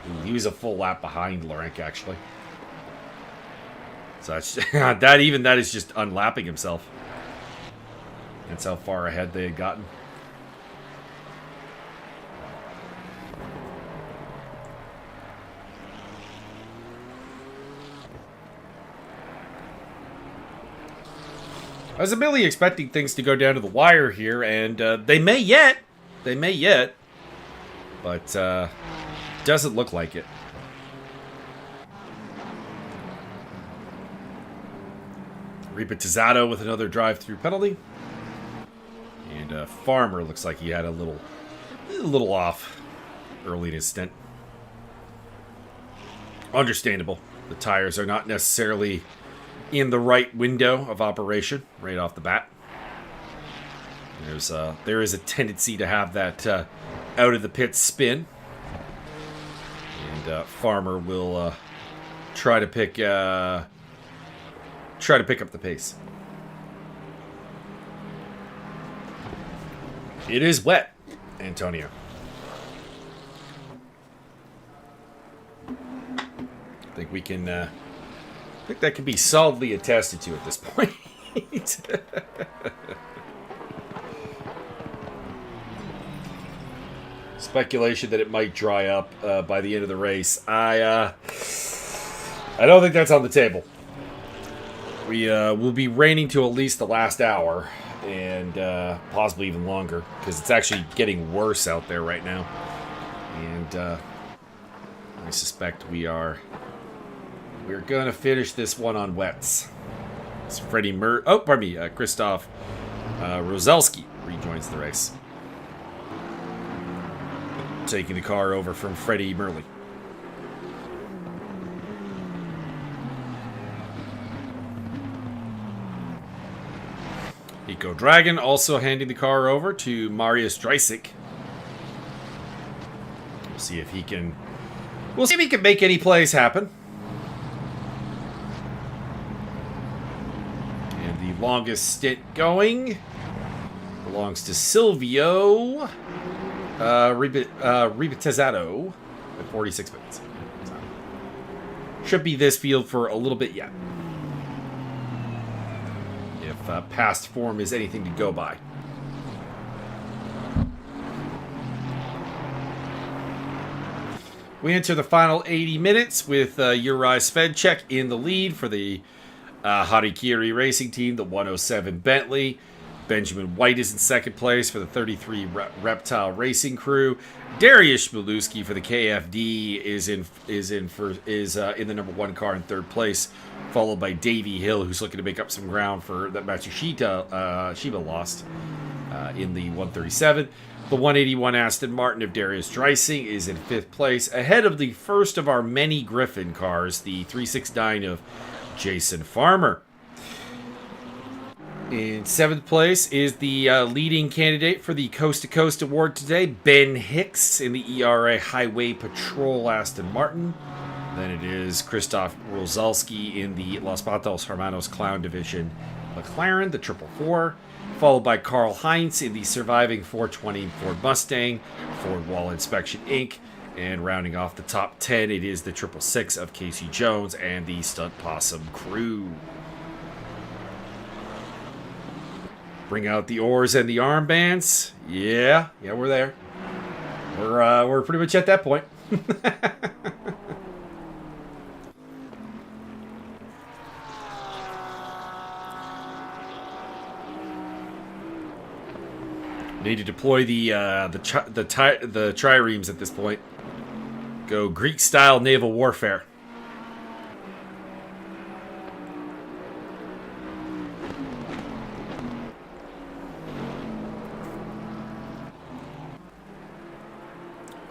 Ooh, he was a full lap behind Lorenk, actually. So that's, that is just unlapping himself. That's how far ahead they had gotten. I was immediately expecting things to go down to the wire here, and they may yet. They may yet. But doesn't look like it. Ripetizzato with another drive-through penalty. And Farmer looks like he had a little off early in his stint. Understandable. The tires are not necessarily in the right window of operation right off the bat. There is a tendency to have that out of the pit spin, and Farmer will try to pick up the pace. It is wet, Antonio. I think we can. I think that can be solidly attested to at this point. Speculation that it might dry up by the end of the race. I don't think that's on the table. We will be raining to at least the last hour, and possibly even longer, because it's actually getting worse out there right now. And I suspect we're gonna finish this one on wets. It's Christoph Rozelski rejoins the race, taking the car over from Freddie Merle. Eco Dragon also handing the car over to Marius Dreisig. We'll see if he can make any plays happen. And the longest stint going belongs to Silvio Ribetezzato at 46 minutes. So, should be this field for a little bit yet, if past form is anything to go by. We enter the final 80 minutes with Juraj Svedček in the lead for the Harikiri Racing Team, the 107 Bentley. Benjamin White is in second place for the 33 Reptile Racing Crew. Dariusz Milewski for the KFD is in the number one car in third place, followed by Davey Hill, who's looking to make up some ground for that Matsushita Shiba lost in the 137. The 181 Aston Martin of Darius Dreising is in fifth place, ahead of the first of our many Griffin cars, the 369 of Jason Farmer. In seventh place is the leading candidate for the Coast to Coast Award today, Ben Hicks in the ERA Highway Patrol Aston Martin. Then it is Christoph Rozelski in the Los Patos Hermanos Clown Division McLaren, the 444, followed by Carl Heinz in the surviving 420 Ford Mustang, Ford Wall Inspection Inc., and rounding off the top 10, it is the 666 of Casey Jones and the Stunt Possum crew. Bring out the oars and the armbands. Yeah, we're there. We're pretty much at that point. Need to deploy the triremes at this point. Go Greek-style naval warfare.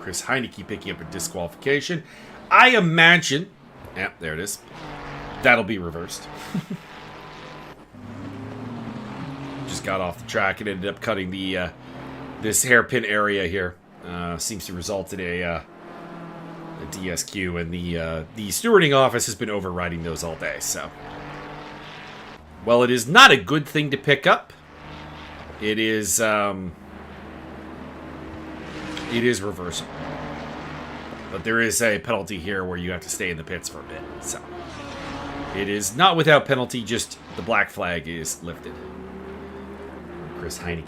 Chris Heineke picking up a disqualification. I imagine... Yeah, there it is. That'll be reversed. Just got off the track and ended up cutting the this hairpin area here. Seems to result in a DSQ, and the stewarding office has been overriding those all day. So, well, it is not a good thing to pick up. It is It is reversible. But there is a penalty here where you have to stay in the pits for a bit. So it is not without penalty, just the black flag is lifted. Chris Heineke.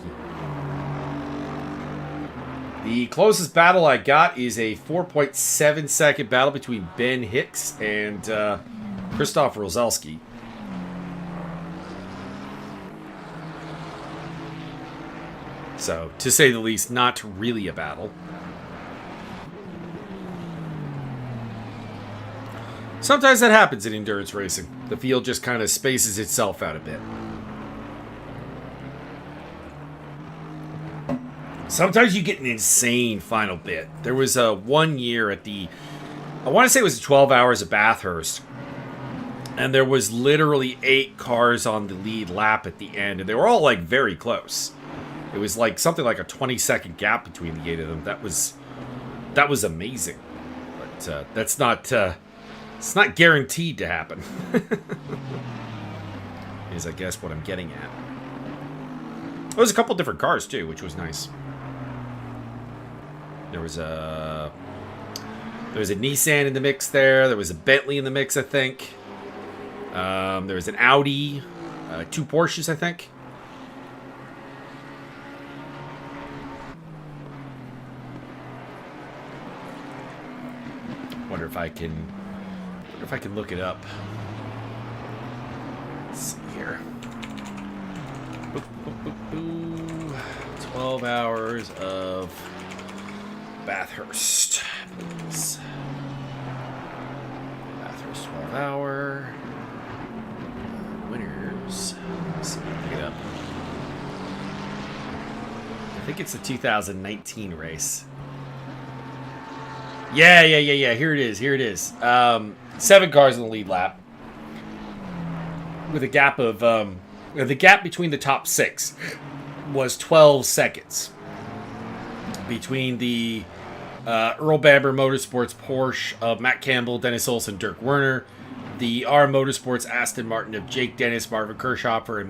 The closest battle I got is a 4.7 second battle between Ben Hicks and Krzysztof Rozelski. So, to say the least, not really a battle. Sometimes that happens in endurance racing. The field just kind of spaces itself out a bit. Sometimes you get an insane final bit. There was a 1 year at the... I want to say it was 12 hours at Bathurst. And there was literally 8 cars on the lead lap at the end. And they were all, like, very close. It was like something like a 20-second gap between the 8 of them. That was amazing. But that's not... it's not guaranteed to happen. Is, I guess, what I'm getting at. There was a couple different cars, too, which was nice. There was a Nissan in the mix there. There was a Bentley in the mix, I think. There was an Audi. 2 Porsches, I think. Wonder if I can look it up. Let's see here. Boop, boop, boop, boop. 12 hours of Bathurst. Please. Bathurst 12 hour. Winners. Let's see, pick it up. I think it's the 2019 race. Yeah. Here it is. 7 cars in the lead lap. With a gap of... the gap between the top 6 was 12 seconds. Between the Earl Bamber Motorsports Porsche of Matt Campbell, Dennis Olsen, Dirk Werner. The R Motorsports Aston Martin of Jake Dennis, Marvin Kirchhoffer, and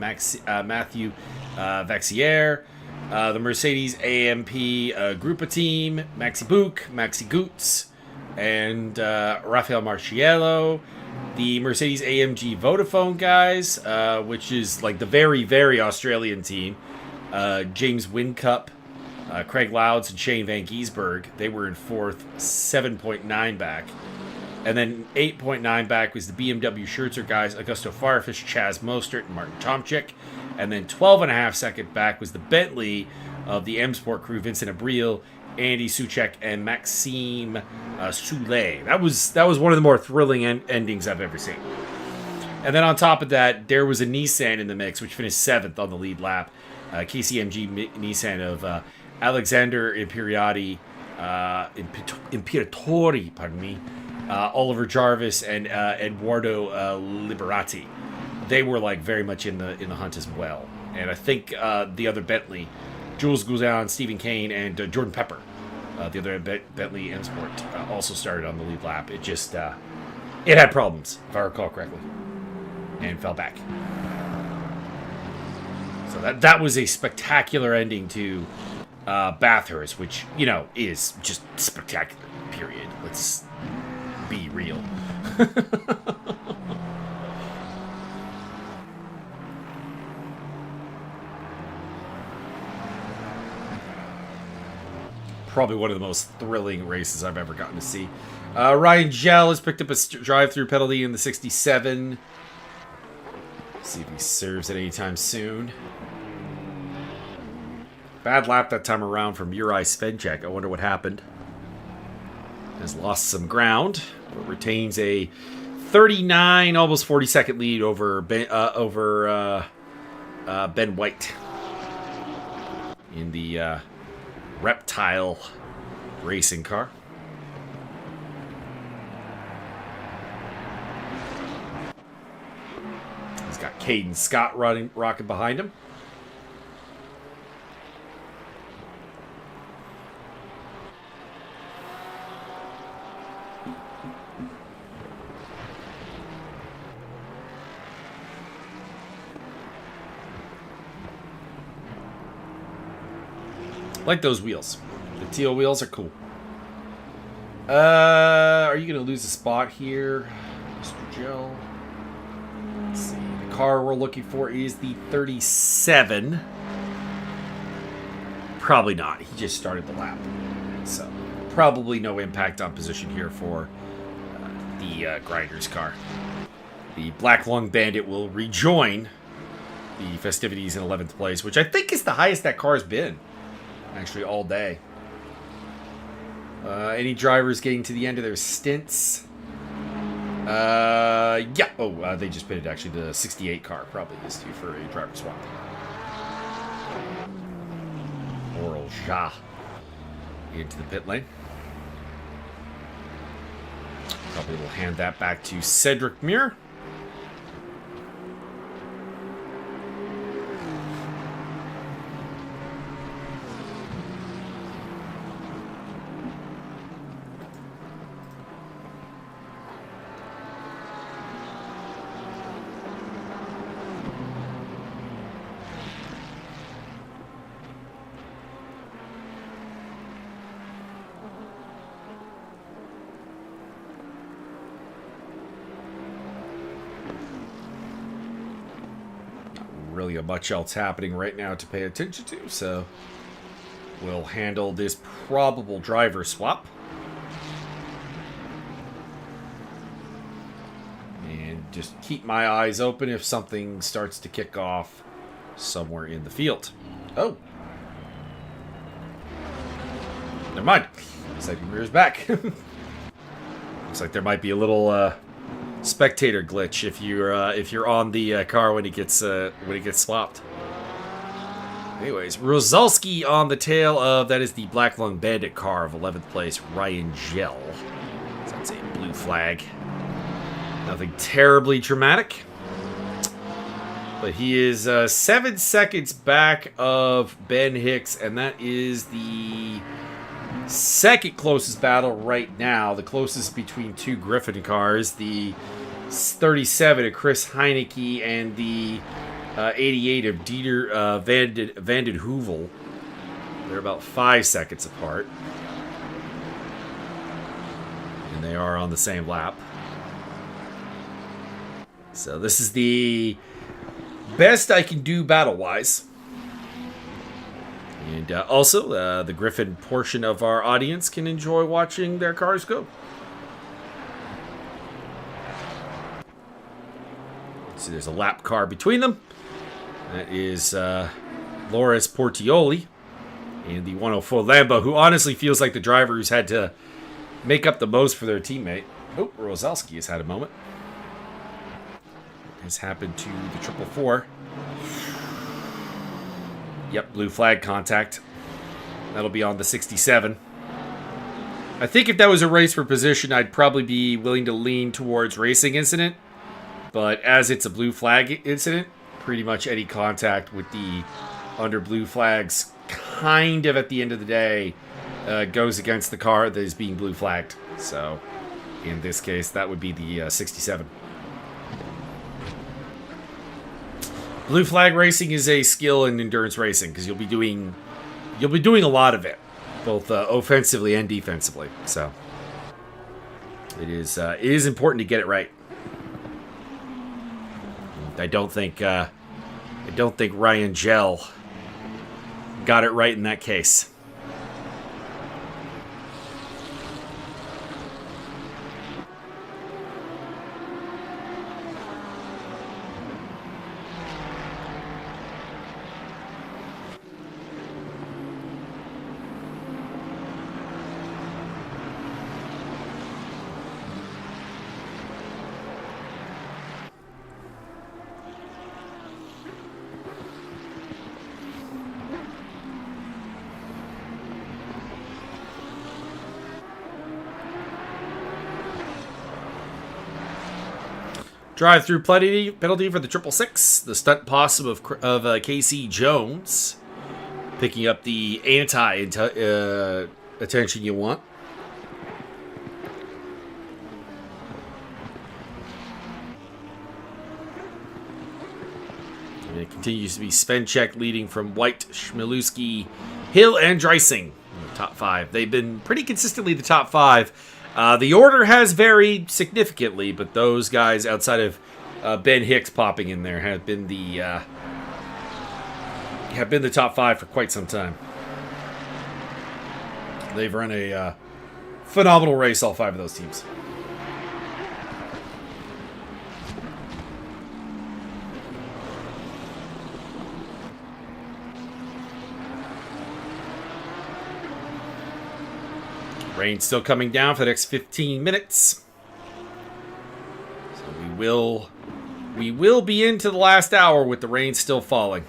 Matthew Vaxier. The Mercedes AMP Gruppa team, Maxi Book, Maxi Goots, and Rafael Marciello. The Mercedes AMG Vodafone guys, which is like the very, very Australian team. James Whincup, Craig Louds, and Shane Van Giesberg. They were in 4th, 7.9 back. And then 8.9 back was the BMW Scherzer guys, Augusto Farfish, Chaz Mostert, and Martin Tomczyk. And then 12.5 second back was the Bentley of the M Sport crew, Vincent Abril, Andy Suchek, and Maxime Soulet. That was one of the more thrilling endings I've ever seen. And then on top of that, there was a Nissan in the mix, which finished 7th on the lead lap. KCMG Nissan of Alexander Imperatori, Oliver Jarvis, and Eduardo Liberati. They were like very much in the hunt as well. And I think the other Bentley, Jules Guzan, Stephen Kane, and Jordan Pepper, the other Bentley M Sport, also started on the lead lap. It just it had problems, if I recall correctly, and fell back. So that was a spectacular ending to Bathurst, which, you know, is just spectacular, period. Let's be real. Probably one of the most thrilling races I've ever gotten to see. Ryan Gell has picked up a drive-through penalty in the 67. See if he serves it anytime soon. Bad lap that time around from Juraj Svenček. I wonder what happened. Has lost some ground, but retains a 39, almost 40-second lead over Ben White in the Reptile racing car. He's got Caden Scott rocking behind him. Like those wheels. Teal wheels are cool. Are you going to lose a spot here, Mr. Joe? Let's see. The car we're looking for is the 37. Probably not. He just started the lap. So, probably no impact on position here for the Grinder's car. The Black Lung Bandit will rejoin the festivities in 11th place, which I think is the highest that car's been, actually, all day. Any drivers getting to the end of their stints? Yeah. Oh, they just pitted, actually. The 68 car probably is due for a driver swap. Oral Ja into the pit lane. Probably will hand that back to Cedric Muir. Really much else happening right now to pay attention to, so we'll handle this probable driver swap. And just keep my eyes open if something starts to kick off somewhere in the field. Oh. Never mind. Looks like Mirror's back. Looks like there might be a little spectator glitch if you're on the car when it gets swapped. Anyways, Rosalski on the tail of that is the Black Lung Bandit car of 11th place, Ryan Gell. So that's a blue flag. Nothing terribly dramatic, but he is 7 seconds back of Ben Hicks, and that is the second closest battle right now. The closest between two Griffin cars, the 37 of Chris Heineke and the 88 of Dieter Van den Heuvel. They're about 5 seconds apart, and they are on the same lap. So this is the best I can do battle-wise. And also, the Griffin portion of our audience can enjoy watching their cars go. So there's a lap car between them. That is Loris Portioli and the 104 Lambo, who honestly feels like the driver who's had to make up the most for their teammate. Oh, Rosalski has had a moment. Has happened to the 444. Yep, blue flag contact. That'll be on the 67. I think if that was a race for position, I'd probably be willing to lean towards racing incident. But as it's a blue flag incident, pretty much any contact with the under blue flags kind of at the end of the day goes against the car that is being blue flagged. So in this case, that would be the 67. Blue flag racing is a skill in endurance racing because you'll be doing a lot of it, both offensively and defensively. So it is important to get it right. I don't think Ryan Gell got it right in that case. Drive-through penalty for the 666. The stunt possum of Casey Jones. Picking up the attention you want. And it continues to be Svenchek leading from White, Schmielewski, Hill, and Dreising. top 5. They've been pretty consistently the top 5. The order has varied significantly, but those guys outside of Ben Hicks popping in there have been the top 5 for quite some time. They've run a phenomenal race, all 5 of those teams. Rain's still coming down for the next 15 minutes. So we will be into the last hour with the rain still falling.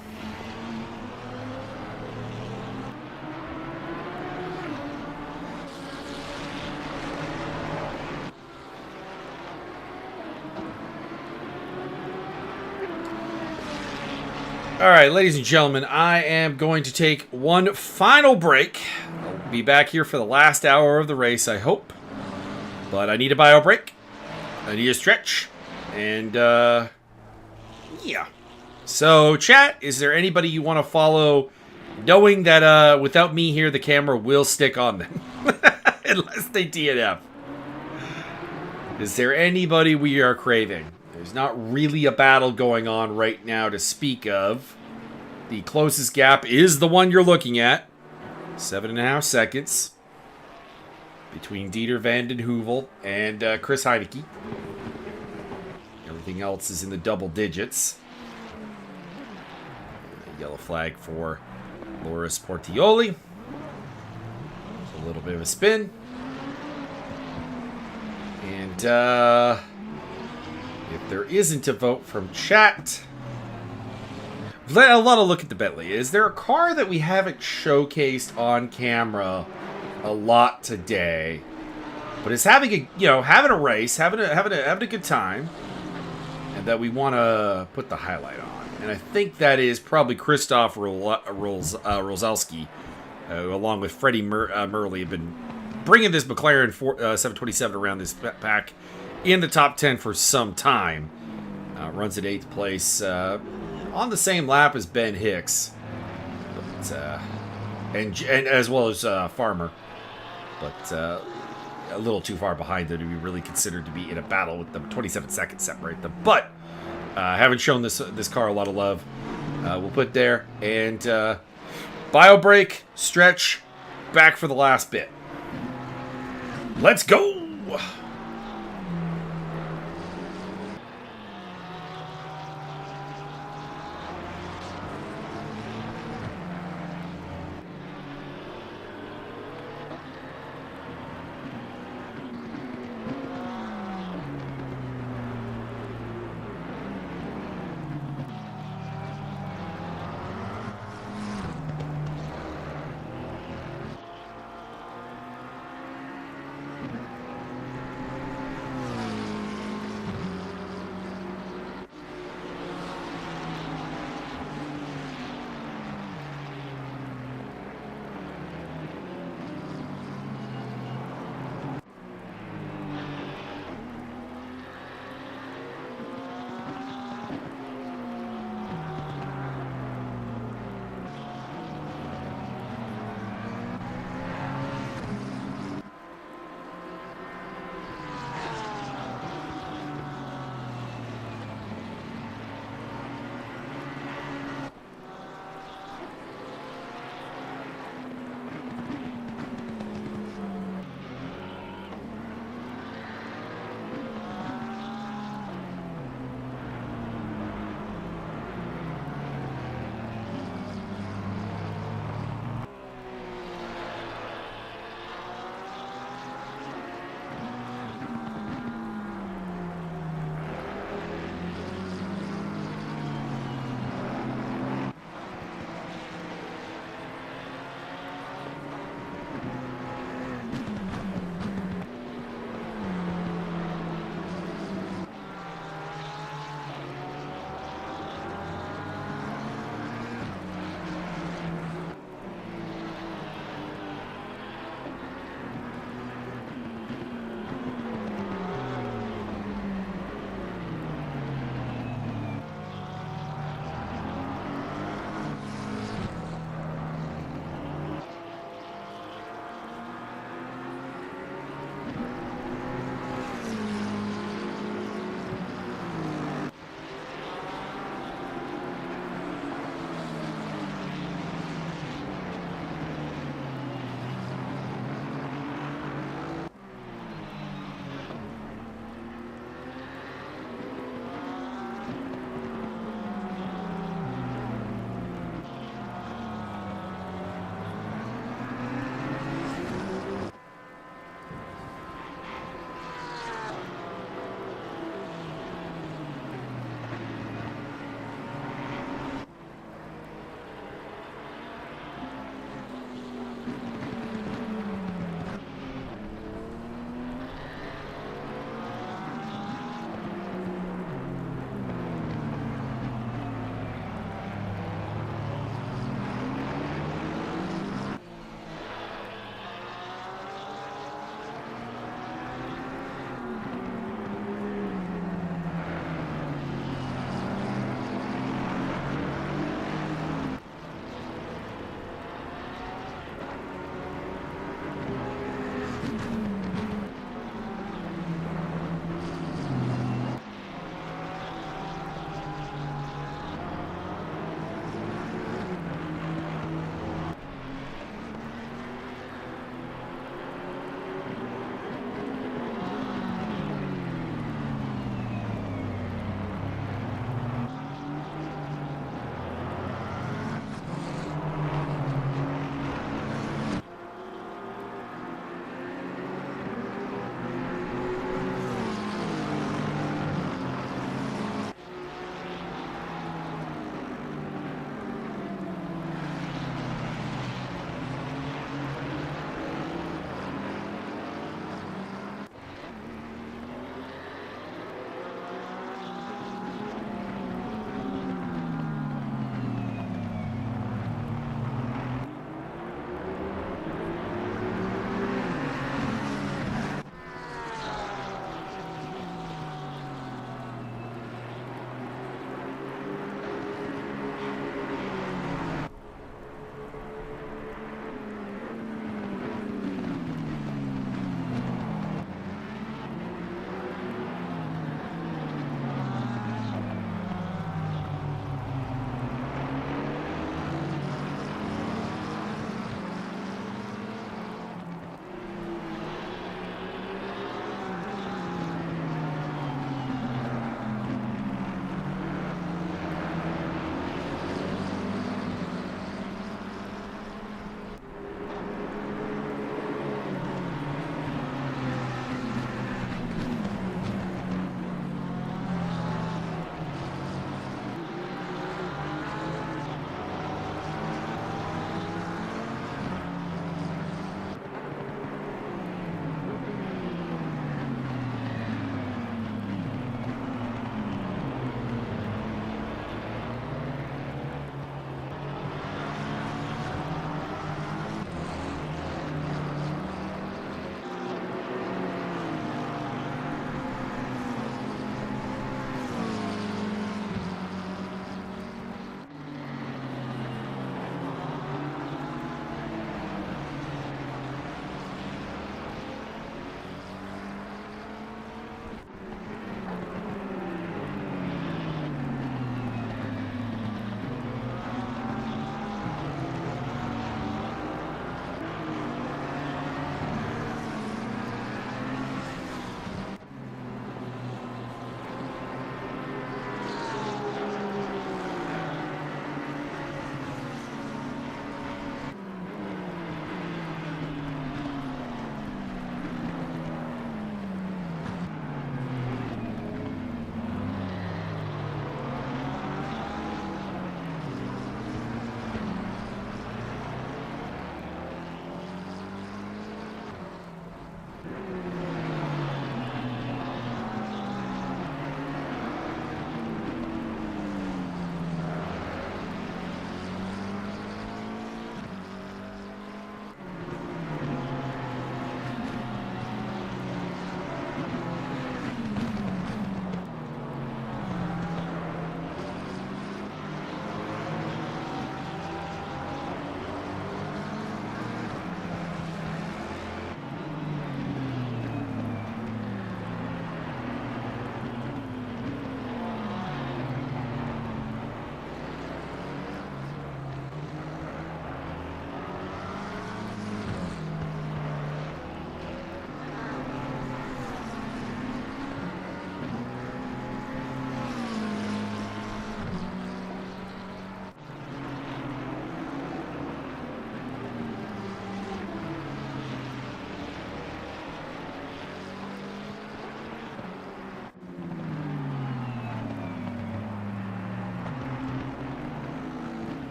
All right, ladies and gentlemen, I am going to take one final break. I'll be back here for the last hour of the race, I hope. But I need a bio break. I need a stretch. And, yeah. So, chat, is there anybody you want to follow, knowing that without me here, the camera will stick on them? Unless they DNF. Is there anybody we are craving? There's not really a battle going on right now to speak of. The closest gap is the one you're looking at. 7.5 seconds. Between Dieter van den Heuvel and Chris Heineke. Everything else is in the double digits. Yellow flag for Loris Portioli. A little bit of a spin. And, if there isn't a vote from chat, let a lot of look at the Bentley. Is there a car that we haven't showcased on camera a lot today, but is having a race, having a good time, and that we want to put the highlight on? And I think that is probably Christoph Rosalski, along with Freddie Murley, have been bringing this McLaren 727 around this pack in the top 10 for some time. Runs at 8th place, on the same lap as Ben Hicks, but, and as well as Farmer, but a little too far behind them to be really considered to be in a battle with them. 27 seconds separate them, but haven't shown this car a lot of love. We'll put there, and bio break, stretch, back for the last bit. Let's go!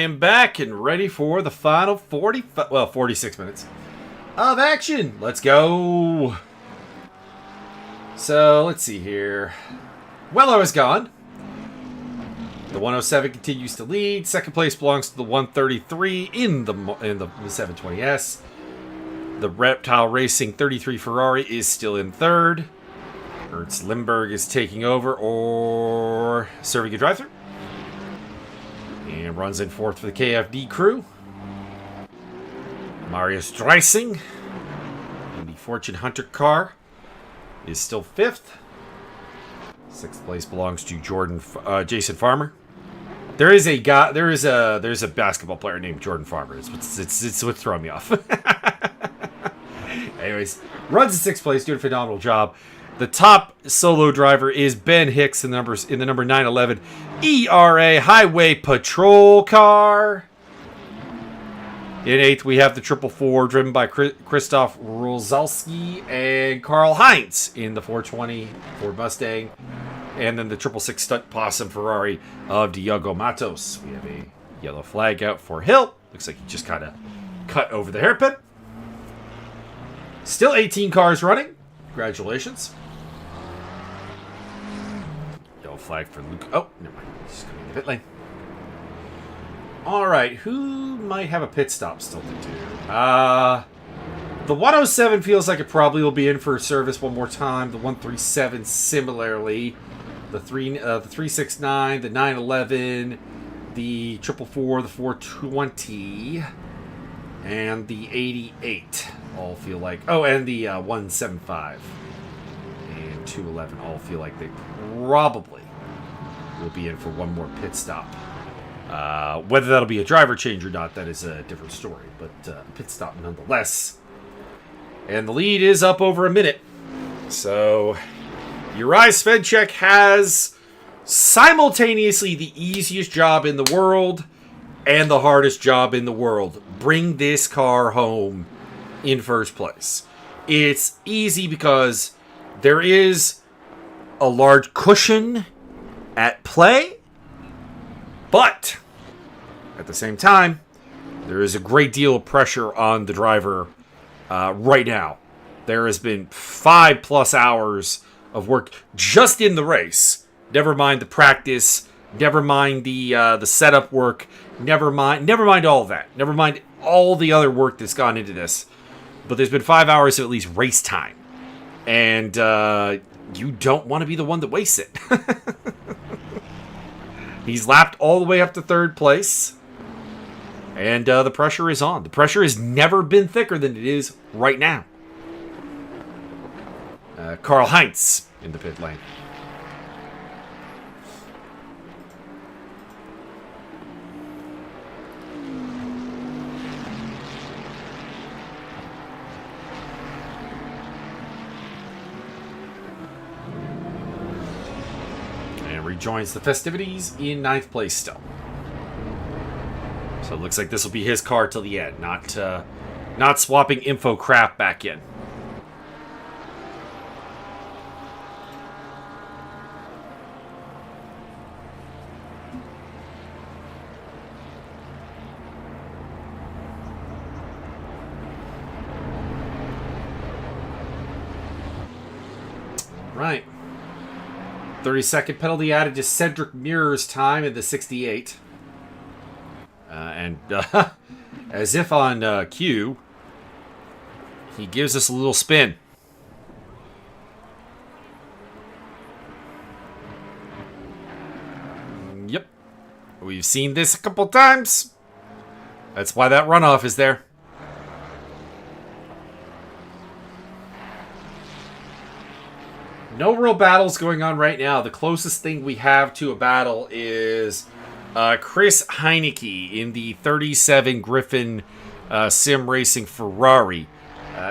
am back and ready for the final 46 minutes of action. Let's go. So, let's see here. Well, I was gone. The 107 continues to lead. Second place belongs to the 133 in the 720S. The Reptile Racing 33 Ferrari is still in third. Ernst Limburg is taking over or serving a drive-thru. And runs in fourth for the KFD crew. Marius Dreising in the Fortune Hunter car is still fifth. Sixth place belongs to Jason Farmer. There's a basketball player named Jordan Farmer. It's what's throwing me off. Anyways, runs in sixth place, doing a phenomenal job. The top solo driver is Ben Hicks in the number 911 ERA Highway Patrol car. In eighth, we have the 444 driven by Christoph Rozalski and Karl Heinz in the 420 Ford Mustang. And then the 666 Stunt Possum Ferrari of Diogo Matos. We have a yellow flag out for Hill. Looks like he just kind of cut over the hairpin. Still 18 cars running. Congratulations. Yellow flag for Luke. Oh, never mind. He's going to the pit lane. All right. Who might have a pit stop still to do? The 107 feels like it probably will be in for service one more time. The 137 similarly. The 369, the 911, the 444, the 420, and the 88 all feel like... Oh, and the 175 and 211 all feel like they probably will be in for one more pit stop. Whether that'll be a driver change or not, that is a different story. But pit stop nonetheless. And the lead is up over a minute. So... Uri Svedchek has simultaneously the easiest job in the world and the hardest job in the world. Bring this car home in first place. It's easy because there is a large cushion at play, but at the same time, there is a great deal of pressure on the driver right now. There has been 5+ hours of work just in the race. Never mind the practice. Never mind the setup work. Never mind all of that. Never mind all the other work that's gone into this. But there's been 5 hours of at least race time, and you don't want to be the one that wastes it. He's lapped all the way up to third place, and the pressure is on. The pressure has never been thicker than it is right now. Karl Heinz in the pit lane. And rejoins the festivities in 9th place still. So it looks like this will be his car till the end, not swapping info crap back in. Right. 30-second penalty added to Cedric Mirror's time in the 68. And as if on cue, he gives us a little spin. Yep. We've seen this a couple times. That's why that runoff is there. No real battles going on right now. The closest thing we have to a battle is Chris Heineke in the 37 Griffin Sim Racing Ferrari,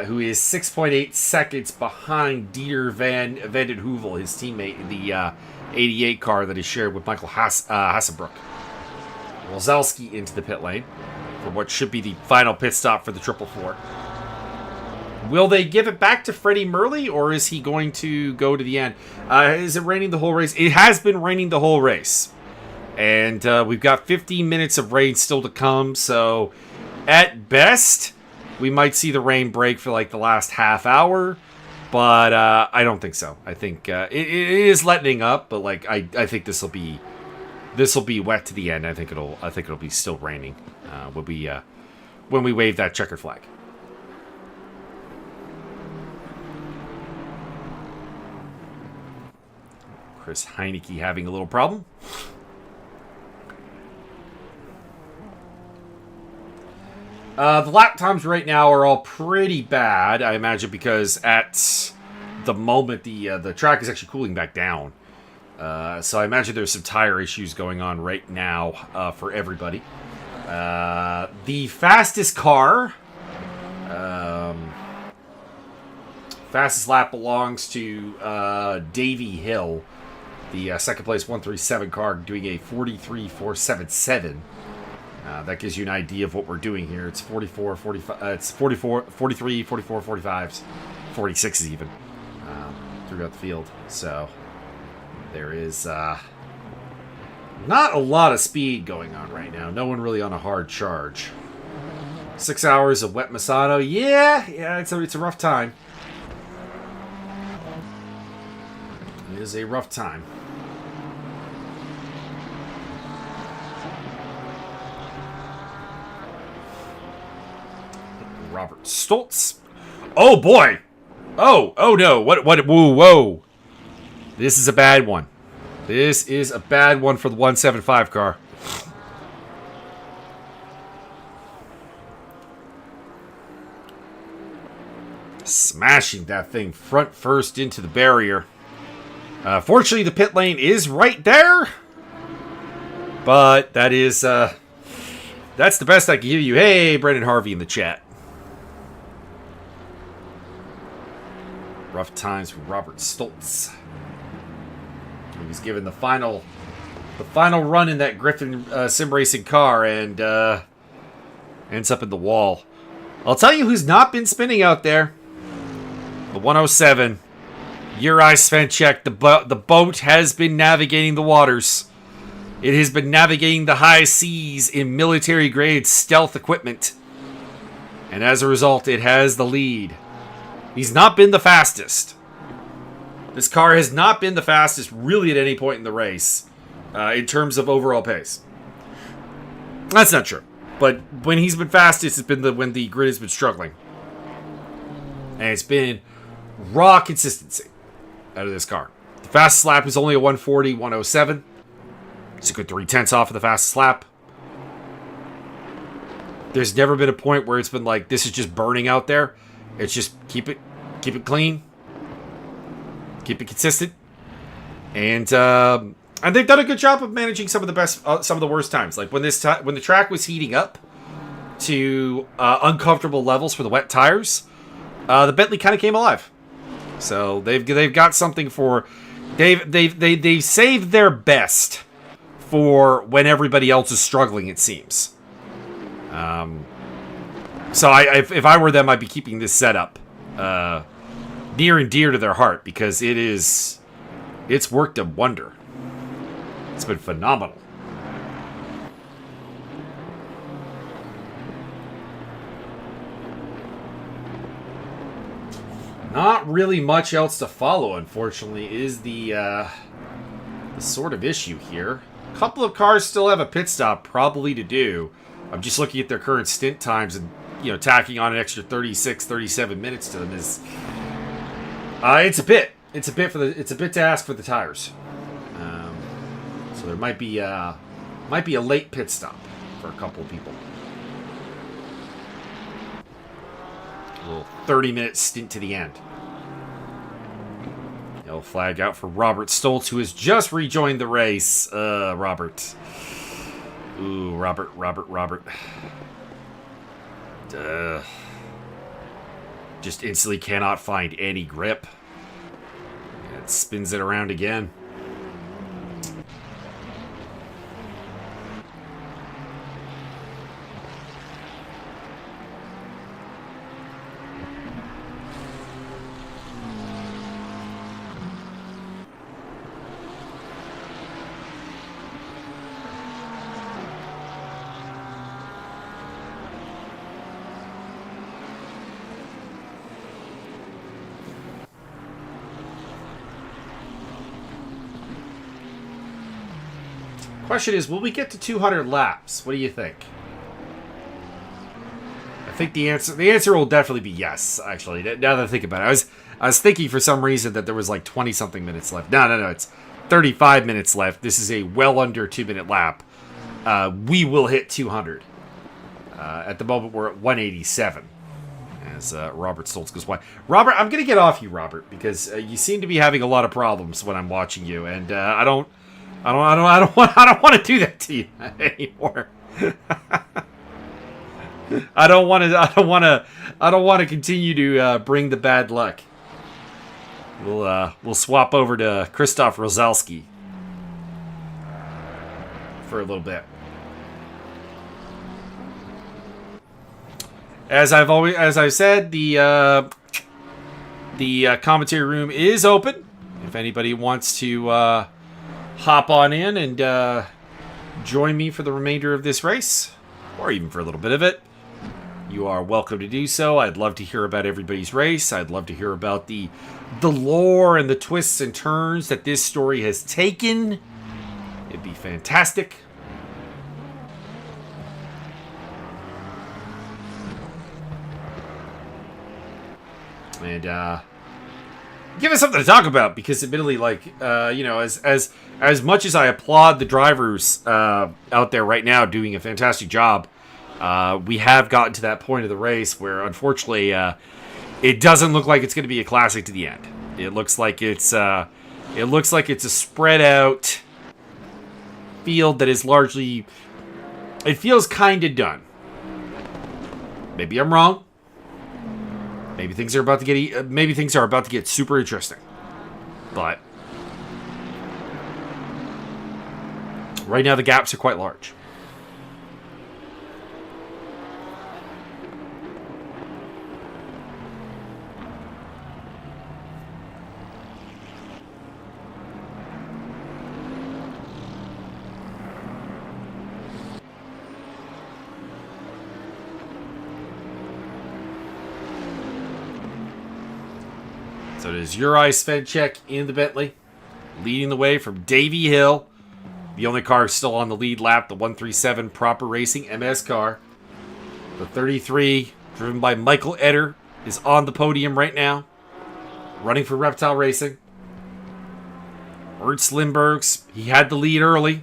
who is 6.8 seconds behind Dieter van den Heuvel, his teammate in the 88 car that is shared with Michael Hasselbrook. Rozalski into the pit lane for what should be the final pit stop for the 444. Will they give it back to Freddie Murley, or is he going to go to the end? Is it raining the whole race? It has been raining the whole race. And we've got 15 minutes of rain still to come, so at best, we might see the rain break for like the last half hour, but I don't think so. I think it is letting up, but like I think this will be wet to the end. I think it'll be still raining when we wave that checkered flag. Chris Heineke having a little problem. The lap times right now are all pretty bad, I imagine, because at the moment the track is actually cooling back down. So I imagine there's some tire issues going on right now for everybody. The fastest car, fastest lap belongs to Davey Hill, the second place 137 car, doing a 43.477. That gives you an idea of what we're doing here. It's 44, 45, it's 44, 43, 44, 45s, 46s even throughout the field. So there is not a lot of speed going on right now. No one really on a hard charge. 6 hours of wet Misano. Yeah, it's a rough time. It is a rough time. Robert Stoltz. Oh boy. Oh no. What whoa. This is a bad one. This is a bad one for the 175 car. Smashing that thing front first into the barrier. Fortunately, the pit lane is right there. But that is that's the best I can give you. Hey, Brendan Harvey in the chat. Rough times for Robert Stoltz. He was given the final run in that Griffin sim racing car and ends up in the wall. I'll tell you who's not been spinning out there. The 107. Juraj Svenček. The boat has been navigating the waters. It has been navigating the high seas in military-grade stealth equipment. And as a result, it has the lead. He's not been the fastest. This car has not been the fastest really at any point in the race in terms of overall pace. That's not true. But when he's been fastest, it's been when the grid has been struggling. And it's been raw consistency out of this car. The fastest lap is only a 140, 107. It's a good 0.3 off of the fastest lap. There's never been a point where it's been like, this is just burning out there. It's just keep it clean, keep it consistent, and they've done a good job of managing some of the best, some of the worst times. Like when the track was heating up to uncomfortable levels for the wet tires, the Bentley kind of came alive. So they've got something for they've saved their best for when everybody else is struggling. It seems. So if I were them, I'd be keeping this setup near and dear to their heart because it's worked a wonder. It's been phenomenal. Not really much else to follow, unfortunately, is the sort of issue here. A couple of cars still have a pit stop probably to do. I'm just looking at their current stint times and, tacking on an extra 36, 37 minutes to them is it's a bit to ask for the tires. So there might be a late pit stop for a couple of people. A little 30-minute stint to the end. Yellow flag out for Robert Stoltz, who has just rejoined the race. Robert. Ooh, Robert. Just instantly cannot find any grip. It spins it around again. Question is, will we get to 200 laps? What do you think? I think the answer will definitely be yes, actually. Now that I think about it. I was thinking for some reason that there was like 20-something minutes left. No. It's 35 minutes left. This is a well under 2-minute lap. We will hit 200. At the moment, we're at 187. As Robert Stoltz goes by. Robert, I'm going to get off you, Robert, because you seem to be having a lot of problems when I'm watching you, and I don't want to do that to you anymore. I don't want to continue to bring the bad luck. We'll swap over to Krzysztof Rozelski for a little bit. As I've said, the commentary room is open. If anybody wants to hop on in and join me for the remainder of this race, or even for a little bit of it, you are welcome to do so. I'd love to hear about everybody's race. I'd love to hear about the lore and the twists and turns that this story has taken. It'd be fantastic. And give us something to talk about, because admittedly, like, as much as I applaud the drivers out there right now doing a fantastic job, we have gotten to that point of the race where, unfortunately, it doesn't look like it's going to be a classic to the end. It looks like it's a spread out field that is largely, it feels kind of done. Maybe I'm wrong. Maybe things are about to get super interesting. But right now the gaps are quite large. So it is Juraj Svenček in the Bentley, leading the way from Davy Hill. The only car still on the lead lap, the 137 Proper Racing MS car. The 33, driven by Michael Etter, is on the podium right now, running for Reptile Racing. Ernst Lindbergs, he had the lead early.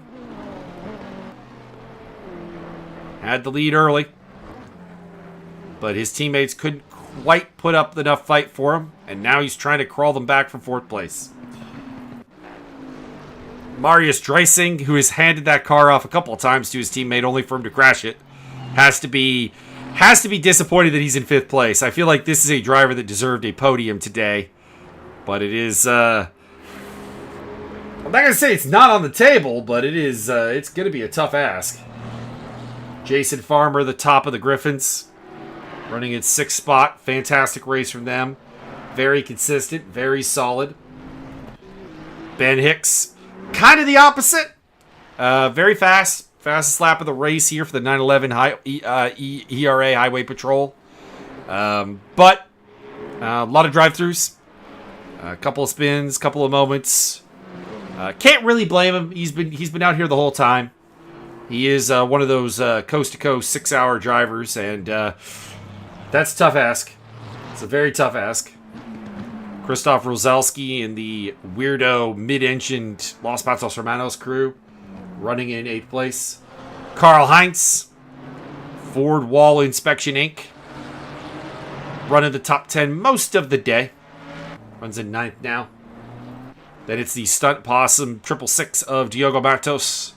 But his teammates couldn't quite put up enough fight for him, and now he's trying to crawl them back from 4th place. Marius Dreising, who has handed that car off a couple of times to his teammate only for him to crash it, has to be disappointed that he's in 5th place. I feel like this is a driver that deserved a podium today, but it is I'm not going to say it's not on the table, but it is it's going to be a tough ask. Jason Farmer, the top of the Griffins, running in 6th spot. Fantastic race from them. Very consistent, very solid. Ben Hicks, kind of the opposite. Very fast. Fastest lap of the race here for the 911 ERA Highway Patrol. But a lot of drive-thrus. A couple of spins, couple of moments. Can't really blame him. He's been out here the whole time. He is one of those coast-to-coast 6-hour drivers, and that's a tough ask. It's a very tough ask. Krzysztof Rozelski in the weirdo mid-engined Los Patos Hermanos crew, running in 8th place. Karl Heinz, Ford Wall Inspection Inc., running the top 10 most of the day. Runs in 9th now. Then it's the Stunt Possum 666 of Diogo Matos.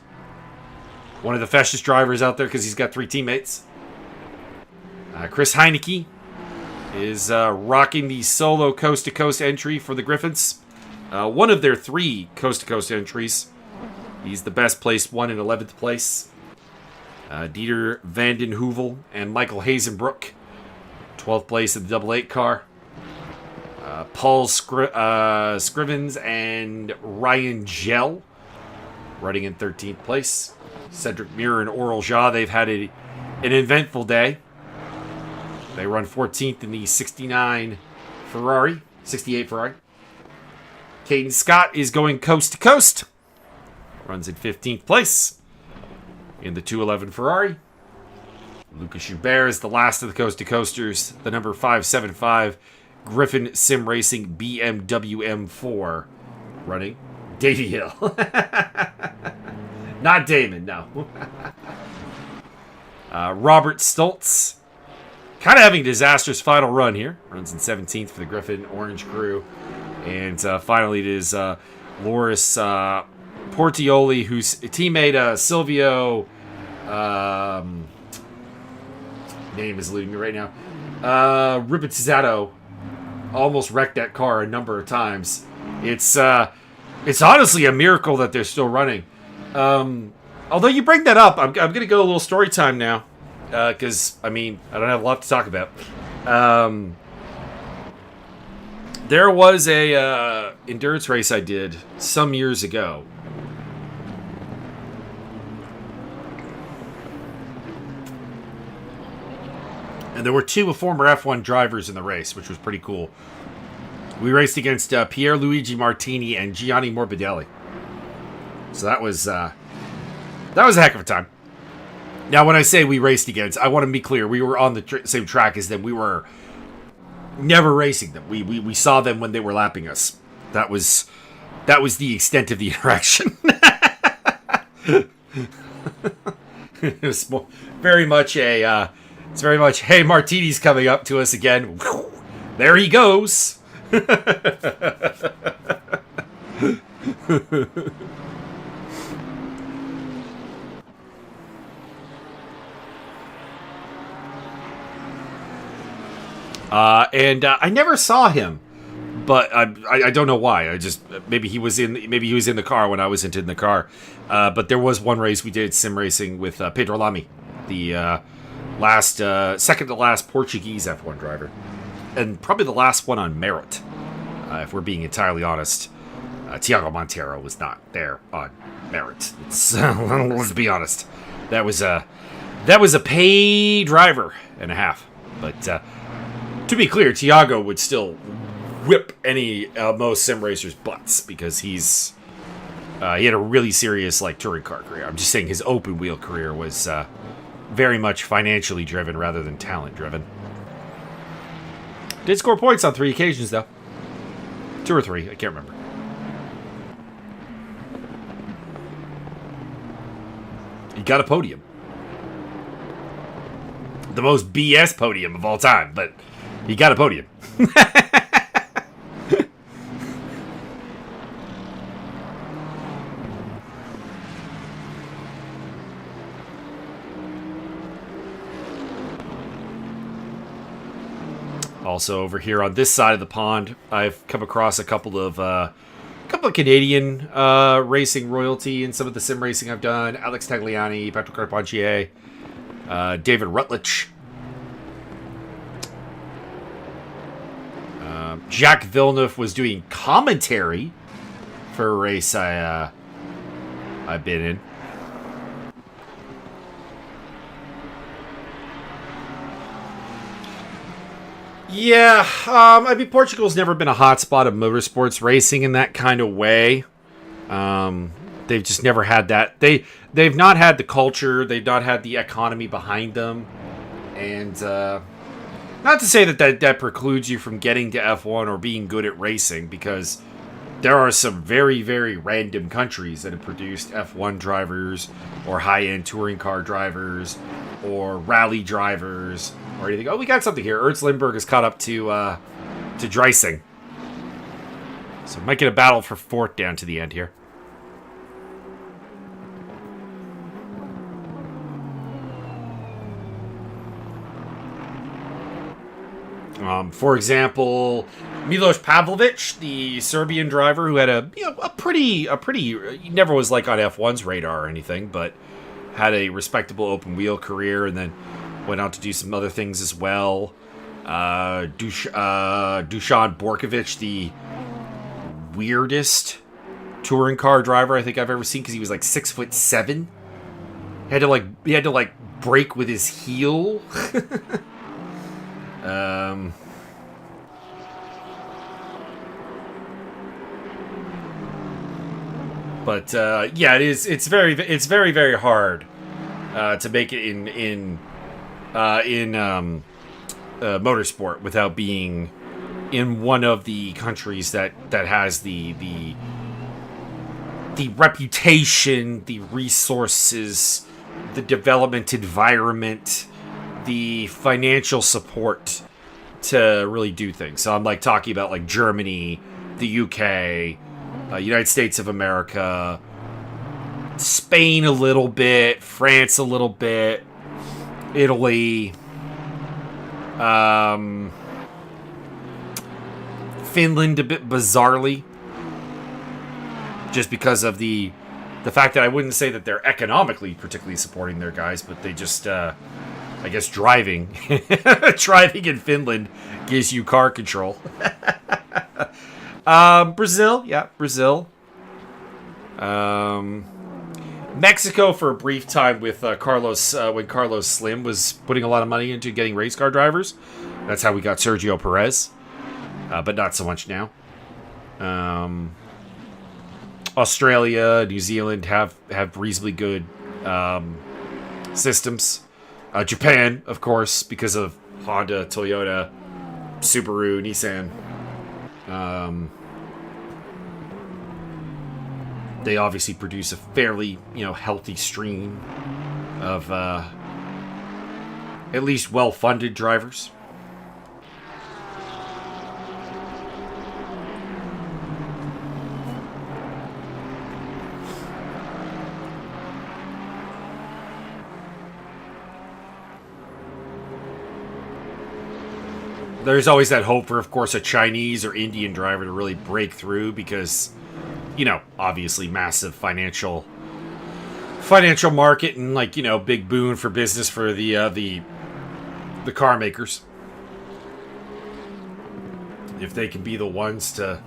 One of the fastest drivers out there because he's got 3 teammates. Chris Heineke is rocking the solo coast-to-coast entry for the Griffins. One of their 3 coast-to-coast entries. He's the best placed one in 11th place. Dieter Vanden Heuvel and Michael Hazenbrook, 12th place in the double 8 car. Paul Scrivens and Ryan Gell running in 13th place. Cedric Muir and Oral Jha, they've had an eventful day. They run 14th in the 68 Ferrari. Caden Scott is going coast to coast. Runs in 15th place. in the 211 Ferrari. Lucas Joubert is the last of the Coast to Coasters. The number 575 Griffin Sim Racing BMW M4 running Davey Hill. Not Damon, no. Robert Stoltz, kind of having a disastrous final run here. Runs in 17th for the Griffin Orange crew. And finally it is Loris Portioli, whose teammate Silvio... name is eluding me right now. Ripizzato almost wrecked that car a number of times. It's honestly a miracle that they're still running. Although you bring that up, I'm going to go a little story time now. Because, I mean, I don't have a lot to talk about. There was a endurance race I did some years ago. And there were two former F1 drivers in the race, which was pretty cool. We raced against Pierluigi Martini and Gianni Morbidelli. So that was a heck of a time. Now, when I say we raced against, I want to be clear. We were on the same track as them. We were never racing them. We saw them when they were lapping us. That was the extent of the interaction. It was very much a... it's very much, hey, Martini's coming up to us again. There he goes. I never saw him, but I don't know why. I just maybe he was in the car when I wasn't in the car. But there was one race we did sim racing with Pedro Lamy, the second to last Portuguese F1 driver, and probably the last one on merit, if we're being entirely honest. Tiago Monteiro was not there on merit. Let's be honest. That was a pay driver and a half. But to be clear, Tiago would still whip any most sim racers' butts because he had a really serious touring car career. I'm just saying his open wheel career was very much financially driven rather than talent driven. Did score points on 3 occasions though. 2 or 3, I can't remember. He got a podium. The most BS podium of all time, but he got a podium. Also, over here on this side of the pond, I've come across a couple of Canadian racing royalty in some of the sim racing I've done. Alex Tagliani, Patrick Carpentier, David Rutledge, Jacques Villeneuve was doing commentary for a race I've been in. Yeah, I mean, Portugal's never been a hotspot of motorsports racing in that kind of way. They've just never had that. They've not had the culture. They've not had the economy behind them. And not to say that precludes you from getting to F1 or being good at racing, because there are some very, very random countries that have produced F1 drivers or high-end touring car drivers or rally drivers or anything. Oh, we got something here. Ernst Lindbergh is caught up to Dreising. So might get a battle for fourth down to the end here. For example, Milos Pavlovic, the Serbian driver who had a pretty, he never was on F1's radar or anything, but had a respectable open wheel career and then went on to do some other things as well. Dusan Borkovic, the weirdest touring car driver I think I've ever seen, because he was 6'7". He had to brake with his heel. But yeah, it's very, very hard to make it in motorsport without being in one of the countries that has the reputation, the resources, the development environment, the financial support to really do things. So I'm like talking about like Germany, the UK, United States of America, Spain a little bit, France a little bit, Italy, Finland a bit bizarrely, just because of the fact that I wouldn't say that they're economically particularly supporting their guys, but they just, I guess driving in Finland gives you car control. Brazil, yeah, Brazil. Mexico for a brief time with Carlos, when Carlos Slim was putting a lot of money into getting race car drivers. That's how we got Sergio Perez, but not so much now. Australia, New Zealand have reasonably good systems. Japan, of course, because of Honda, Toyota, Subaru, Nissan. They obviously produce a fairly, healthy stream of at least well-funded drivers. There's always that hope for, of course, a Chinese or Indian driver to really break through because, obviously massive financial market and big boon for business for the car makers. If they can be the ones to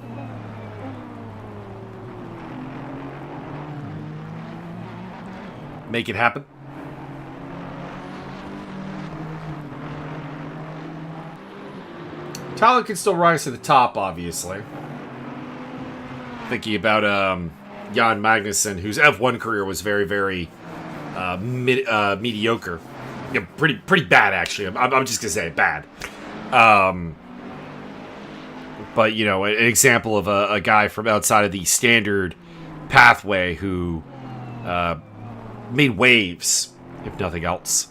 make it happen. Talent can still rise to the top, obviously. Thinking about Jan Magnussen, whose F1 career was very, very mediocre. Pretty bad, actually. I'm just going to say it, bad. But, an example of a guy from outside of the standard pathway who made waves, if nothing else.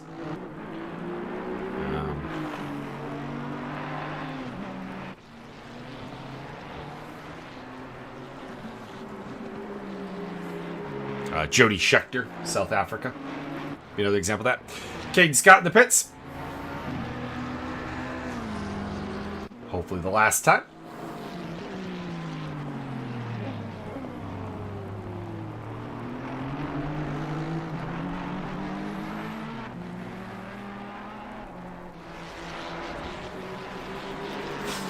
Jody Scheckter, South Africa. Another example of that. Caden Scott in the pits. Hopefully the last time.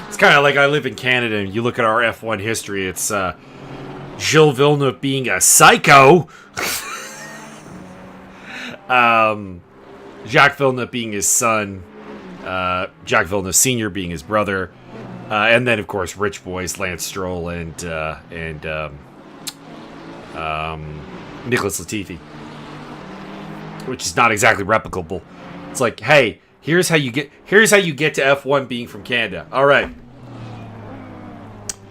It's kind of like I live in Canada and you look at our F1 history, it's Gilles Villeneuve being a psycho. Jacques Villeneuve being his son. Jacques Villeneuve Sr. being his brother. And then, of course, Rich Boys, Lance Stroll, and Nicholas Latifi. Which is not exactly replicable. It's like, hey, here's how you get to F1 being from Canada. All right.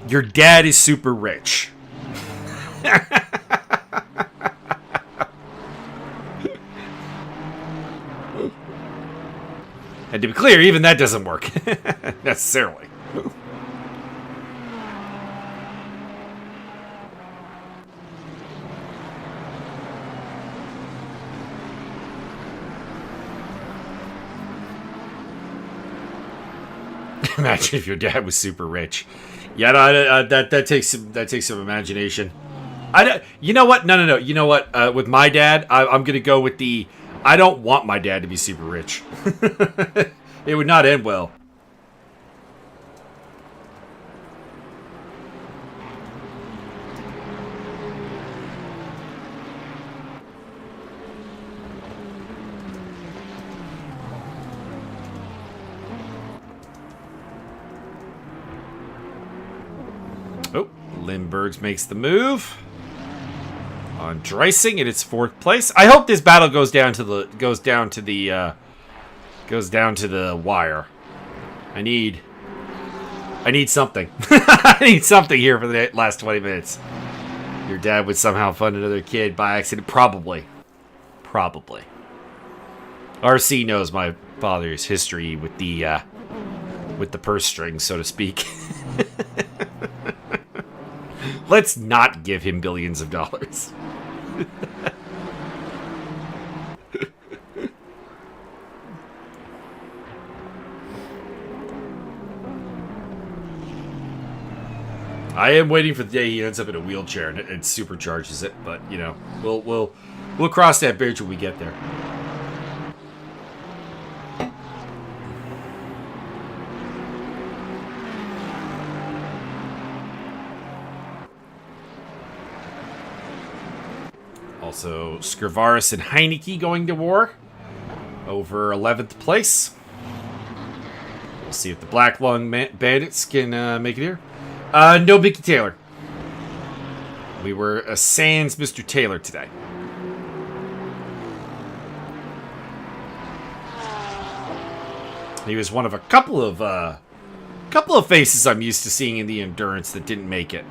Your dad is super rich. And to be clear, even that doesn't work necessarily. Imagine if your dad was super rich. Yeah, no, that takes some imagination. You know what? No. You know what? With my dad, I'm gonna go with the. I don't want my dad to be super rich. It would not end well. Oh, Lindberghs makes the move. on Dreising in its 4th place. I hope this battle goes down to the wire. I need something. I need something here for the last 20 minutes. Your dad would somehow fund another kid by accident. Probably. RC knows my father's history with the purse strings, so to speak. Let's not give him billions of dollars. I am waiting for the day he ends up in a wheelchair and supercharges it, but you know, we'll cross that bridge when we get there. Also, Scrivaris and Heineke going to war over 11th place. We'll see if the Black Lung Bandits can make it here. No Mickey Taylor. We were a sans Mr. Taylor today. He was one of a couple of faces I'm used to seeing in the endurance that didn't make it.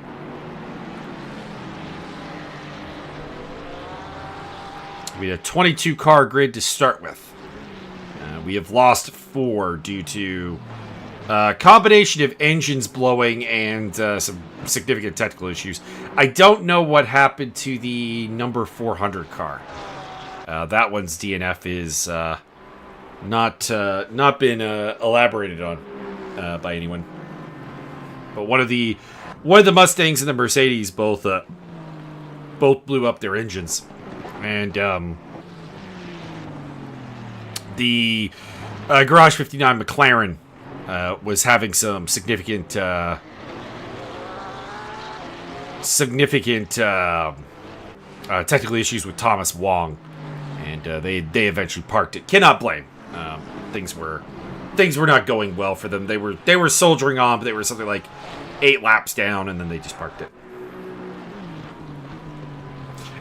We had a 22 car grid to start with. We have lost 4 due to a combination of engines blowing and some significant technical issues. I don't know what happened to the number 400 car. That one's DNF is not been elaborated on by anyone. But one of the Mustangs and the Mercedes both blew up their engines. And the Garage 59 McLaren was having some significant technical issues with Thomas Wong, and they eventually parked it. Cannot blame. Things were not going well for them. They were soldiering on, but they were something like 8 laps down, and then they just parked it.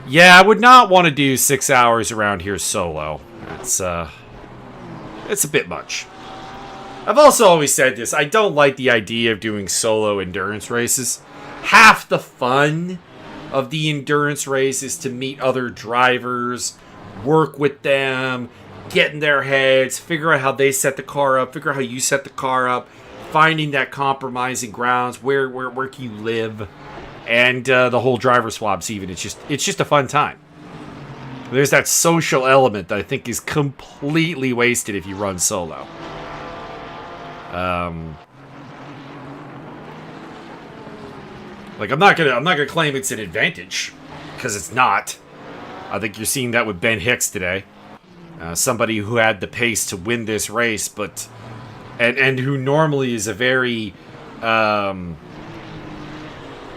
Yeah, I would not want to do 6 hours around here solo. It's a bit much. I've also always said this. I don't like the idea of doing solo endurance races. Half the fun of the endurance race is to meet other drivers, work with them, get in their heads, figure out how they set the car up, figure out how you set the car up, finding that compromising grounds, where can you live. And the whole driver swaps even. It's just a fun time. There's that social element that I think is completely wasted if you run solo. Like I'm not gonna claim it's an advantage, because it's not. I think you're seeing that with Ben Hicks today. Somebody who had the pace to win this race, but and who normally is a very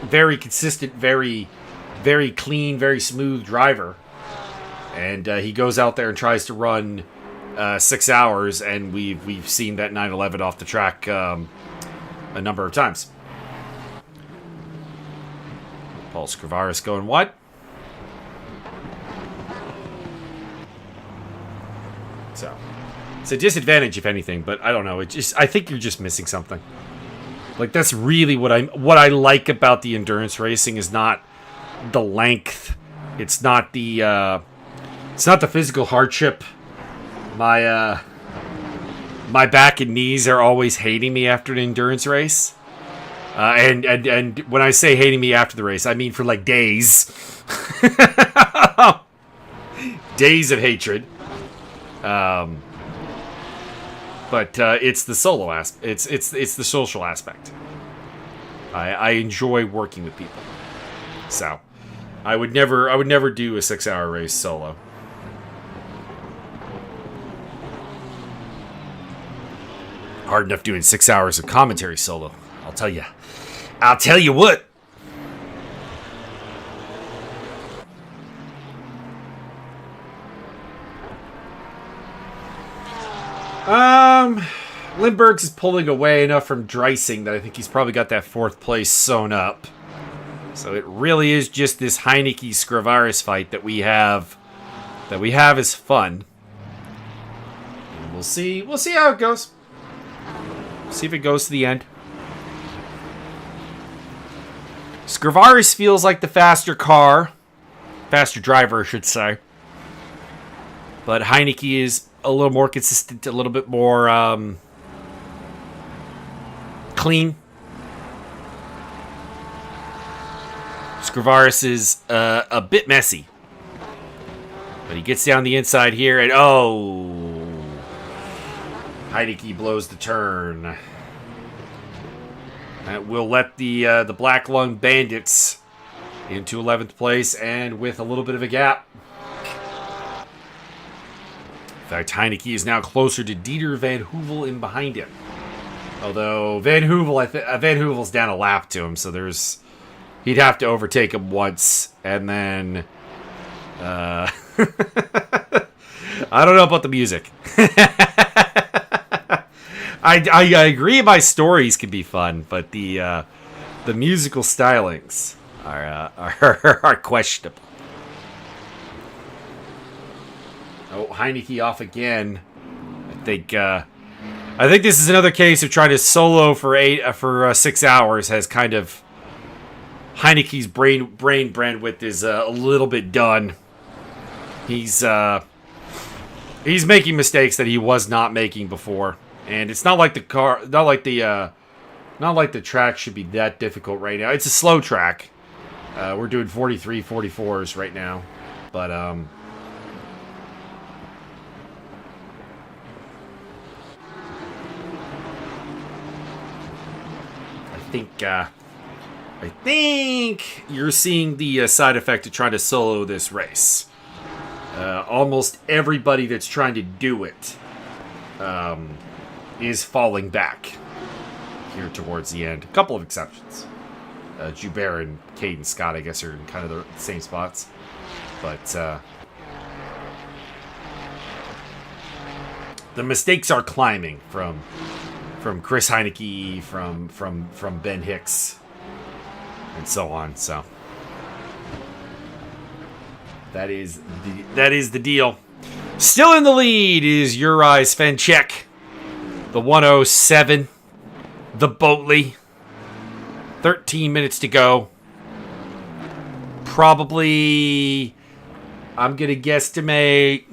consistent, very clean, very smooth driver. And he goes out there and tries to run 6 hours, and we've seen that 911 off the track a number of times. Paul Scrivaris going what? So it's a disadvantage if anything, but I don't know. I think you're just missing something. Like that's really what I like about the endurance racing is not the length. It's not the physical hardship. My back and knees are always hating me after an endurance race. And when I say hating me after the race, I mean for like days. Days of hatred. But it's the solo aspect. It's the social aspect. I enjoy working with people. So I would never do a 6-hour race solo. Hard enough doing 6 hours of commentary solo. I'll tell you what. Lindbergh's is pulling away enough from Dreising that I think he's probably got that 4th place sewn up. So it really is just this Heineke-Scrivaris fight that we have as fun. And we'll see how it goes. See if it goes to the end. Scrivaris feels like the faster driver, I should say. But Heineke is a little more consistent, a little bit more clean. Scrivaris is a bit messy. But he gets down the inside here, and Heineke blows the turn. That will let the Black Lung Bandits into 11th place, and with a little bit of a gap. In fact, Heineke is now closer to Dieter Van Heuvel in behind him. Although Van Heuvel's down a lap to him, so he'd have to overtake him once, and then I don't know about the music. I agree my stories can be fun, but the musical stylings are questionable. Oh, Heineke off again. I think this is another case of trying to solo for 6 hours has kind of Heineke's brain bandwidth is a little bit done. He's making mistakes that he was not making before, and it's not like the track should be that difficult right now. It's a slow track. We're doing 43, 44s right now, but I think you're seeing the side effect of trying to solo this race. Almost everybody that's trying to do it is falling back here towards the end. A couple of exceptions. Joubert and Caden Scott, I guess, are in kind of the same spots. But the mistakes are climbing from Chris Heineke, from Ben Hicks, and so on. So that is the deal. Still in the lead is Juraj Svenček, the 107, the Boatley. 13 minutes to go. Probably, I'm gonna guesstimate,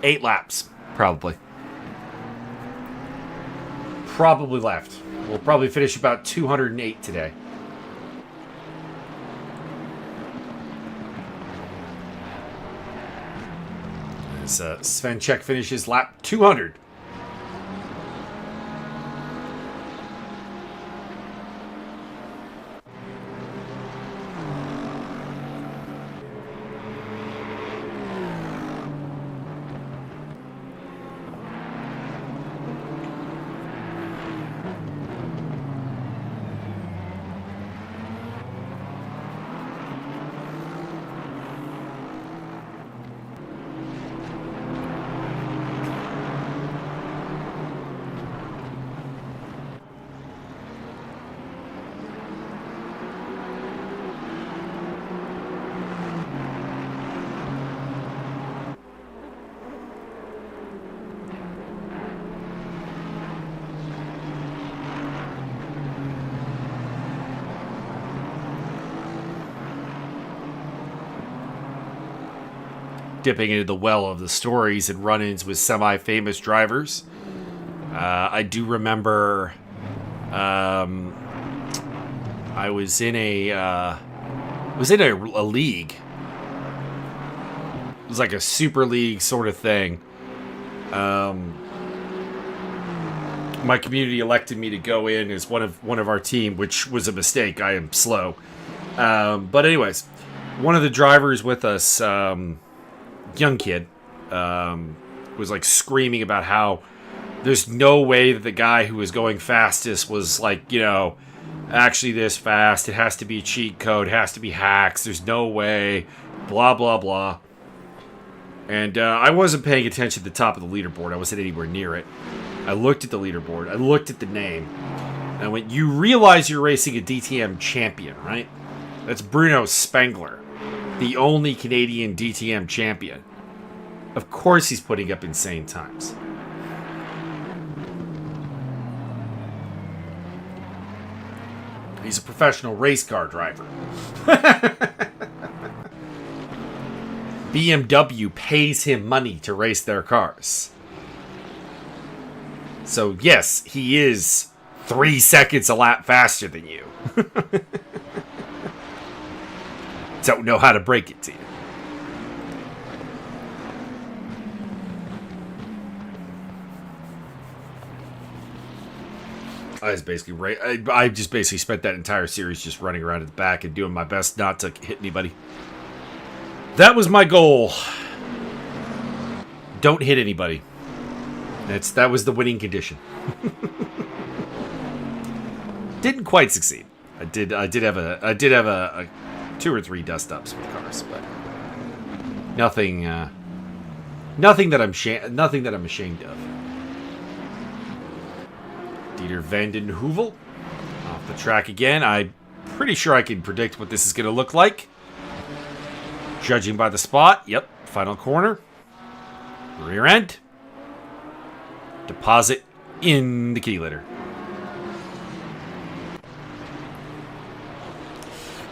eight laps, probably left. We'll probably finish about 208 today. As Svenček finishes lap 200. Dipping into the well of the stories and run-ins with semi-famous drivers. I do remember I was in a league. It was like a super league sort of thing. My community elected me to go in as one of our team, which was a mistake. I am slow. But anyways, one of the drivers with us, young kid, was like screaming about how there's no way that the guy who was going fastest was like, actually this fast. It has to be a cheat code. It has to be hacks. There's no way. Blah, blah, blah. And I wasn't paying attention to the top of the leaderboard. I wasn't anywhere near it. I looked at the leaderboard. I looked at the name. And I went, you realize you're racing a DTM champion, right? That's Bruno Spengler, the only Canadian DTM champion. Of course he's putting up insane times. He's a professional race car driver. BMW pays him money to race their cars. So, yes, he is 3 seconds a lap faster than you. Don't know how to break it to you. I just basically spent that entire series just running around at the back and doing my best not to hit anybody. That was my goal. Don't hit anybody. That was the winning condition. Didn't quite succeed. I did have a 2 or 3 dust ups with cars, but nothing that I'm ashamed of. Dieter Vanden Heuvel off the track again. I'm pretty sure I can predict what this is going to look like. Judging by the spot, yep, final corner. Rear end. Deposit in the kitty litter.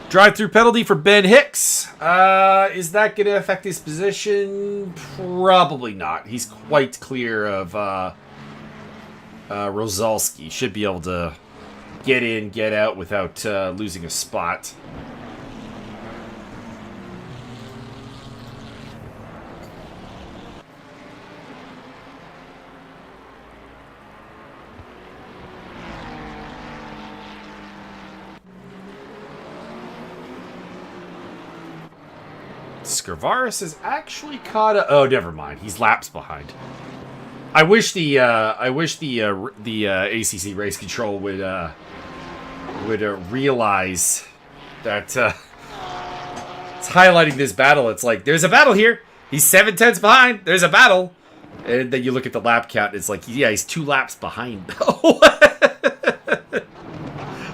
Drive-through penalty for Ben Hicks. Is that going to affect his position? Probably not. He's quite clear of Rosalski. Should be able to get in, get out without losing a spot. Scrivaris is actually caught up. Oh, never mind. He's laps behind. I wish the ACC race control would realize that it's highlighting this battle. It's like there's a battle here. He's 7/10 behind. There's a battle, and then you look at the lap count. It's like he's 2 laps behind.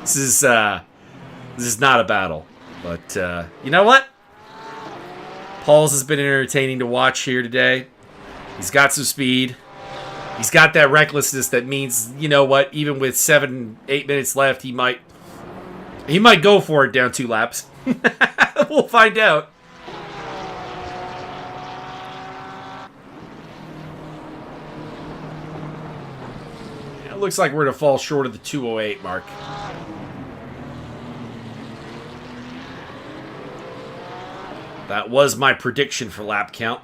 This is not a battle, but you know what? Paul's has been entertaining to watch here today. He's got some speed. He's got that recklessness that means, you know what, even with 7-8 minutes left, he might go for it down 2 laps. We'll find out. It looks like we're going to fall short of the 2:08 mark. That was my prediction for lap count.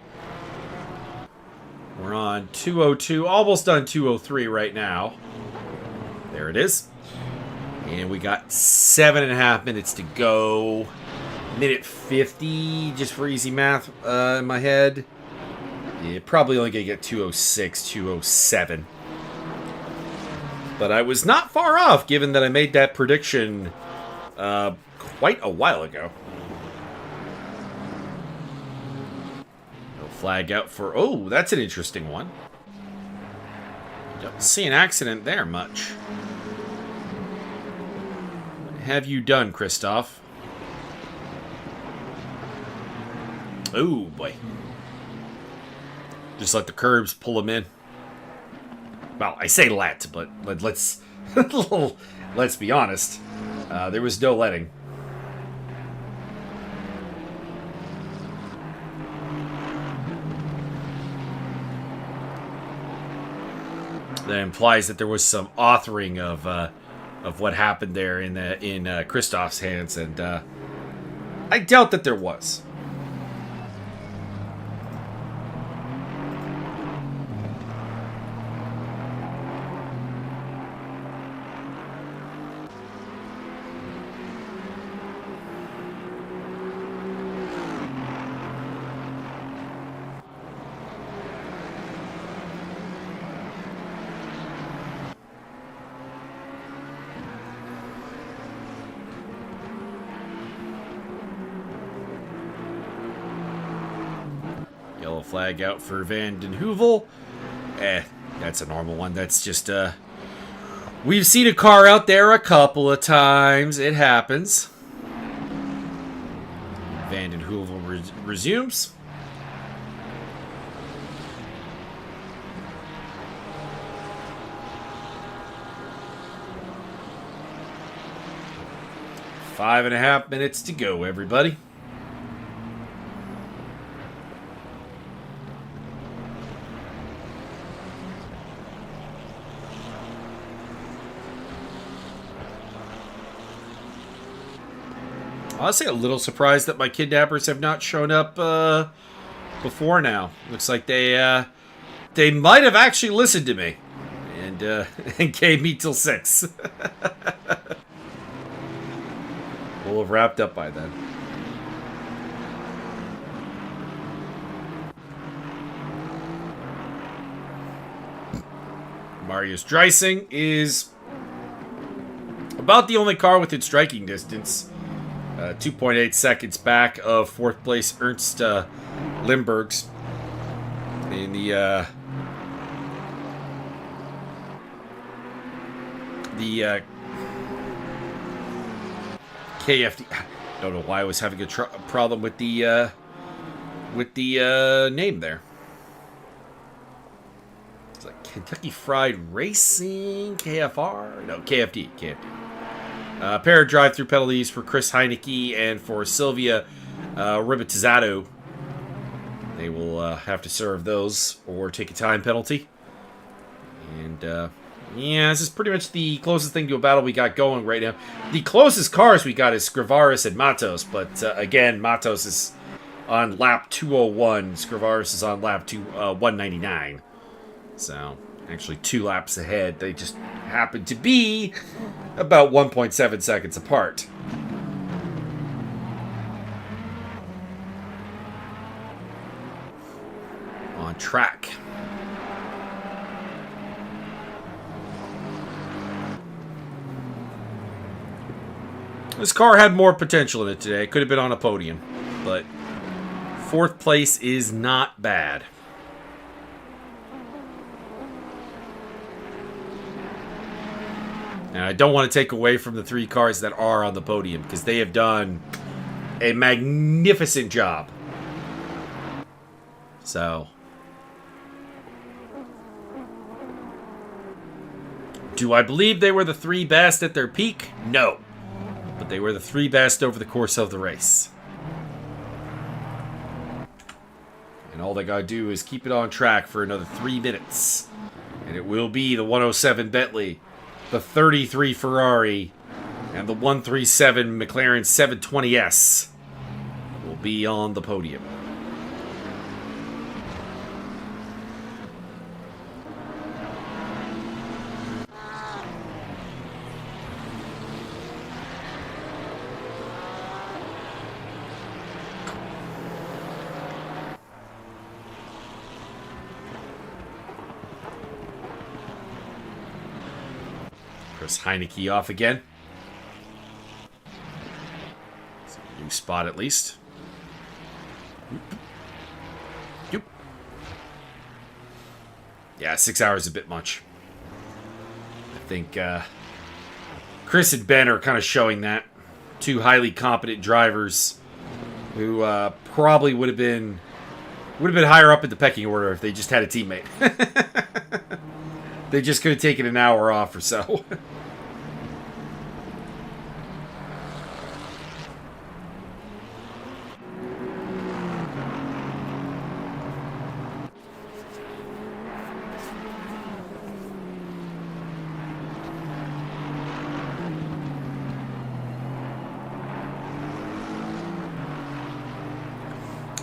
We're on 2:02, almost on 2:03 right now. There it is. And we got 7.5 minutes to go. Minute 50, just for easy math in my head. Yeah, probably only going to get 2:06, 2:07. But I was not far off, given that I made that prediction quite a while ago. Flag out for... Oh, that's an interesting one. Don't see an accident there much. What have you done, Christoph? Oh, boy. Just let the curbs pull him in. Well, I say let, but let's... let's be honest. There was no letting. That implies that there was some authoring of what happened there in Christoph's hands, and I doubt that there was. flag out for Van den Heuvel. That's a normal one. That's just, we've seen a car out there a couple of times. It happens. Van den Heuvel resumes. Five and a half minutes to go, everybody. Honestly, a little surprised that my kidnappers have not shown up before now. Looks like they might have actually listened to me and gave me till 6. We'll have wrapped up by then. Marius Dreising is about the only car within striking distance. 2.8 seconds back of 4th place Ernst Limburgs in the KFD. I don't know why I was having a problem with the name there. It's like Kentucky Fried Racing, KFR? No, KFD. Pair of drive-through penalties for Chris Heineke and for Silvia Ribitizzato. They will have to serve those or take a time penalty. And yeah, this is pretty much the closest thing to a battle we got going right now. The closest cars we got is Scrivaris and Matos, but again, Matos is on lap 201. Scrivaris is on lap 199. So, actually 2 laps ahead. They just happen to be about 1.7 seconds apart. On track. This car had more potential in it today. It could have been on a podium, but 4th place is not bad. And I don't want to take away from the 3 cars that are on the podium, because they have done a magnificent job. So, do I believe they were the 3 best at their peak? No. But they were the 3 best over the course of the race. And all they gotta do is keep it on track for another 3 minutes. And it will be the 107 Bentley, the 33 Ferrari, and the 137 McLaren 720S will be on the podium. Chris Heineke off again. It's a new spot at least. Yep. Yeah, 6 hours is a bit much. I think Chris and Ben are kind of showing that. 2 highly competent drivers who probably would have been higher up in the pecking order if they just had a teammate. They just could have taken an hour off or so.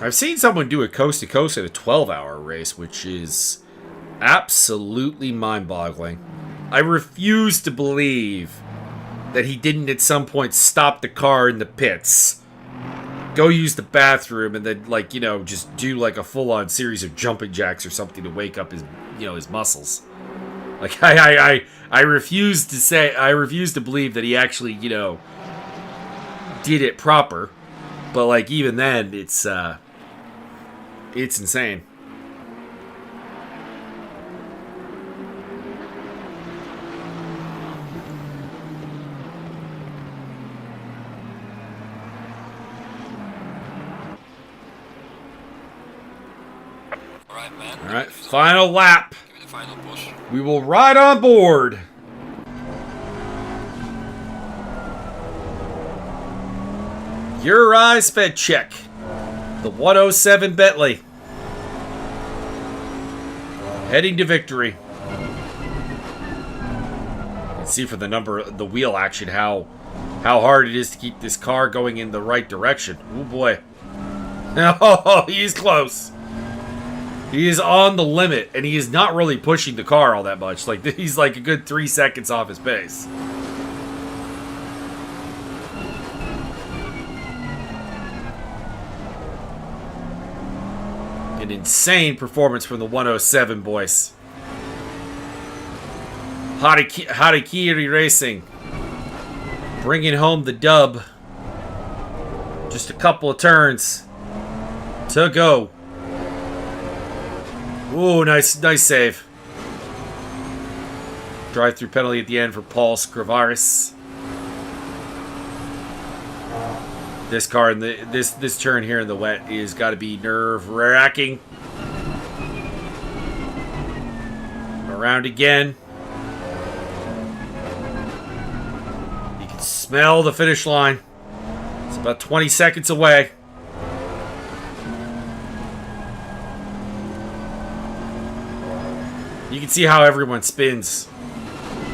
I've seen someone do a coast-to-coast at a 12-hour race, which is absolutely mind-boggling. I refuse to believe that he didn't at some point stop the car in the pits, go use the bathroom, and then, like, you know, just do like a full-on series of jumping jacks or something to wake up his, you know, his muscles. Like, I refuse to believe that he actually, you know, did it proper. But like even then, it's insane. lap, man. All right, final lap. Give it a final push. We will ride on board. Uri Svedchek, the 107 Bentley, heading to victory. You can see from the wheel action how hard it is to keep this car going in the right direction. Oh boy. Oh, he's close. He is on the limit, and he is not really pushing the car all that much. Like, he's like a good 3 seconds off his pace. An insane performance from the 107 boys. Harikiri Racing bringing home the dub. Just a couple of turns to go. Ooh, nice save. Drive-through penalty at the end for Paul Scrivaris. This car in this turn here in the wet is got to be nerve-wracking. Around again. You can smell the finish line. It's about 20 seconds away. You can see how everyone spins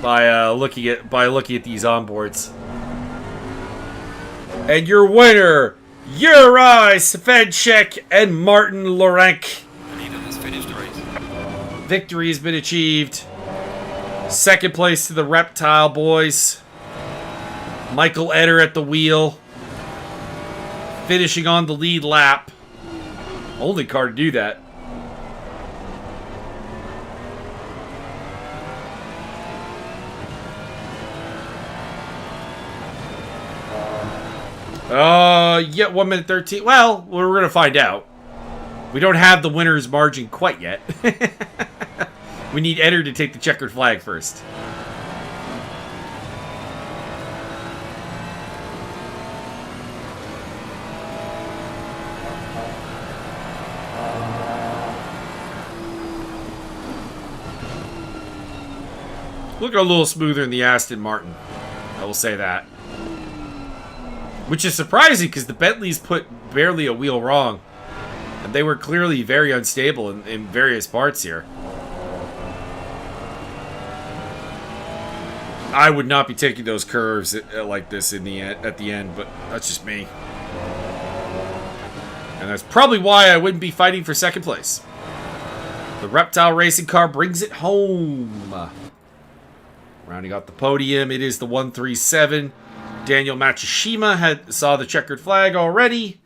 by looking at these onboards. And your winner, Uri Svedchek and Martin Lorenk. Benito has finished the race. Victory has been achieved. Second place to the Reptile boys. Michael Eder at the wheel. Finishing on the lead lap. Only car to do that. Yeah, 1 minute 13. Well, we're going to find out. We don't have the winner's margin quite yet. We need Eder to take the checkered flag first. Look a little smoother in the Aston Martin. I will say that. Which is surprising because the Bentleys put barely a wheel wrong. And they were clearly very unstable in various parts here. I would not be taking those curves like this at the end, but that's just me. And that's probably why I wouldn't be fighting for second place. The Reptile Racing car brings it home. Rounding out the podium, it is the 137. Daniel Matsushima saw the checkered flag already.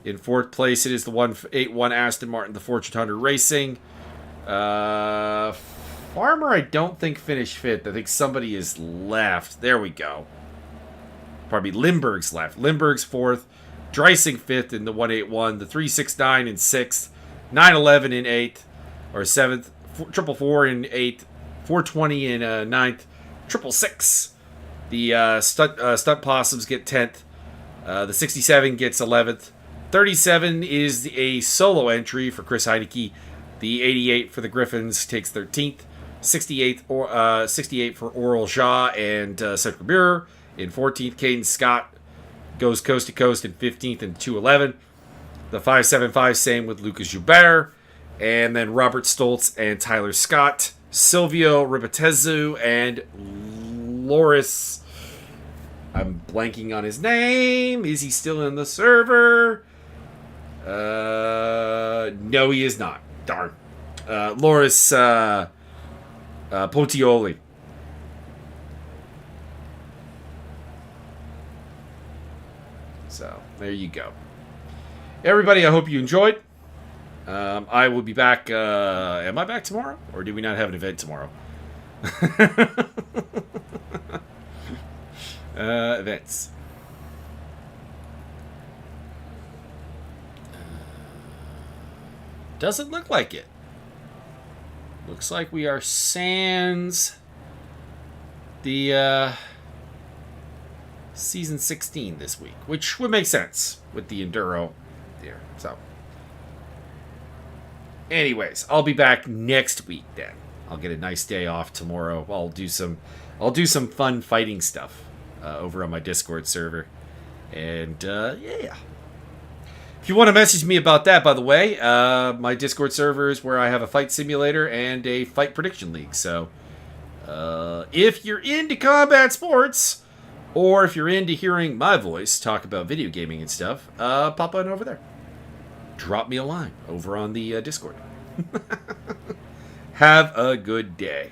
In fourth place, it is the 181 Aston Martin, the Fortune Hunter Racing. Farmer, I don't think finished fifth. I think somebody is left. There we go. Probably Lindbergh's left. Lindbergh's fourth. Dreising fifth in the 181. The 369 in sixth. 911 in eighth. Or seventh. 444 in eighth. 420 in ninth. 666. The stunt possums get 10th. The 67 gets 11th. 37 is a solo entry for Chris Heineke. The 88 for the Griffins takes 13th. 68 for Oral Shaw and Cedric Muir. In 14th, Caden Scott goes coast to coast in 15th and 211. The 575 same with Lucas Joubert. And then Robert Stoltz and Tyler Scott. Silvio Ribatezu and Loris. I'm blanking on his name. Is he still in the server? No, he is not. Darn. Loris Potioli. So, there you go. Everybody, I hope you enjoyed. I will be back. Am I back tomorrow? Or do we not have an event tomorrow? Events. Doesn't look like it. Looks like we are sans the season 16 this week, which would make sense with the Enduro there. So Anyways, I'll be back next week then. I'll get a nice day off tomorrow. I'll do some fun fighting stuff over on my Discord server. And yeah. If you want to message me about that, by the way, my Discord server is where I have a fight simulator and a fight prediction league. So if you're into combat sports, or if you're into hearing my voice talk about video gaming and stuff, pop on over there. Drop me a line over on the Discord. Have a good day.